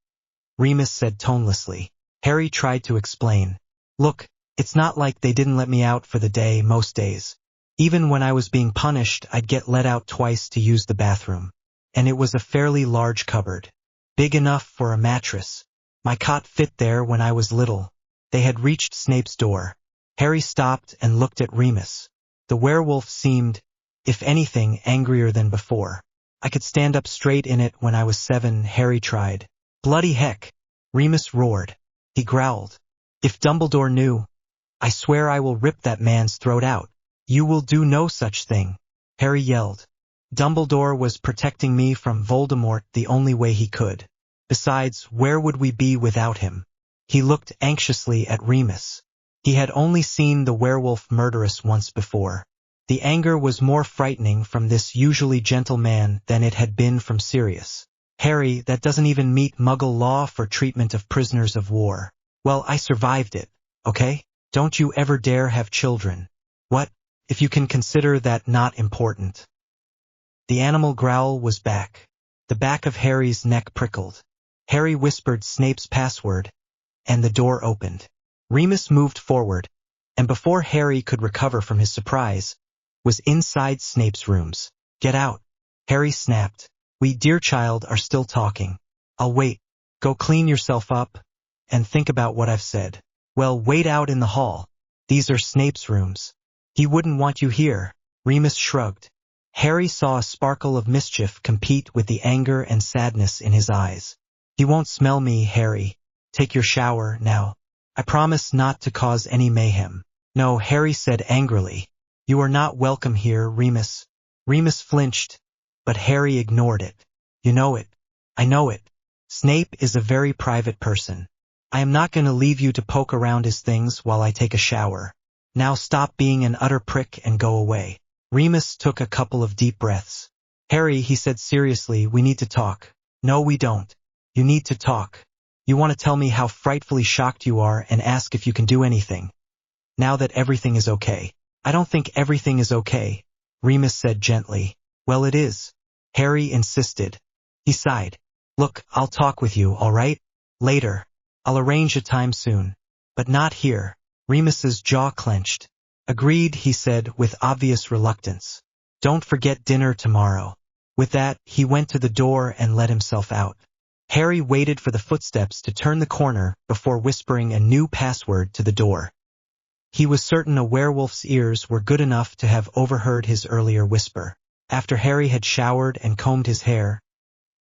S1: Remus said tonelessly. Harry tried to explain. Look, it's not like they didn't let me out for the day most days. Even when I was being punished, I'd get let out twice to use the bathroom. And it was a fairly large cupboard. Big enough for a mattress. My cot fit there when I was little. They had reached Snape's door. Harry stopped and looked at Remus. The werewolf seemed, if anything, angrier than before. I could stand up straight in it when I was 7, Harry tried. Bloody heck! Remus roared. He growled. If Dumbledore knew, I swear I will rip that man's throat out. You will do no such thing, Harry yelled. Dumbledore was protecting me from Voldemort the only way he could. Besides, where would we be without him? He looked anxiously at Remus. He had only seen the werewolf murderess once before. The anger was more frightening from this usually gentle man than it had been from Sirius. Harry, that doesn't even meet Muggle law for treatment of prisoners of war. Well, I survived it, okay? Don't you ever dare have children. What, if you can consider that not important? The animal growl was back. The back of Harry's neck prickled. Harry whispered Snape's password, and the door opened. Remus moved forward, and before Harry could recover from his surprise, was inside Snape's rooms. Get out, Harry snapped. We, dear child, are still talking. I'll wait. Go clean yourself up, and think about what I've said. Well, wait out in the hall. These are Snape's rooms. He wouldn't want you here. Remus shrugged. Harry saw a sparkle of mischief compete with the anger and sadness in his eyes. He won't smell me, Harry. Take your shower now. I promise not to cause any mayhem. No, Harry said angrily. You are not welcome here, Remus. Remus flinched, but Harry ignored it. You know it. I know it. Snape is a very private person. I am not going to leave you to poke around his things while I take a shower. Now stop being an utter prick and go away. Remus took a couple of deep breaths. Harry, he said seriously, we need to talk. No, we don't. You need to talk. You want to tell me how frightfully shocked you are and ask if you can do anything. Now that everything is okay. I don't think everything is okay, Remus said gently. Well, it is. Harry insisted. He sighed. Look, I'll talk with you, all right? Later. I'll arrange a time soon. But not here. Remus's jaw clenched. Agreed, he said with obvious reluctance. Don't forget dinner tomorrow. With that, he went to the door and let himself out. Harry waited for the footsteps to turn the corner before whispering a new password to the door. He was certain a werewolf's ears were good enough to have overheard his earlier whisper. After Harry had showered and combed his hair,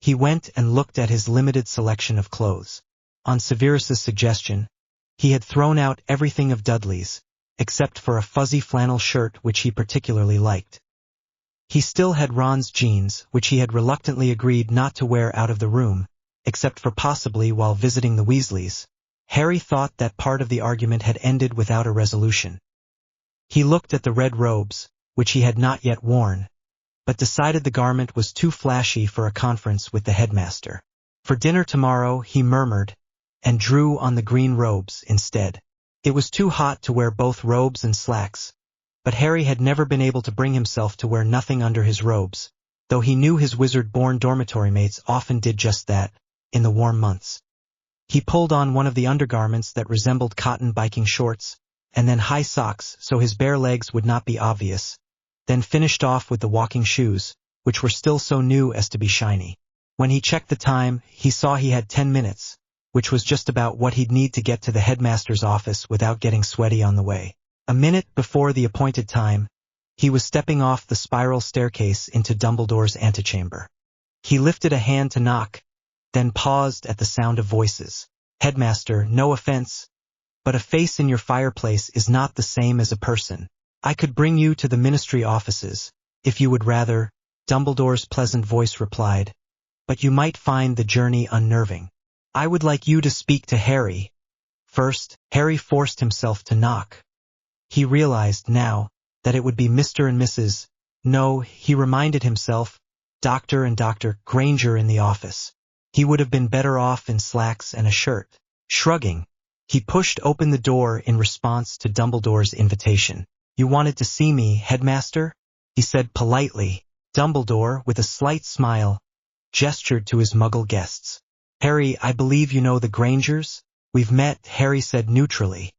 S1: he went and looked at his limited selection of clothes. On Severus's suggestion, he had thrown out everything of Dudley's, except for a fuzzy flannel shirt which he particularly liked. He still had Ron's jeans, which he had reluctantly agreed not to wear out of the room, except for possibly while visiting the Weasleys. Harry thought that part of the argument had ended without a resolution. He looked at the red robes, which he had not yet worn, but decided the garment was too flashy for a conference with the headmaster. For dinner tomorrow, he murmured, and drew on the green robes instead. It was too hot to wear both robes and slacks, but Harry had never been able to bring himself to wear nothing under his robes, though he knew his wizard-born dormitory mates often did just that, in the warm months. He pulled on one of the undergarments that resembled cotton biking shorts, and then high socks so his bare legs would not be obvious, then finished off with the walking shoes, which were still so new as to be shiny. When he checked the time, he saw he had 10 minutes, which was just about what he'd need to get to the headmaster's office without getting sweaty on the way. A minute before the appointed time, he was stepping off the spiral staircase into Dumbledore's antechamber. He lifted a hand to knock, then paused at the sound of voices. Headmaster, no offense, but a face in your fireplace is not the same as a person. I could bring you to the ministry offices, if you would rather, Dumbledore's pleasant voice replied, but you might find the journey unnerving. I would like you to speak to Harry. First, Harry forced himself to knock. He realized now that it would be Mr. and Mrs. No, he reminded himself, Dr. and Dr. Granger in the office. He would have been better off in slacks and a shirt. Shrugging, he pushed open the door in response to Dumbledore's invitation. You wanted to see me, headmaster? He said politely. Dumbledore, with a slight smile, gestured to his Muggle guests. Harry, I believe you know the Grangers? We've met, Harry said neutrally.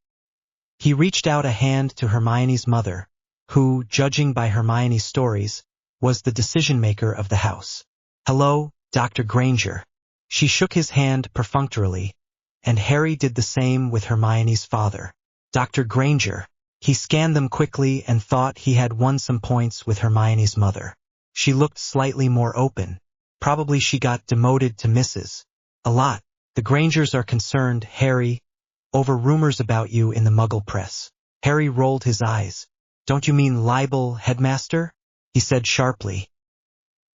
S1: He reached out a hand to Hermione's mother, who, judging by Hermione's stories, was the decision-maker of the house. "Hello, Dr. Granger." She shook his hand perfunctorily, and Harry did the same with Hermione's father. "Dr. Granger." He scanned them quickly and thought he had won some points with Hermione's mother. She looked slightly more open. Probably she got demoted to Mrs. A lot. "The Grangers are concerned, Harry, over rumors about you in the Muggle press." Harry rolled his eyes. "Don't you mean libel, headmaster?" he said sharply.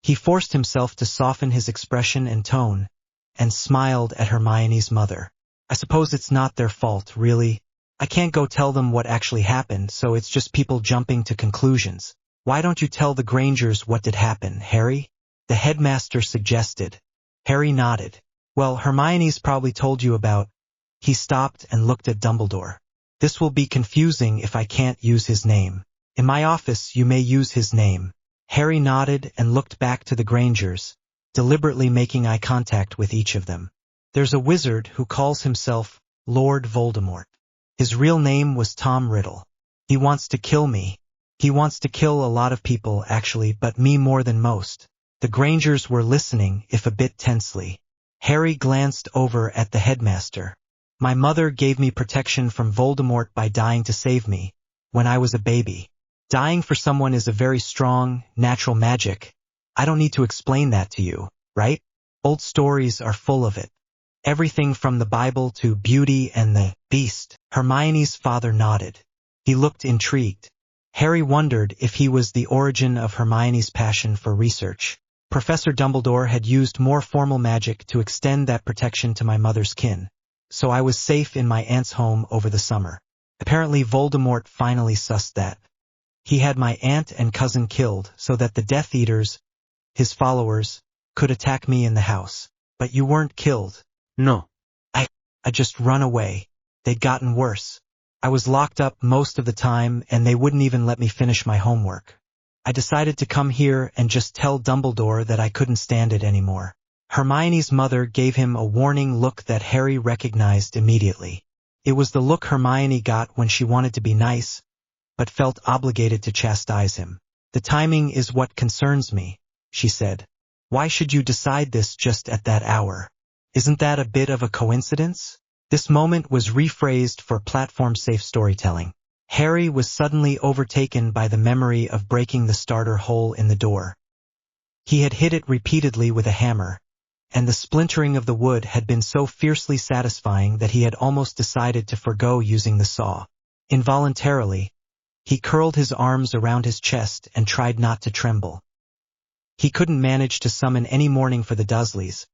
S1: He forced himself to soften his expression and tone, and smiled at Hermione's mother. "I suppose it's not their fault, really. I can't go tell them what actually happened, so it's just people jumping to conclusions. Why don't you tell the Grangers what did happen, Harry?" the headmaster suggested. Harry nodded. "Well, Hermione's probably told you about—" He stopped and looked at Dumbledore. "This will be confusing if I can't use his name. In my office you may use his name." Harry nodded and looked back to the Grangers, deliberately making eye contact with each of them. "There's a wizard who calls himself Lord Voldemort. His real name was Tom Riddle. He wants to kill me. He wants to kill a lot of people, actually, but me more than most." The Grangers were listening, if a bit tensely. Harry glanced over at the headmaster. "My mother gave me protection from Voldemort by dying to save me, when I was a baby. Dying for someone is a very strong, natural magic. I don't need to explain that to you, right? Old stories are full of it. Everything from the Bible to Beauty and the Beast." Hermione's father nodded. He looked intrigued. Harry wondered if he was the origin of Hermione's passion for research. "Professor Dumbledore had used more formal magic to extend that protection to my mother's kin, so I was safe in my aunt's home over the summer. Apparently Voldemort finally sussed that. He had my aunt and cousin killed so that the Death Eaters, his followers, could attack me in the house. But you weren't killed."
S2: No.
S1: I just run away. They'd gotten worse. I was locked up most of the time and they wouldn't even let me finish my homework. I decided to come here and just tell Dumbledore that I couldn't stand it anymore." Hermione's mother gave him a warning look that Harry recognized immediately. It was the look Hermione got when she wanted to be nice, but felt obligated to chastise him. "The timing is what concerns me," she said. "Why should you decide this just at that hour? Isn't that a bit of a coincidence?" This moment was rephrased for platform-safe storytelling. Harry was suddenly overtaken by the memory of breaking the starter hole in the door. He had hit it repeatedly with a hammer, and the splintering of the wood had been so fiercely satisfying that he had almost decided to forgo using the saw. Involuntarily, he curled his arms around his chest and tried not to tremble. He couldn't manage to summon any mourning for the Dursleys,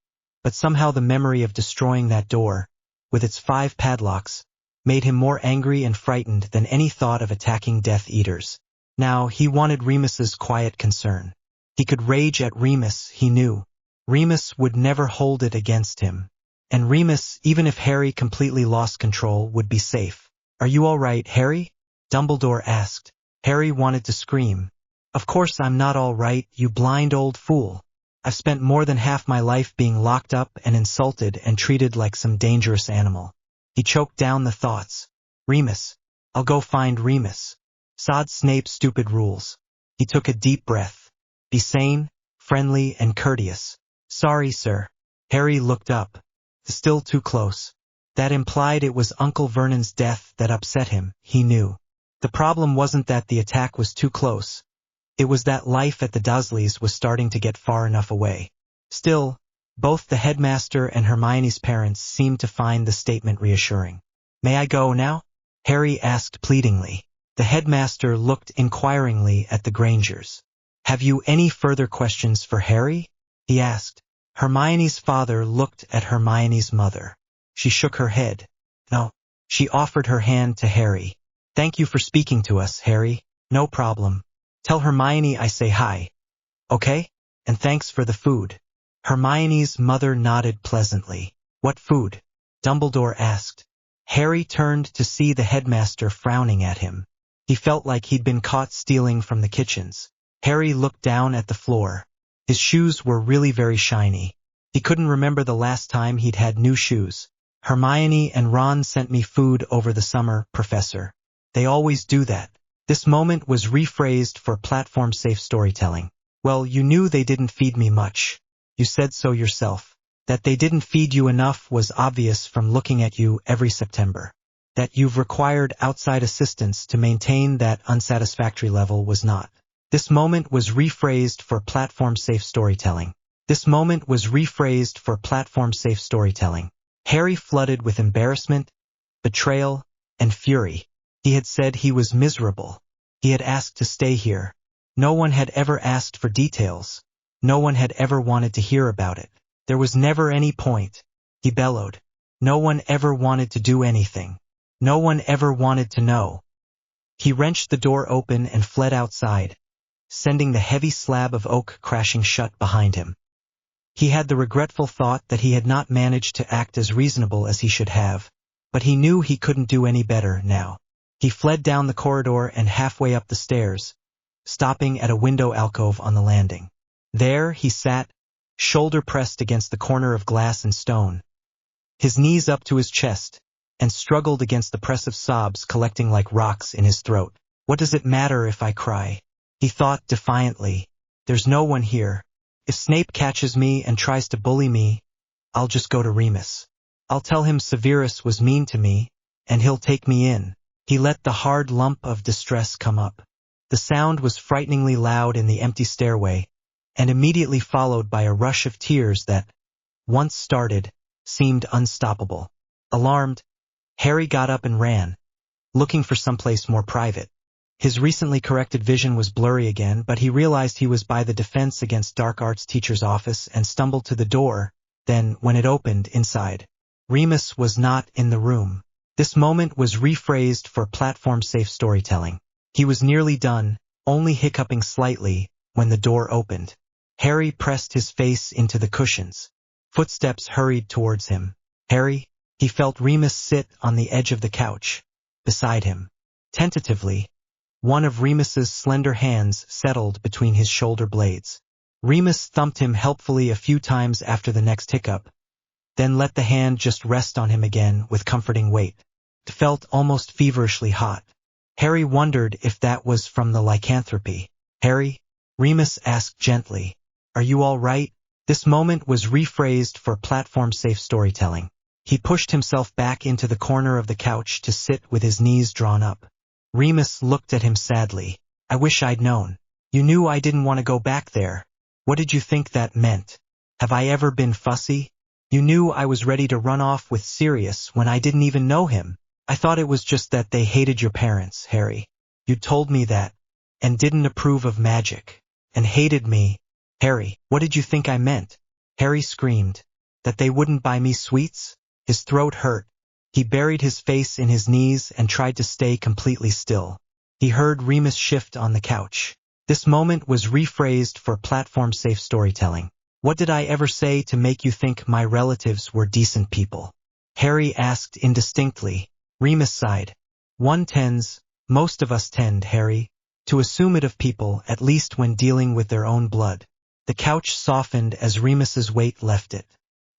S1: but somehow the memory of destroying that door, with its 5 padlocks, made him more angry and frightened than any thought of attacking Death Eaters. Now he wanted Remus's quiet concern. He could rage at Remus, he knew. Remus would never hold it against him. And Remus, even if Harry completely lost control, would be safe. "Are you all right, Harry?" Dumbledore asked. Harry wanted to scream. "Of course I'm not all right, you blind old fool. I've spent more than half my life being locked up and insulted and treated like some dangerous animal." He choked down the thoughts. "Remus. I'll go find Remus. Sod Snape's stupid rules." He took a deep breath. "Be sane, friendly, and courteous." "Sorry, sir." Harry looked up. Still too close. That implied it was Uncle Vernon's death that upset him, he knew. The problem wasn't that the attack was too close. It was that life at the Dursleys was starting to get far enough away. Still, both the headmaster and Hermione's parents seemed to find the statement reassuring. "May I go now?" Harry asked pleadingly. The headmaster looked inquiringly at the Grangers. "Have you any further questions for Harry?" he asked. Hermione's father looked at Hermione's mother. She shook her head. "No." She offered her hand to Harry. "Thank you for speaking to us, Harry. No problem. Tell Hermione I say hi. Okay? And thanks for the food." Hermione's mother nodded pleasantly. "What food?" Dumbledore asked. Harry turned to see the headmaster frowning at him. He felt like he'd been caught stealing from the kitchens. Harry looked down at the floor. His shoes were really very shiny. He couldn't remember the last time he'd had new shoes. "Hermione and Ron sent me food over the summer, Professor. They always do that." This moment was rephrased for platform-safe storytelling. Well, you knew they didn't feed me much. You said so yourself. That they didn't feed you enough was obvious from looking at you every September. That you've required outside assistance to maintain that unsatisfactory level was not. This moment was rephrased for platform-safe storytelling. This moment was rephrased for platform-safe storytelling. Harry flooded with embarrassment, betrayal, and fury. He had said he was miserable. He had asked to stay here. No one had ever asked for details. No one had ever wanted to hear about it. There was never any point. He bellowed. No one ever wanted to do anything. No one ever wanted to know. He wrenched the door open and fled outside, sending the heavy slab of oak crashing shut behind him. He had the regretful thought that he had not managed to act as reasonable as he should have, but he knew he couldn't do any better now. He fled down the corridor and halfway up the stairs, stopping at a window alcove on the landing. There he sat, shoulder pressed against the corner of glass and stone, his knees up to his chest, and struggled against the press of sobs collecting like rocks in his throat. What does it matter if I cry? He thought defiantly. There's no one here. If Snape catches me and tries to bully me, I'll just go to Remus. I'll tell him Severus was mean to me, and he'll take me in. He let the hard lump of distress come up. The sound was frighteningly loud in the empty stairway, and immediately followed by a rush of tears that, once started, seemed unstoppable. Alarmed, Harry got up and ran, looking for someplace more private. His recently corrected vision was blurry again, but he realized he was by the Defense Against Dark Arts teacher's office and stumbled to the door. Then, when it opened inside, Remus was not in the room. This moment was rephrased for platform-safe storytelling. He was nearly done, only hiccuping slightly, when the door opened. Harry pressed his face into the cushions. Footsteps hurried towards him. Harry, he felt Remus sit on the edge of the couch, beside him. Tentatively, one of Remus's slender hands settled between his shoulder blades. Remus thumped him helpfully a few times after the next hiccup, then let the hand just rest on him again with comforting weight. It felt almost feverishly hot. Harry wondered if that was from the lycanthropy. Harry, Remus asked gently, are you all right? This moment was rephrased for platform-safe storytelling. He pushed himself back into the corner of the couch to sit with his knees drawn up. Remus looked at him sadly. I wish I'd known. You knew I didn't want to go back there. What did you think that meant? Have I ever been fussy? You knew I was ready to run off with Sirius when I didn't even know him. I thought it was just that they hated your parents, Harry. You told me that, and didn't approve of magic, and hated me. Harry, what did you think I meant? Harry screamed. That they wouldn't buy me sweets? His throat hurt. He buried his face in his knees and tried to stay completely still. He heard Remus shift on the couch. This moment was rephrased for platform-safe storytelling. What did I ever say to make you think my relatives were decent people? Harry asked indistinctly. Remus sighed. One tends, most of us tend, Harry, to assume it of people, at least when dealing with their own blood. The couch softened as Remus's weight left it.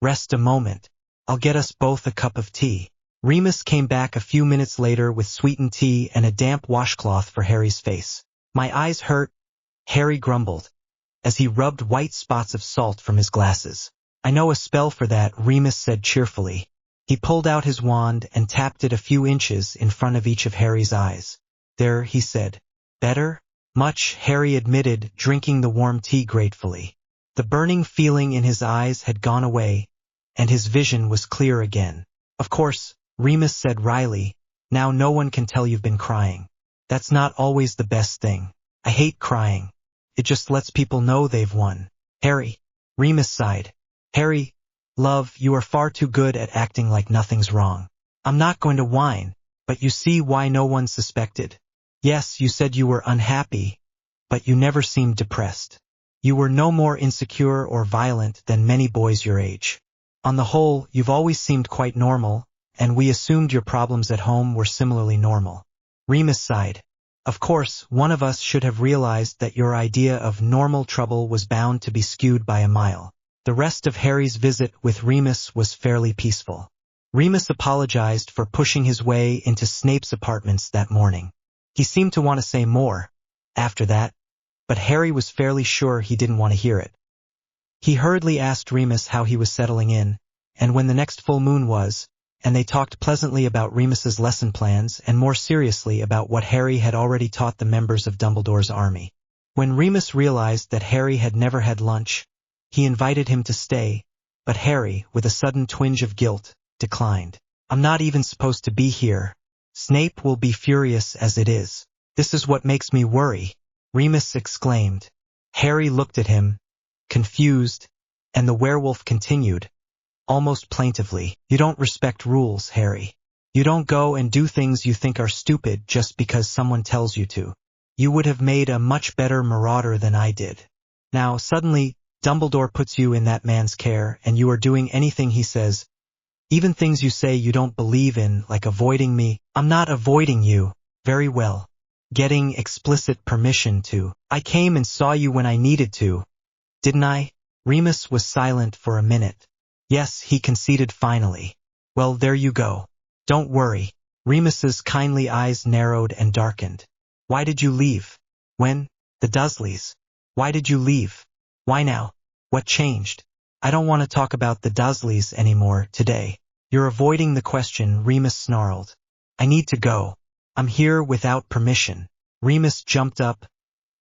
S1: Rest a moment. I'll get us both a cup of tea. Remus came back a few minutes later with sweetened tea and a damp washcloth for Harry's face. My eyes hurt, Harry grumbled, as he rubbed white spots of salt from his glasses. I know a spell for that, Remus said cheerfully. He pulled out his wand and tapped it a few inches in front of each of Harry's eyes. There, he said. Better? Much, Harry admitted, drinking the warm tea gratefully. The burning feeling in his eyes had gone away, and his vision was clear again. Of course, Remus said wryly, now no one can tell you've been crying. That's not always the best thing. I hate crying. It just lets people know they've won. Harry, Remus sighed. Harry, love, you are far too good at acting like nothing's wrong. I'm not going to whine, but you see why no one suspected. Yes, you said you were unhappy, but you never seemed depressed. You were no more insecure or violent than many boys your age. On the whole, you've always seemed quite normal, and we assumed your problems at home were similarly normal. Remus sighed. Of course, one of us should have realized that your idea of normal trouble was bound to be skewed by a mile. The rest of Harry's visit with Remus was fairly peaceful. Remus apologized for pushing his way into Snape's apartments that morning. He seemed to want to say more after that, but Harry was fairly sure he didn't want to hear it. He hurriedly asked Remus how he was settling in, and when the next full moon was, and they talked pleasantly about Remus's lesson plans and more seriously about what Harry had already taught the members of Dumbledore's army. When Remus realized that Harry had never had lunch, he invited him to stay, but Harry, with a sudden twinge of guilt, declined. "I'm not even supposed to be here. Snape will be furious as it is. This is what makes me worry," Remus exclaimed. Harry looked at him, confused, and the werewolf continued, almost plaintively, "You don't respect rules, Harry. You don't go and do things you think are stupid just because someone tells you to. You would have made a much better marauder than I did. Now, suddenly, Dumbledore puts you in that man's care and you are doing anything he says, even things you say you don't believe in, like avoiding me." "I'm not avoiding you." "Very well. Getting explicit permission to. I came and saw you when I needed to. Didn't I?" Remus was silent for a minute. "Yes," he conceded finally. "Well, there you go. Don't worry." Remus's kindly eyes narrowed and darkened. "Why did you leave?" "When? The Dursleys. Why did you leave?" "Why now? What changed?" "I don't want to talk about the Dursleys anymore today." "You're avoiding the question," Remus snarled. "I need to go. I'm here without permission." Remus jumped up,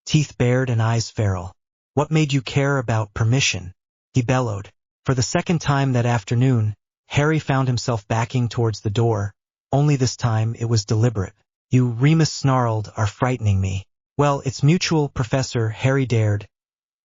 S1: teeth bared and eyes feral. "What made you care about permission?" he bellowed. For the second time that afternoon, Harry found himself backing towards the door, only this time it was deliberate. "You," Remus snarled, "are frightening me." "Well, it's mutual, Professor," Harry dared,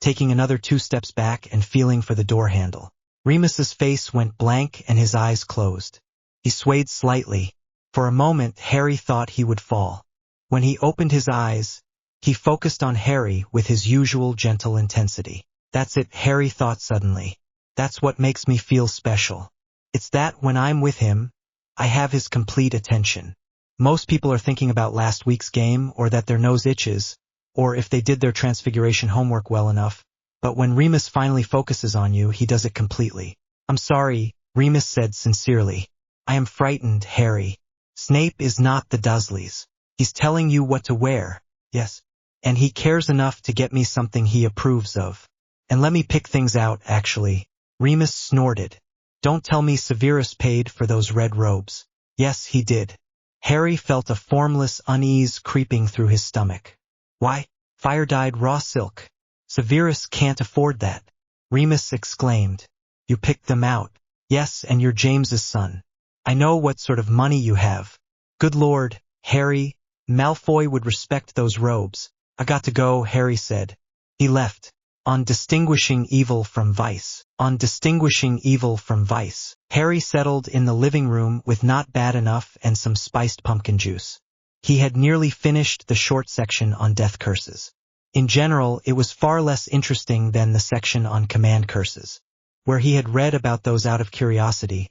S1: taking another 2 steps back and feeling for the door handle. Remus's face went blank and his eyes closed. He swayed slightly. For a moment, Harry thought he would fall. When he opened his eyes, he focused on Harry with his usual gentle intensity. "That's it," Harry thought suddenly. "That's what makes me feel special. It's that when I'm with him, I have his complete attention. Most people are thinking about last week's game or that their nose itches, or if they did their Transfiguration homework well enough, but when Remus finally focuses on you, he does it completely." "I'm sorry," Remus said sincerely. "I am frightened, Harry. Snape is not the Dursleys. He's telling you what to wear." "Yes. And he cares enough to get me something he approves of. And let me pick things out, actually." Remus snorted. "Don't tell me Severus paid for those red robes." "Yes, he did." Harry felt a formless unease creeping through his stomach. "Why? Fire-dyed raw silk. Severus can't afford that," Remus exclaimed. "You picked them out." "Yes, and you're James's son. I know what sort of money you have." "Good Lord, Harry, Malfoy would respect those robes." "I got to go," Harry said. He left. On distinguishing evil from vice. On distinguishing evil from vice. Harry settled in the living room with Not Bad Enough and some spiced pumpkin juice. He had nearly finished the short section on death curses. In general, it was far less interesting than the section on command curses, where he had read about those out of curiosity.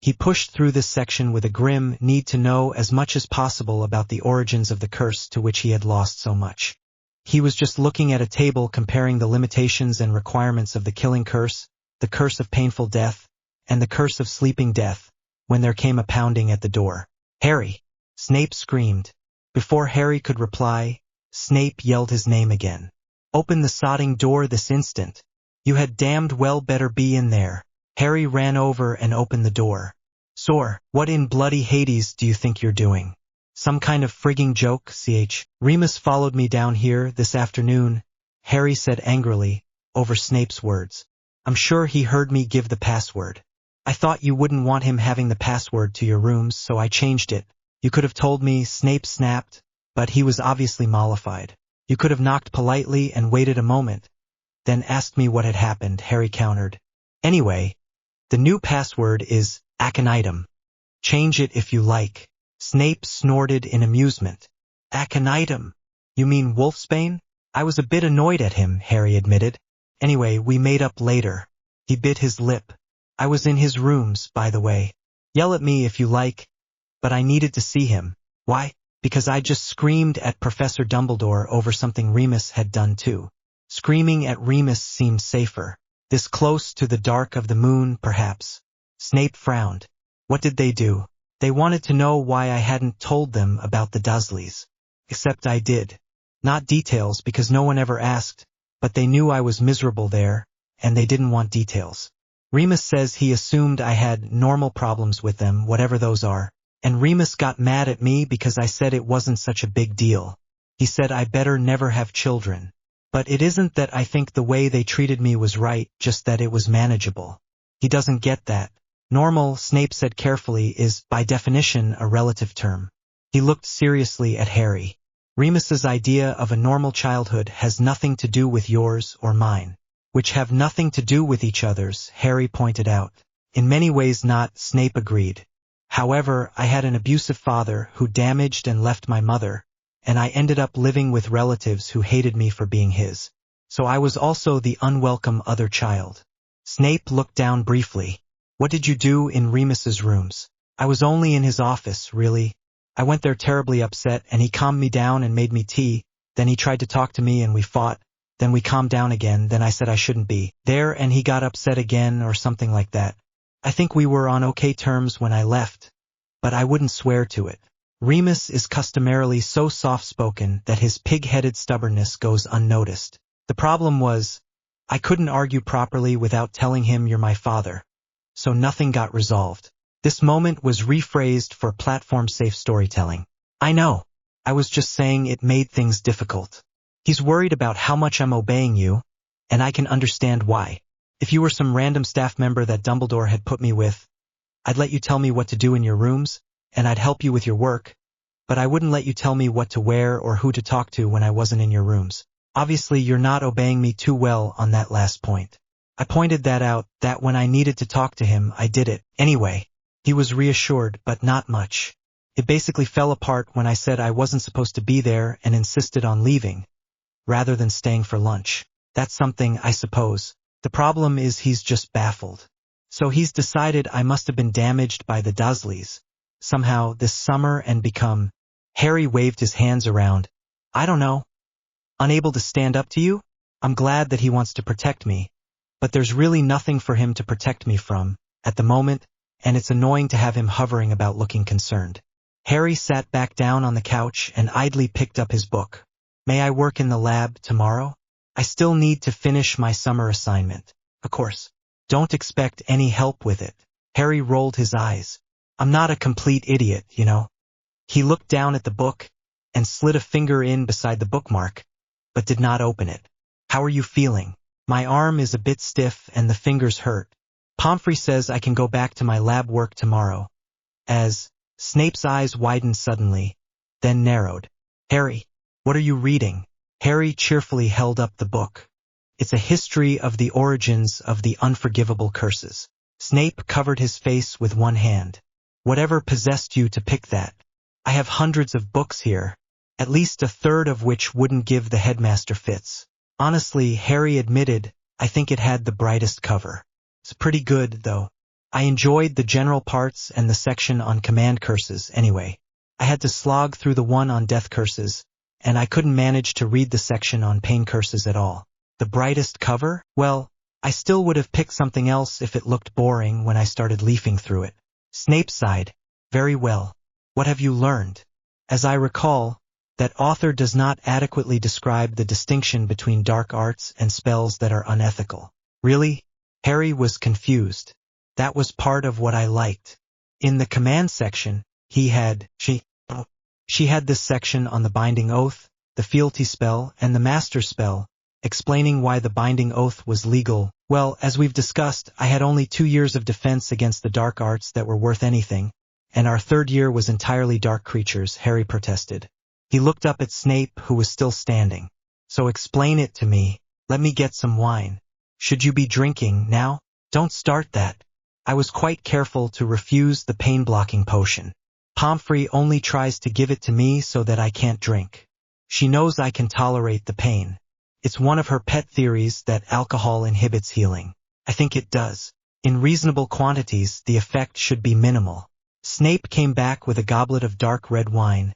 S1: He pushed through this section with a grim need to know as much as possible about the origins of the curse to which he had lost so much. He was just looking at a table comparing the limitations and requirements of the killing curse, the curse of painful death, and the curse of sleeping death, when there came a pounding at the door. "Harry!" Snape screamed. Before Harry could reply, Snape yelled his name again. "Open the sodding door this instant. You had damned well better be in there." Harry ran over and opened the door. "Sor, what in bloody Hades do you think you're doing? Some kind of frigging joke, ch. Remus followed me down here this afternoon," Harry said angrily, over Snape's words. "I'm sure he heard me give the password. I thought you wouldn't want him having the password to your rooms, so I changed it. You could have told me," Snape snapped, but he was obviously mollified. "You could have knocked politely and waited a moment, then asked me what had happened," Harry countered. "Anyway, the new password is aconitum. Change it if you like." Snape snorted in amusement. "Aconitum? You mean wolfsbane?" "I was a bit annoyed at him," Harry admitted. "Anyway, we made up later." He bit his lip. "I was in his rooms, by the way. Yell at me if you like, but I needed to see him." "Why?" "Because I just screamed at Professor Dumbledore over something Remus had done too." Screaming at Remus seemed safer. This close to the dark of the moon, perhaps. Snape frowned. "What did they do?" "They wanted to know why I hadn't told them about the Dursleys." Except I did. Not details because no one ever asked, but they knew I was miserable there, and they didn't want details. Remus says he assumed I had normal problems with them, whatever those are, and Remus got mad at me because I said it wasn't such a big deal. He said I better never have children. But it isn't that I think the way they treated me was right, just that it was manageable. He doesn't get that. Normal, Snape said carefully, is, by definition, a relative term. He looked seriously at Harry. Remus's idea of a normal childhood has nothing to do with yours or mine. Which have nothing to do with each other's, Harry pointed out. In many ways not, Snape agreed. However, I had an abusive father who damaged and left my mother, and I ended up living with relatives who hated me for being his. So I was also the unwelcome other child. Snape looked down briefly. What did you do in Remus's rooms? I was only in his office, really. I went there terribly upset, and he calmed me down and made me tea. Then he tried to talk to me and we fought. Then we calmed down again, then I said I shouldn't be there and he got upset again or something like that. I think we were on okay terms when I left, but I wouldn't swear to it. Remus is customarily so soft-spoken that his pig-headed stubbornness goes unnoticed. The problem was, I couldn't argue properly without telling him you're my father. So nothing got resolved. This moment was rephrased for platform-safe storytelling. I know. I was just saying it made things difficult. He's worried about how much I'm obeying you, and I can understand why. If you were some random staff member that Dumbledore had put me with, I'd let you tell me what to do in your rooms, and I'd help you with your work, but I wouldn't let you tell me what to wear or who to talk to when I wasn't in your rooms. Obviously, you're not obeying me too well on that last point. I pointed that out, that when I needed to talk to him, I did it. Anyway, he was reassured, but not much. It basically fell apart when I said I wasn't supposed to be there and insisted on leaving, rather than staying for lunch. That's something, I suppose. The problem is he's just baffled. So he's decided I must have been damaged by the Dursleys somehow this summer and become... Harry waved his hands around. I don't know. Unable to stand up to you? I'm glad that he wants to protect me, but there's really nothing for him to protect me from, at the moment, and it's annoying to have him hovering about looking concerned. Harry sat back down on the couch and idly picked up his book. May I work in the lab tomorrow? I still need to finish my summer assignment. Of course. Don't expect any help with it. Harry rolled his eyes. I'm not a complete idiot, you know. He looked down at the book and slid a finger in beside the bookmark, but did not open it. How are you feeling? My arm is a bit stiff and the fingers hurt. Pomfrey says I can go back to my lab work tomorrow. As Snape's eyes widened suddenly, then narrowed. Harry, what are you reading? Harry cheerfully held up the book. It's a history of the origins of the unforgivable curses. Snape covered his face with one hand. Whatever possessed you to pick that? I have hundreds of books here, at least a third of which wouldn't give the headmaster fits. Honestly, Harry admitted, I think it had the brightest cover. It's pretty good, though. I enjoyed the general parts and the section on command curses anyway. I had to slog through the one on death curses, and I couldn't manage to read the section on pain curses at all. The brightest cover? Well, I still would have picked something else if it looked boring when I started leafing through it. Snape sighed. Very well. What have you learned? As I recall, that author does not adequately describe the distinction between dark arts and spells that are unethical. Really? Harry was confused. That was part of what I liked. In the command section, she had this section on the binding oath, the fealty spell, and the master spell, explaining why the binding oath was legal. Well, as we've discussed, I had only 2 years of defense against the dark arts that were worth anything, and our third year was entirely dark creatures, Harry protested. He looked up at Snape, who was still standing. So explain it to me. Let me get some wine. Should you be drinking now? Don't start that. I was quite careful to refuse the pain-blocking potion. Pomfrey only tries to give it to me so that I can't drink. She knows I can tolerate the pain. It's one of her pet theories that alcohol inhibits healing. I think it does. In reasonable quantities, the effect should be minimal. Snape came back with a goblet of dark red wine,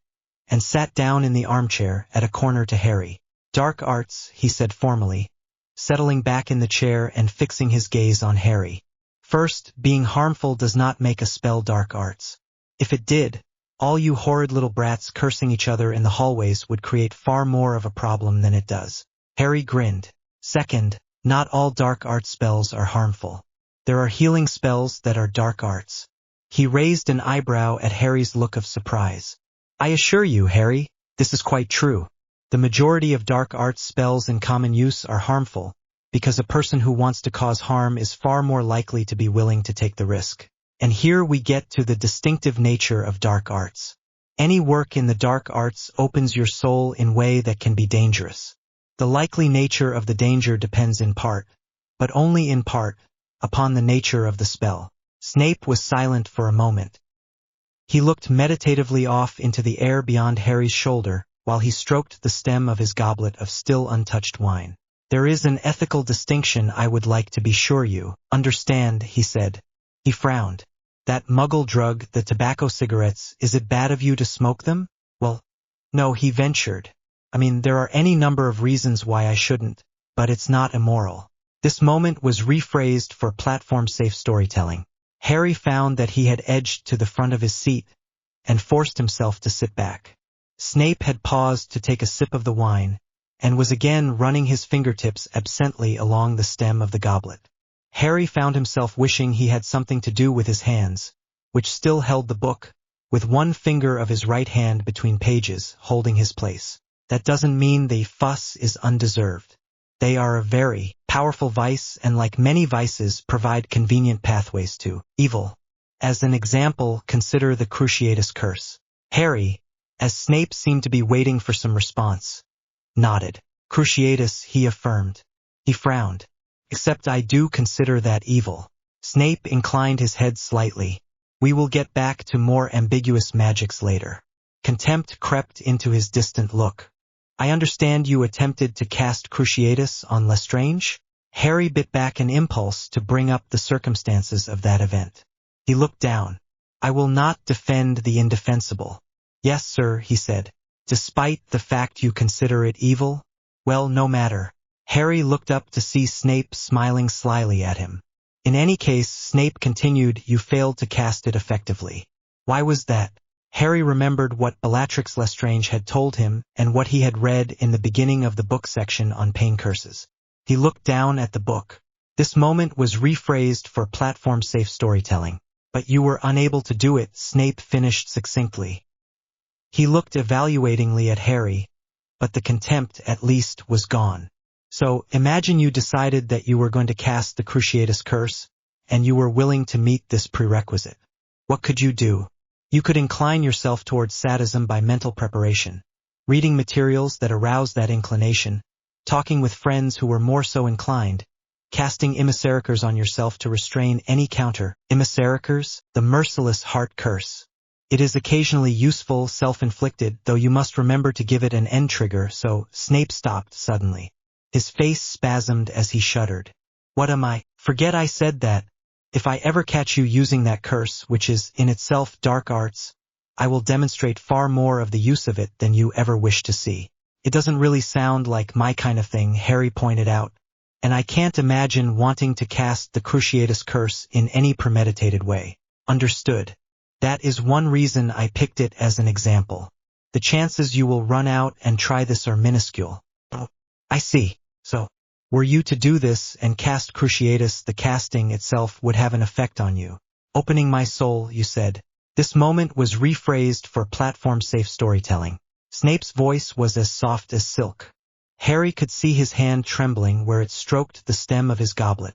S1: and sat down in the armchair at a corner to Harry. Dark arts, he said formally, settling back in the chair and fixing his gaze on Harry. First, being harmful does not make a spell dark arts. If it did, All you horrid little brats cursing each other in the hallways would create far more of a problem than it does. Harry grinned. Second, not all dark arts spells are harmful. There are healing spells that are dark arts. He raised an eyebrow at Harry's look of surprise. I assure you, Harry, this is quite true. The majority of dark arts spells in common use are harmful, because a person who wants to cause harm is far more likely to be willing to take the risk. And here we get to the distinctive nature of dark arts. Any work in the dark arts opens your soul in a way that can be dangerous. The likely nature of the danger depends in part, but only in part, upon the nature of the spell. Snape was silent for a moment. He looked meditatively off into the air beyond Harry's shoulder, while he stroked the stem of his goblet of still untouched wine. There is an ethical distinction I would like to be sure you understand, he said. He frowned. That muggle drug, the tobacco cigarettes, is it bad of you to smoke them? Well, no, he ventured. I mean, there are any number of reasons why I shouldn't, but it's not immoral. This moment was rephrased for platform-safe storytelling. Harry found that he had edged to the front of his seat and forced himself to sit back. Snape had paused to take a sip of the wine and was again running his fingertips absently along the stem of the goblet. Harry found himself wishing he had something to do with his hands, which still held the book, with one finger of his right hand between pages, holding his place. That doesn't mean the fuss is undeserved. They are a very powerful vice and, like many vices, provide convenient pathways to evil. As an example, consider the Cruciatus curse. Harry, as Snape seemed to be waiting for some response, nodded. Cruciatus, he affirmed. He frowned. Except I do consider that evil. Snape inclined his head slightly. We will get back to more ambiguous magics later. Contempt crept into his distant look. I understand you attempted to cast Cruciatus on Lestrange? Harry bit back an impulse to bring up the circumstances of that event. He looked down. I will not defend the indefensible. Yes, sir, he said. Despite the fact you consider it evil? Well, no matter. Harry looked up to see Snape smiling slyly at him. In any case, Snape continued, you failed to cast it effectively. Why was that? Harry remembered what Bellatrix Lestrange had told him and what he had read in the beginning of the book section on pain curses. He looked down at the book. This moment was rephrased for platform-safe storytelling. But you were unable to do it, Snape finished succinctly. He looked evaluatingly at Harry, but the contempt at least was gone. So, imagine you decided that you were going to cast the Cruciatus curse, and you were willing to meet this prerequisite. What could you do? You could incline yourself towards sadism by mental preparation, reading materials that arouse that inclination, talking with friends who were more so inclined, casting emissaricurs on yourself to restrain any counter. Emissaricurs, the merciless heart curse. It is occasionally useful, self-inflicted, though you must remember to give it an end trigger, so Snape stopped suddenly. His face spasmed as he shuddered. What am I? Forget I said that. If I ever catch you using that curse, which is, in itself, dark arts, I will demonstrate far more of the use of it than you ever wish to see. It doesn't really sound like my kind of thing, Harry pointed out, and I can't imagine wanting to cast the Cruciatus curse in any premeditated way. Understood. That is one reason I picked it as an example. The chances you will run out and try this are minuscule. Oh, I see. So, were you to do this and cast Cruciatus, the casting itself would have an effect on you. Opening my soul, you said. This moment was rephrased for platform-safe storytelling. Snape's voice was as soft as silk. Harry could see his hand trembling where it stroked the stem of his goblet,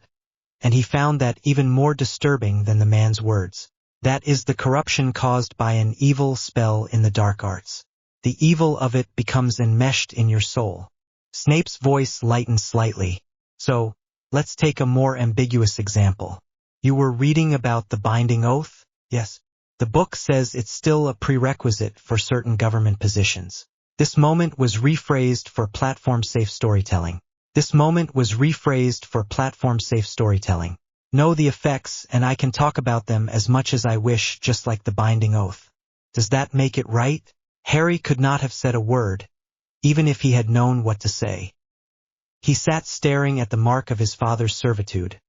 S1: and he found that even more disturbing than the man's words. That is the corruption caused by an evil spell in the dark arts. The evil of it becomes enmeshed in your soul. Snape's voice lightened slightly. So, let's take a more ambiguous example. You were reading about the binding oath? Yes. The book says it's still a prerequisite for certain government positions. This moment was rephrased for platform-safe storytelling. This moment was rephrased for platform-safe storytelling. Know the effects, and I can talk about them as much as I wish, just like the binding oath. Does that make it right? Harry could not have said a word, even if he had known what to say. He sat staring at the mark of his father's servitude,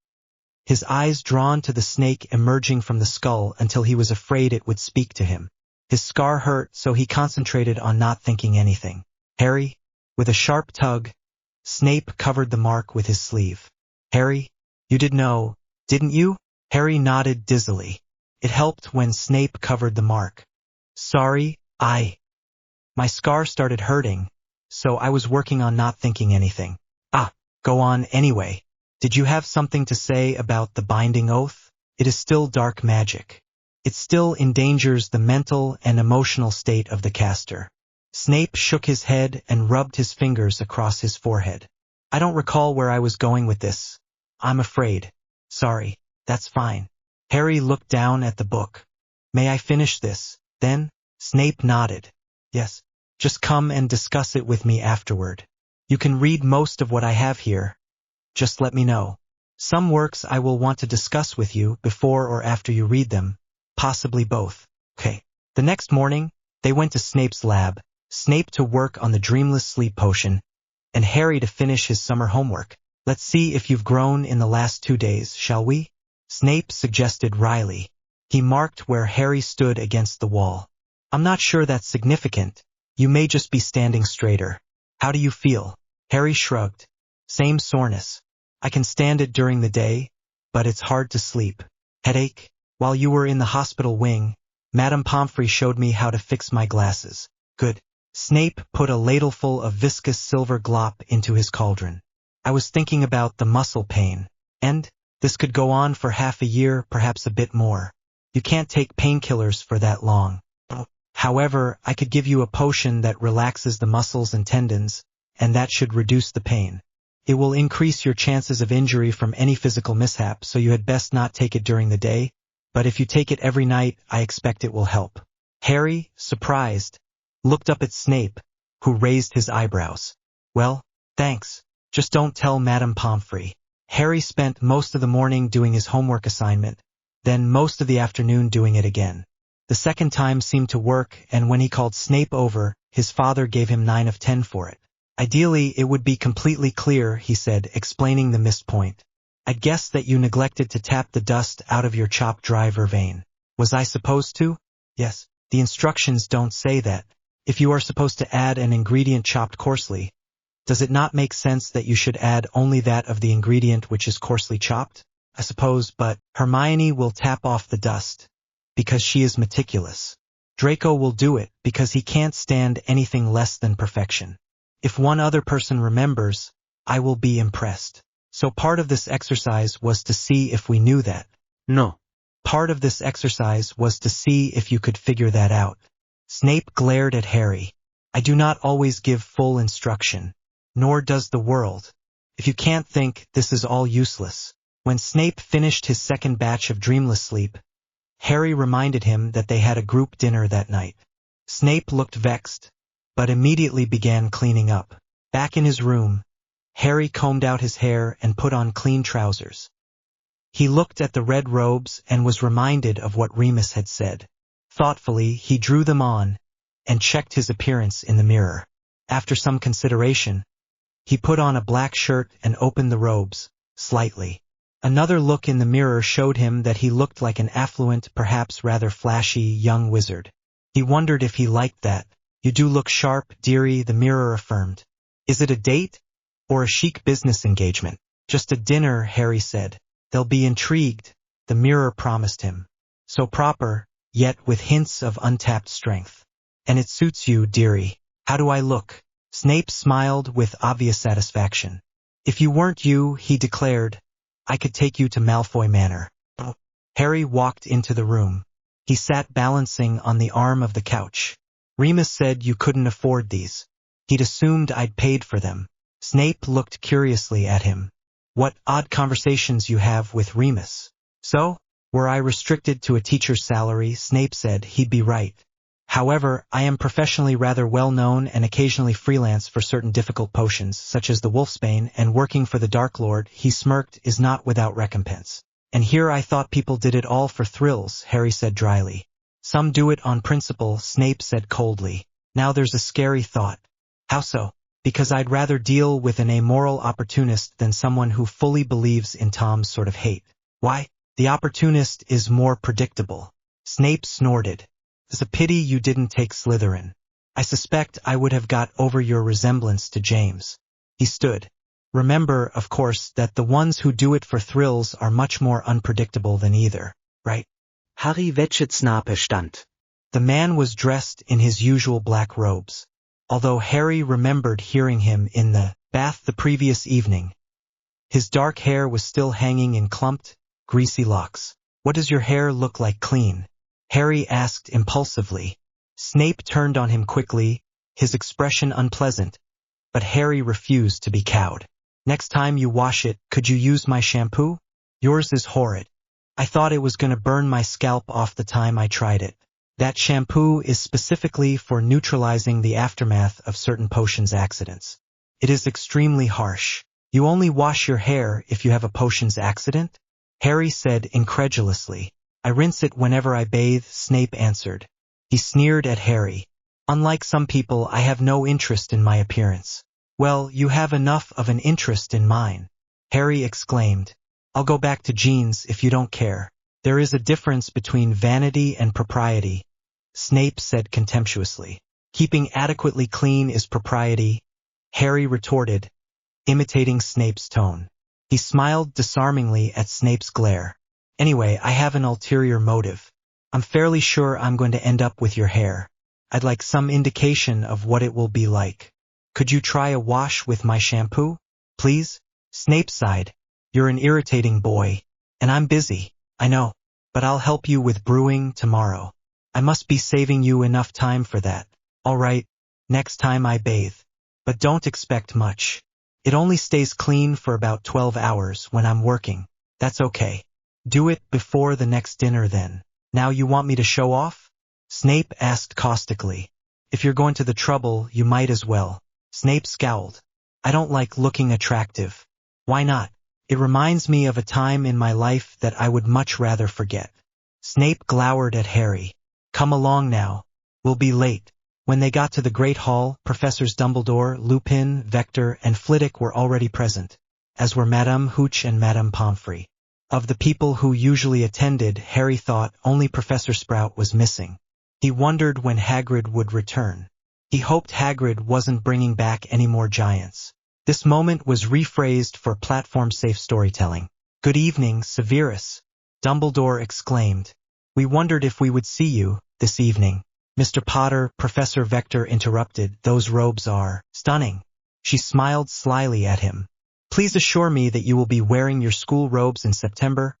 S1: his eyes drawn to the snake emerging from the skull until he was afraid it would speak to him. His scar hurt, so he concentrated on not thinking anything. Harry, with a sharp tug, Snape covered the mark with his sleeve. Harry, you did know, didn't you? Harry nodded dizzily. It helped when Snape covered the mark. Sorry, my scar started hurting, so I was working on not thinking anything. Go on anyway. Did you have something to say about the binding oath? It is still dark magic. It still endangers the mental and emotional state of the caster. Snape shook his head and rubbed his fingers across his forehead. I don't recall where I was going with this. I'm afraid. Sorry, that's fine. Harry looked down at the book. May I finish this, then? Snape nodded. Yes. Just come and discuss it with me afterward. You can read most of what I have here. Just let me know. Some works I will want to discuss with you before or after you read them, possibly both. Okay. The next morning, they went to Snape's lab, Snape to work on the dreamless sleep potion, and Harry to finish his summer homework. Let's see if you've grown in the last 2 days, shall we? Snape suggested wryly. He marked where Harry stood against the wall. I'm not sure that's significant. You may just be standing straighter. How do you feel? Harry shrugged. Same soreness. I can stand it during the day, but it's hard to sleep. Headache? While you were in the hospital wing, Madame Pomfrey showed me how to fix my glasses. Good. Snape put a ladleful of viscous silver glop into his cauldron. I was thinking about the muscle pain. And this could go on for half a year, perhaps a bit more. You can't take painkillers for that long. However, I could give you a potion that relaxes the muscles and tendons, and that should reduce the pain. It will increase your chances of injury from any physical mishap, so you had best not take it during the day, but if you take it every night, I expect it will help. Harry, surprised, looked up at Snape, who raised his eyebrows. Well, thanks. Just don't tell Madame Pomfrey. Harry spent most of the morning doing his homework assignment, then most of the afternoon doing it again. The second time seemed to work, and when he called Snape over, his father gave him 9 of 10 for it. Ideally, it would be completely clear, he said, explaining the missed point. I'd guess that you neglected to tap the dust out of your chopped dry vervain. Was I supposed to? Yes. The instructions don't say that. If you are supposed to add an ingredient chopped coarsely, does it not make sense that you should add only that of the ingredient which is coarsely chopped? I suppose, but Hermione will tap off the dust, because she is meticulous. Draco will do it, because he can't stand anything less than perfection. If one other person remembers, I will be impressed. So part of this exercise was to see if we knew that.
S2: No.
S1: Part of this exercise was to see if you could figure that out. Snape glared at Harry. I do not always give full instruction, nor does the world. If you can't think, this is all useless. When Snape finished his second batch of dreamless sleep, Harry reminded him that they had a group dinner that night. Snape looked vexed, but immediately began cleaning up. Back in his room, Harry combed out his hair and put on clean trousers. He looked at the red robes and was reminded of what Remus had said. Thoughtfully, he drew them on and checked his appearance in the mirror. After some consideration, he put on a black shirt and opened the robes, slightly. Another look in the mirror showed him that he looked like an affluent, perhaps rather flashy, young wizard. He wondered if he liked that. You do look sharp, dearie, the mirror affirmed. Is it a date? Or a chic business engagement? Just a dinner, Harry said. They'll be intrigued, the mirror promised him. So proper, yet with hints of untapped strength. And it suits you, dearie. How do I look? Snape smiled with obvious satisfaction. If you weren't you, he declared, I could take you to Malfoy Manor. Harry walked into the room. He sat balancing on the arm of the couch. Remus said you couldn't afford these. He'd assumed I'd paid for them. Snape looked curiously at him. What odd conversations you have with Remus. So, were I restricted to a teacher's salary, Snape said, he'd be right. However, I am professionally rather well known and occasionally freelance for certain difficult potions, such as the Wolfsbane, and working for the Dark Lord, he smirked, is not without recompense. And here I thought people did it all for thrills, Harry said dryly. Some do it on principle, Snape said coldly. Now there's a scary thought. How so? Because I'd rather deal with an amoral opportunist than someone who fully believes in Tom's sort of hate. Why? The opportunist is more predictable. Snape snorted. It's a pity you didn't take Slytherin. I suspect I would have got over your resemblance to James. He stood. Remember, of course, that the ones who do it for thrills are much more unpredictable than either, right?
S2: Harry wetschet Snape stand.
S1: The man was dressed in his usual black robes. Although Harry remembered hearing him in the bath the previous evening, his dark hair was still hanging in clumped, greasy locks. What does your hair look like clean? Harry asked impulsively. Snape turned on him quickly, his expression unpleasant, but Harry refused to be cowed. Next time you wash it, could you use my shampoo? Yours is horrid. I thought it was going to burn my scalp off the time I tried it. That shampoo is specifically for neutralizing the aftermath of certain potions accidents. It is extremely harsh. You only wash your hair if you have a potions accident? Harry said incredulously. I rinse it whenever I bathe, Snape answered. He sneered at Harry. Unlike some people, I have no interest in my appearance. Well, you have enough of an interest in mine, Harry exclaimed. I'll go back to jeans if you don't care. There is a difference between vanity and propriety, Snape said contemptuously. Keeping adequately clean is propriety, Harry retorted, imitating Snape's tone. He smiled disarmingly at Snape's glare. Anyway, I have an ulterior motive. I'm fairly sure I'm going to end up with your hair. I'd like some indication of what it will be like. Could you try a wash with my shampoo, please? Snape sighed. You're an irritating boy, and I'm busy, I know, but I'll help you with brewing tomorrow. I must be saving you enough time for that. All right, next time I bathe. But don't expect much. It only stays clean for about 12 hours when I'm working. That's okay. Do it before the next dinner then. Now you want me to show off? Snape asked caustically. If you're going to the trouble, you might as well. Snape scowled. I don't like looking attractive. Why not? It reminds me of a time in my life that I would much rather forget. Snape glowered at Harry. Come along now. We'll be late. When they got to the Great Hall, Professors Dumbledore, Lupin, Vector, and Flitwick were already present, as were Madame Hooch and Madame Pomfrey. Of the people who usually attended, Harry thought only Professor Sprout was missing. He wondered when Hagrid would return. He hoped Hagrid wasn't bringing back any more giants. This moment was rephrased for platform-safe storytelling. Good evening, Severus, Dumbledore exclaimed. We wondered if we would see you this evening. Mr. Potter, Professor Vector interrupted. Those robes are stunning. She smiled slyly at him. Please assure me that you will be wearing your school robes in September,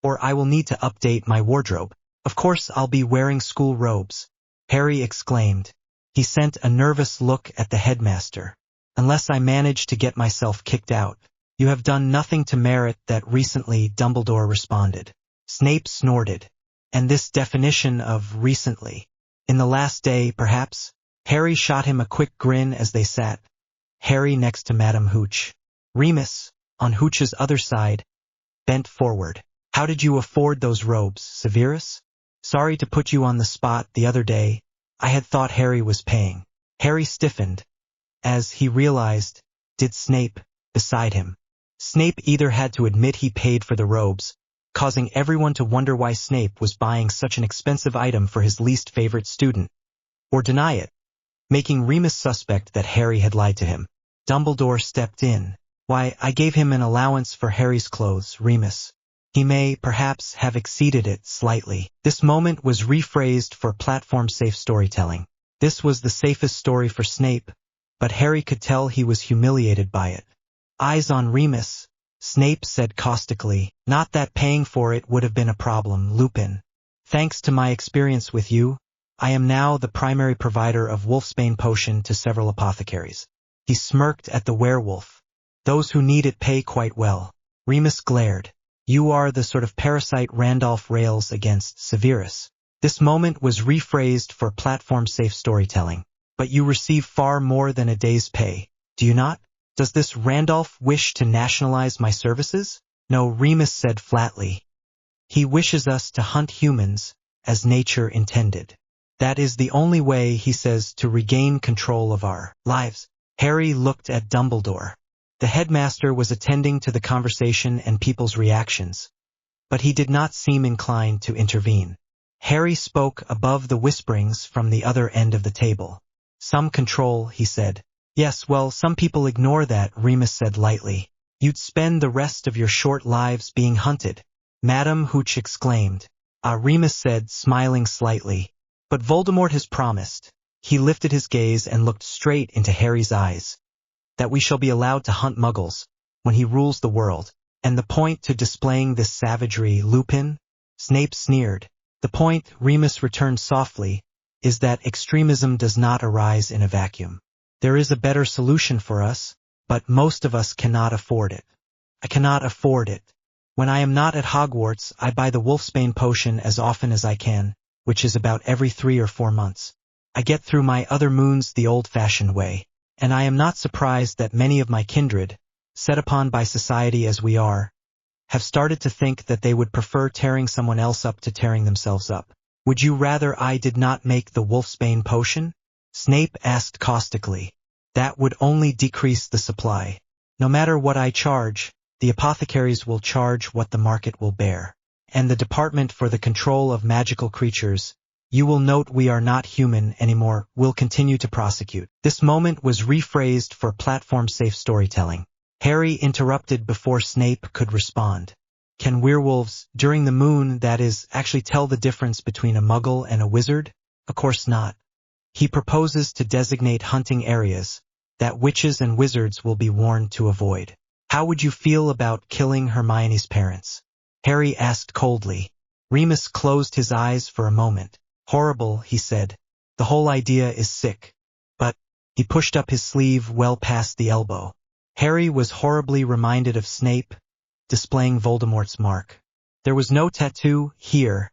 S1: or I will need to update my wardrobe. Of course I'll be wearing school robes, Harry exclaimed. He sent a nervous look at the headmaster. Unless I manage to get myself kicked out. You have done nothing to merit that recently, Dumbledore responded. Snape snorted. And this definition of recently. In the last day, perhaps? Harry shot him a quick grin as they sat. Harry next to Madame Hooch. Remus, on Hooch's other side, bent forward. How did you afford those robes, Severus? Sorry to put you on the spot. The other day, I had thought Harry was paying. Harry stiffened, as he realized, did Snape, beside him. Snape either had to admit he paid for the robes, causing everyone to wonder why Snape was buying such an expensive item for his least favorite student, or deny it, making Remus suspect that Harry had lied to him. Dumbledore stepped in. Why, I gave him an allowance for Harry's clothes, Remus. He may, perhaps, have exceeded it slightly. This moment was rephrased for platform-safe storytelling. This was the safest story for Snape, but Harry could tell he was humiliated by it. Eyes on Remus, Snape said caustically. Not that paying for it would have been a problem, Lupin. Thanks to my experience with you, I am now the primary provider of wolfsbane potion to several apothecaries. He smirked at the werewolf. Those who need it pay quite well. Remus glared. You are the sort of parasite Randolph rails against, Severus. This moment was rephrased for platform-safe storytelling. But you receive far more than a day's pay, do you not? Does this Randolph wish to nationalize my services? No, Remus said flatly. He wishes us to hunt humans, as nature intended. That is the only way, he says, to regain control of our lives. Harry looked at Dumbledore. The headmaster was attending to the conversation and people's reactions, but he did not seem inclined to intervene. Harry spoke above the whisperings from the other end of the table. Some control, he said. Yes, well, some people ignore that, Remus said lightly. You'd spend the rest of your short lives being hunted. Madame Hooch exclaimed. Ah, Remus said, smiling slightly. But Voldemort has promised. He lifted his gaze and looked straight into Harry's eyes. That we shall be allowed to hunt muggles when he rules the world. And the point to displaying this savagery, Lupin? Snape sneered. The point, Remus returned softly, is that extremism does not arise in a vacuum. There is a better solution for us, but most of us cannot afford it. I cannot afford it. When I am not at Hogwarts, I buy the Wolfsbane potion as often as I can, which is about every 3 or 4 months. I get through my other moons the old-fashioned way, and I am not surprised that many of my kindred, set upon by society as we are, have started to think that they would prefer tearing someone else up to tearing themselves up. Would you rather I did not make the Wolfsbane potion? Snape asked caustically. That would only decrease the supply. No matter what I charge, the apothecaries will charge what the market will bear. And the Department for the Control of Magical Creatures, you will note we are not human anymore, will continue to prosecute. This moment was rephrased for platform-safe storytelling. Harry interrupted before Snape could respond. Can werewolves, during the moon, that is, actually tell the difference between a muggle and a wizard? Of course not. He proposes to designate hunting areas that witches and wizards will be warned to avoid. How would you feel about killing Hermione's parents? Harry asked coldly. Remus closed his eyes for a moment. Horrible, he said. The whole idea is sick. But, he pushed up his sleeve well past the elbow. Harry was horribly reminded of Snape, displaying Voldemort's mark. There was no tattoo here,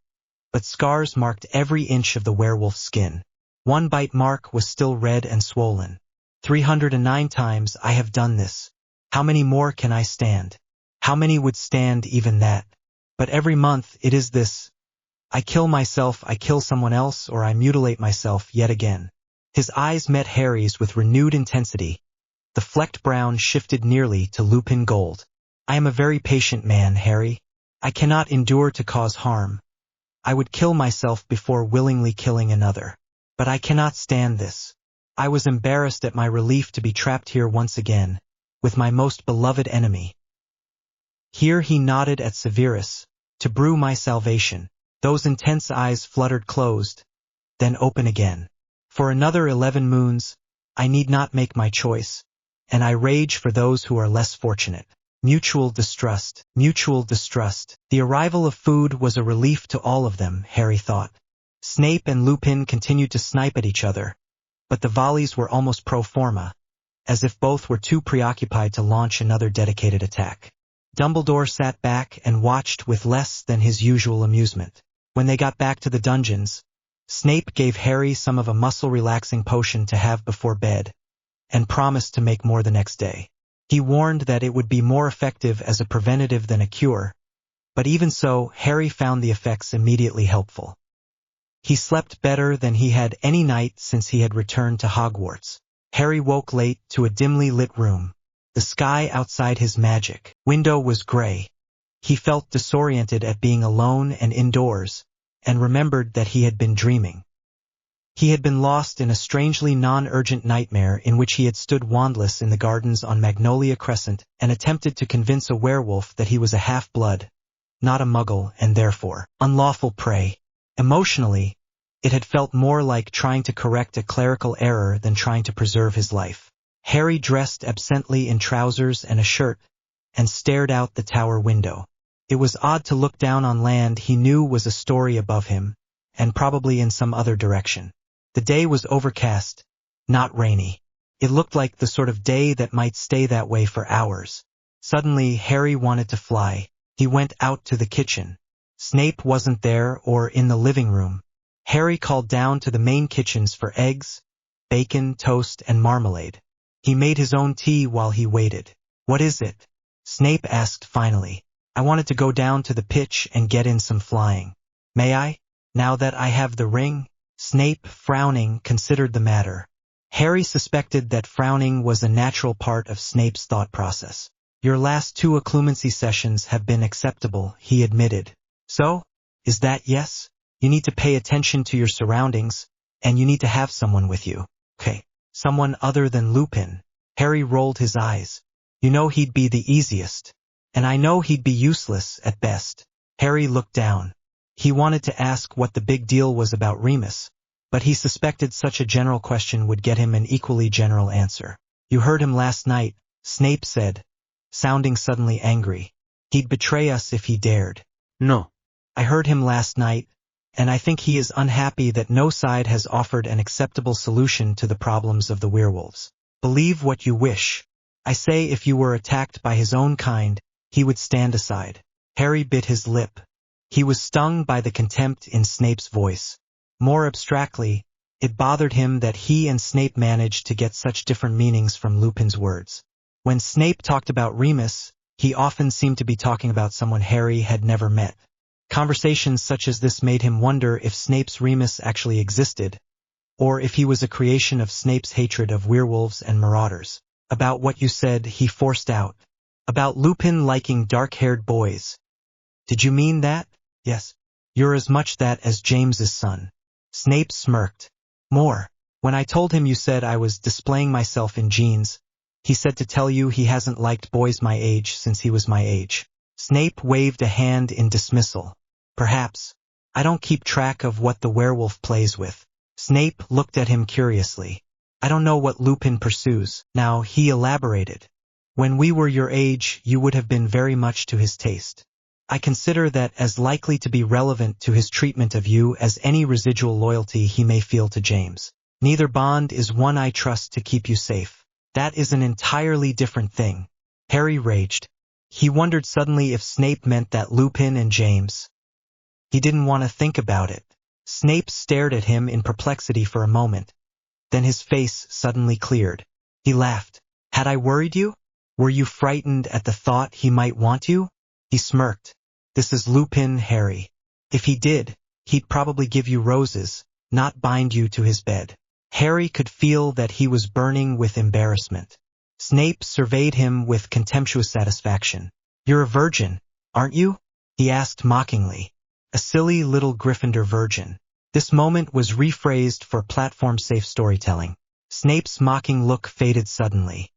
S1: but scars marked every inch of the werewolf's skin. One bite mark was still red and swollen. 309 times I have done this. How many more can I stand? How many would stand even that? But every month it is this. I kill myself, I kill someone else, or I mutilate myself yet again. His eyes met Harry's with renewed intensity. The flecked brown shifted nearly to lupin gold. I am a very patient man, Harry. I cannot endure to cause harm. I would kill myself before willingly killing another. But I cannot stand this. I was embarrassed at my relief to be trapped here once again, with my most beloved enemy. Here he nodded at Severus, to brew my salvation. Those intense eyes fluttered closed, then open again. For another 11 moons, I need not make my choice, and I rage for those who are less fortunate. Mutual distrust, mutual distrust. The arrival of food was a relief to all of them, Harry thought. Snape and Lupin continued to snipe at each other, but the volleys were almost pro forma, as if both were too preoccupied to launch another dedicated attack. Dumbledore sat back and watched with less than his usual amusement. When they got back to the dungeons, Snape gave Harry some of a muscle-relaxing potion to have before bed, and promised to make more the next day. He warned that it would be more effective as a preventative than a cure, but even so, Harry found the effects immediately helpful. He slept better than he had any night since he had returned to Hogwarts. Harry woke late to a dimly lit room. The sky outside his magic window was gray. He felt disoriented at being alone and indoors, and remembered that he had been dreaming. He had been lost in a strangely non-urgent nightmare in which he had stood wandless in the gardens on Magnolia Crescent and attempted to convince a werewolf that he was a half-blood, not a muggle, and therefore unlawful prey. Emotionally, it had felt more like trying to correct a clerical error than trying to preserve his life. Harry dressed absently in trousers and a shirt, and stared out the tower window. It was odd to look down on land he knew was a story above him, and probably in some other direction. The day was overcast, not rainy. It looked like the sort of day that might stay that way for hours. Suddenly, Harry wanted to fly. He went out to the kitchen. Snape wasn't there or in the living room. Harry called down to the main kitchens for eggs, bacon, toast, and marmalade. He made his own tea while he waited. "What is it?" Snape asked finally. "I wanted to go down to the pitch and get in some flying. May I, now that I have the ring?" Snape, frowning, considered the matter. Harry suspected that frowning was a natural part of Snape's thought process. "Your last 2 occlumency sessions have been acceptable," he admitted. "So? Is that yes?" You need to pay attention to your surroundings, and you need to have someone with you. Okay. Someone other than Lupin. Harry rolled his eyes. You know he'd be the easiest. And I know he'd be useless at best. Harry looked down. He wanted to ask what the big deal was about Remus, but he suspected such a general question would get him an equally general answer. You heard him last night, Snape said, sounding suddenly angry. He'd betray us if he dared.
S2: No.
S1: I heard him last night, and I think he is unhappy that no side has offered an acceptable solution to the problems of the werewolves. Believe what you wish. I say if you were attacked by his own kind, he would stand aside. Harry bit his lip. He was stung by the contempt in Snape's voice. More abstractly, it bothered him that he and Snape managed to get such different meanings from Lupin's words. When Snape talked about Remus, he often seemed to be talking about someone Harry had never met. Conversations such as this made him wonder if Snape's Remus actually existed, or if he was a creation of Snape's hatred of werewolves and marauders. About what you said, he forced out. About Lupin liking dark-haired boys. Did you mean that? Yes. You're as much that as James's son. Snape smirked. More. When I told him you said I was displaying myself in jeans, he said to tell you he hasn't liked boys my age since he was my age. Snape waved a hand in dismissal. Perhaps. I don't keep track of what the werewolf plays with. Snape looked at him curiously. I don't know what Lupin pursues. Now, he elaborated. When we were your age, you would have been very much to his taste. I consider that as likely to be relevant to his treatment of you as any residual loyalty he may feel to James. Neither bond is one I trust to keep you safe. That is an entirely different thing. Harry raged. He wondered suddenly if Snape meant that Lupin and James. He didn't want to think about it. Snape stared at him in perplexity for a moment. Then his face suddenly cleared. He laughed. Had I worried you? Were you frightened at the thought he might want you? He smirked. This is Lupin, Harry. If he did, he'd probably give you roses, not bind you to his bed. Harry could feel that he was burning with embarrassment. Snape surveyed him with contemptuous satisfaction. You're a virgin, aren't you? He asked mockingly. A silly little Gryffindor virgin. This moment was rephrased for platform-safe storytelling. Snape's mocking look faded suddenly.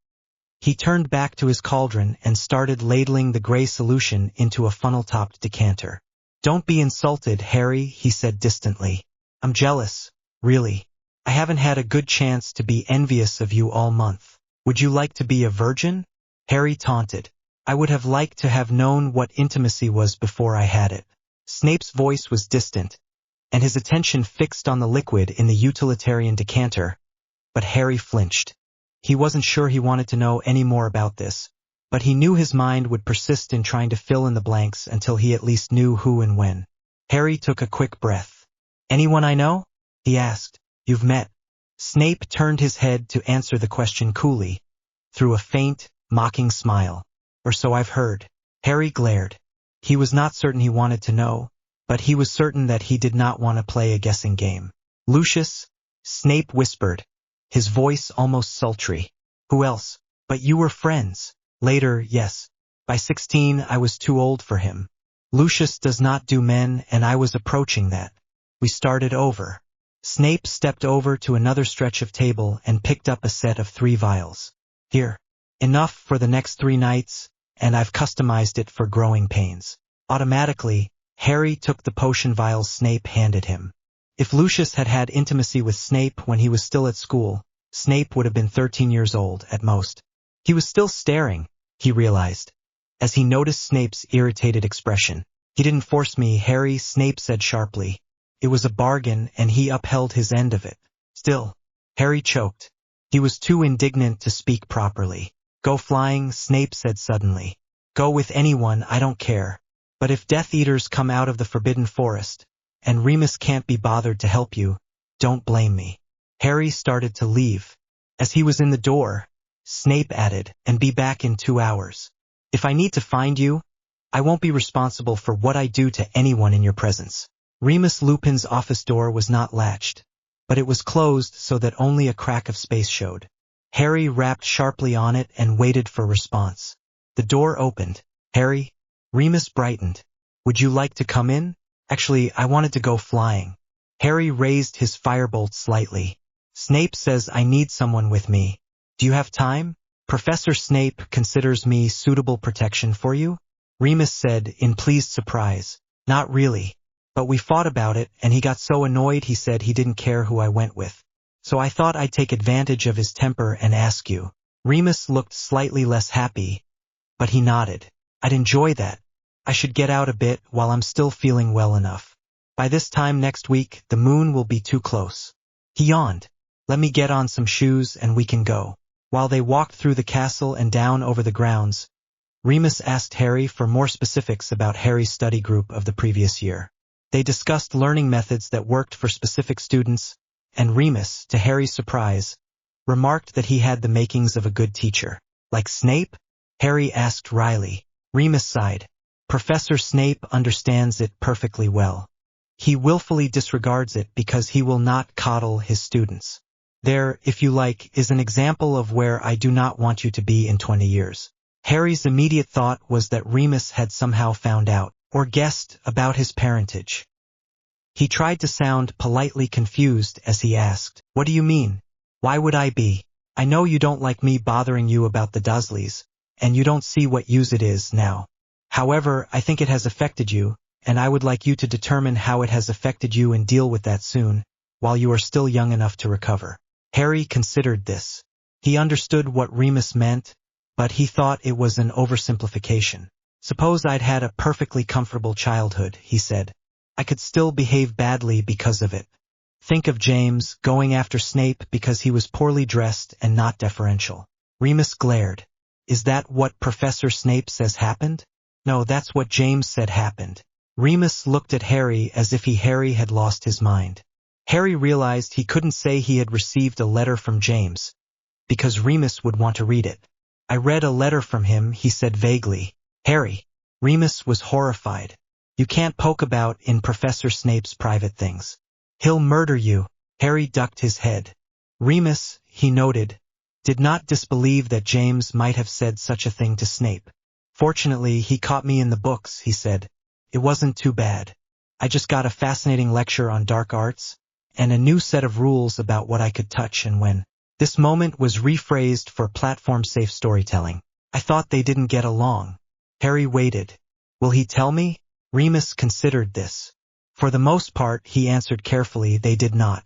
S1: He turned back to his cauldron and started ladling the gray solution into a funnel-topped decanter. Don't be insulted, Harry, he said distantly. I'm jealous, really. I haven't had a good chance to be envious of you all month. Would you like to be a virgin? Harry taunted. I would have liked to have known what intimacy was before I had it. Snape's voice was distant, and his attention fixed on the liquid in the utilitarian decanter, but Harry flinched. He wasn't sure he wanted to know any more about this, but he knew his mind would persist in trying to fill in the blanks until he at least knew who and when. Harry took a quick breath. Anyone I know? He asked. You've met. Snape turned his head to answer the question coolly, through a faint, mocking smile. Or so I've heard. Harry glared. He was not certain he wanted to know, but he was certain that he did not want to play a guessing game. Lucius? Snape whispered, his voice almost sultry. Who else? But you were friends. Later, yes. By 16, I was too old for him. Lucius does not do men, and I was approaching that. We started over. Snape stepped over to another stretch of table and picked up a set of 3 vials. Here. Enough for the next 3 nights, and I've customized it for growing pains. Automatically, Harry took the potion vials Snape handed him. If Lucius had had intimacy with Snape when he was still at school, Snape would have been 13 years old at most. He was still staring, he realized, as he noticed Snape's irritated expression. He didn't force me, Harry, Snape said sharply. It was a bargain, and he upheld his end of it. Still, Harry choked. He was too indignant to speak properly. Go flying, Snape said suddenly. Go with anyone, I don't care. But if Death Eaters come out of the Forbidden Forest, and Remus can't be bothered to help you, don't blame me. Harry started to leave. As he was in the door, Snape added, and be back in 2 hours. If I need to find you, I won't be responsible for what I do to anyone in your presence. Remus Lupin's office door was not latched, but it was closed so that only a crack of space showed. Harry rapped sharply on it and waited for response. The door opened. Harry? Remus brightened. Would you like to come in? Actually, I wanted to go flying. Harry raised his firebolt slightly. Snape says I need someone with me. Do you have time? Professor Snape considers me suitable protection for you? Remus said in pleased surprise. Not really. But we fought about it, and he got so annoyed he said he didn't care who I went with. So I thought I'd take advantage of his temper and ask you. Remus looked slightly less happy, but he nodded. I'd enjoy that. I should get out a bit while I'm still feeling well enough. By this time next week, the moon will be too close. He yawned. Let me get on some shoes and we can go. While they walked through the castle and down over the grounds, Remus asked Harry for more specifics about Harry's study group of the previous year. They discussed learning methods that worked for specific students, and Remus, to Harry's surprise, remarked that he had the makings of a good teacher. Like Snape? Harry asked wryly. Remus sighed. Professor Snape understands it perfectly well. He willfully disregards it because he will not coddle his students. There, if you like, is an example of where I do not want you to be in 20 years. Harry's immediate thought was that Remus had somehow found out, or guessed, about his parentage. He tried to sound politely confused as he asked, What do you mean? Why would I be? I know you don't like me bothering you about the Dursleys, and you don't see what use it is now. However, I think it has affected you, and I would like you to determine how it has affected you and deal with that soon, while you are still young enough to recover. Harry considered this. He understood what Remus meant, but he thought it was an oversimplification. Suppose I'd had a perfectly comfortable childhood, he said. I could still behave badly because of it. Think of James going after Snape because he was poorly dressed and not deferential. Remus glared. Is that what Professor Snape says happened? No, that's what James said happened. Remus looked at Harry as if Harry had lost his mind. Harry realized he couldn't say he had received a letter from James, because Remus would want to read it. I read a letter from him, he said vaguely. Harry. Remus was horrified. You can't poke about in Professor Snape's private things. He'll murder you. Harry ducked his head. Remus, he noted, did not disbelieve that James might have said such a thing to Snape. Fortunately, he caught me in the books, he said. It wasn't too bad. I just got a fascinating lecture on dark arts, and a new set of rules about what I could touch and when. This moment was rephrased for platform-safe storytelling. I thought they didn't get along. Harry waited. Will he tell me? Remus considered this. For the most part, he answered carefully, they did not.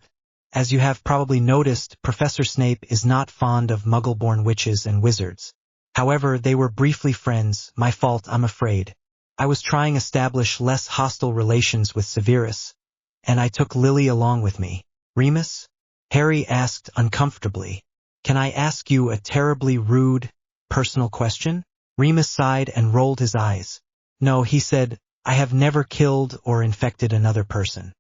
S1: As you have probably noticed, Professor Snape is not fond of Muggle-born witches and wizards. However, they were briefly friends, my fault, I'm afraid. I was trying to establish less hostile relations with Severus, and I took Lily along with me. Remus? Harry asked uncomfortably. Can I ask you a terribly rude, personal question? Remus sighed and rolled his eyes. No, he said, I have never killed or infected another person.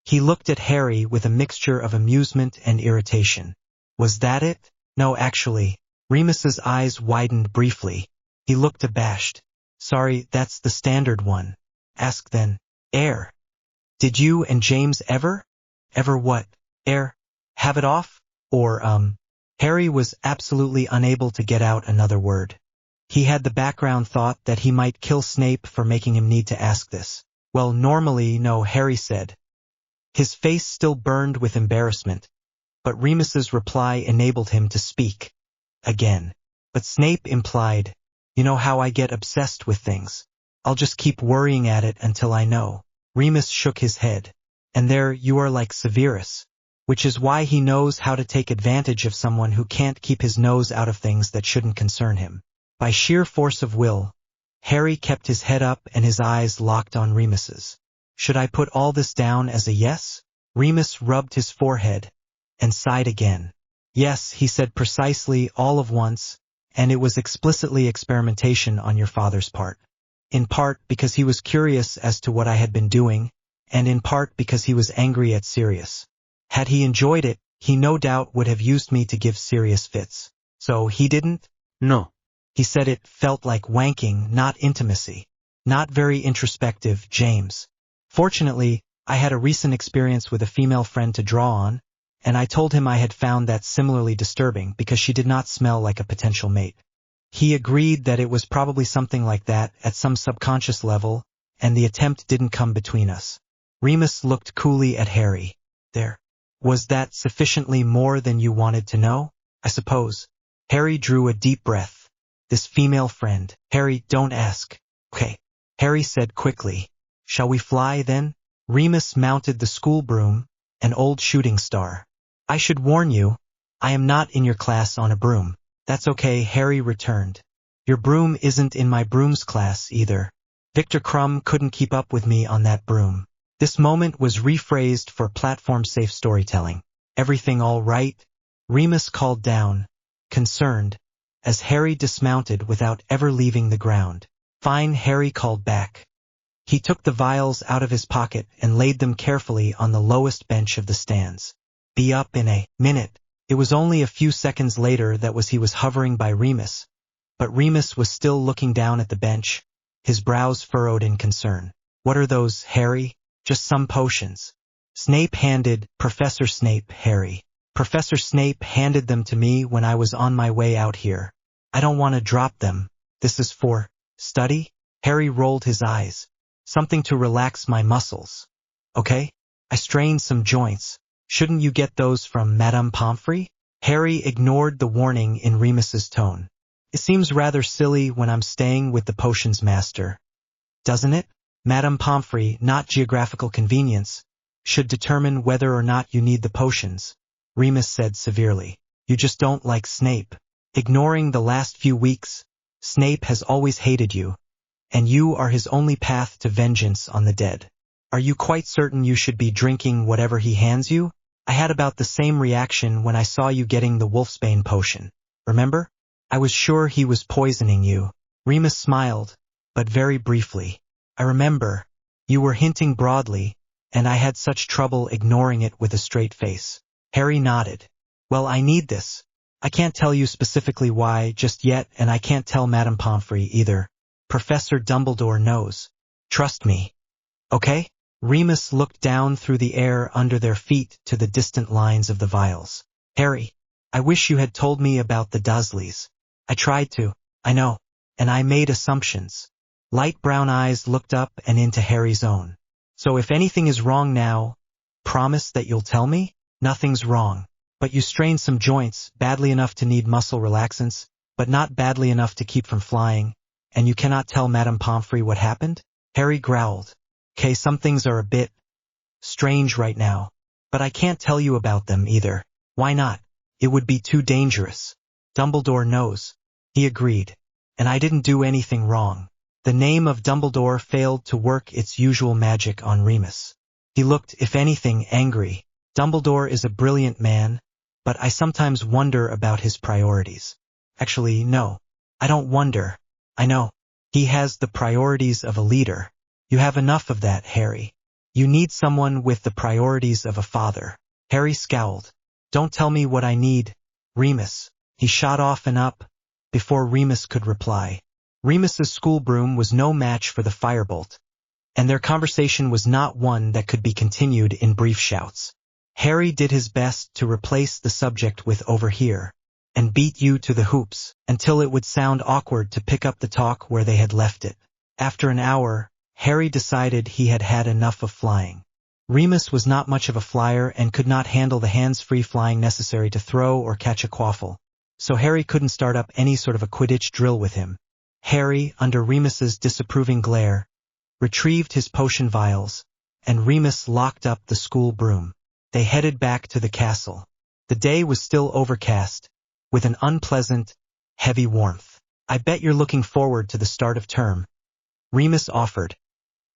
S1: He looked at Harry with a mixture of amusement and irritation. Was that it? No, actually. Remus's eyes widened briefly. He looked abashed. Sorry, that's the standard one. Ask then. Air. Did you and James ever? Ever what? Air? Have it off? Or, Harry was absolutely unable to get out another word. He had the background thought that he might kill Snape for making him need to ask this. Well, normally, no, Harry said. His face still burned with embarrassment, but Remus's reply enabled him to speak. Again. But Snape implied, you know how I get obsessed with things. I'll just keep worrying at it until I know. Remus shook his head. And there you are like Severus, which is why he knows how to take advantage of someone who can't keep his nose out of things that shouldn't concern him. By sheer force of will, Harry kept his head up and his eyes locked on Remus's. Should I put all this down as a yes? Remus rubbed his forehead and sighed again. Yes, he said precisely all of once, and it was explicitly experimentation on your father's part. In part because he was curious as to what I had been doing, and in part because he was angry at Sirius. Had he enjoyed it, he no doubt would have used me to give Sirius fits. So he didn't?
S2: No.
S1: He said it felt like wanking, not intimacy. Not very introspective, James. Fortunately, I had a recent experience with a female friend to draw on, and I told him I had found that similarly disturbing because she did not smell like a potential mate. He agreed that it was probably something like that at some subconscious level, and the attempt didn't come between us. Remus looked coolly at Harry. There. Was that sufficiently more than you wanted to know? I suppose. Harry drew a deep breath. This female friend. Harry, don't ask. Okay. Harry said quickly. Shall we fly then? Remus mounted the school broom, an old shooting star. I should warn you, I am not in your class on a broom. That's okay, Harry returned. Your broom isn't in my broom's class either. Victor Crumb couldn't keep up with me on that broom. This moment was rephrased for platform-safe storytelling. Everything all right? Remus called down, concerned, as Harry dismounted without ever leaving the ground. Fine, Harry called back. He took the vials out of his pocket and laid them carefully on the lowest bench of the stands. Be up in a minute. It was only a few seconds later that he was hovering by Remus, but Remus was still looking down at the bench, his brows furrowed in concern. What are those, Harry? Just some potions. Snape handed Professor Snape, Harry. Professor Snape handed them to me when I was on my way out here. I don't want to drop them. This is for study? Harry rolled his eyes. Something to relax my muscles. Okay? I strained some joints. Shouldn't you get those from Madame Pomfrey? Harry ignored the warning in Remus's tone. It seems rather silly when I'm staying with the potions master. Doesn't it? Madame Pomfrey, not geographical convenience, should determine whether or not you need the potions, Remus said severely. You just don't like Snape. Ignoring the last few weeks, Snape has always hated you, and you are his only path to vengeance on the dead. Are you quite certain you should be drinking whatever he hands you? I had about the same reaction when I saw you getting the wolfsbane potion. Remember? I was sure he was poisoning you. Remus smiled, but very briefly. I remember. You were hinting broadly, and I had such trouble ignoring it with a straight face. Harry nodded. Well, I need this. I can't tell you specifically why just yet, and I can't tell Madame Pomfrey either. Professor Dumbledore knows. Trust me. Okay? Remus looked down through the air under their feet to the distant lines of the vials. Harry, I wish you had told me about the Dursleys. I tried to, I know, and I made assumptions. Light brown eyes looked up and into Harry's own. So if anything is wrong now, promise that you'll tell me? Nothing's wrong. But you strained some joints, badly enough to need muscle relaxants, but not badly enough to keep from flying, and you cannot tell Madame Pomfrey what happened? Harry growled. Okay, some things are a bit strange right now, but I can't tell you about them either. Why not? It would be too dangerous. Dumbledore knows. He agreed. And I didn't do anything wrong. The name of Dumbledore failed to work its usual magic on Remus. He looked, if anything, angry. Dumbledore is a brilliant man, but I sometimes wonder about his priorities. Actually, no. I don't wonder. I know. He has the priorities of a leader. You have enough of that, Harry. You need someone with the priorities of a father. Harry scowled. Don't tell me what I need, Remus. He shot off and up, before Remus could reply. Remus's school broom was no match for the firebolt, and their conversation was not one that could be continued in brief shouts. Harry did his best to replace the subject with over here, and beat you to the hoops, until it would sound awkward to pick up the talk where they had left it. After an hour, Harry decided he had had enough of flying. Remus was not much of a flyer and could not handle the hands-free flying necessary to throw or catch a quaffle, so Harry couldn't start up any sort of a Quidditch drill with him. Harry, under Remus's disapproving glare, retrieved his potion vials, and Remus locked up the school broom. They headed back to the castle. The day was still overcast, with an unpleasant, heavy warmth. I bet you're looking forward to the start of term, Remus offered,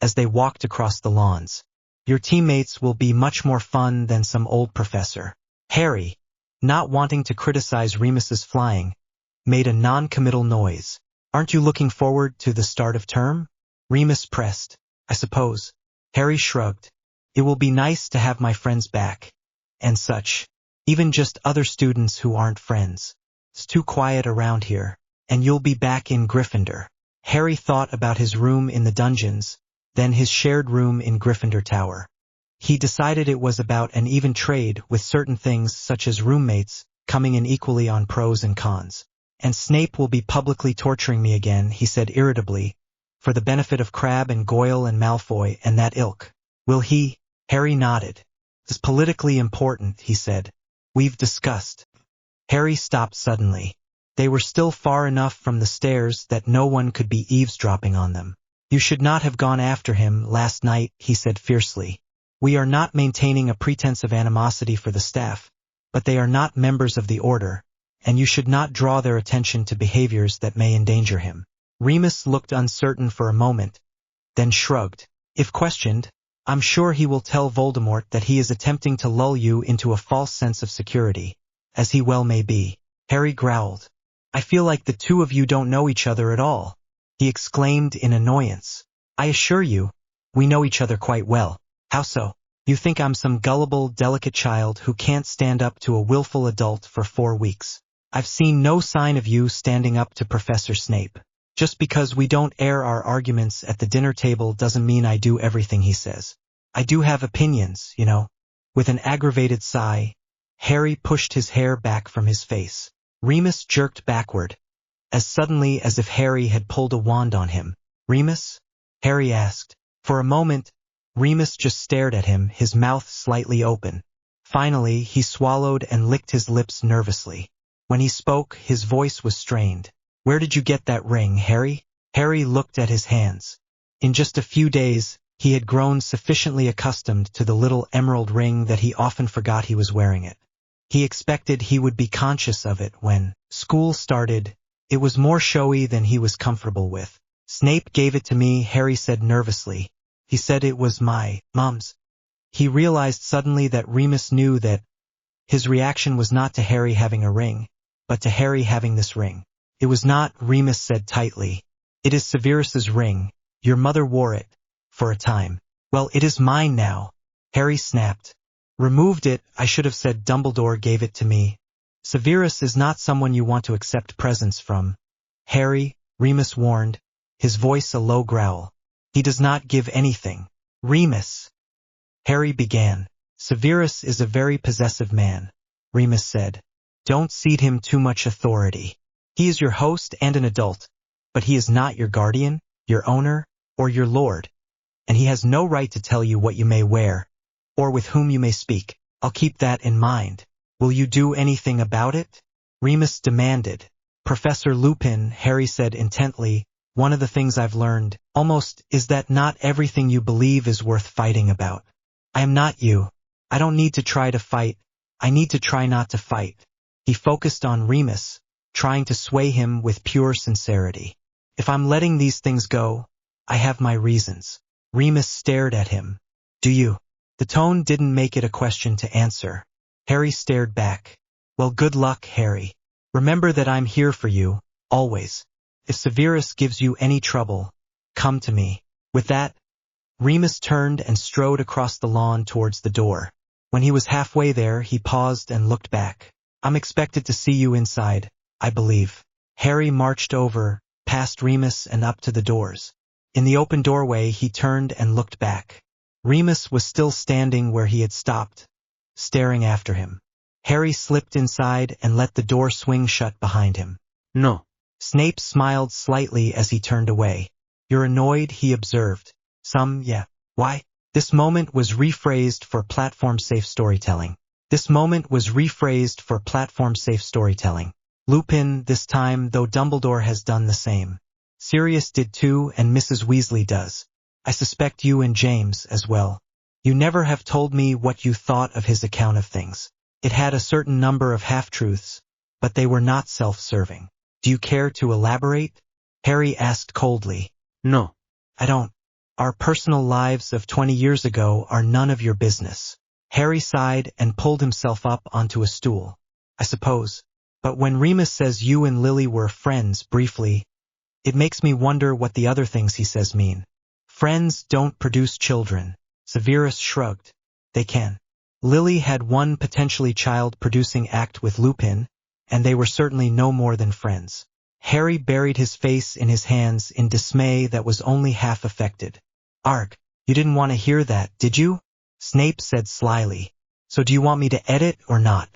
S1: as they walked across the lawns. Your teammates will be much more fun than some old professor. Harry, not wanting to criticize Remus's flying, made a non-committal noise. Aren't you looking forward to the start of term? Remus pressed. I suppose. Harry shrugged. It will be nice to have my friends back. And such. Even just other students who aren't friends. It's too quiet around here. And you'll be back in Gryffindor. Harry thought about his room in the dungeons, then his shared room in Gryffindor Tower. He decided it was about an even trade with certain things such as roommates, coming in equally on pros and cons. And Snape will be publicly torturing me again, he said irritably, for the benefit of Crabbe and Goyle and Malfoy and that ilk. Will he? Harry nodded. It's politically important, he said. We've discussed. Harry stopped suddenly. They were still far enough from the stairs that no one could be eavesdropping on them. You should not have gone after him last night, he said fiercely. We are not maintaining a pretense of animosity for the staff, but they are not members of the order, and you should not draw their attention to behaviors that may endanger him. Remus looked uncertain for a moment, then shrugged. If questioned, I'm sure he will tell Voldemort that he is attempting to lull you into a false sense of security, as he well may be. Harry growled. I feel like the two of you don't know each other at all, he exclaimed in annoyance. I assure you, we know each other quite well. How so? You think I'm some gullible, delicate child who can't stand up to a willful adult for 4 weeks. I've seen no sign of you standing up to Professor Snape. Just because we don't air our arguments at the dinner table doesn't mean I do everything he says. I do have opinions, you know. With an aggravated sigh, Harry pushed his hair back from his face. Remus jerked backward, as suddenly as if Harry had pulled a wand on him. Remus? Harry asked. For a moment, Remus just stared at him, his mouth slightly open. Finally, he swallowed and licked his lips nervously. When he spoke, his voice was strained. Where did you get that ring, Harry? Harry looked at his hands. In just a few days, he had grown sufficiently accustomed to the little emerald ring that he often forgot he was wearing it. He expected he would be conscious of it when school started. It was more showy than he was comfortable with. Snape gave it to me, Harry said nervously. He said it was my mom's. He realized suddenly that Remus knew that his reaction was not to Harry having a ring, but to Harry having this ring. It was not, Remus said tightly. It is Severus's ring. Your mother wore it for a time. Well, it is mine now. Harry snapped. Removed it, I should have said Dumbledore gave it to me. Severus is not someone you want to accept presents from. Harry, Remus warned, his voice a low growl. He does not give anything. Remus. Harry began. Severus is a very possessive man, Remus said. Don't cede him too much authority. He is your host and an adult, but he is not your guardian, your owner, or your lord, and he has no right to tell you what you may wear, or with whom you may speak. I'll keep that in mind. Will you do anything about it? Remus demanded. Professor Lupin, Harry said intently, one of the things I've learned, almost, is that not everything you believe is worth fighting about. I am not you. I don't need to try to fight. I need to try not to fight. He focused on Remus, trying to sway him with pure sincerity. If I'm letting these things go, I have my reasons. Remus stared at him. Do you? The tone didn't make it a question to answer. Harry stared back. Well, good luck, Harry. Remember that I'm here for you, always. If Severus gives you any trouble, come to me. With that, Remus turned and strode across the lawn towards the door. When he was halfway there, he paused and looked back. I'm expected to see you inside, I believe. Harry marched over, past Remus and up to the doors. In the open doorway, he turned and looked back. Remus was still standing where he had stopped, staring after him. Harry slipped inside and let the door swing shut behind him.
S2: No.
S1: Snape smiled slightly as he turned away. You're annoyed, he observed. Yeah. Why? This moment was rephrased for platform-safe storytelling. Lupin, this time, though Dumbledore has done the same. Sirius did too, and Mrs. Weasley does. I suspect you and James as well. You never have told me what you thought of his account of things. It had a certain number of half-truths, but they were not self-serving. Do you care to elaborate? Harry asked coldly.
S2: No.
S1: I don't. Our personal lives of 20 years ago are none of your business. Harry sighed and pulled himself up onto a stool. I suppose. But when Remus says you and Lily were friends briefly, it makes me wonder what the other things he says mean. Friends don't produce children. Severus shrugged. They can. Lily had one potentially child-producing act with Lupin, and they were certainly no more than friends. Harry buried his face in his hands in dismay that was only half affected. Arg, you didn't want to hear that, did you? Snape said slyly. So do you want me to edit or not?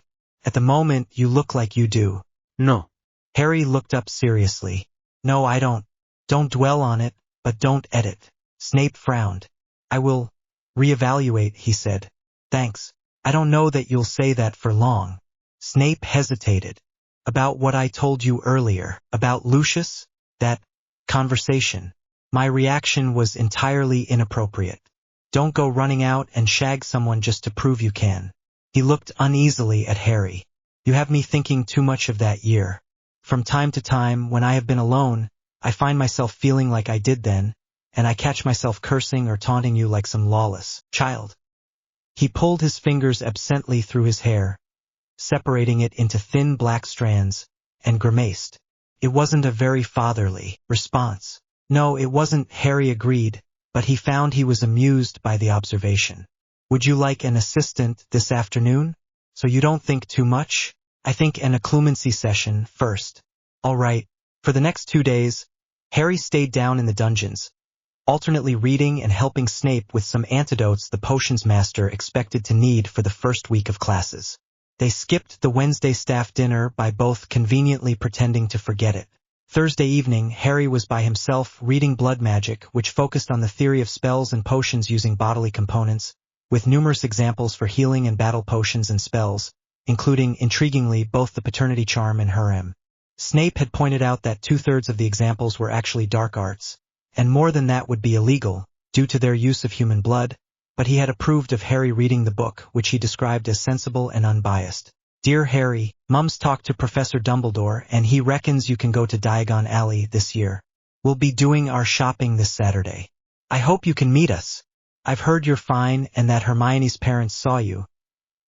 S1: At the moment, you look like you do.
S2: No.
S1: Harry looked up seriously. No, I don't. Don't dwell on it. but don't edit. Snape frowned. I will reevaluate, he said. Thanks. I don't know that you'll say that for long. Snape hesitated. About what I told you earlier, about Lucius? That conversation. My reaction was entirely inappropriate. Don't go running out and shag someone just to prove you can. He looked uneasily at Harry. You have me thinking too much of that year. From time to time, when I have been alone, I find myself feeling like I did then, and I catch myself cursing or taunting you like some lawless child. He pulled his fingers absently through his hair, separating it into thin black strands, and grimaced. It wasn't a very fatherly response. No, it wasn't, Harry agreed, but he found he was amused by the observation. Would you like an assistant this afternoon? So you don't think too much? I think an occlumency session first. All right. For the next 2 days, Harry stayed down in the dungeons, alternately reading and helping Snape with some antidotes the potions master expected to need for the first week of classes. They skipped the Wednesday staff dinner by both conveniently pretending to forget it. Thursday evening, Harry was by himself reading Blood Magic, which focused on the theory of spells and potions using bodily components, with numerous examples for healing and battle potions and spells, including, intriguingly, both the paternity charm and harem. Snape had pointed out that 2/3 of the examples were actually dark arts, and more than that would be illegal, due to their use of human blood, but he had approved of Harry reading the book, which he described as sensible and unbiased. Dear Harry, Mum's talked to Professor Dumbledore and he reckons you can go to Diagon Alley this year. We'll be doing our shopping this Saturday. I hope you can meet us. I've heard you're fine and that Hermione's parents saw you,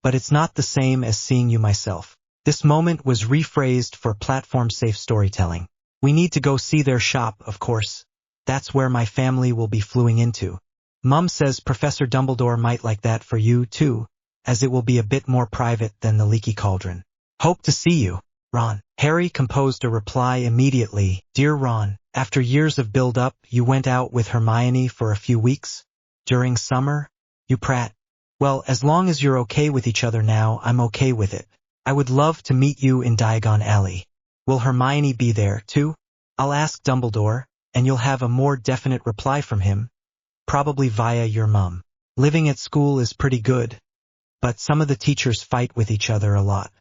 S1: but it's not the same as seeing you myself. This moment was rephrased for platform-safe storytelling. We need to go see their shop, of course. That's where my family will be fluing into. Mum says Professor Dumbledore might like that for you, too, as it will be a bit more private than the Leaky Cauldron. Hope to see you, Ron. Harry composed a reply immediately. Dear Ron, after years of build-up, you went out with Hermione for a few weeks? During summer? You prat. Well, as long as you're okay with each other now, I'm okay with it. I would love to meet you in Diagon Alley. Will Hermione be there, too? I'll ask Dumbledore, and you'll have a more definite reply from him, probably via your mum. Living at school is pretty good, but some of the teachers fight with each other a lot.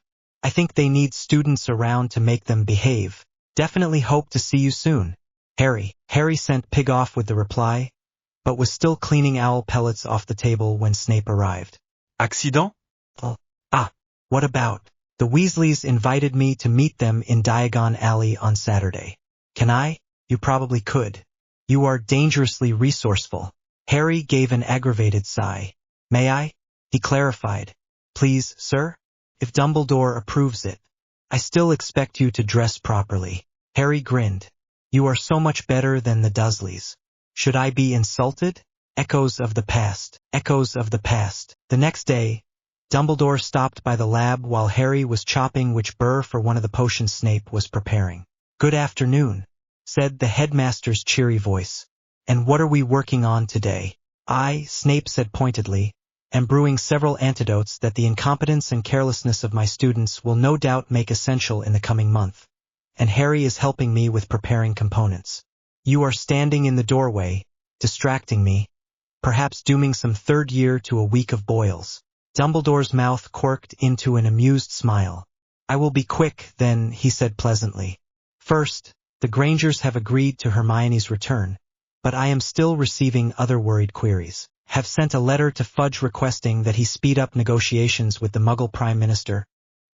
S1: I think they need students around to make them behave. Definitely hope to see you soon. Harry. Harry sent Pig off with the reply, but was still cleaning owl pellets off the table when Snape arrived.
S3: Accident?
S1: What about? The Weasleys invited me to meet them in Diagon Alley on Saturday. Can I? You probably could. You are dangerously resourceful. Harry gave an aggravated sigh. May I? He clarified. Please, sir? If Dumbledore approves it. I still expect you to dress properly. Harry grinned. You are so much better than the Dursleys. Should I be insulted? Echoes of the past. Echoes of the past. The next day, Dumbledore stopped by the lab while Harry was chopping which burr for one of the potions Snape was preparing. Good afternoon, said the headmaster's cheery voice. And what are we working on today? Snape said pointedly, am brewing several antidotes that the incompetence and carelessness of my students will no doubt make essential in the coming month. And Harry is helping me with preparing components. You are standing in the doorway, distracting me, perhaps dooming some third year to a week of boils. Dumbledore's mouth quirked into an amused smile. I will be quick, then, he said pleasantly. First, the Grangers have agreed to Hermione's return, but I am still receiving other worried queries. Have sent a letter to Fudge requesting that he speed up negotiations with the Muggle Prime Minister,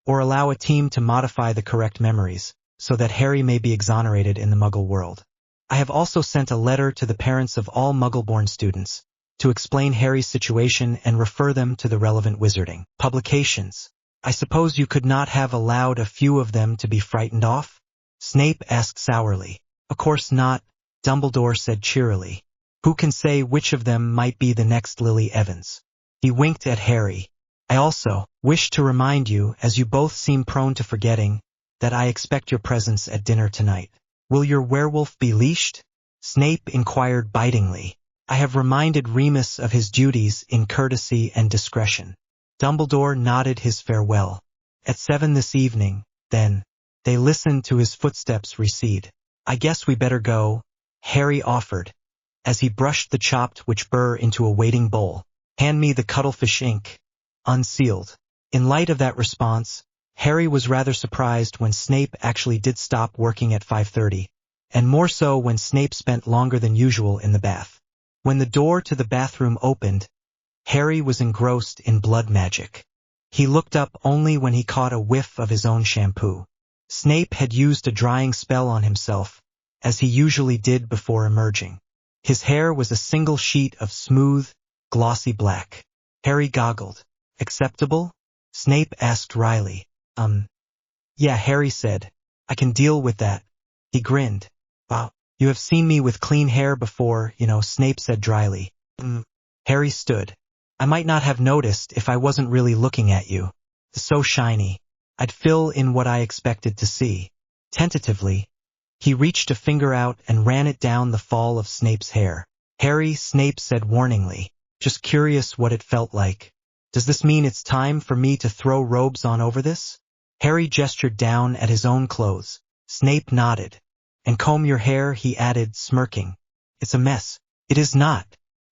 S1: or allow a team to modify the correct memories, so that Harry may be exonerated in the Muggle world. I have also sent a letter to the parents of all Muggle-born students, to explain Harry's situation and refer them to the relevant wizarding publications. I suppose you could not have allowed a few of them to be frightened off? Snape asked sourly. Of course not, Dumbledore said cheerily. Who can say which of them might be the next Lily Evans? He winked at Harry. I also wish to remind you, as you both seem prone to forgetting, that I expect your presence at dinner tonight. Will your werewolf be leashed? Snape inquired bitingly. I have reminded Remus of his duties in courtesy and discretion. Dumbledore nodded his farewell. At 7 this evening, then. They listened to his footsteps recede. I guess we better go, Harry offered, as he brushed the chopped which burr into a waiting bowl. "Hand me the cuttlefish ink." Unsealed. In light of that response, Harry was rather surprised when Snape actually did stop working at 5:30, and more so when Snape spent longer than usual in the bath. When the door to the bathroom opened, Harry was engrossed in blood magic. He looked up only when he caught a whiff of his own shampoo. Snape had used a drying spell on himself, as he usually did before emerging. His hair was a single sheet of smooth, glossy black. Harry goggled. "Acceptable?" Snape asked wryly. Yeah, Harry said. "I can deal with that." He grinned. "Wow, you have seen me with clean hair before, Snape said dryly. Harry stood. "I might not have noticed if I wasn't really looking at you. It's so shiny. I'd fill in what I expected to see." Tentatively, he reached a finger out and ran it down the fall of Snape's hair. "Harry," Snape said warningly, "just curious what it felt like. Does this mean it's time for me to throw robes on over this?" Harry gestured down at his own clothes. Snape nodded. "And comb your hair," he added, smirking. "It's a mess." "It is not,"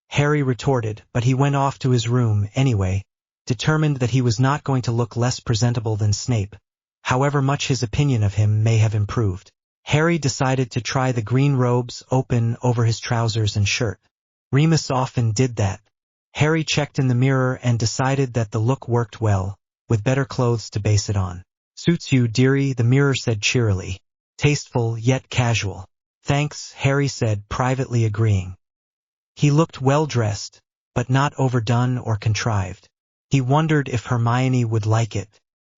S1: Harry retorted, but he went off to his room anyway, determined that he was not going to look less presentable than Snape, however much his opinion of him may have improved. Harry decided to try the green robes open over his trousers and shirt. Remus often did that. Harry checked in the mirror and decided that the look worked well, with better clothes to base it on. "Suits you, dearie," the mirror said cheerily. "Tasteful, yet casual." "Thanks," Harry said, privately agreeing. He looked well-dressed, but not overdone or contrived. He wondered if Hermione would like it.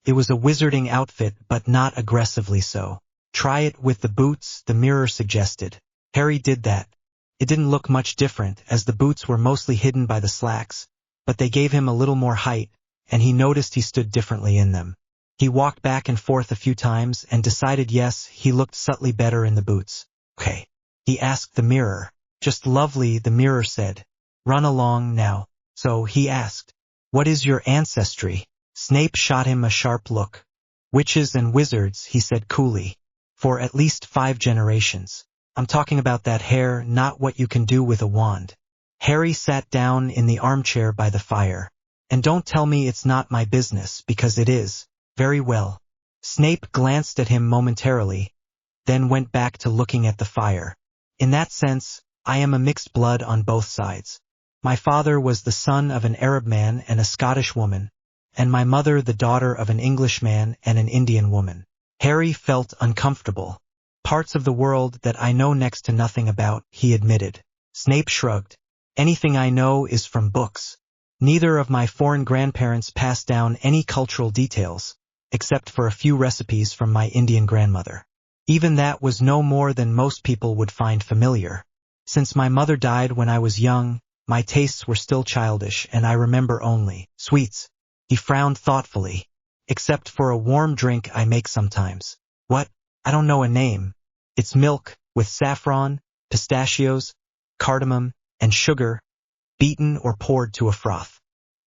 S1: It was a wizarding outfit, but not aggressively so. "Try it with the boots," the mirror suggested. Harry did that. It didn't look much different, as the boots were mostly hidden by the slacks, but they gave him a little more height, and he noticed he stood differently in them. He walked back and forth a few times and decided yes, he looked subtly better in the boots. "Okay," he asked the mirror. "Just lovely," the mirror said. "Run along now." "So," he asked, "what is your ancestry?" Snape shot him a sharp look. "Witches and wizards," he said coolly. "For at least 5 generations. I'm talking about that hair, not what you can do with a wand." Harry sat down in the armchair by the fire. "And don't tell me it's not my business, because it is." "Very well." Snape glanced at him momentarily, then went back to looking at the fire. "In that sense, I am a mixed blood on both sides. My father was the son of an Arab man and a Scottish woman, and my mother the daughter of an Englishman and an Indian woman." Harry felt uncomfortable. "Parts of the world that I know next to nothing about," he admitted. Snape shrugged. "Anything I know is from books. Neither of my foreign grandparents passed down any cultural details, except for a few recipes from my Indian grandmother. Even that was no more than most people would find familiar. Since my mother died when I was young, my tastes were still childish, and I remember only sweets." He frowned thoughtfully. "Except for a warm drink I make sometimes." "What?" "I don't know a name. It's milk, with saffron, pistachios, cardamom, and sugar, beaten or poured to a froth."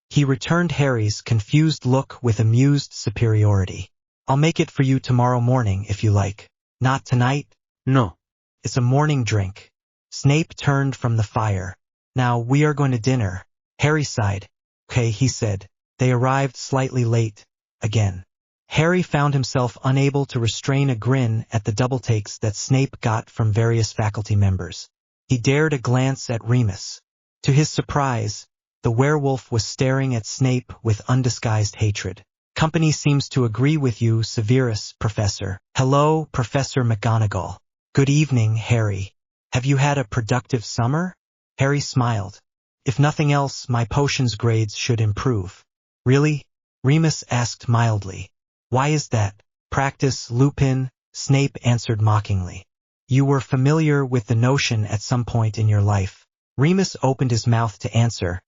S1: He returned Harry's confused look with amused superiority. "I'll make it for you tomorrow morning if you like." "Not tonight?"
S2: No.
S1: "It's a morning drink." Snape turned from the fire. "Now we are going to dinner." Harry sighed. "Okay," he said. They arrived slightly late, again. Harry found himself unable to restrain a grin at the double-takes that Snape got from various faculty members. He dared a glance at Remus. To his surprise, the werewolf was staring at Snape with undisguised hatred. "Company seems to agree with you, Severus, Professor." "Hello, Professor McGonagall." "Good evening, Harry. Have you had a productive summer?" Harry smiled. "If nothing else, my potions grades should improve." "Really?" Remus asked mildly. "Why is that?" "Practice, Lupin," Snape answered mockingly. "You were familiar with the notion at some point in your life." Remus opened his mouth to answer,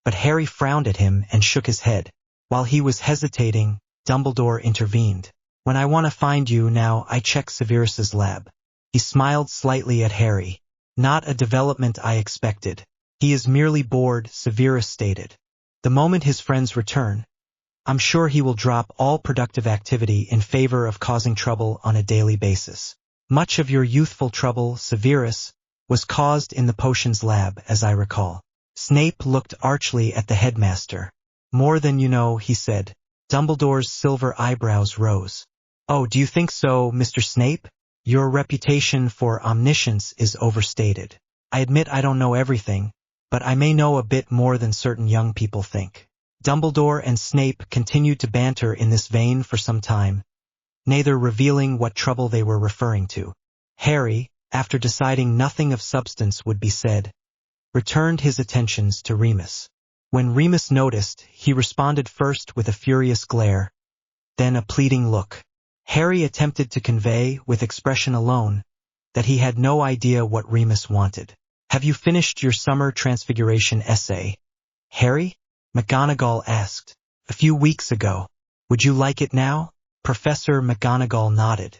S1: but Harry frowned at him and shook his head. While he was hesitating, Dumbledore intervened. "When I want to find you now, I check Severus's lab." He smiled slightly at Harry. "Not a development I expected. He is merely bored," Severus stated. "The moment his friends return, I'm sure he will drop all productive activity in favor of causing trouble on a daily basis." "Much of your youthful trouble, Severus," was caused in the potions lab, as I recall. Snape looked archly at the headmaster. More than you know, he said. Dumbledore's silver eyebrows rose. Oh, do you think so, Mr. Snape? Your reputation for omniscience is overstated. I admit I don't know everything, but I may know a bit more than certain young people think. Dumbledore and Snape continued to banter in this vein for some time, neither revealing what trouble they were referring to. Harry, after deciding nothing of substance would be said, returned his attentions to Remus. When Remus noticed, he responded first with a furious glare, then a pleading look. Harry attempted to convey, with expression alone, that he had no idea what Remus wanted. Have you finished your summer transfiguration essay, Harry? McGonagall asked. A few weeks ago. Would you like it now? Professor McGonagall nodded.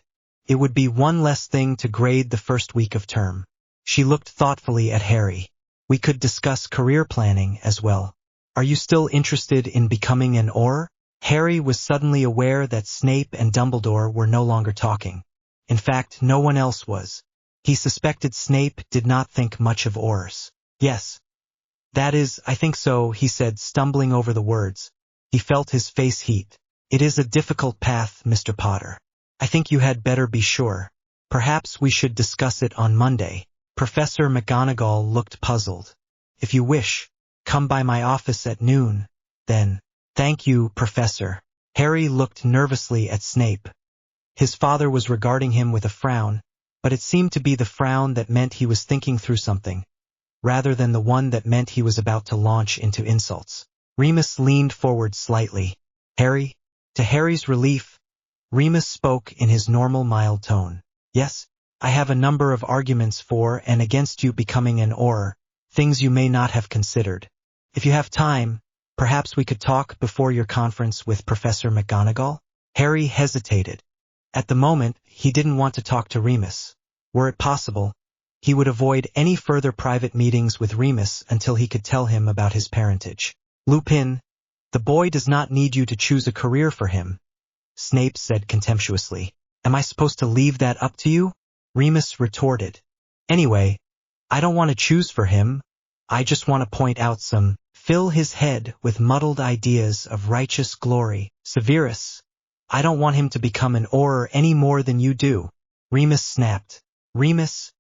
S1: It would be one less thing to grade the first week of term. She looked thoughtfully at Harry. We could discuss career planning as well. Are you still interested in becoming an Auror? Harry was suddenly aware that Snape and Dumbledore were no longer talking. In fact, no one else was. He suspected Snape did not think much of Aurors. Yes. That is, I think so, he said, stumbling over the words. He felt his face heat. It is a difficult path, Mr. Potter. I think you had better be sure. Perhaps we should discuss it on Monday. Professor McGonagall looked puzzled. If you wish, come by my office at noon, then. Thank you, Professor. Harry looked nervously at Snape. His father was regarding him with a frown, but it seemed to be the frown that meant he was thinking through something, rather than the one that meant he was about to launch into insults. Remus leaned forward slightly. Harry? To Harry's relief, Remus spoke in his normal mild tone. Yes, I have a number of arguments for and against you becoming an Auror, things you may not have considered. If you have time, perhaps we could talk before your conference with Professor McGonagall? Harry hesitated. At the moment, he didn't want to talk to Remus. Were it possible, he would avoid any further private meetings with Remus until he could tell him about his parentage. Lupin, the boy does not need you to choose a career for him, Snape said contemptuously. Am I supposed to leave that up to you? Remus retorted. Anyway, I don't want to choose for him. I just want to point out some. Fill his head with muddled ideas of righteous glory. Severus, I don't want him to become an Auror any more than you do. Remus snapped. Remus,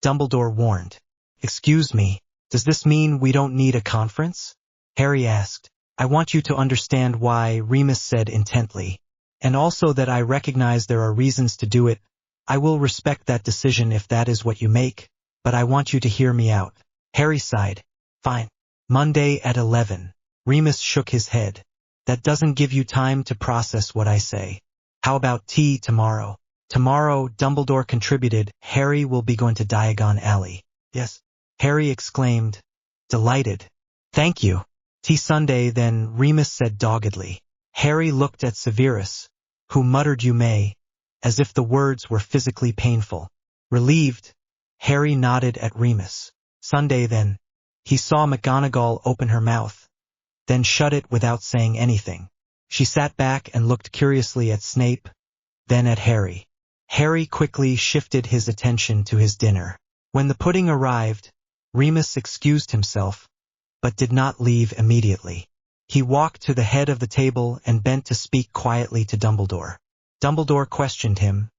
S1: Dumbledore warned. Excuse me, does this mean we don't need a conference? Harry asked. I want you to understand why, Remus said intently, and also that I recognize there are reasons to do it. I will respect that decision if that is what you make, but I want you to hear me out. Harry sighed. Fine. Monday at 11. Remus shook his head. That doesn't give you time to process what I say. How about tea tomorrow? Tomorrow, Dumbledore contributed, Harry will be going to Diagon Alley. Yes, Harry exclaimed, delighted. Thank you. Tea Sunday then, Remus said doggedly. Harry looked at Severus, who muttered you may, as if the words were physically painful. Relieved, Harry nodded at Remus. Sunday then. He saw McGonagall open her mouth, then shut it without saying anything. She sat back and looked curiously at Snape, then at Harry. Harry quickly shifted his attention to his dinner. When the pudding arrived, Remus excused himself, but did not leave immediately. He walked to the head of the table and bent to speak quietly to Dumbledore. Dumbledore questioned him,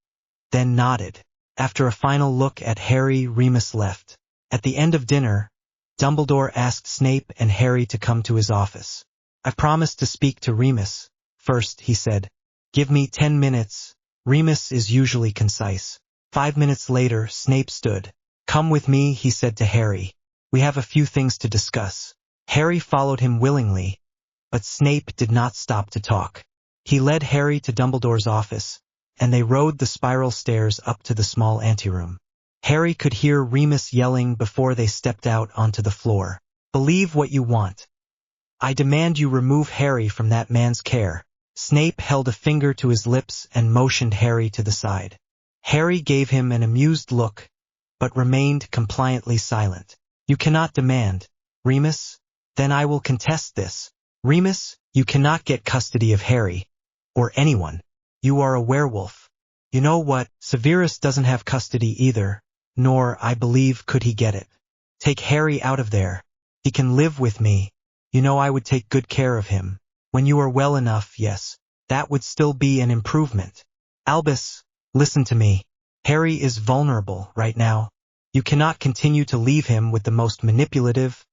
S1: then nodded. After a final look at Harry, Remus left. At the end of dinner, Dumbledore asked Snape and Harry to come to his office. I've promised to speak to Remus. First, he said. Give me 10 minutes. Remus is usually concise. 5 minutes later, Snape stood. Come with me, he said to Harry. We have a few things to discuss. Harry followed him willingly, but Snape did not stop to talk. He led Harry to Dumbledore's office, and they rode the spiral stairs up to the small anteroom. Harry could hear Remus yelling before they stepped out onto the floor. Believe what you want. I demand you remove Harry from that man's care. Snape held a finger to his lips and motioned Harry to the side. Harry gave him an amused look, but remained compliantly silent. You cannot demand. Remus? Then I will contest this. Remus, you cannot get custody of Harry. Or anyone. You are a werewolf. You know what? Severus doesn't have custody either. nor, I believe, could he get it. Take Harry out of there. He can live with me. You know I would take good care of him. When you are well enough, yes, that would still be an improvement. Albus, listen to me. Harry is vulnerable right now. You cannot continue to leave him with the most manipulative,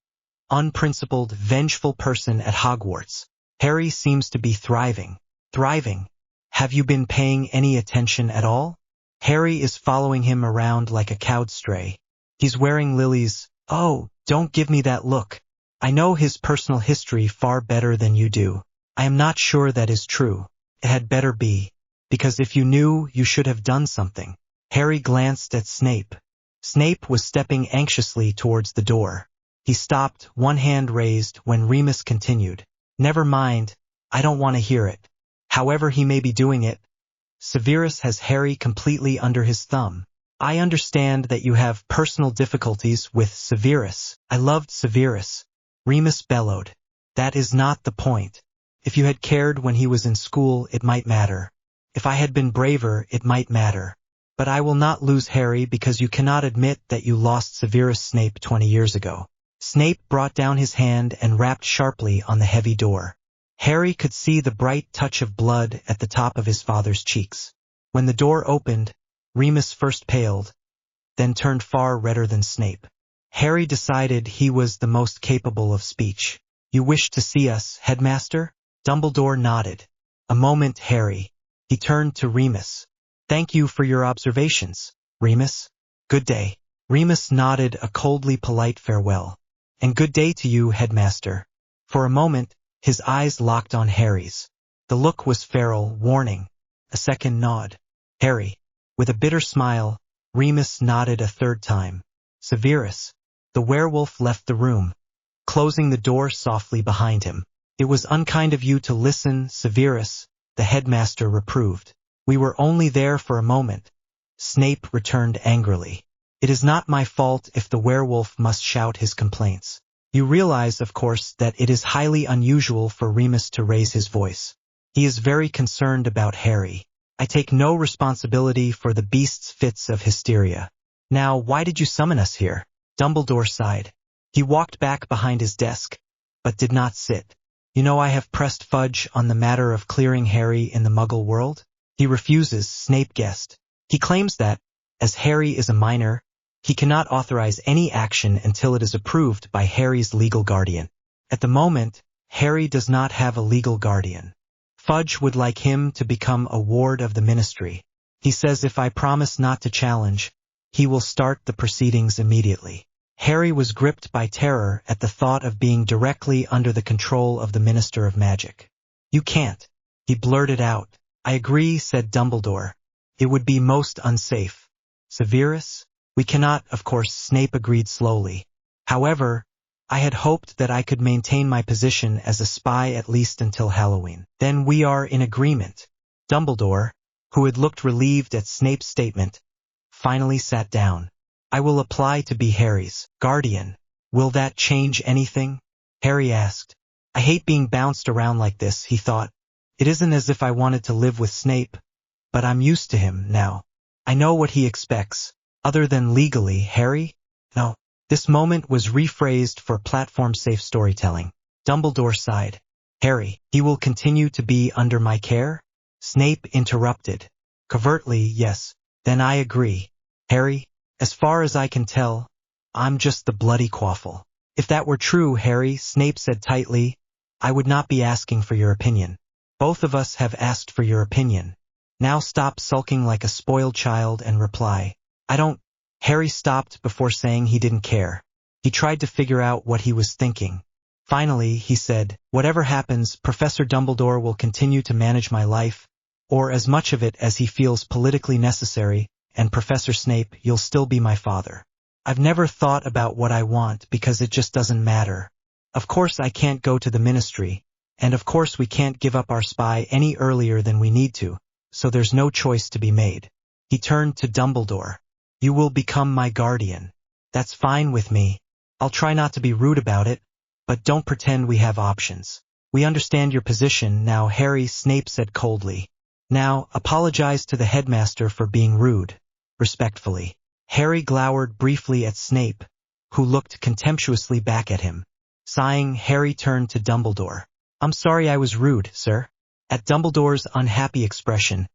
S1: unprincipled, vengeful person at Hogwarts. Harry seems to be thriving. Thriving? Have you been paying any attention at all? Harry is following him around like a cowed stray. He's wearing Lily's. Oh, don't give me that look. I know his personal history far better than you do. I am not sure that is true. It had better be. Because if you knew, you should have done something. Harry glanced at Snape. Snape was stepping anxiously towards the door. He stopped, one hand raised, when Remus continued. Never mind, I don't want to hear it. However he may be doing it, Severus has Harry completely under his thumb. I understand that you have personal difficulties with Severus. I loved Severus. Remus bellowed. That is not the point. If you had cared when he was in school, it might matter. If I had been braver, it might matter. But I will not lose Harry because you cannot admit that you lost Severus Snape 20 years ago. Snape brought down his hand and rapped sharply on the heavy door. Harry could see the bright touch of blood at the top of his father's cheeks. When the door opened, Remus first paled, then turned far redder than Snape. Harry decided he was the most capable of speech. You wish to see us, Headmaster? Dumbledore nodded. A moment, Harry. He turned to Remus. Thank you for your observations, Remus. Good day. Remus nodded a coldly polite farewell. And good day to you, Headmaster. For a moment, his eyes locked on Harry's. The look was feral, warning. A second nod. Harry. With a bitter smile, Remus nodded a third time. Severus. The werewolf left the room, closing the door softly behind him. It was unkind of you to listen, Severus, the headmaster reproved. We were only there for a moment. Snape returned angrily. It is not my fault if the werewolf must shout his complaints. You realize, of course, that it is highly unusual for Remus to raise his voice. He is very concerned about Harry. I take no responsibility for the beast's fits of hysteria. Now, why did you summon us here? Dumbledore sighed. He walked back behind his desk, but did not sit. You know I have pressed Fudge on the matter of clearing Harry in the Muggle world. He refuses, Snape guessed. He claims that, as Harry is a minor, he cannot authorize any action until it is approved by Harry's legal guardian. At the moment, Harry does not have a legal guardian. Fudge would like him to become a ward of the ministry. He says if I promise not to challenge, he will start the proceedings immediately. Harry was gripped by terror at the thought of being directly under the control of the Minister of Magic. You can't. He blurted out. I agree, said Dumbledore. It would be most unsafe. Severus? We cannot, of course, Snape agreed slowly. However, I had hoped that I could maintain my position as a spy at least until Halloween. Then we are in agreement. Dumbledore, who had looked relieved at Snape's statement, finally sat down. I will apply to be Harry's guardian. Will that change anything? Harry asked. I hate being bounced around like this, he thought. It isn't as if I wanted to live with Snape, but I'm used to him now. I know what he expects. Other than legally, Harry? No. This moment was rephrased for platform-safe storytelling. Dumbledore sighed. Harry, he will continue to be under my care? Snape interrupted. Covertly, yes. Then I agree. Harry, as far as I can tell, I'm just the bloody quaffle. If that were true, Harry, Snape said tightly, I would not be asking for your opinion. Both of us have asked for your opinion. Now stop sulking like a spoiled child and reply. I don't. Harry stopped before saying he didn't care. He tried to figure out what he was thinking. Finally, he said, whatever happens, Professor Dumbledore will continue to manage my life, or as much of it as he feels politically necessary, and Professor Snape, you'll still be my father. I've never thought about what I want because it just doesn't matter. Of course I can't go to the ministry, and of course we can't give up our spy any earlier than we need to, so there's no choice to be made. He turned to Dumbledore. You will become my guardian. That's fine with me. I'll try not to be rude about it, but don't pretend we have options. We understand your position now, Harry, Snape said coldly. Now, apologize to the headmaster for being rude. Respectfully. Harry glowered briefly at Snape, who looked contemptuously back at him. Sighing, Harry turned to Dumbledore. I'm sorry I was rude, sir. At Dumbledore's unhappy expression,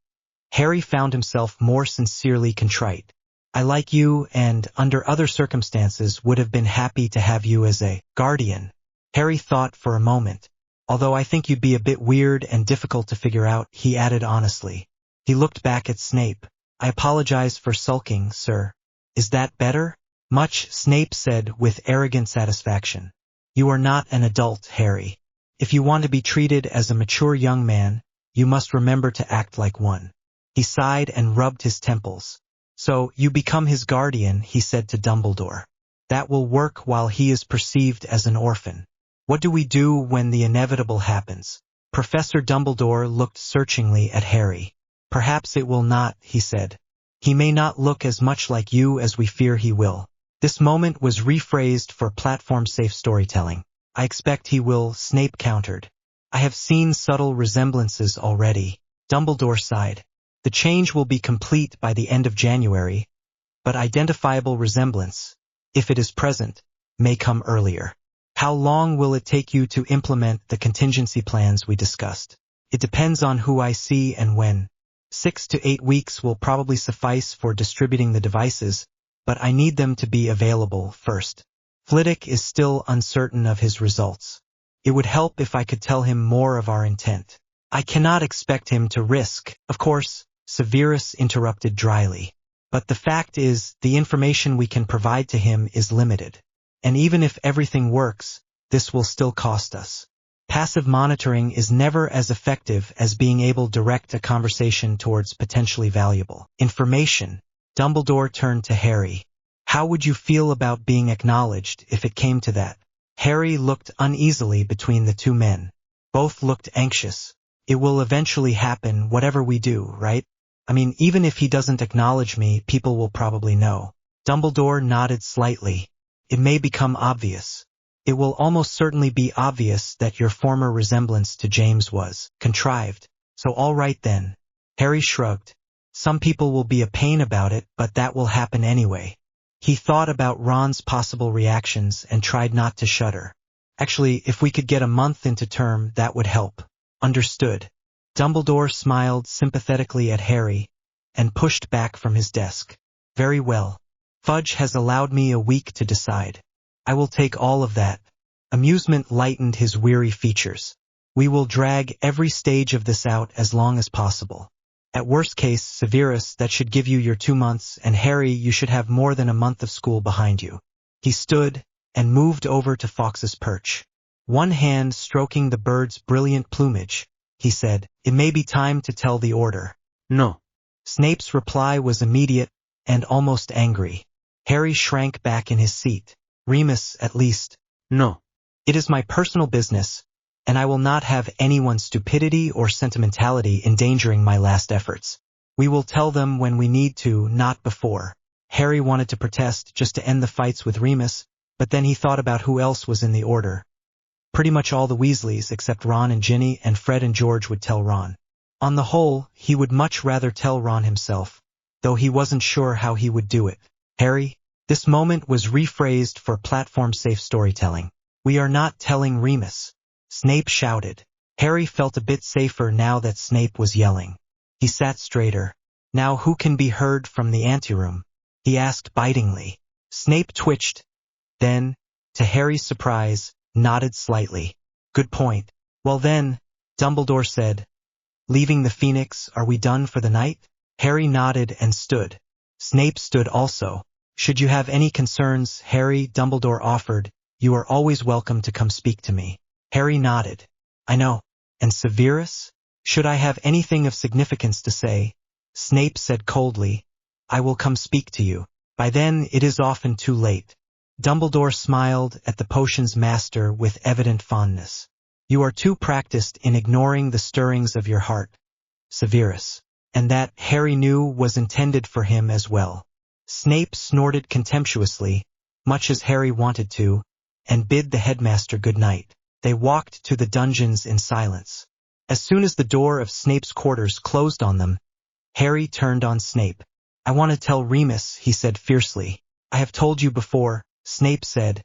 S1: Harry found himself more sincerely contrite. I like you and, under other circumstances, would have been happy to have you as a guardian. Harry thought for a moment. Although I think you'd be a bit weird and difficult to figure out, he added honestly. He looked back at Snape. I apologize for sulking, sir. Is that better? Much, Snape said with arrogant satisfaction. You are not an adult, Harry. If you want to be treated as a mature young man, you must remember to act like one. He sighed and rubbed his temples. So, you become his guardian, he said to Dumbledore. That will work while he is perceived as an orphan. What do we do when the inevitable happens? Professor Dumbledore looked searchingly at Harry. Perhaps it will not, he said. He may not look as much like you as we fear he will. This moment was rephrased for platform-safe storytelling. I expect he will, Snape countered. I have seen subtle resemblances already. Dumbledore sighed. The change will be complete by the end of January, but identifiable resemblance, if it is present, may come earlier. How long will it take you to implement the contingency plans we discussed? It depends on who I see and when. 6 to 8 weeks will probably suffice for distributing the devices, but I need them to be available first. Flitwick is still uncertain of his results. It would help if I could tell him more of our intent. I cannot expect him to risk, of course, Severus interrupted dryly. But the fact is, the information we can provide to him is limited. And even if everything works, this will still cost us. Passive monitoring is never as effective as being able to direct a conversation towards potentially valuable information. Dumbledore turned to Harry. How would you feel about being acknowledged if it came to that? Harry looked uneasily between the two men. Both looked anxious. It will eventually happen, whatever we do, right? I mean, even if he doesn't acknowledge me, people will probably know. Dumbledore nodded slightly. It may become obvious. It will almost certainly be obvious that your former resemblance to James was contrived. So all right then. Harry shrugged. Some people will be a pain about it, but that will happen anyway. He thought about Ron's possible reactions and tried not to shudder. Actually, if we could get a month into term, that would help. Understood. Dumbledore smiled sympathetically at Harry and pushed back from his desk. Very well. Fudge has allowed me a week to decide. I will take all of that. Amusement lightened his weary features. We will drag every stage of this out as long as possible. At worst case, Severus, that should give you your 2 months, and Harry, you should have more than a month of school behind you. He stood and moved over to Fox's perch. One hand stroking the bird's brilliant plumage, he said, it may be time to tell the order.
S2: No.
S1: Snape's reply was immediate and almost angry. Harry shrank back in his seat. Remus, at least.
S2: No.
S1: It is my personal business, and I will not have anyone's stupidity or sentimentality endangering my last efforts. We will tell them when we need to, not before. Harry wanted to protest just to end the fights with Remus, but then he thought about who else was in the order. Pretty much all the Weasleys except Ron and Ginny, and Fred and George would tell Ron. On the whole, he would much rather tell Ron himself, though he wasn't sure how he would do it. Harry, this moment was rephrased for platform-safe storytelling. We are not telling Remus. Snape shouted. Harry felt a bit safer now that Snape was yelling. He sat straighter. Now who can be heard from the anteroom? He asked bitingly. Snape twitched. Then, to Harry's surprise, nodded slightly. Good point. Well then, Dumbledore said. Leaving the Phoenix, are we done for the night? Harry nodded and stood. Snape stood also. Should you have any concerns, Harry, Dumbledore offered, you are always welcome to come speak to me. Harry nodded. I know. And Severus? Should I have anything of significance to say? Snape said coldly, I will come speak to you. By then it is often too late. Dumbledore smiled at the potion's master with evident fondness. You are too practiced in ignoring the stirrings of your heart, Severus. And that, Harry knew, was intended for him as well. Snape snorted contemptuously, much as Harry wanted to, and bid the headmaster good night. They walked to the dungeons in silence. As soon as the door of Snape's quarters closed on them, Harry turned on Snape. I want to tell Remus, he said fiercely. I have told you before, Snape said,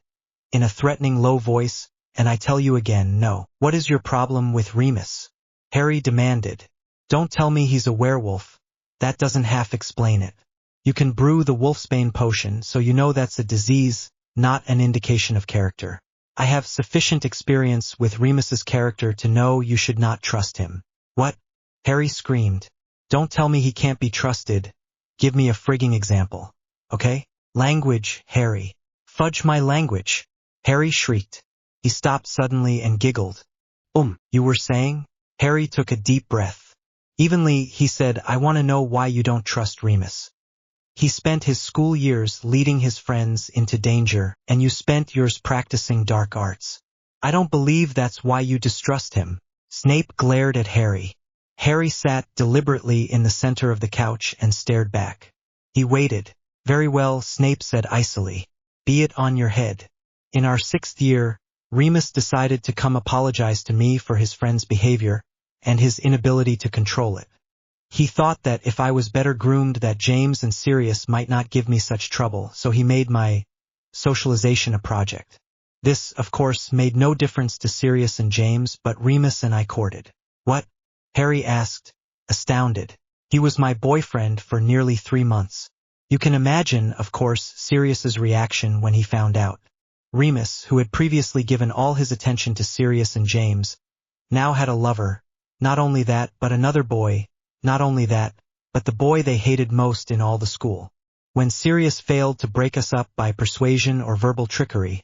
S1: in a threatening low voice, and I tell you again, no. What is your problem with Remus? Harry demanded. Don't tell me he's a werewolf. That doesn't half explain it. You can brew the wolfsbane potion, so you know that's a disease, not an indication of character. I have sufficient experience with Remus's character to know you should not trust him. What? Harry screamed. Don't tell me he can't be trusted. Give me a frigging example. Okay? Language, Harry. Fudge my language. Harry shrieked. He stopped suddenly and giggled. You were saying? Harry took a deep breath. Evenly, he said, I want to know why you don't trust Remus. He spent his school years leading his friends into danger, and you spent yours practicing dark arts. I don't believe that's why you distrust him. Snape glared at Harry. Harry sat deliberately in the center of the couch and stared back. He waited. Very well, Snape said icily. Be it on your head. In our 6th year, Remus decided to come apologize to me for his friend's behavior and his inability to control it. He thought that if I was better groomed that James and Sirius might not give me such trouble, so he made my socialization a project. This, of course, made no difference to Sirius and James, but Remus and I courted. What? Harry asked, astounded. He was my boyfriend for nearly 3 months. You can imagine, of course, Sirius's reaction when he found out. Remus, who had previously given all his attention to Sirius and James, now had a lover. Not only that, but another boy. Not only that, but the boy they hated most in all the school. When Sirius failed to break us up by persuasion or verbal trickery,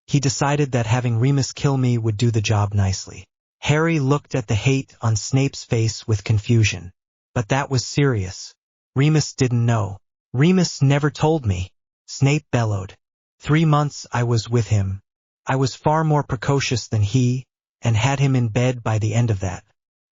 S1: he decided that having Remus kill me would do the job nicely. Harry looked at the hate on Snape's face with confusion. But that was Sirius. Remus didn't know. Remus never told me. Snape bellowed. 3 months I was with him. I was far more precocious than he, and had him in bed by the end of that.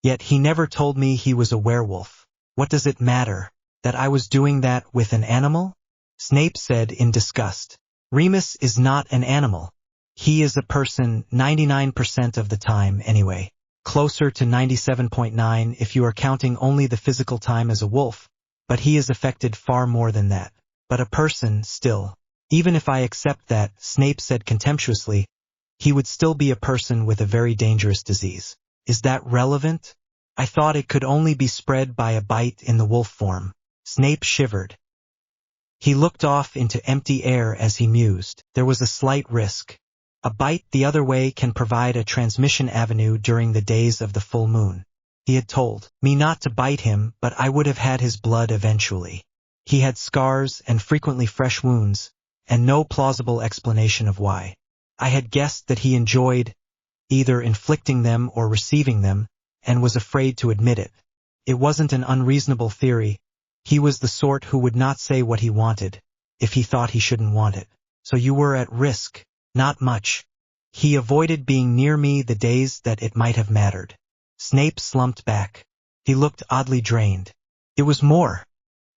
S1: Yet he never told me he was a werewolf. What does it matter, that I was doing that with an animal? Snape said in disgust. Remus is not an animal. He is a person 99% of the time anyway. Closer to 97.9 if you are counting only the physical time as a wolf, but he is affected far more than that. But a person still. Even if I accept that, Snape said contemptuously, he would still be a person with a very dangerous disease. Is that relevant? I thought it could only be spread by a bite in the wolf form. Snape shivered. He looked off into empty air as he mused. There was a slight risk. A bite the other way can provide a transmission avenue during the days of the full moon. He had told me not to bite him, but I would have had his blood eventually. He had scars and frequently fresh wounds, and no plausible explanation of why. I had guessed that he enjoyed either inflicting them or receiving them, and was afraid to admit it. It wasn't an unreasonable theory. He was the sort who would not say what he wanted, if he thought he shouldn't want it. So you were at risk. Not much. He avoided being near me the days that it might have mattered. Snape slumped back. He looked oddly drained. It was more.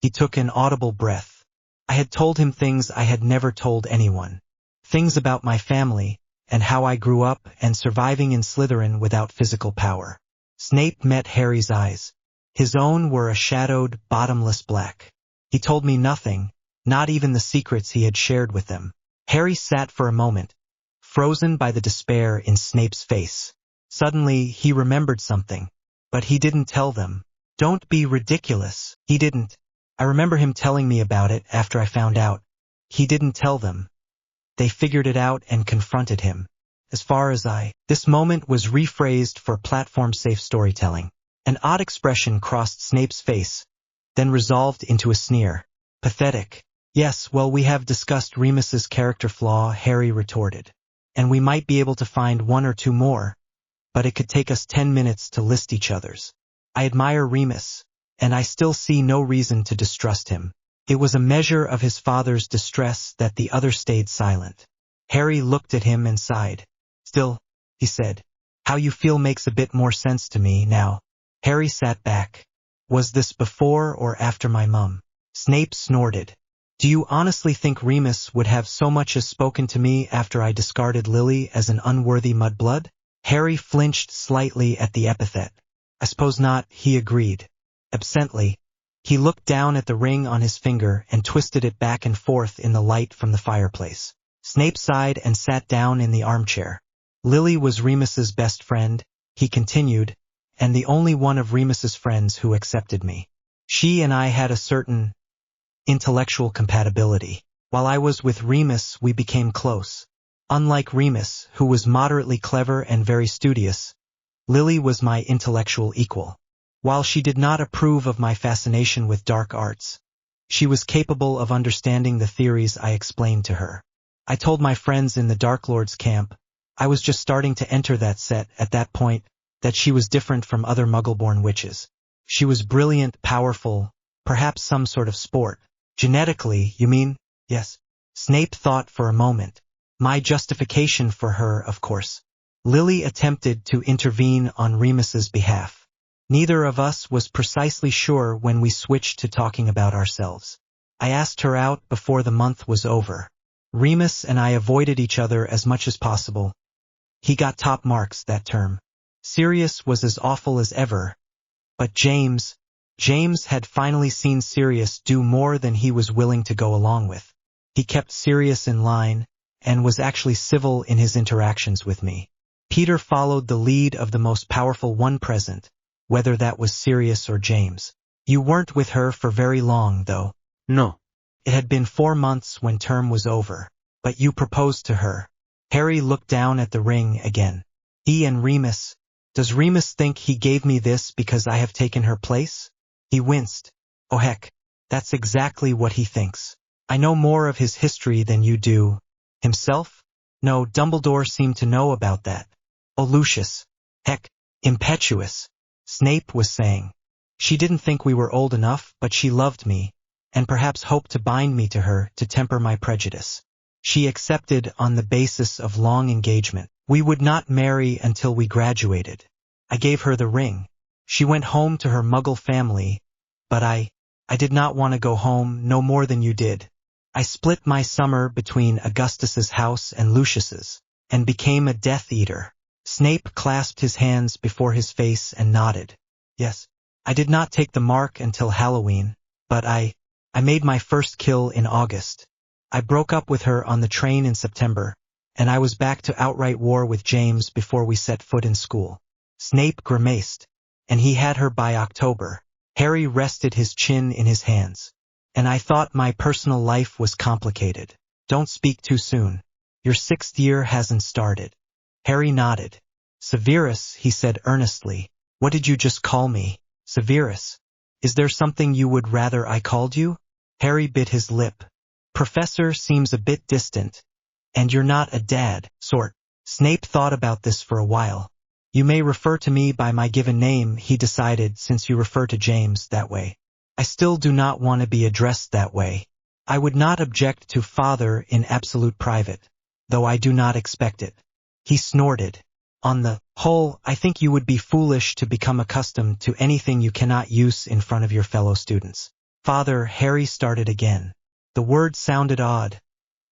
S1: He took an audible breath. I had told him things I had never told anyone. Things about my family, and how I grew up and surviving in Slytherin without physical power. Snape met Harry's eyes. His own were a shadowed, bottomless black. He told me nothing, not even the secrets he had shared with them. Harry sat for a moment, frozen by the despair in Snape's face. Suddenly, he remembered something. But he didn't tell them. Don't be ridiculous. He didn't. I remember him telling me about it after I found out. He didn't tell them. They figured it out and confronted him. As far as this moment was rephrased for platform-safe storytelling. An odd expression crossed Snape's face, then resolved into a sneer. Pathetic. Yes, well, we have discussed Remus's character flaw, Harry retorted. And we might be able to find 1 or 2 more, but it could take us 10 minutes to list each other's. I admire Remus, and I still see no reason to distrust him. It was a measure of his father's distress that the other stayed silent. Harry looked at him and sighed. Still, he said, how you feel makes a bit more sense to me now. Harry sat back. Was this before or after my mum? Snape snorted. Do you honestly think Remus would have so much as spoken to me after I discarded Lily as an unworthy mudblood? Harry flinched slightly at the epithet. I suppose not, he agreed. Absently. He looked down at the ring on his finger and twisted it back and forth in the light from the fireplace. Snape sighed and sat down in the armchair. Lily was Remus's best friend, he continued, and the only one of Remus's friends who accepted me. She and I had a certain intellectual compatibility. While I was with Remus, we became close. Unlike Remus, who was moderately clever and very studious, Lily was my intellectual equal. While she did not approve of my fascination with dark arts, she was capable of understanding the theories I explained to her. I told my friends in the Dark Lord's camp, I was just starting to enter that set at that point, that she was different from other Muggle-born witches. She was brilliant, powerful, perhaps some sort of sport. Genetically, you mean? Yes. Snape thought for a moment. My justification for her, of course. Lily attempted to intervene on Remus's behalf. Neither of us was precisely sure when we switched to talking about ourselves. I asked her out before the month was over. Remus and I avoided each other as much as possible. He got top marks that term. Sirius was as awful as ever. But James had finally seen Sirius do more than he was willing to go along with. He kept Sirius in line, and was actually civil in his interactions with me. Peter followed the lead of the most powerful one present, whether that was Sirius or James. You weren't with her for very long, though.
S2: No.
S1: It had been 4 months when term was over, but you proposed to her. Harry looked down at the ring again. He and Remus. Does Remus think he gave me this because I have taken her place? He winced. Oh heck, that's exactly what he thinks. I know more of his history than you do. Himself? No, Dumbledore seemed to know about that. Oh Lucius. Heck, impetuous. Snape was saying. She didn't think we were old enough, but she loved me, and perhaps hoped to bind me to her to temper my prejudice. She accepted on the basis of long engagement. We would not marry until we graduated. I gave her the ring. She went home to her Muggle family, but I did not want to go home no more than you did. I split my summer between Augustus's house and Lucius's, and became a Death Eater. Snape clasped his hands before his face and nodded. Yes, I did not take the mark until Halloween, but I made my first kill in August. I broke up with her on the train in September, and I was back to outright war with James before we set foot in school. Snape grimaced, and he had her by October. Harry rested his chin in his hands. And I thought my personal life was complicated. Don't speak too soon. Your 6th year hasn't started. Harry nodded. Severus, he said earnestly. What did you just call me? Severus. Is there something you would rather I called you? Harry bit his lip. Professor seems a bit distant. And you're not a dad, sort. Snape thought about this for a while. You may refer to me by my given name, he decided, since you refer to James that way. I still do not want to be addressed that way. I would not object to father in absolute private, though I do not expect it. He snorted. On the whole, I think you would be foolish to become accustomed to anything you cannot use in front of your fellow students. Father, Harry started again. The word sounded odd,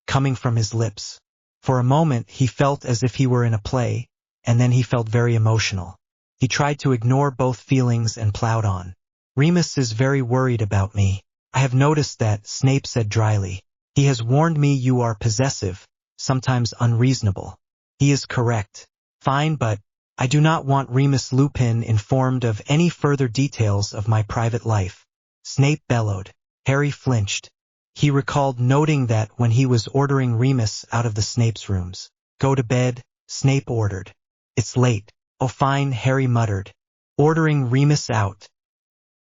S1: coming from his lips. For a moment he felt as if he were in a play, and then he felt very emotional. He tried to ignore both feelings and plowed on. Remus is very worried about me. I have noticed that, Snape said dryly. He has warned me you are possessive, sometimes unreasonable. He is correct. Fine, but I do not want Remus Lupin informed of any further details of my private life. Snape bellowed. Harry flinched. He recalled noting that when he was ordering Remus out of the Snape's rooms. Go to bed, Snape ordered. It's late. Oh fine, Harry muttered. Ordering Remus out.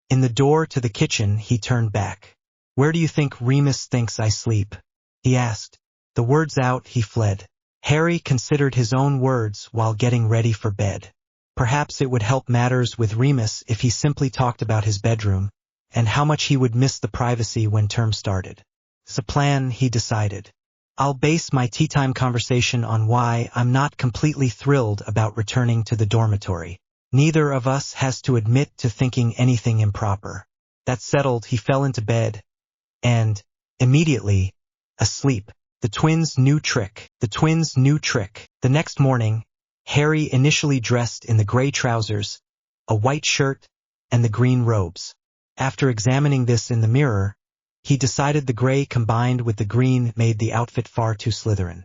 S1: In the door to the kitchen, he turned back. Where do you think Remus thinks I sleep? He asked. The words out, he fled. Harry considered his own words while getting ready for bed. Perhaps it would help matters with Remus if he simply talked about his bedroom, and how much he would miss the privacy when term started. It's a plan, he decided. I'll base my tea time conversation on why I'm not completely thrilled about returning to the dormitory. Neither of us has to admit to thinking anything improper. That settled, he fell into bed, and, immediately, asleep. The twins' new trick. The next morning, Harry initially dressed in the gray trousers, a white shirt, and the green robes. After examining this in the mirror, he decided the gray combined with the green made the outfit far too Slytherin.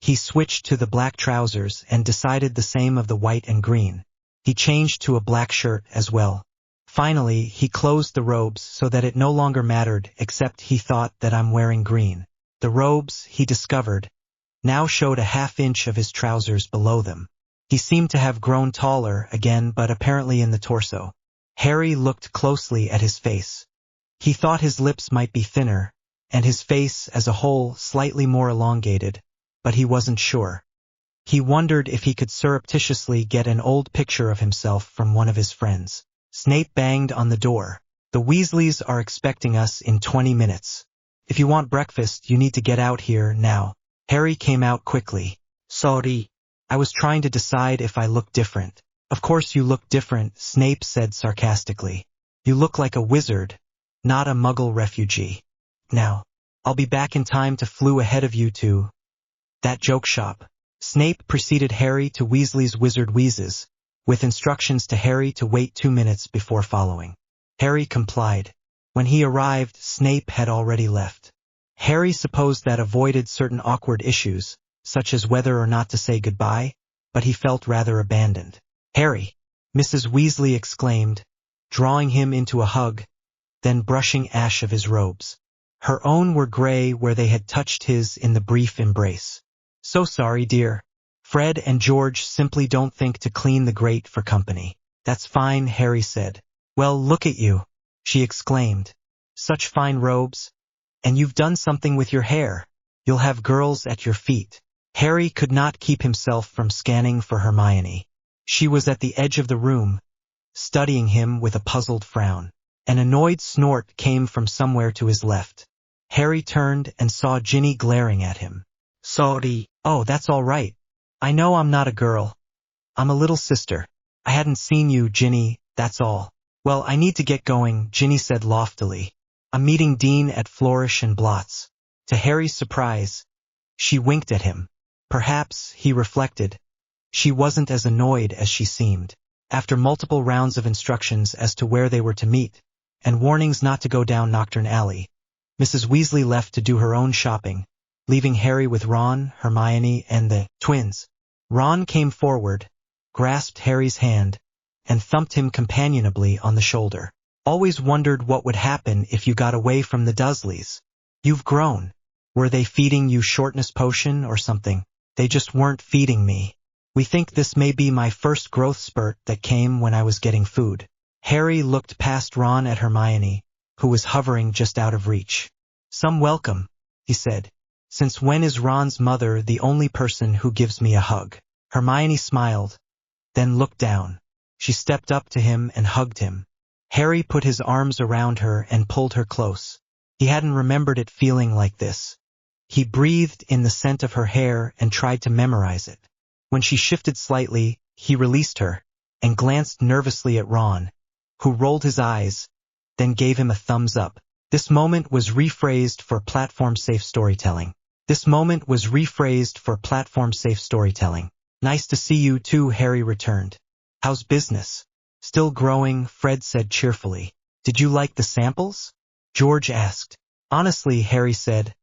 S1: He switched to the black trousers and decided the same of the white and green. He changed to a black shirt as well. Finally, he closed the robes so that it no longer mattered, except he thought that I'm wearing green. The robes, he discovered, now showed a half-inch of his trousers below them. He seemed to have grown taller again, but apparently in the torso. Harry looked closely at his face. He thought his lips might be thinner, and his face as a whole slightly more elongated, but he wasn't sure. He wondered if he could surreptitiously get an old picture of himself from one of his friends. Snape banged on the door. The Weasleys are expecting us in 20 minutes. If you want breakfast, you need to get out here now. Harry came out quickly.
S2: Sorry.
S1: I was trying to decide if I look different. Of course you look different, Snape said sarcastically. You look like a wizard, not a Muggle refugee. Now, I'll be back in time to flew ahead of you to that joke shop. Snape preceded Harry to Weasley's Wizard Wheezes, with instructions to Harry to wait 2 minutes before following. Harry complied. When he arrived, Snape had already left. Harry supposed that avoided certain awkward issues, such as whether or not to say goodbye, but he felt rather abandoned. Harry! Mrs. Weasley exclaimed, drawing him into a hug, then brushing ash of his robes. Her own were gray where they had touched his in the brief embrace. So sorry, dear. Fred and George simply don't think to clean the grate for company. That's fine, Harry said. Well, look at you, she exclaimed. Such fine robes. And you've done something with your hair. You'll have girls at your feet. Harry could not keep himself from scanning for Hermione. She was at the edge of the room, studying him with a puzzled frown. An annoyed snort came from somewhere to his left. Harry turned and saw Ginny glaring at him.
S2: Sorry.
S1: Oh, that's all right. I know I'm not a girl. I'm a little sister. I hadn't seen you, Ginny, that's all. Well, I need to get going, Ginny said loftily. I'm meeting Dean at Flourish and Blots. To Harry's surprise, she winked at him. Perhaps, he reflected, she wasn't as annoyed as she seemed. After multiple rounds of instructions as to where they were to meet, and warnings not to go down Knockturn Alley, Mrs. Weasley left to do her own shopping, leaving Harry with Ron, Hermione, and the twins. Ron came forward, grasped Harry's hand, and thumped him companionably on the shoulder. Always wondered what would happen if you got away from the Dursleys. You've grown. Were they feeding you shortness potion or something? They just weren't feeding me. We think this may be my first growth spurt that came when I was getting food. Harry looked past Ron at Hermione, who was hovering just out of reach. Some welcome, he said. Since when is Ron's mother the only person who gives me a hug? Hermione smiled, then looked down. She stepped up to him and hugged him. Harry put his arms around her and pulled her close. He hadn't remembered it feeling like this. He breathed in the scent of her hair and tried to memorize it. When she shifted slightly, he released her and glanced nervously at Ron, who rolled his eyes, then gave him a thumbs up. This moment was rephrased for platform-safe storytelling. Nice to see you too, Harry returned. How's business? Still growing, Fred said cheerfully. Did you like the samples? George asked. Honestly, Harry said,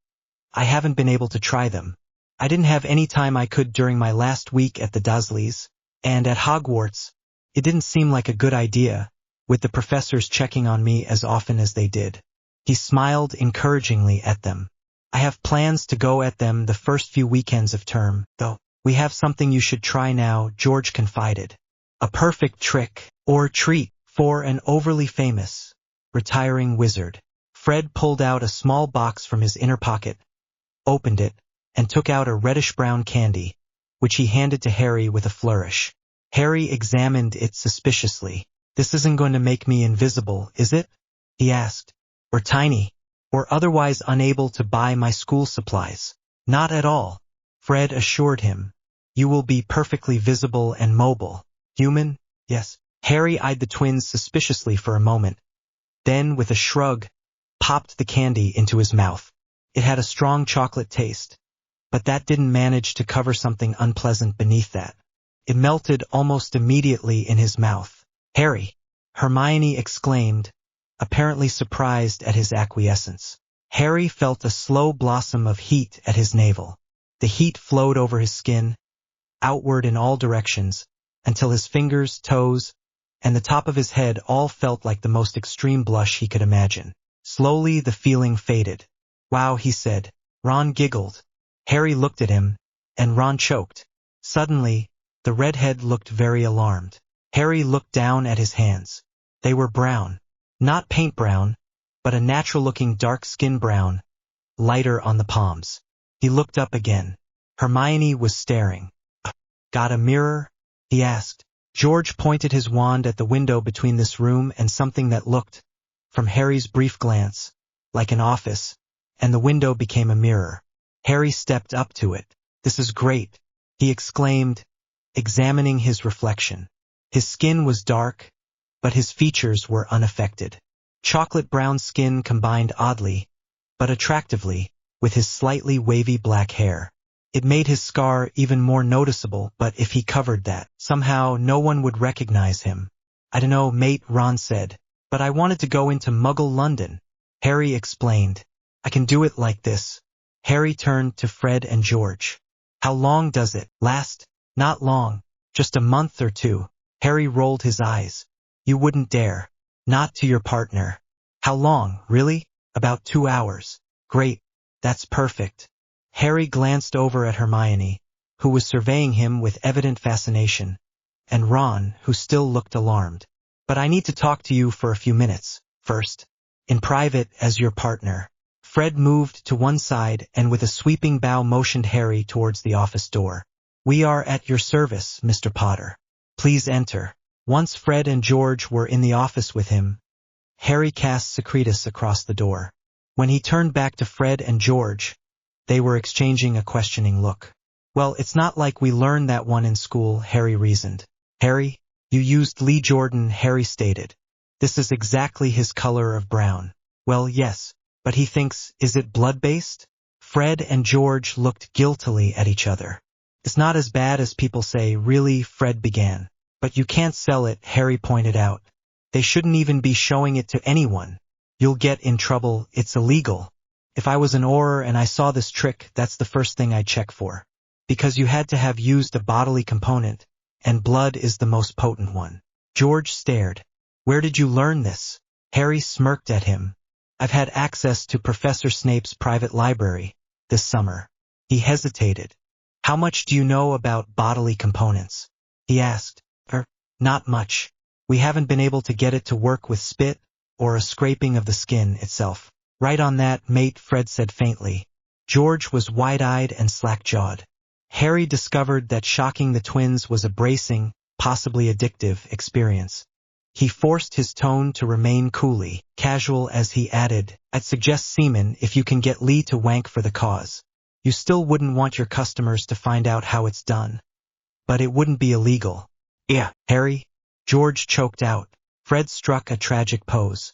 S1: I haven't been able to try them. I didn't have any time I could during my last week at the Dursleys, and at Hogwarts. It didn't seem like a good idea, with the professors checking on me as often as they did. He smiled encouragingly at them. I have plans to go at them the first few weekends of term, though. We have something you should try now, George confided. A perfect trick, or treat, for an overly famous, retiring wizard. Fred pulled out a small box from his inner pocket, opened it, and took out a reddish-brown candy, which he handed to Harry with a flourish. Harry examined it suspiciously. This isn't going to make me invisible, is it? He asked. Or tiny, or otherwise unable to buy my school supplies. Not at all, Fred assured him. You will be perfectly visible and mobile. Human? Yes. Harry eyed the twins suspiciously for a moment, then with a shrug, popped the candy into his mouth. It had a strong chocolate taste, but that didn't manage to cover something unpleasant beneath that. It melted almost immediately in his mouth. Harry! Hermione exclaimed, apparently surprised at his acquiescence. Harry felt a slow blossom of heat at his navel. The heat flowed over his skin, outward in all directions, until his fingers, toes, and the top of his head all felt like the most extreme blush he could imagine. Slowly the feeling faded. "Wow," he said. Ron giggled. Harry looked at him, and Ron choked. Suddenly, the redhead looked very alarmed. Harry looked down at his hands. They were brown. Not paint brown, but a natural-looking dark skin brown, lighter on the palms. He looked up again. Hermione was staring. "Got a mirror?" he asked. George pointed his wand at the window between this room and something that looked, from Harry's brief glance, like an office, and the window became a mirror. Harry stepped up to it. "This is great," he exclaimed, examining his reflection. His skin was dark, but his features were unaffected. Chocolate brown skin combined oddly, but attractively, with his slightly wavy black hair. It made his scar even more noticeable, but if he covered that, somehow no one would recognize him. "I dunno, mate," Ron said, "but I wanted to go into Muggle London." Harry explained. "I can do it like this." Harry turned to Fred and George. "How long does it last?" "Not long, just a month or two." Harry rolled his eyes. "You wouldn't dare. Not to your partner." "How long, really?" "About 2 hours." "Great. That's perfect." Harry glanced over at Hermione, who was surveying him with evident fascination, and Ron, who still looked alarmed. "But I need to talk to you for a few minutes, first. In private, as your partner." Fred moved to one side and with a sweeping bow motioned Harry towards the office door. "We are at your service, Mr. Potter. Please enter." Once Fred and George were in the office with him, Harry cast Secretus across the door. When he turned back to Fred and George, they were exchanging a questioning look. "Well, it's not like we learned that one in school," Harry reasoned. "Harry, you used Lee Jordan," Harry stated. "This is exactly his color of brown." "Well, yes, but he thinks, is it blood-based?" Fred and George looked guiltily at each other. "It's not as bad as people say, really," Fred began. "But you can't sell it," Harry pointed out. "They shouldn't even be showing it to anyone. You'll get in trouble, it's illegal. If I was an Auror and I saw this trick, that's the first thing I'd check for. Because you had to have used a bodily component, and blood is the most potent one." George stared. "Where did you learn this?" Harry smirked at him. "I've had access to Professor Snape's private library this summer." He hesitated. "How much do you know about bodily components?" he asked. Not much. We haven't been able to get it to work with spit, or a scraping of the skin itself." "Right on that, mate," Fred said faintly. George was wide-eyed and slack-jawed. Harry discovered that shocking the twins was a bracing, possibly addictive, experience. He forced his tone to remain coolly casual as he added, "I'd suggest semen if you can get Lee to wank for the cause. You still wouldn't want your customers to find out how it's done. But it wouldn't be illegal." "Yeah, Harry," George choked out. Fred struck a tragic pose.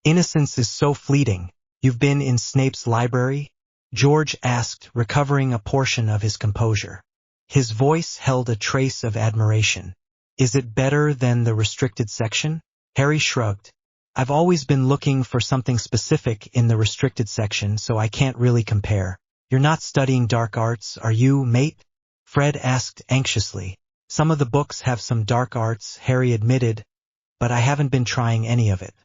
S1: Innocence is so fleeting." "You've been in Snape's library?" George asked, recovering a portion of his composure. His voice held a trace of admiration. "Is it better than the restricted section?" Harry shrugged. "I've always been looking for something specific in the restricted section, so I can't really compare." "You're not studying dark arts, are you, mate?" Fred asked anxiously. "Some of the books have some dark arts," Harry admitted, "but I haven't been trying any of it.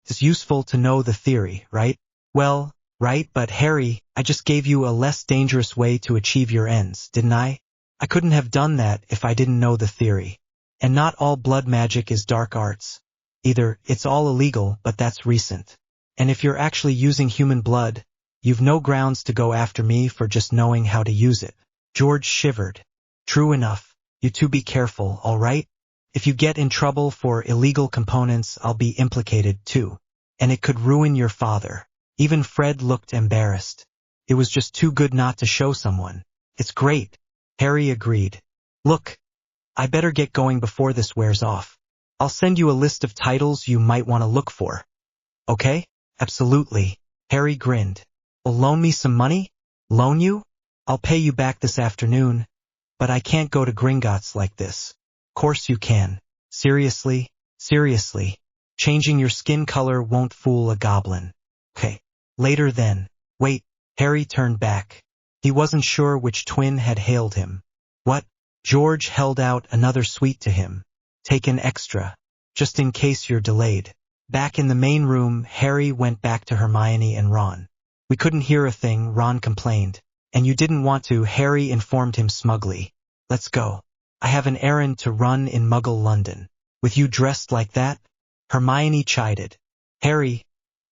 S1: It's useful to know the theory, right?" "Well, right, but Harry, I just gave you a less dangerous way to achieve your ends, didn't I? I couldn't have done that if I didn't know the theory. And not all blood magic is dark arts. Either it's all illegal, but that's recent. And if you're actually using human blood, you've no grounds to go after me for just knowing how to use it." George shivered. "True enough. You two be careful, all right? If you get in trouble for illegal components, I'll be implicated too. And it could ruin your father." Even Fred looked embarrassed. It was just too good not to show someone. "It's great," Harry agreed. "Look, I better get going before this wears off. I'll send you a list of titles you might want to look for." "Okay?" "Absolutely." Harry grinned. "Will loan me some money?" "Loan you? I'll pay you back this afternoon. But I can't go to Gringotts like this." "Course you can." "Seriously?" "Seriously." Changing your skin color won't fool a goblin. Okay. Later then. Wait, Harry turned back. He wasn't sure which twin had hailed him. What? George held out another sweet to him. Take an extra. Just in case you're delayed. Back in the main room, Harry went back to Hermione and Ron. We couldn't hear a thing, Ron complained. And you didn't want to, Harry informed him smugly. Let's go. I have an errand to run in Muggle London. With you dressed like that? Hermione chided. Harry,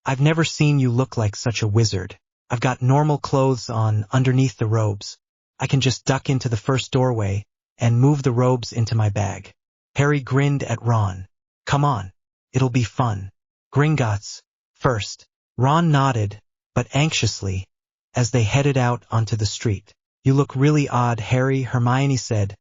S1: I've never seen you look like such a wizard. I've got normal clothes on underneath the robes. I can just duck into the first doorway and move the robes into my bag. Harry grinned at Ron. Come on. It'll be fun. Gringotts, first. Ron nodded, but anxiously, as they headed out onto the street. You look really odd, Harry, Hermione said,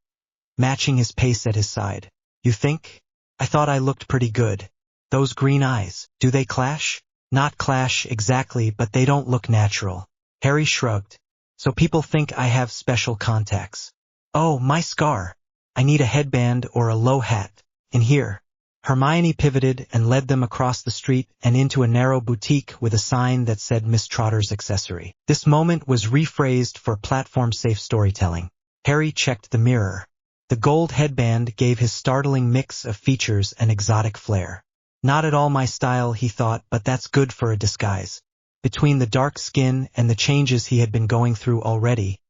S1: matching his pace at his side. You think? I thought I looked pretty good. Those green eyes, do they clash? Not clash exactly, but they don't look natural. Harry shrugged. So people think I have special contacts. Oh, my scar. I need a headband or a low hat. In here. Hermione pivoted and led them across the street and into a narrow boutique with a sign that said Miss Trotter's Accessory. This moment was rephrased for platform-safe storytelling. Harry checked the mirror. The gold headband gave his startling mix of features an exotic flair. Not at all my style, he thought, but that's good for a disguise. Between the dark skin and the changes he had been going through already,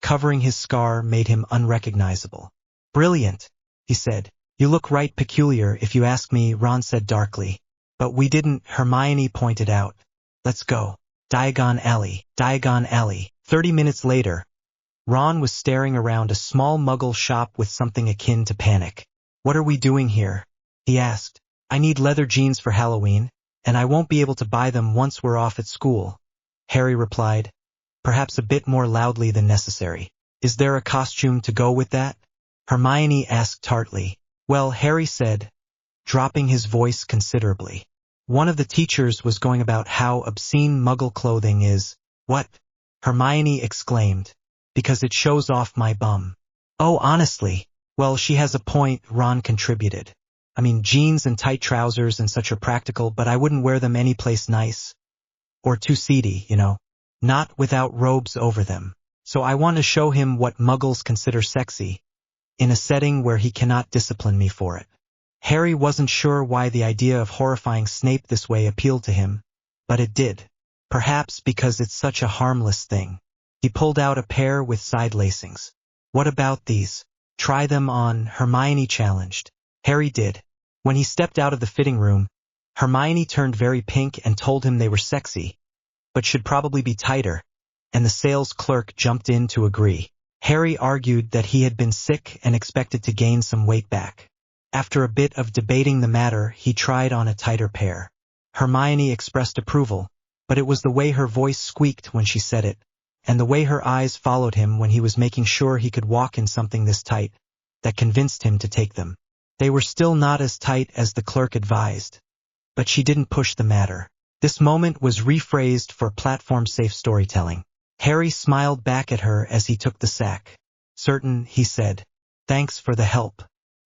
S1: covering his scar made him unrecognizable. Brilliant, he said. You look right peculiar if you ask me, Ron said darkly. But we didn't, Hermione pointed out. Let's go. Diagon Alley, Diagon Alley. 30 minutes later, Ron was staring around a small Muggle shop with something akin to panic. What are we doing here? He asked. I need leather jeans for Halloween, and I won't be able to buy them once we're off at school. Harry replied, perhaps a bit more loudly than necessary. Is there a costume to go with that? Hermione asked tartly. Well, Harry said, dropping his voice considerably. One of the teachers was going about how obscene Muggle clothing is. What? Hermione exclaimed. Because it shows off my bum. Oh, honestly. Well, she has a point, Ron contributed. I mean, jeans and tight trousers and such are practical, but I wouldn't wear them anyplace nice. Or too seedy, you know. Not without robes over them. So I want to show him what Muggles consider sexy, in a setting where he cannot discipline me for it. Harry wasn't sure why the idea of horrifying Snape this way appealed to him, but it did. Perhaps because it's such a harmless thing. He pulled out a pair with side lacings. What about these? Try them on, Hermione challenged. Harry did. When he stepped out of the fitting room, Hermione turned very pink and told him they were sexy, but should probably be tighter, and the sales clerk jumped in to agree. Harry argued that he had been sick and expected to gain some weight back. After a bit of debating the matter, he tried on a tighter pair. Hermione expressed approval, but it was the way her voice squeaked when she said it, and the way her eyes followed him when he was making sure he could walk in something this tight, that convinced him to take them. They were still not as tight as the clerk advised, but she didn't push the matter. This moment was rephrased for platform-safe storytelling. Harry smiled back at her as he took the sack. Certain, he said. Thanks for the help.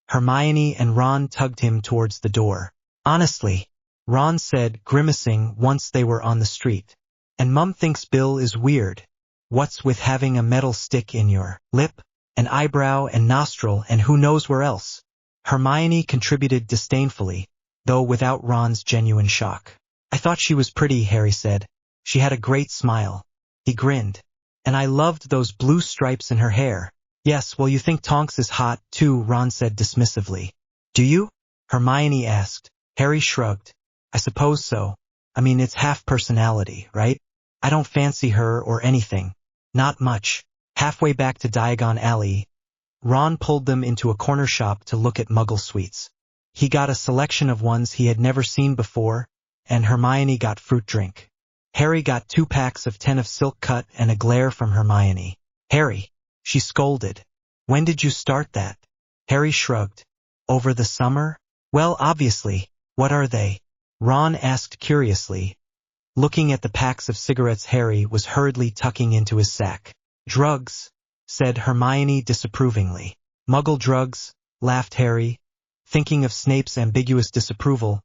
S1: Hermione and Ron tugged him towards the door. Honestly, Ron said, grimacing once they were on the street. And Mum thinks Bill is weird. What's with having a metal stick in your lip, an eyebrow and nostril and who knows where else? Hermione contributed disdainfully, though without Ron's genuine shock. I thought she was pretty, Harry said. She had a great smile. He grinned. And I loved those blue stripes in her hair. Yes, well, you think Tonks is hot, too, Ron said dismissively. Do you? Hermione asked. Harry shrugged. I suppose so. I mean, it's half personality, right? I don't fancy her or anything. Not much. Halfway back to Diagon Alley, Ron pulled them into a corner shop to look at Muggle sweets. He got a selection of ones he had never seen before, and Hermione got fruit drink. Harry got 2 packs of 10 of Silk Cut and a glare from Hermione. Harry, she scolded. When did you start that? Harry shrugged. Over the summer? Well, obviously. What are they? Ron asked curiously. Looking at the packs of cigarettes Harry was hurriedly tucking into his sack. Drugs, said Hermione disapprovingly. Muggle drugs, laughed Harry, thinking of Snape's ambiguous disapproval.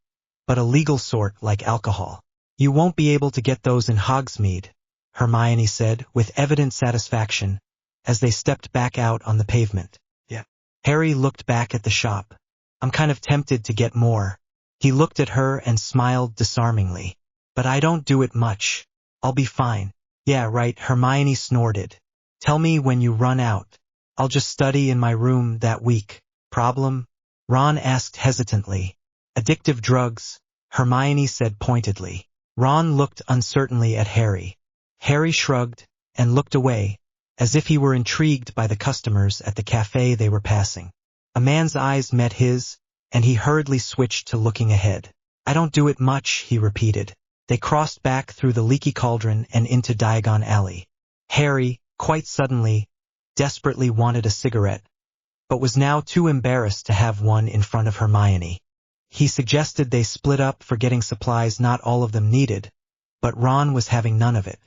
S1: but a legal sort like alcohol. You won't be able to get those in Hogsmeade, Hermione said with evident satisfaction as they stepped back out on the pavement. Yeah. Harry looked back at the shop. I'm kind of tempted to get more. He looked at her and smiled disarmingly. But I don't do it much. I'll be fine. Yeah, right, Hermione snorted. Tell me when you run out. I'll just study in my room that week. Problem? Ron asked hesitantly. Addictive drugs, Hermione said pointedly. Ron looked uncertainly at Harry. Harry shrugged and looked away, as if he were intrigued by the customers at the cafe they were passing. A man's eyes met his, and he hurriedly switched to looking ahead. I don't do it much, he repeated. They crossed back through the leaky cauldron and into Diagon Alley. Harry, quite suddenly, desperately wanted a cigarette, but was now too embarrassed to have one in front of Hermione. He suggested they split up for getting supplies not all of them needed, but Ron was having none of it.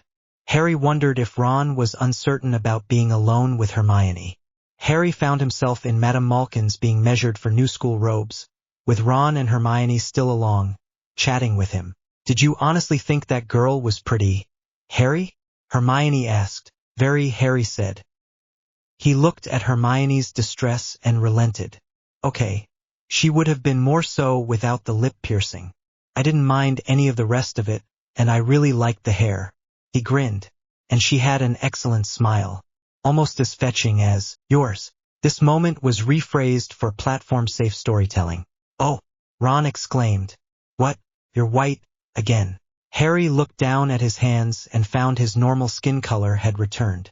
S1: Harry wondered if Ron was uncertain about being alone with Hermione. Harry found himself in Madame Malkin's being measured for new school robes, with Ron and Hermione still along, chatting with him. Did you honestly think that girl was pretty, Harry? Hermione asked. Very, Harry said. He looked at Hermione's distress and relented. Okay. She would have been more so without the lip piercing. I didn't mind any of the rest of it, and I really liked the hair. He grinned, and she had an excellent smile, almost as fetching as yours. This moment was rephrased for platform-safe storytelling. Oh, Ron exclaimed. What? You're white, again. Harry looked down at his hands and found his normal skin color had returned.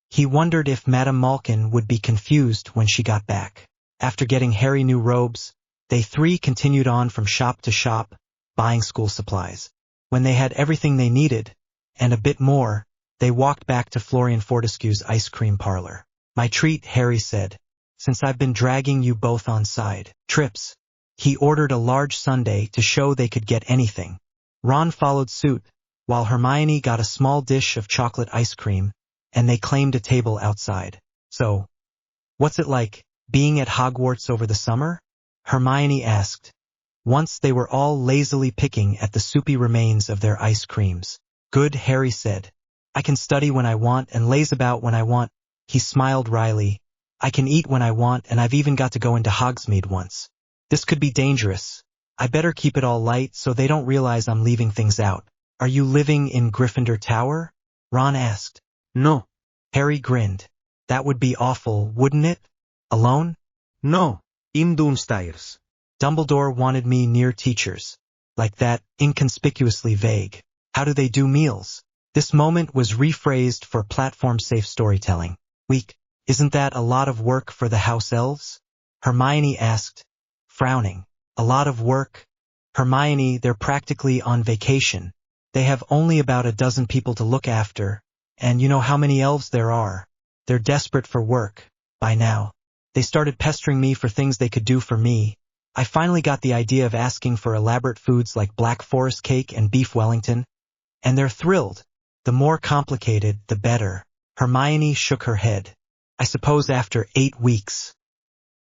S1: He wondered if Madame Malkin would be confused when she got back. After getting Harry new robes, they three continued on from shop to shop, buying school supplies. When they had everything they needed, and a bit more, they walked back to Florian Fortescue's ice cream parlor. My treat, Harry said, since I've been dragging you both on side trips. He ordered a large sundae to show they could get anything. Ron followed suit, while Hermione got a small dish of chocolate ice cream, and they claimed a table outside. So, what's it like, being at Hogwarts over the summer? Hermione asked. Once they were all lazily picking at the soupy remains of their ice creams. Good, Harry said. I can study when I want and laze about when I want. He smiled wryly. I can eat when I want, and I've even got to go into Hogsmeade once. This could be dangerous. I better keep it all light so they don't realize I'm leaving things out. Are you living in Gryffindor Tower? Ron asked.
S2: No.
S1: Harry grinned. That would be awful, wouldn't it? Alone?
S2: No. In Doomstairs.
S1: Dumbledore wanted me near teachers. Like that, inconspicuously vague. How do they do meals? This moment was rephrased for platform-safe storytelling. Weak. Isn't that a lot of work for the house elves? Hermione asked, frowning. A lot of work? Hermione, they're practically on vacation. They have only about a dozen people to look after, and you know how many elves there are. They're desperate for work, by now. They started pestering me for things they could do for me. I finally got the idea of asking for elaborate foods like Black Forest cake and beef Wellington, and they're thrilled. The more complicated, the better. Hermione shook her head. I suppose after 8 weeks.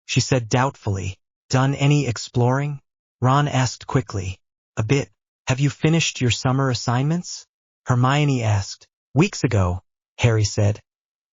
S1: She said doubtfully. Done any exploring? Ron asked quickly. A bit. Have you finished your summer assignments? Hermione asked. Weeks ago, Harry said,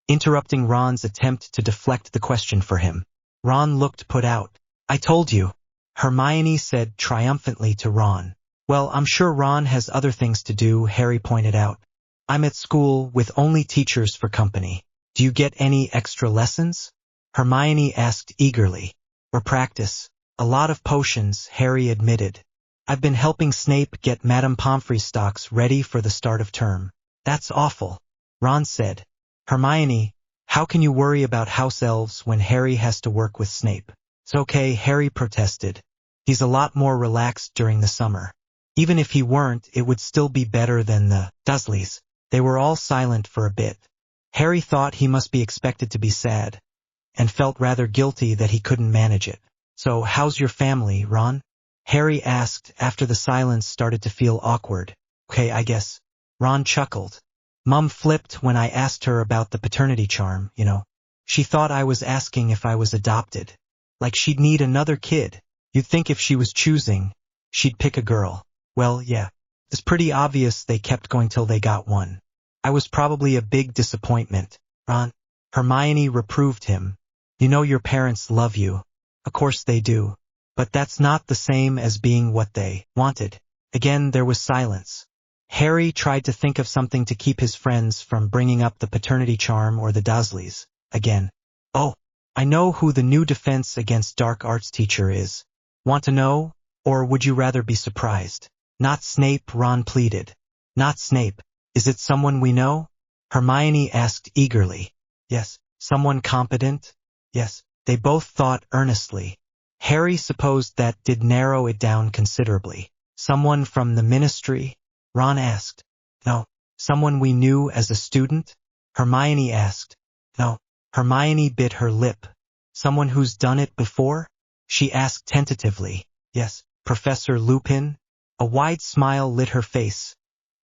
S1: interrupting Ron's attempt to deflect the question for him. Ron looked put out. I told you, Hermione said triumphantly to Ron. Well, I'm sure Ron has other things to do, Harry pointed out. I'm at school with only teachers for company. Do you get any extra lessons? Hermione asked eagerly. Or practice. A lot of potions, Harry admitted. I've been helping Snape get Madame Pomfrey's stocks ready for the start of term. That's awful, Ron said. Hermione, how can you worry about house elves when Harry has to work with Snape? It's okay, Harry protested. He's a lot more relaxed during the summer. Even if he weren't, it would still be better than the Dursleys. They were all silent for a bit. Harry thought he must be expected to be sad, and felt rather guilty that he couldn't manage it. So, how's your family, Ron? Harry asked after the silence started to feel awkward. Okay, I guess. Ron chuckled. Mum flipped when I asked her about the paternity charm, you know. She thought I was asking if I was adopted. Like she'd need another kid. You'd think if she was choosing, she'd pick a girl. Well, yeah. It's pretty obvious they kept going till they got one. I was probably a big disappointment, Ron. Hermione reproved him. You know your parents love you. Of course they do. But that's not the same as being what they wanted. Again, there was silence. Harry tried to think of something to keep his friends from bringing up the paternity charm or the Dursleys. Again. Oh, I know who the new Defense Against Dark Arts teacher is. Want to know? Or would you rather be surprised? Not Snape, Ron pleaded. Not Snape. Is it someone we know? Hermione asked eagerly. Yes. Someone competent? Yes. They both thought earnestly. Harry supposed that did narrow it down considerably. Someone from the ministry? Ron asked. No. Someone we knew as a student? Hermione asked. No. Hermione bit her lip. Someone who's done it before? She asked tentatively. Yes. Professor Lupin? A wide smile lit her face,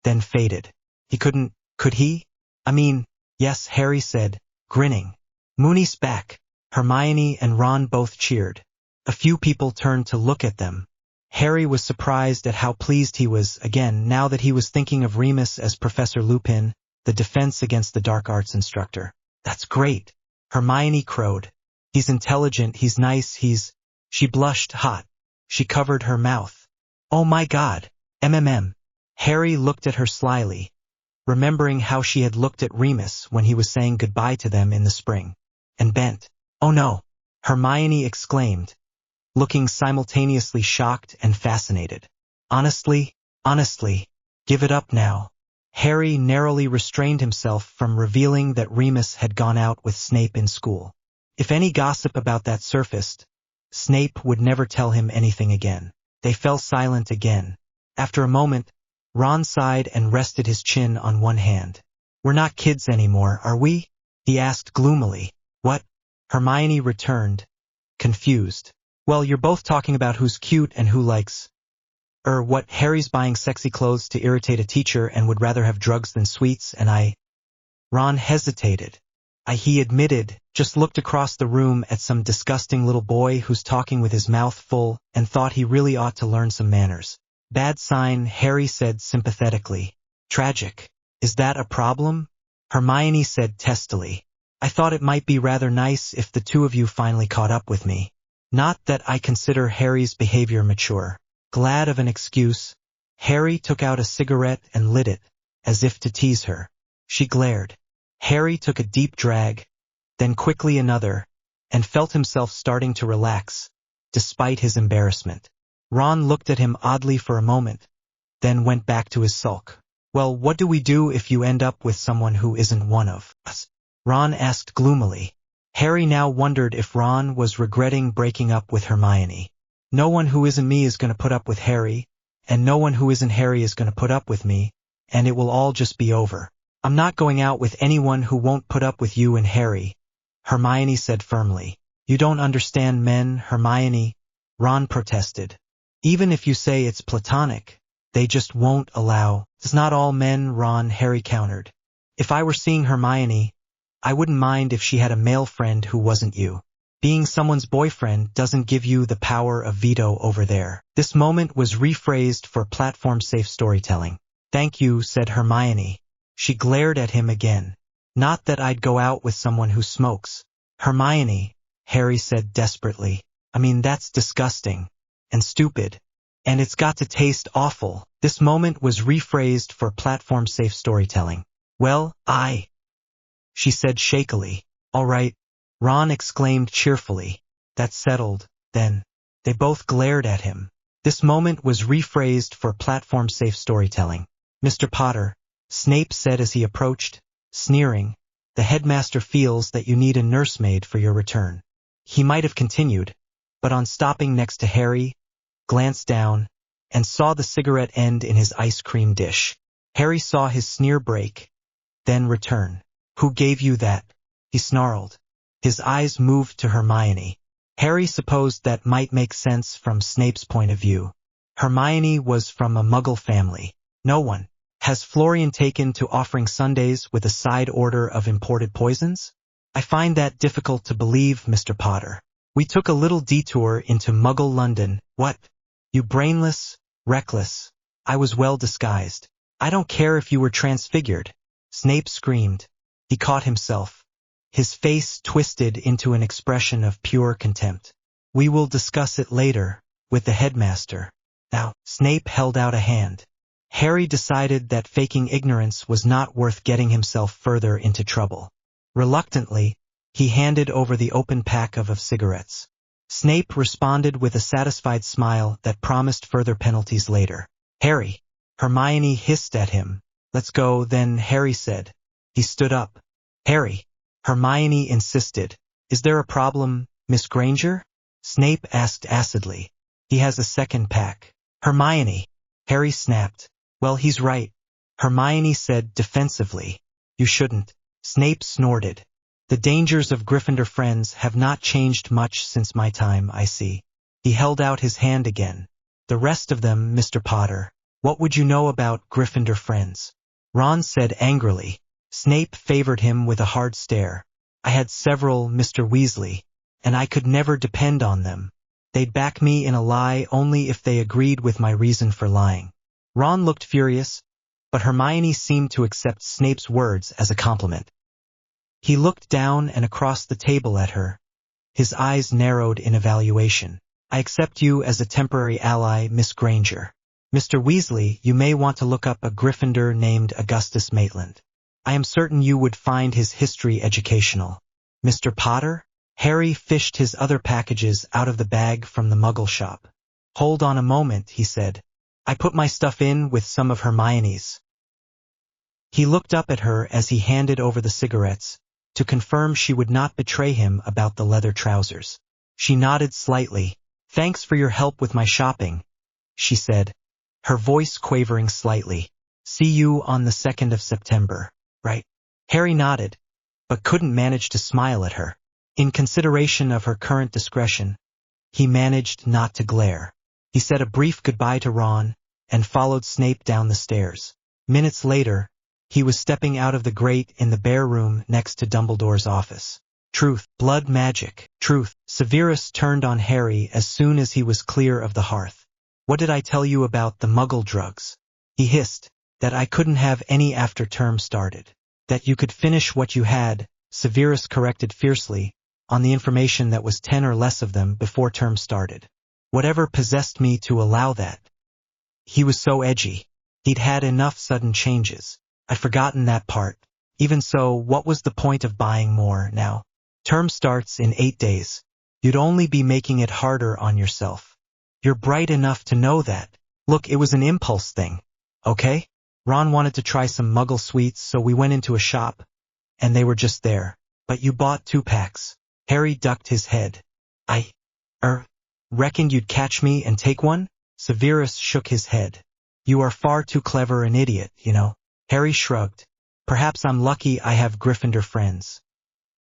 S1: then faded. He couldn't, could he? I mean, yes, Harry said, grinning. Moony's back. Hermione and Ron both cheered. A few people turned to look at them. Harry was surprised at how pleased he was again now that he was thinking of Remus as Professor Lupin, the Defense Against the Dark Arts instructor. That's great. Hermione crowed. He's intelligent, he's nice, She blushed hot. She covered her mouth. Oh my God. Harry looked at her slyly, remembering how she had looked at Remus when he was saying goodbye to them in the spring, and bent. Oh no. Hermione exclaimed, looking simultaneously shocked and fascinated. Honestly, give it up now. Harry narrowly restrained himself from revealing that Remus had gone out with Snape in school. If any gossip about that surfaced, Snape would never tell him anything again. They fell silent again. After a moment, Ron sighed and rested his chin on one hand. We're not kids anymore, are we? He asked gloomily. What? Hermione returned, confused. Well, you're both talking about who's cute and who likes. What, Harry's buying sexy clothes to irritate a teacher and would rather have drugs than sweets, and I... Ron hesitated. He admitted, just looked across the room at some disgusting little boy who's talking with his mouth full and thought he really ought to learn some manners. Bad sign, Harry said sympathetically. Tragic. Is that a problem? Hermione said testily. I thought it might be rather nice if the two of you finally caught up with me. Not that I consider Harry's behavior mature. Glad of an excuse, Harry took out a cigarette and lit it, as if to tease her. She glared. Harry took a deep drag, then quickly another, and felt himself starting to relax, despite his embarrassment. Ron looked at him oddly for a moment, then went back to his sulk. Well, what do we do if you end up with someone who isn't one of us? Ron asked gloomily. Harry now wondered if Ron was regretting breaking up with Hermione. No one who isn't me is going to put up with Harry, and no one who isn't Harry is going to put up with me, and it will all just be over. I'm not going out with anyone who won't put up with you and Harry, Hermione said firmly. You don't understand men, Hermione, Ron protested. Even if you say it's platonic, they just won't allow. It's not all men, Ron, Harry countered. If I were seeing Hermione, I wouldn't mind if she had a male friend who wasn't you. Being someone's boyfriend doesn't give you the power of veto over there. This moment was rephrased for platform-safe storytelling. Thank you, said Hermione. She glared at him again. Not that I'd go out with someone who smokes. Hermione, Harry said desperately. I mean, that's disgusting. And stupid. And it's got to taste awful. This moment was rephrased for platform-safe storytelling. Well, she said shakily. All right, Ron exclaimed cheerfully. That's settled, then. They both glared at him. This moment was rephrased for platform-safe storytelling. Mr. Potter, Snape said as he approached, sneering, the headmaster feels that you need a nursemaid for your return. He might have continued, but on stopping next to Harry, glanced down, and saw the cigarette end in his ice cream dish. Harry saw his sneer break, then return. Who gave you that? He snarled. His eyes moved to Hermione. Harry supposed that might make sense from Snape's point of view. Hermione was from a Muggle family. No one. Has Florian taken to offering sundaes with a side order of imported poisons? I find that difficult to believe, Mr. Potter. We took a little detour into Muggle London. What? You brainless, reckless. I was well disguised. I don't care if you were transfigured. Snape screamed. He caught himself. His face twisted into an expression of pure contempt. We will discuss it later, with the headmaster. Now, Snape held out a hand. Harry decided that faking ignorance was not worth getting himself further into trouble. Reluctantly, he handed over the open pack of cigarettes. Snape responded with a satisfied smile that promised further penalties later. Harry! Hermione hissed at him. Let's go, then, Harry said. He stood up. Harry! Hermione insisted. Is there a problem, Miss Granger? Snape asked acidly. He has a second pack. Hermione! Harry snapped. Well, he's right. Hermione said defensively. You shouldn't. Snape snorted. The dangers of Gryffindor friends have not changed much since my time, I see. He held out his hand again. The rest of them, Mr. Potter. What would you know about Gryffindor friends? Ron said angrily. Snape favored him with a hard stare. I had several, Mr. Weasley, and I could never depend on them. They'd back me in a lie only if they agreed with my reason for lying. Ron looked furious, but Hermione seemed to accept Snape's words as a compliment. He looked down and across the table at her. His eyes narrowed in evaluation. I accept you as a temporary ally, Miss Granger. Mr. Weasley, you may want to look up a Gryffindor named Augustus Maitland. I am certain you would find his history educational. Mr. Potter? Harry fished his other packages out of the bag from the Muggle shop. Hold on a moment, he said. I put my stuff in with some of Hermione's. He looked up at her as he handed over the cigarettes, to confirm she would not betray him about the leather trousers. She nodded slightly. Thanks for your help with my shopping, she said, her voice quavering slightly. See you on the 2nd of September, right? Harry nodded, but couldn't manage to smile at her. In consideration of her current discretion, he managed not to glare. He said a brief goodbye to Ron, and followed Snape down the stairs. Minutes later, he was stepping out of the grate in the bare room next to Dumbledore's office. Truth, blood magic, truth. Severus turned on Harry as soon as he was clear of the hearth. What did I tell you about the Muggle drugs? He hissed. That I couldn't have any after term started. That you could finish what you had, Severus corrected fiercely, on the information that was 10 or less of them before term started. Whatever possessed me to allow that? He was so edgy. He'd had enough sudden changes. I'd forgotten that part. Even so, what was the point of buying more now? Term starts in 8 days. You'd only be making it harder on yourself. You're bright enough to know that. Look, it was an impulse thing. Okay? Ron wanted to try some Muggle sweets, so we went into a shop, and they were just there. But you bought 2 packs. Harry ducked his head. I reckoned you'd catch me and take one? Severus shook his head. You are far too clever an idiot, you know. Harry shrugged. Perhaps I'm lucky I have Gryffindor friends.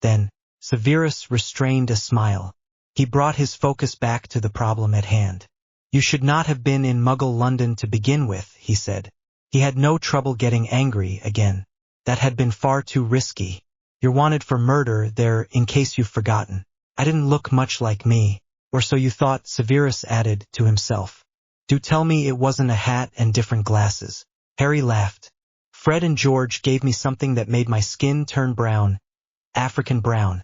S1: Then, Severus restrained a smile. He brought his focus back to the problem at hand. You should not have been in Muggle London to begin with, he said. He had no trouble getting angry again. That had been far too risky. You're wanted for murder there, in case you've forgotten. I didn't look much like me, or so you thought, Severus added to himself. Do tell me it wasn't a hat and different glasses. Harry laughed. Fred and George gave me something that made my skin turn brown, African brown,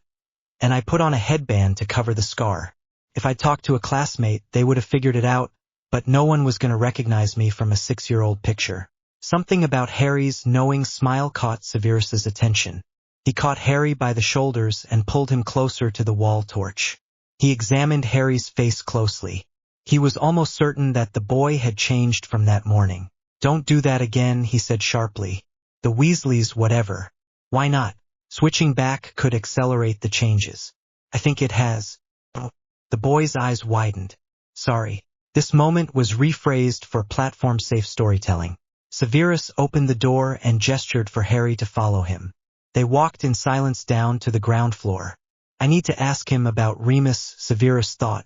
S1: and I put on a headband to cover the scar. If I talked to a classmate, they would have figured it out, but no one was going to recognize me from a 6-year-old picture. Something about Harry's knowing smile caught Severus's attention. He caught Harry by the shoulders and pulled him closer to the wall torch. He examined Harry's face closely. He was almost certain that the boy had changed from that morning. Don't do that again, he said sharply. The Weasleys, whatever. Why not? Switching back could accelerate the changes. I think it has. The boy's eyes widened. Sorry. This moment was rephrased for platform-safe storytelling. Severus opened the door and gestured for Harry to follow him. They walked in silence down to the ground floor. I need to ask him about Remus, Severus thought.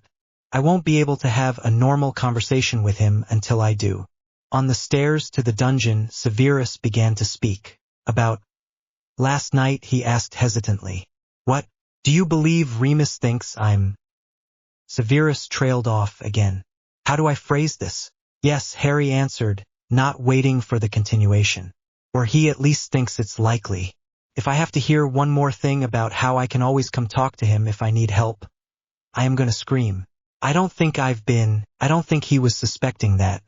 S1: I won't be able to have a normal conversation with him until I do. On the stairs to the dungeon, Severus began to speak. About last night, he asked hesitantly. What? Do you believe Remus thinks I'm... Severus trailed off again. How do I phrase this? Yes, Harry answered, not waiting for the continuation. Or he at least thinks it's likely. If I have to hear one more thing about how I can always come talk to him if I need help, I am gonna scream. I don't think he was suspecting that.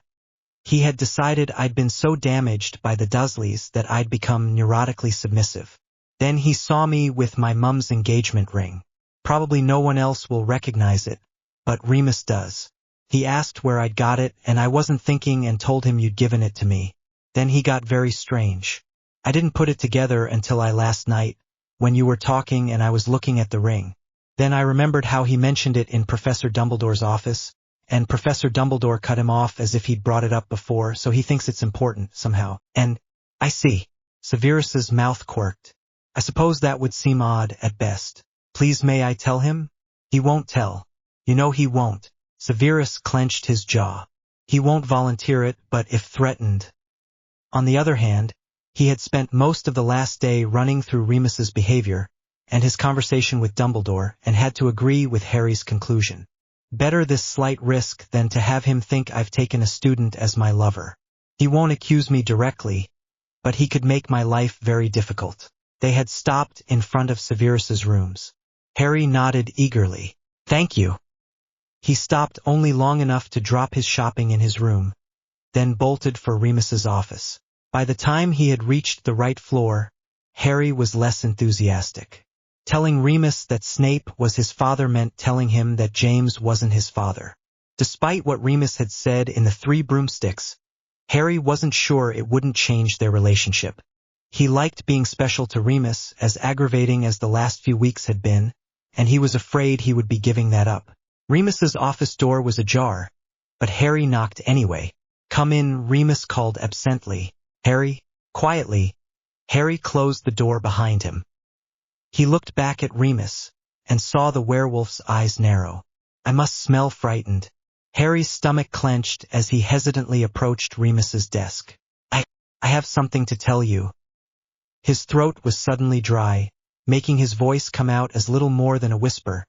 S1: He had decided I'd been so damaged by the Dursleys that I'd become neurotically submissive. Then he saw me with my mum's engagement ring. Probably no one else will recognize it, but Remus does. He asked where I'd got it, and I wasn't thinking and told him you'd given it to me. Then he got very strange. I didn't put it together until last night, when you were talking and I was looking at the ring. Then I remembered how he mentioned it in Professor Dumbledore's office, and Professor Dumbledore cut him off as if he'd brought it up before, so he thinks it's important, somehow. And, I see. Severus's mouth quirked. I suppose that would seem odd, at best. Please may I tell him? He won't tell. You know he won't. Severus clenched his jaw. He won't volunteer it, but if threatened. On the other hand, he had spent most of the last day running through Remus's behavior, and his conversation with Dumbledore, and had to agree with Harry's conclusion. Better this slight risk than to have him think I've taken a student as my lover. He won't accuse me directly, but he could make my life very difficult. They had stopped in front of Severus's rooms. Harry nodded eagerly. Thank you. He stopped only long enough to drop his shopping in his room, then bolted for Remus's office. By the time he had reached the right floor, Harry was less enthusiastic. Telling Remus that Snape was his father meant telling him that James wasn't his father. Despite what Remus had said in the Three Broomsticks, Harry wasn't sure it wouldn't change their relationship. He liked being special to Remus, as aggravating as the last few weeks had been, and he was afraid he would be giving that up. Remus's office door was ajar, but Harry knocked anyway. Come in, Remus called absently. Harry, quietly. Harry closed the door behind him. He looked back at Remus, and saw the werewolf's eyes narrow. I must smell frightened. Harry's stomach clenched as he hesitantly approached Remus's desk. I have something to tell you. His throat was suddenly dry, making his voice come out as little more than a whisper,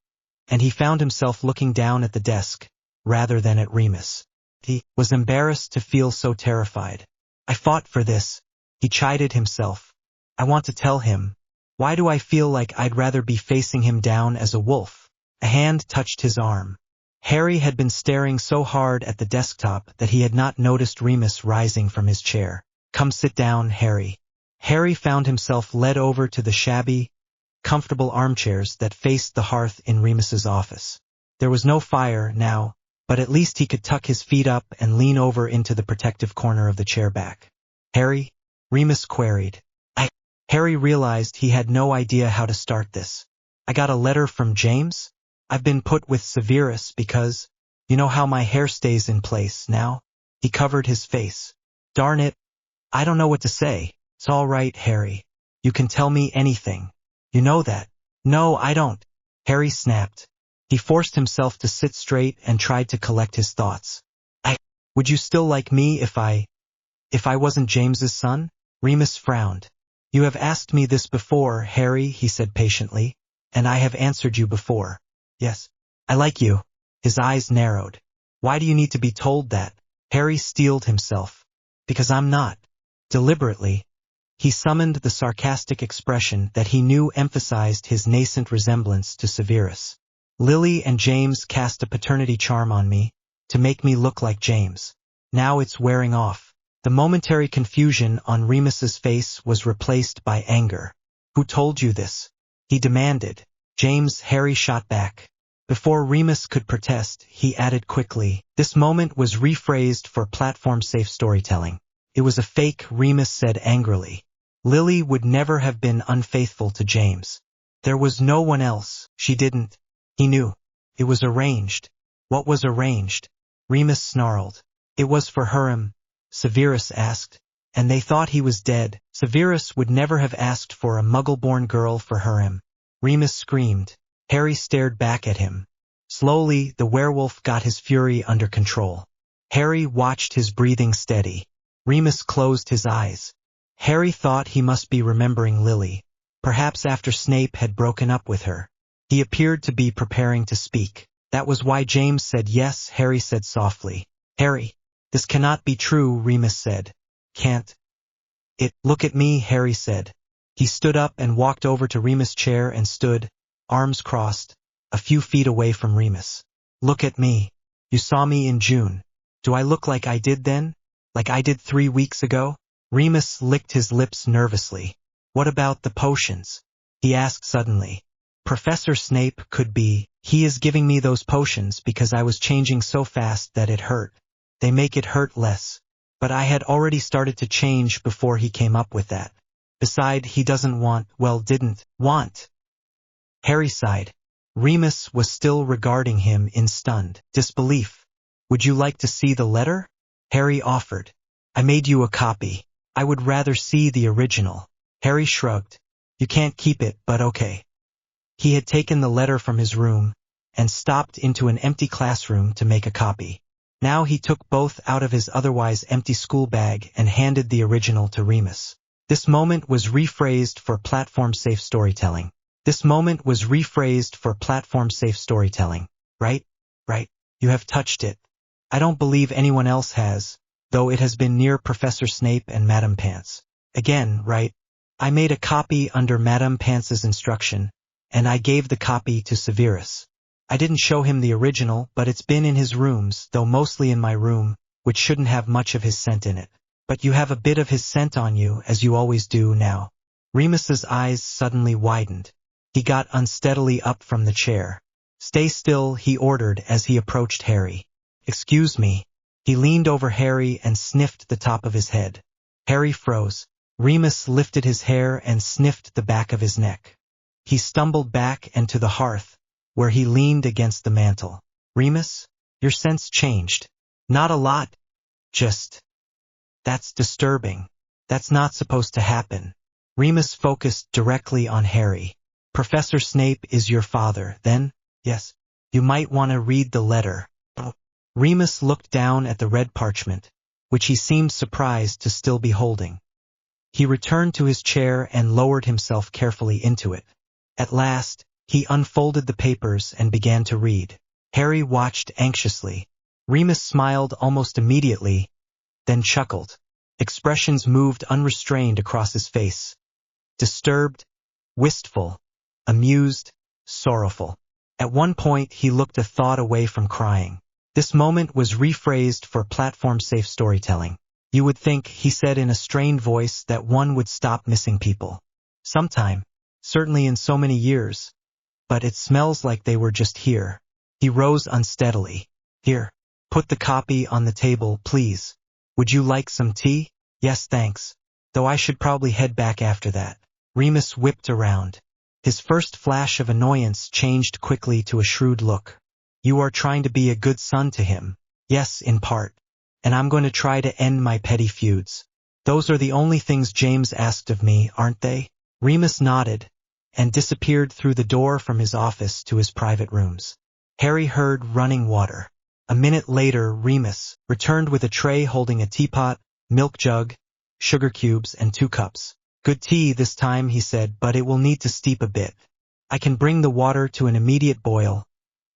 S1: and he found himself looking down at the desk, rather than at Remus. He was embarrassed to feel so terrified. I fought for this, he chided himself. I want to tell him. Why do I feel like I'd rather be facing him down as a wolf? A hand touched his arm. Harry had been staring so hard at the desktop that he had not noticed Remus rising from his chair. Come sit down, Harry. Harry found himself led over to the shabby, comfortable armchairs that faced the hearth in Remus's office. There was no fire now, but at least he could tuck his feet up and lean over into the protective corner of the chair back. Harry? Remus queried. Harry realized he had no idea how to start this. I got a letter from James? I've been put with Severus because, you know how my hair stays in place now? He covered his face. Darn it. I don't know what to say. It's all right, Harry. You can tell me anything. You know that. No, I don't. Harry snapped. He forced himself to sit straight and tried to collect his thoughts. Would you still like me if I wasn't James's son? Remus frowned. You have asked me this before, Harry, he said patiently, and I have answered you before. Yes, I like you. His eyes narrowed. Why do you need to be told that? Harry steeled himself. Because I'm not. Deliberately, he summoned the sarcastic expression that he knew emphasized his nascent resemblance to Severus. Lily and James cast a paternity charm on me, to make me look like James. Now it's wearing off. The momentary confusion on Remus's face was replaced by anger. Who told you this? He demanded. James, Harry shot back. Before Remus could protest, he added quickly. This moment was rephrased for platform-safe storytelling. It was a fake, Remus said angrily. Lily would never have been unfaithful to James. There was no one else. She didn't. He knew. It was arranged. What was arranged? Remus snarled. It was for Hiram. Severus asked, and they thought he was dead. Severus would never have asked for a muggle-born girl for Hiram. Remus screamed. Harry stared back at him. Slowly, the werewolf got his fury under control. Harry watched his breathing steady. Remus closed his eyes. Harry thought he must be remembering Lily, perhaps after Snape had broken up with her. He appeared to be preparing to speak. That was why James said yes, Harry said softly. Harry, this cannot be true, Remus said. Can't it? Look at me, Harry said. He stood up and walked over to Remus' chair and stood, arms crossed, a few feet away from Remus. Look at me. You saw me in June. Do I look like I did then? Like I did 3 weeks ago? Remus licked his lips nervously. What about the potions? He asked suddenly. Professor Snape could be. He is giving me those potions because I was changing so fast that it hurt. They make it hurt less. But I had already started to change before he came up with that. Besides, he didn't want. Harry sighed. Remus was still regarding him in stunned disbelief. Would you like to see the letter? Harry offered. I made you a copy. I would rather see the original. Harry shrugged. You can't keep it, but okay. He had taken the letter from his room and stopped into an empty classroom to make a copy. Now he took both out of his otherwise empty school bag and handed the original to Remus. This moment was rephrased for platform-safe storytelling. Right? Right. You have touched it. I don't believe anyone else has, though it has been near Professor Snape and Madame Pants. Again, right? I made a copy under Madame Pants's instruction, and I gave the copy to Severus. I didn't show him the original, but it's been in his rooms, though mostly in my room, which shouldn't have much of his scent in it. But you have a bit of his scent on you, as you always do now. Remus's eyes suddenly widened. He got unsteadily up from the chair. Stay still, he ordered as he approached Harry. Excuse me. He leaned over Harry and sniffed the top of his head. Harry froze. Remus lifted his hair and sniffed the back of his neck. He stumbled back and to the hearth, where he leaned against the mantel. Remus, your scent's changed. Not a lot. Just. That's disturbing. That's not supposed to happen. Remus focused directly on Harry. Professor Snape is your father, then? Yes. You might want to read the letter. Remus looked down at the red parchment, which he seemed surprised to still be holding. He returned to his chair and lowered himself carefully into it. At last, he unfolded the papers and began to read. Harry watched anxiously. Remus smiled almost immediately, then chuckled. Expressions moved unrestrained across his face. Disturbed, wistful, amused, sorrowful. At one point he looked a thought away from crying. This moment was rephrased for platform-safe storytelling. You would think, he said in a strained voice, that one would stop missing people. Sometime, certainly in so many years. But it smells like they were just here. He rose unsteadily. Here, put the copy on the table, please. Would you like some tea? Yes, thanks. Though I should probably head back after that. Remus whipped around. His first flash of annoyance changed quickly to a shrewd look. You are trying to be a good son to him. Yes, in part. And I'm going to try to end my petty feuds. Those are the only things James asked of me, aren't they? Remus nodded and disappeared through the door from his office to his private rooms. Harry heard running water. A minute later, Remus returned with a tray holding a teapot, milk jug, sugar cubes, and 2 cups. Good tea this time, he said, but it will need to steep a bit. I can bring the water to an immediate boil,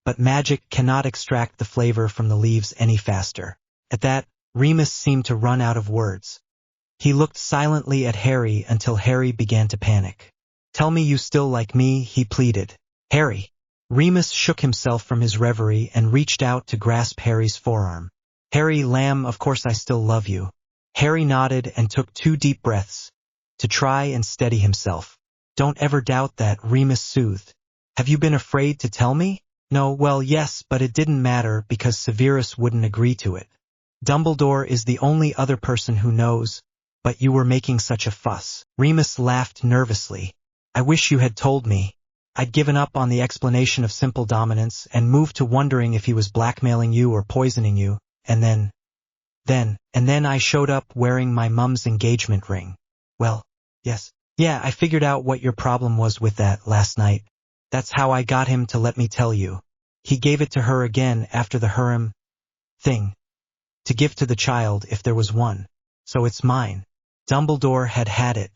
S1: but magic cannot extract the flavor from the leaves any faster. At that, Remus seemed to run out of words. He looked silently at Harry until Harry began to panic. Tell me you still like me, he pleaded. Harry. Remus shook himself from his reverie and reached out to grasp Harry's forearm. Harry lamb, of course I still love you. Harry nodded and took 2 deep breaths to try and steady himself. Don't ever doubt that, Remus soothed. Have you been afraid to tell me? No, well, yes, but it didn't matter because Severus wouldn't agree to it. Dumbledore is the only other person who knows, but you were making such a fuss. Remus laughed nervously. I wish you had told me. I'd given up on the explanation of simple dominance and moved to wondering if he was blackmailing you or poisoning you, and then I showed up wearing my mum's engagement ring. Well, yes. Yeah, I figured out what your problem was with that last night. That's how I got him to let me tell you. He gave it to her again after the harem thing. To give to the child if there was one. So it's mine. Dumbledore had it.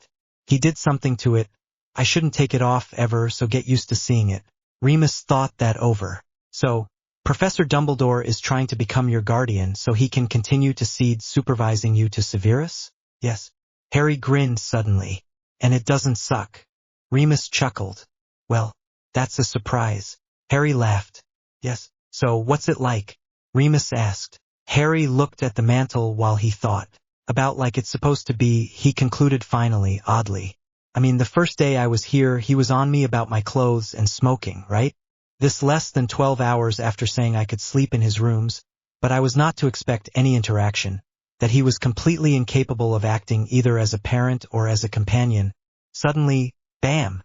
S1: He did something to it. I shouldn't take it off ever, so get used to seeing it. Remus thought that over. So, Professor Dumbledore is trying to become your guardian so he can continue to cede supervising you to Severus? Yes. Harry grinned suddenly. And it doesn't suck. Remus chuckled. Well, that's a surprise. Harry laughed. Yes. So what's it like? Remus asked. Harry looked at the mantle while he thought. About like it's supposed to be, he concluded finally, oddly. I mean, the first day I was here, he was on me about my clothes and smoking, right? This less than 12 hours after saying I could sleep in his rooms, but I was not to expect any interaction, that he was completely incapable of acting either as a parent or as a companion. Suddenly, bam!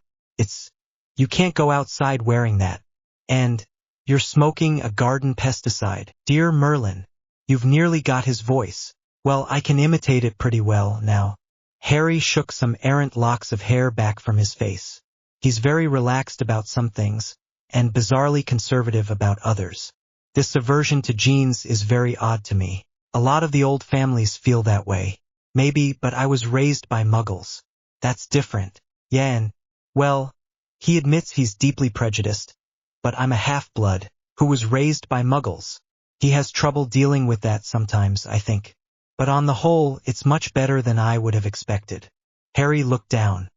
S1: You can't go outside wearing that. And, you're smoking a garden pesticide. Dear Merlin, you've nearly got his voice. Well, I can imitate it pretty well now. Harry shook some errant locks of hair back from his face. He's very relaxed about some things, and bizarrely conservative about others. This aversion to genes is very odd to me. A lot of the old families feel that way. Maybe, but I was raised by muggles. That's different. Yeah, and, well, he admits he's deeply prejudiced, but I'm a half-blood, who was raised by muggles. He has trouble dealing with that sometimes, I think. But on the whole, it's much better than I would have expected. Harry looked down.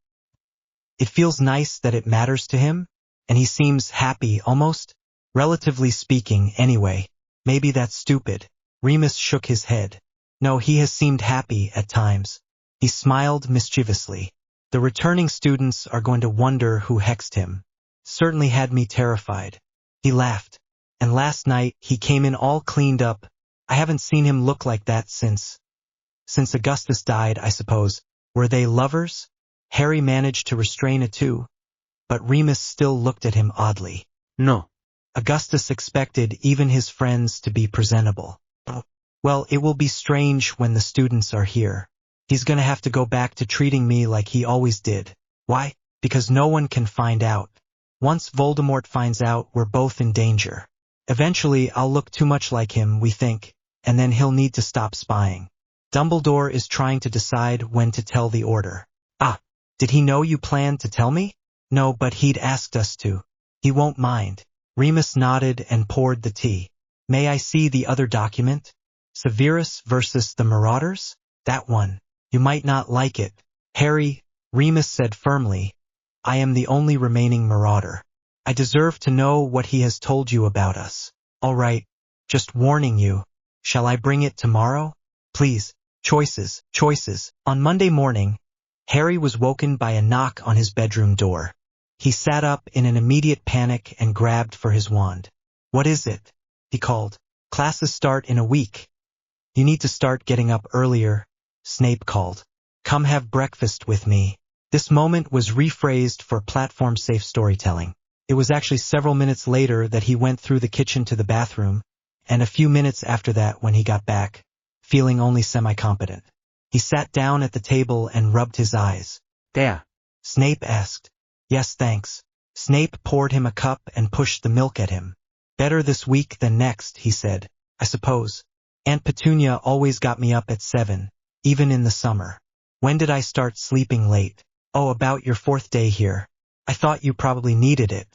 S1: It feels nice that it matters to him, and he seems happy, almost. Relatively speaking, anyway. Maybe that's stupid. Remus shook his head. No, he has seemed happy at times. He smiled mischievously. The returning students are going to wonder who hexed him. Certainly had me terrified. He laughed. And last night, he came in all cleaned up. I haven't seen him look like that since Augustus died, I suppose. Were they lovers? Harry managed to restrain a two, but Remus still looked at him oddly.
S2: No.
S1: Augustus expected even his friends to be presentable. Well, it will be strange when the students are here. He's gonna have to go back to treating me like he always did. Why? Because no one can find out. Once Voldemort finds out, we're both in danger. Eventually, I'll look too much like him, we think, and then he'll need to stop spying. Dumbledore is trying to decide when to tell the order. Ah, did he know you planned to tell me? No, but he'd asked us to. He won't mind. Remus nodded and poured the tea. May I see the other document? Severus versus the Marauders? That one. You might not like it. Harry, Remus said firmly, I am the only remaining Marauder. I deserve to know what he has told you about us. All right, just warning you. Shall I bring it tomorrow? Please. Choices. On Monday morning, Harry was woken by a knock on his bedroom door. He sat up in an immediate panic and grabbed for his wand. What is it? He called. Classes start in a week. You need to start getting up earlier, Snape called. Come have breakfast with me. This moment was rephrased for platform-safe storytelling. It was actually several minutes later that he went through the kitchen to the bathroom, and a few minutes after that when he got back, feeling only semi-competent. He sat down at the table and rubbed his eyes.
S2: There.
S1: Snape asked. Yes, thanks. Snape poured him a cup and pushed the milk at him. Better this week than next, he said. I suppose. Aunt Petunia always got me up at 7, even in the summer. When did I start sleeping late? Oh, about your 4th day here. I thought you probably needed it.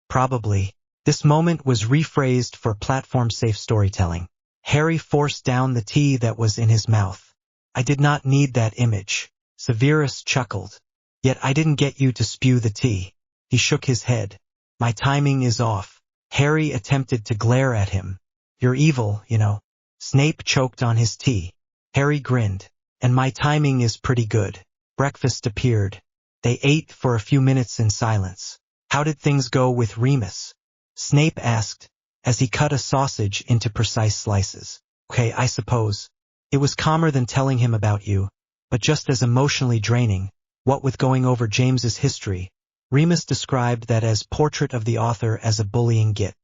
S1: Probably. This moment was rephrased for platform-safe storytelling. Harry forced down the tea that was in his mouth. I did not need that image. Severus chuckled. Yet I didn't get you to spew the tea. He shook his head. My timing is off. Harry attempted to glare at him. You're evil, you know. Snape choked on his tea. Harry grinned. And my timing is pretty good. Breakfast appeared. They ate for a few minutes in silence. How did things go with Remus? Snape asked, as he cut a sausage into precise slices. Okay, I suppose. It was calmer than telling him about you, but just as emotionally draining. What with going over James's history, Remus described that as portrait of the author as a bullying git.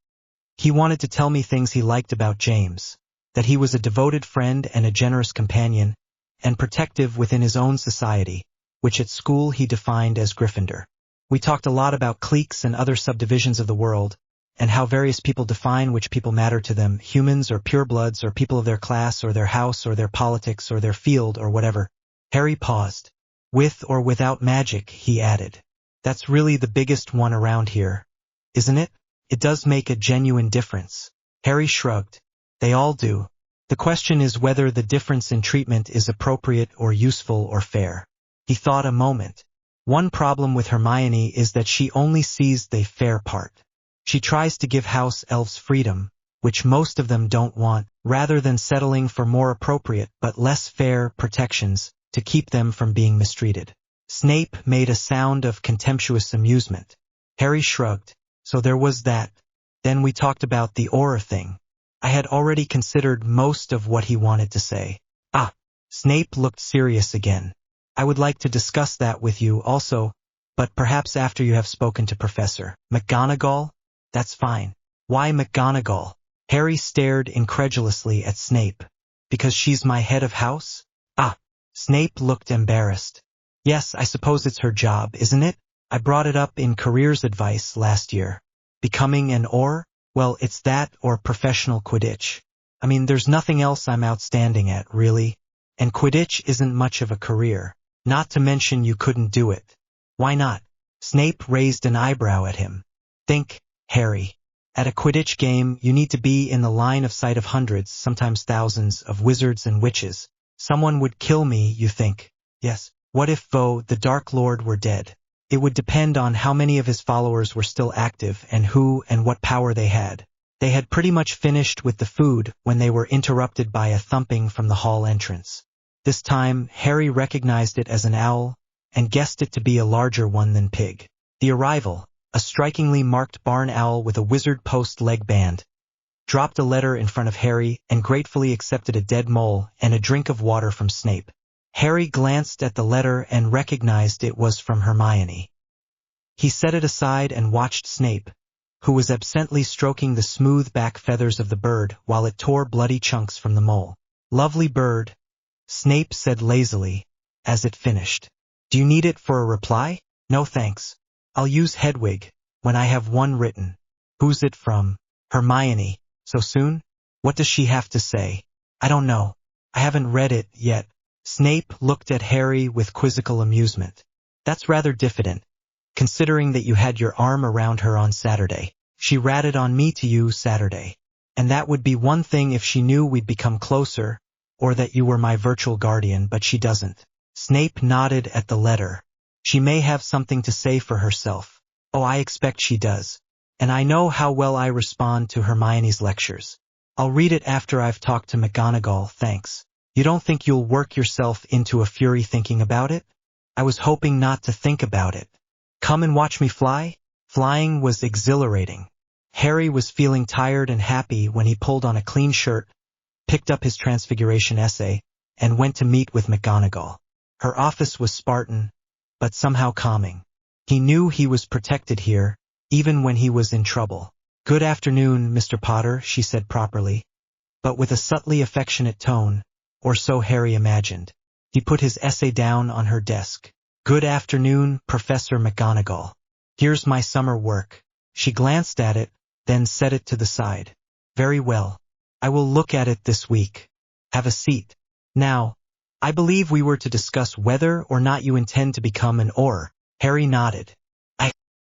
S1: He wanted to tell me things he liked about James, that he was a devoted friend and a generous companion, and protective within his own society, which at school he defined as Gryffindor. We talked a lot about cliques and other subdivisions of the world, and how various people define which people matter to them, humans or purebloods or people of their class or their house or their politics or their field or whatever. Harry paused. With or without magic, he added. That's really the biggest one around here, isn't it? It does make a genuine difference. Harry shrugged. They all do. The question is whether the difference in treatment is appropriate or useful or fair. He thought a moment. One problem with Hermione is that she only sees the fair part. She tries to give house elves freedom, which most of them don't want, rather than settling for more appropriate but less fair protections to keep them from being mistreated. Snape made a sound of contemptuous amusement. Harry shrugged. So there was that. Then we talked about the aura thing. I had already considered most of what he wanted to say. Ah, Snape looked serious again. I would like to discuss that with you also, but perhaps after you have spoken to Professor McGonagall? That's fine. Why McGonagall? Harry stared incredulously at Snape. Because she's my head of house? Ah, Snape looked embarrassed. Yes, I suppose it's her job, isn't it? I brought it up in careers advice last year. Becoming an Aur? Well, it's that or professional Quidditch. I mean, there's nothing else I'm outstanding at, really. And Quidditch isn't much of a career. Not to mention you couldn't do it. Why not? Snape raised an eyebrow at him. Think, Harry. At a Quidditch game, you need to be in the line of sight of hundreds, sometimes thousands, of wizards and witches. Someone would kill me, you think. Yes. What if, though, the Dark Lord were dead? It would depend on how many of his followers were still active and who and what power they had. They had pretty much finished with the food when they were interrupted by a thumping from the hall entrance. This time, Harry recognized it as an owl and guessed it to be a larger one than Pig. The arrival, a strikingly marked barn owl with a wizard post leg band, dropped a letter in front of Harry and gratefully accepted a dead mole and a drink of water from Snape. Harry glanced at the letter and recognized it was from Hermione. He set it aside and watched Snape, who was absently stroking the smooth back feathers of the bird while it tore bloody chunks from the mole. Lovely bird, Snape said lazily, as it finished. Do you need it for a reply? No thanks. I'll use Hedwig, when I have one written. Who's it from? Hermione. So soon? What does she have to say? I don't know. I haven't read it yet. Snape looked at Harry with quizzical amusement. That's rather diffident, considering that you had your arm around her on Saturday. She ratted on me to you Saturday. And that would be one thing if she knew we'd become closer, or that you were my virtual guardian, but she doesn't. Snape nodded at the letter. She may have something to say for herself. Oh, I expect she does. And I know how well I respond to Hermione's lectures. I'll read it after I've talked to McGonagall, thanks. You don't think you'll work yourself into a fury thinking about it? I was hoping not to think about it. Come and watch me fly? Flying was exhilarating. Harry was feeling tired and happy when he pulled on a clean shirt, picked up his Transfiguration essay, and went to meet with McGonagall. Her office was Spartan, but somehow calming. He knew he was protected here, even when he was in trouble. Good afternoon, Mr. Potter, she said properly, but with a subtly affectionate tone, or so Harry imagined. He put his essay down on her desk. Good afternoon, Professor McGonagall. Here's my summer work. She glanced at it, then set it to the side. Very well. I will look at it this week. Have a seat. Now, I believe we were to discuss whether or not you intend to become an Aur. Harry nodded.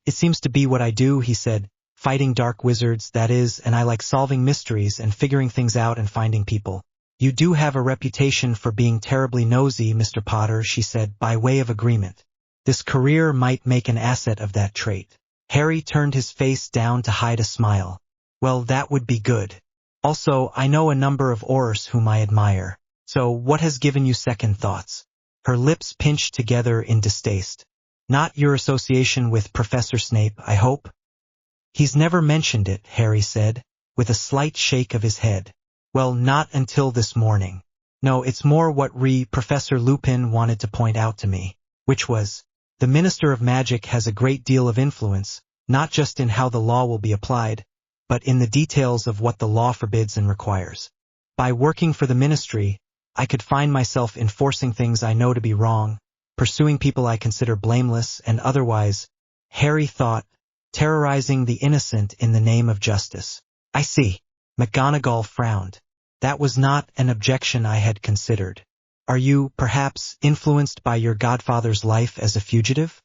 S1: It seems to be what I do, he said. Fighting dark wizards, that is, and I like solving mysteries and figuring things out and finding people. You do have a reputation for being terribly nosy, Mr. Potter, she said, by way of agreement. This career might make an asset of that trait. Harry turned his face down to hide a smile. Well, that would be good. Also, I know a number of Aurs whom I admire. So, what has given you second thoughts? Her lips pinched together in distaste. Not your association with Professor Snape, I hope? He's never mentioned it, Harry said, with a slight shake of his head. Well, not until this morning. No, it's more what Professor Lupin wanted to point out to me, which was, the Minister of Magic has a great deal of influence, not just in how the law will be applied, but in the details of what the law forbids and requires. By working for the ministry, I could find myself enforcing things I know to be wrong, pursuing people I consider blameless and otherwise, Harry thought, terrorizing the innocent in the name of justice. I see. McGonagall frowned. That was not an objection I had considered. Are you, perhaps, influenced by your godfather's life as a fugitive?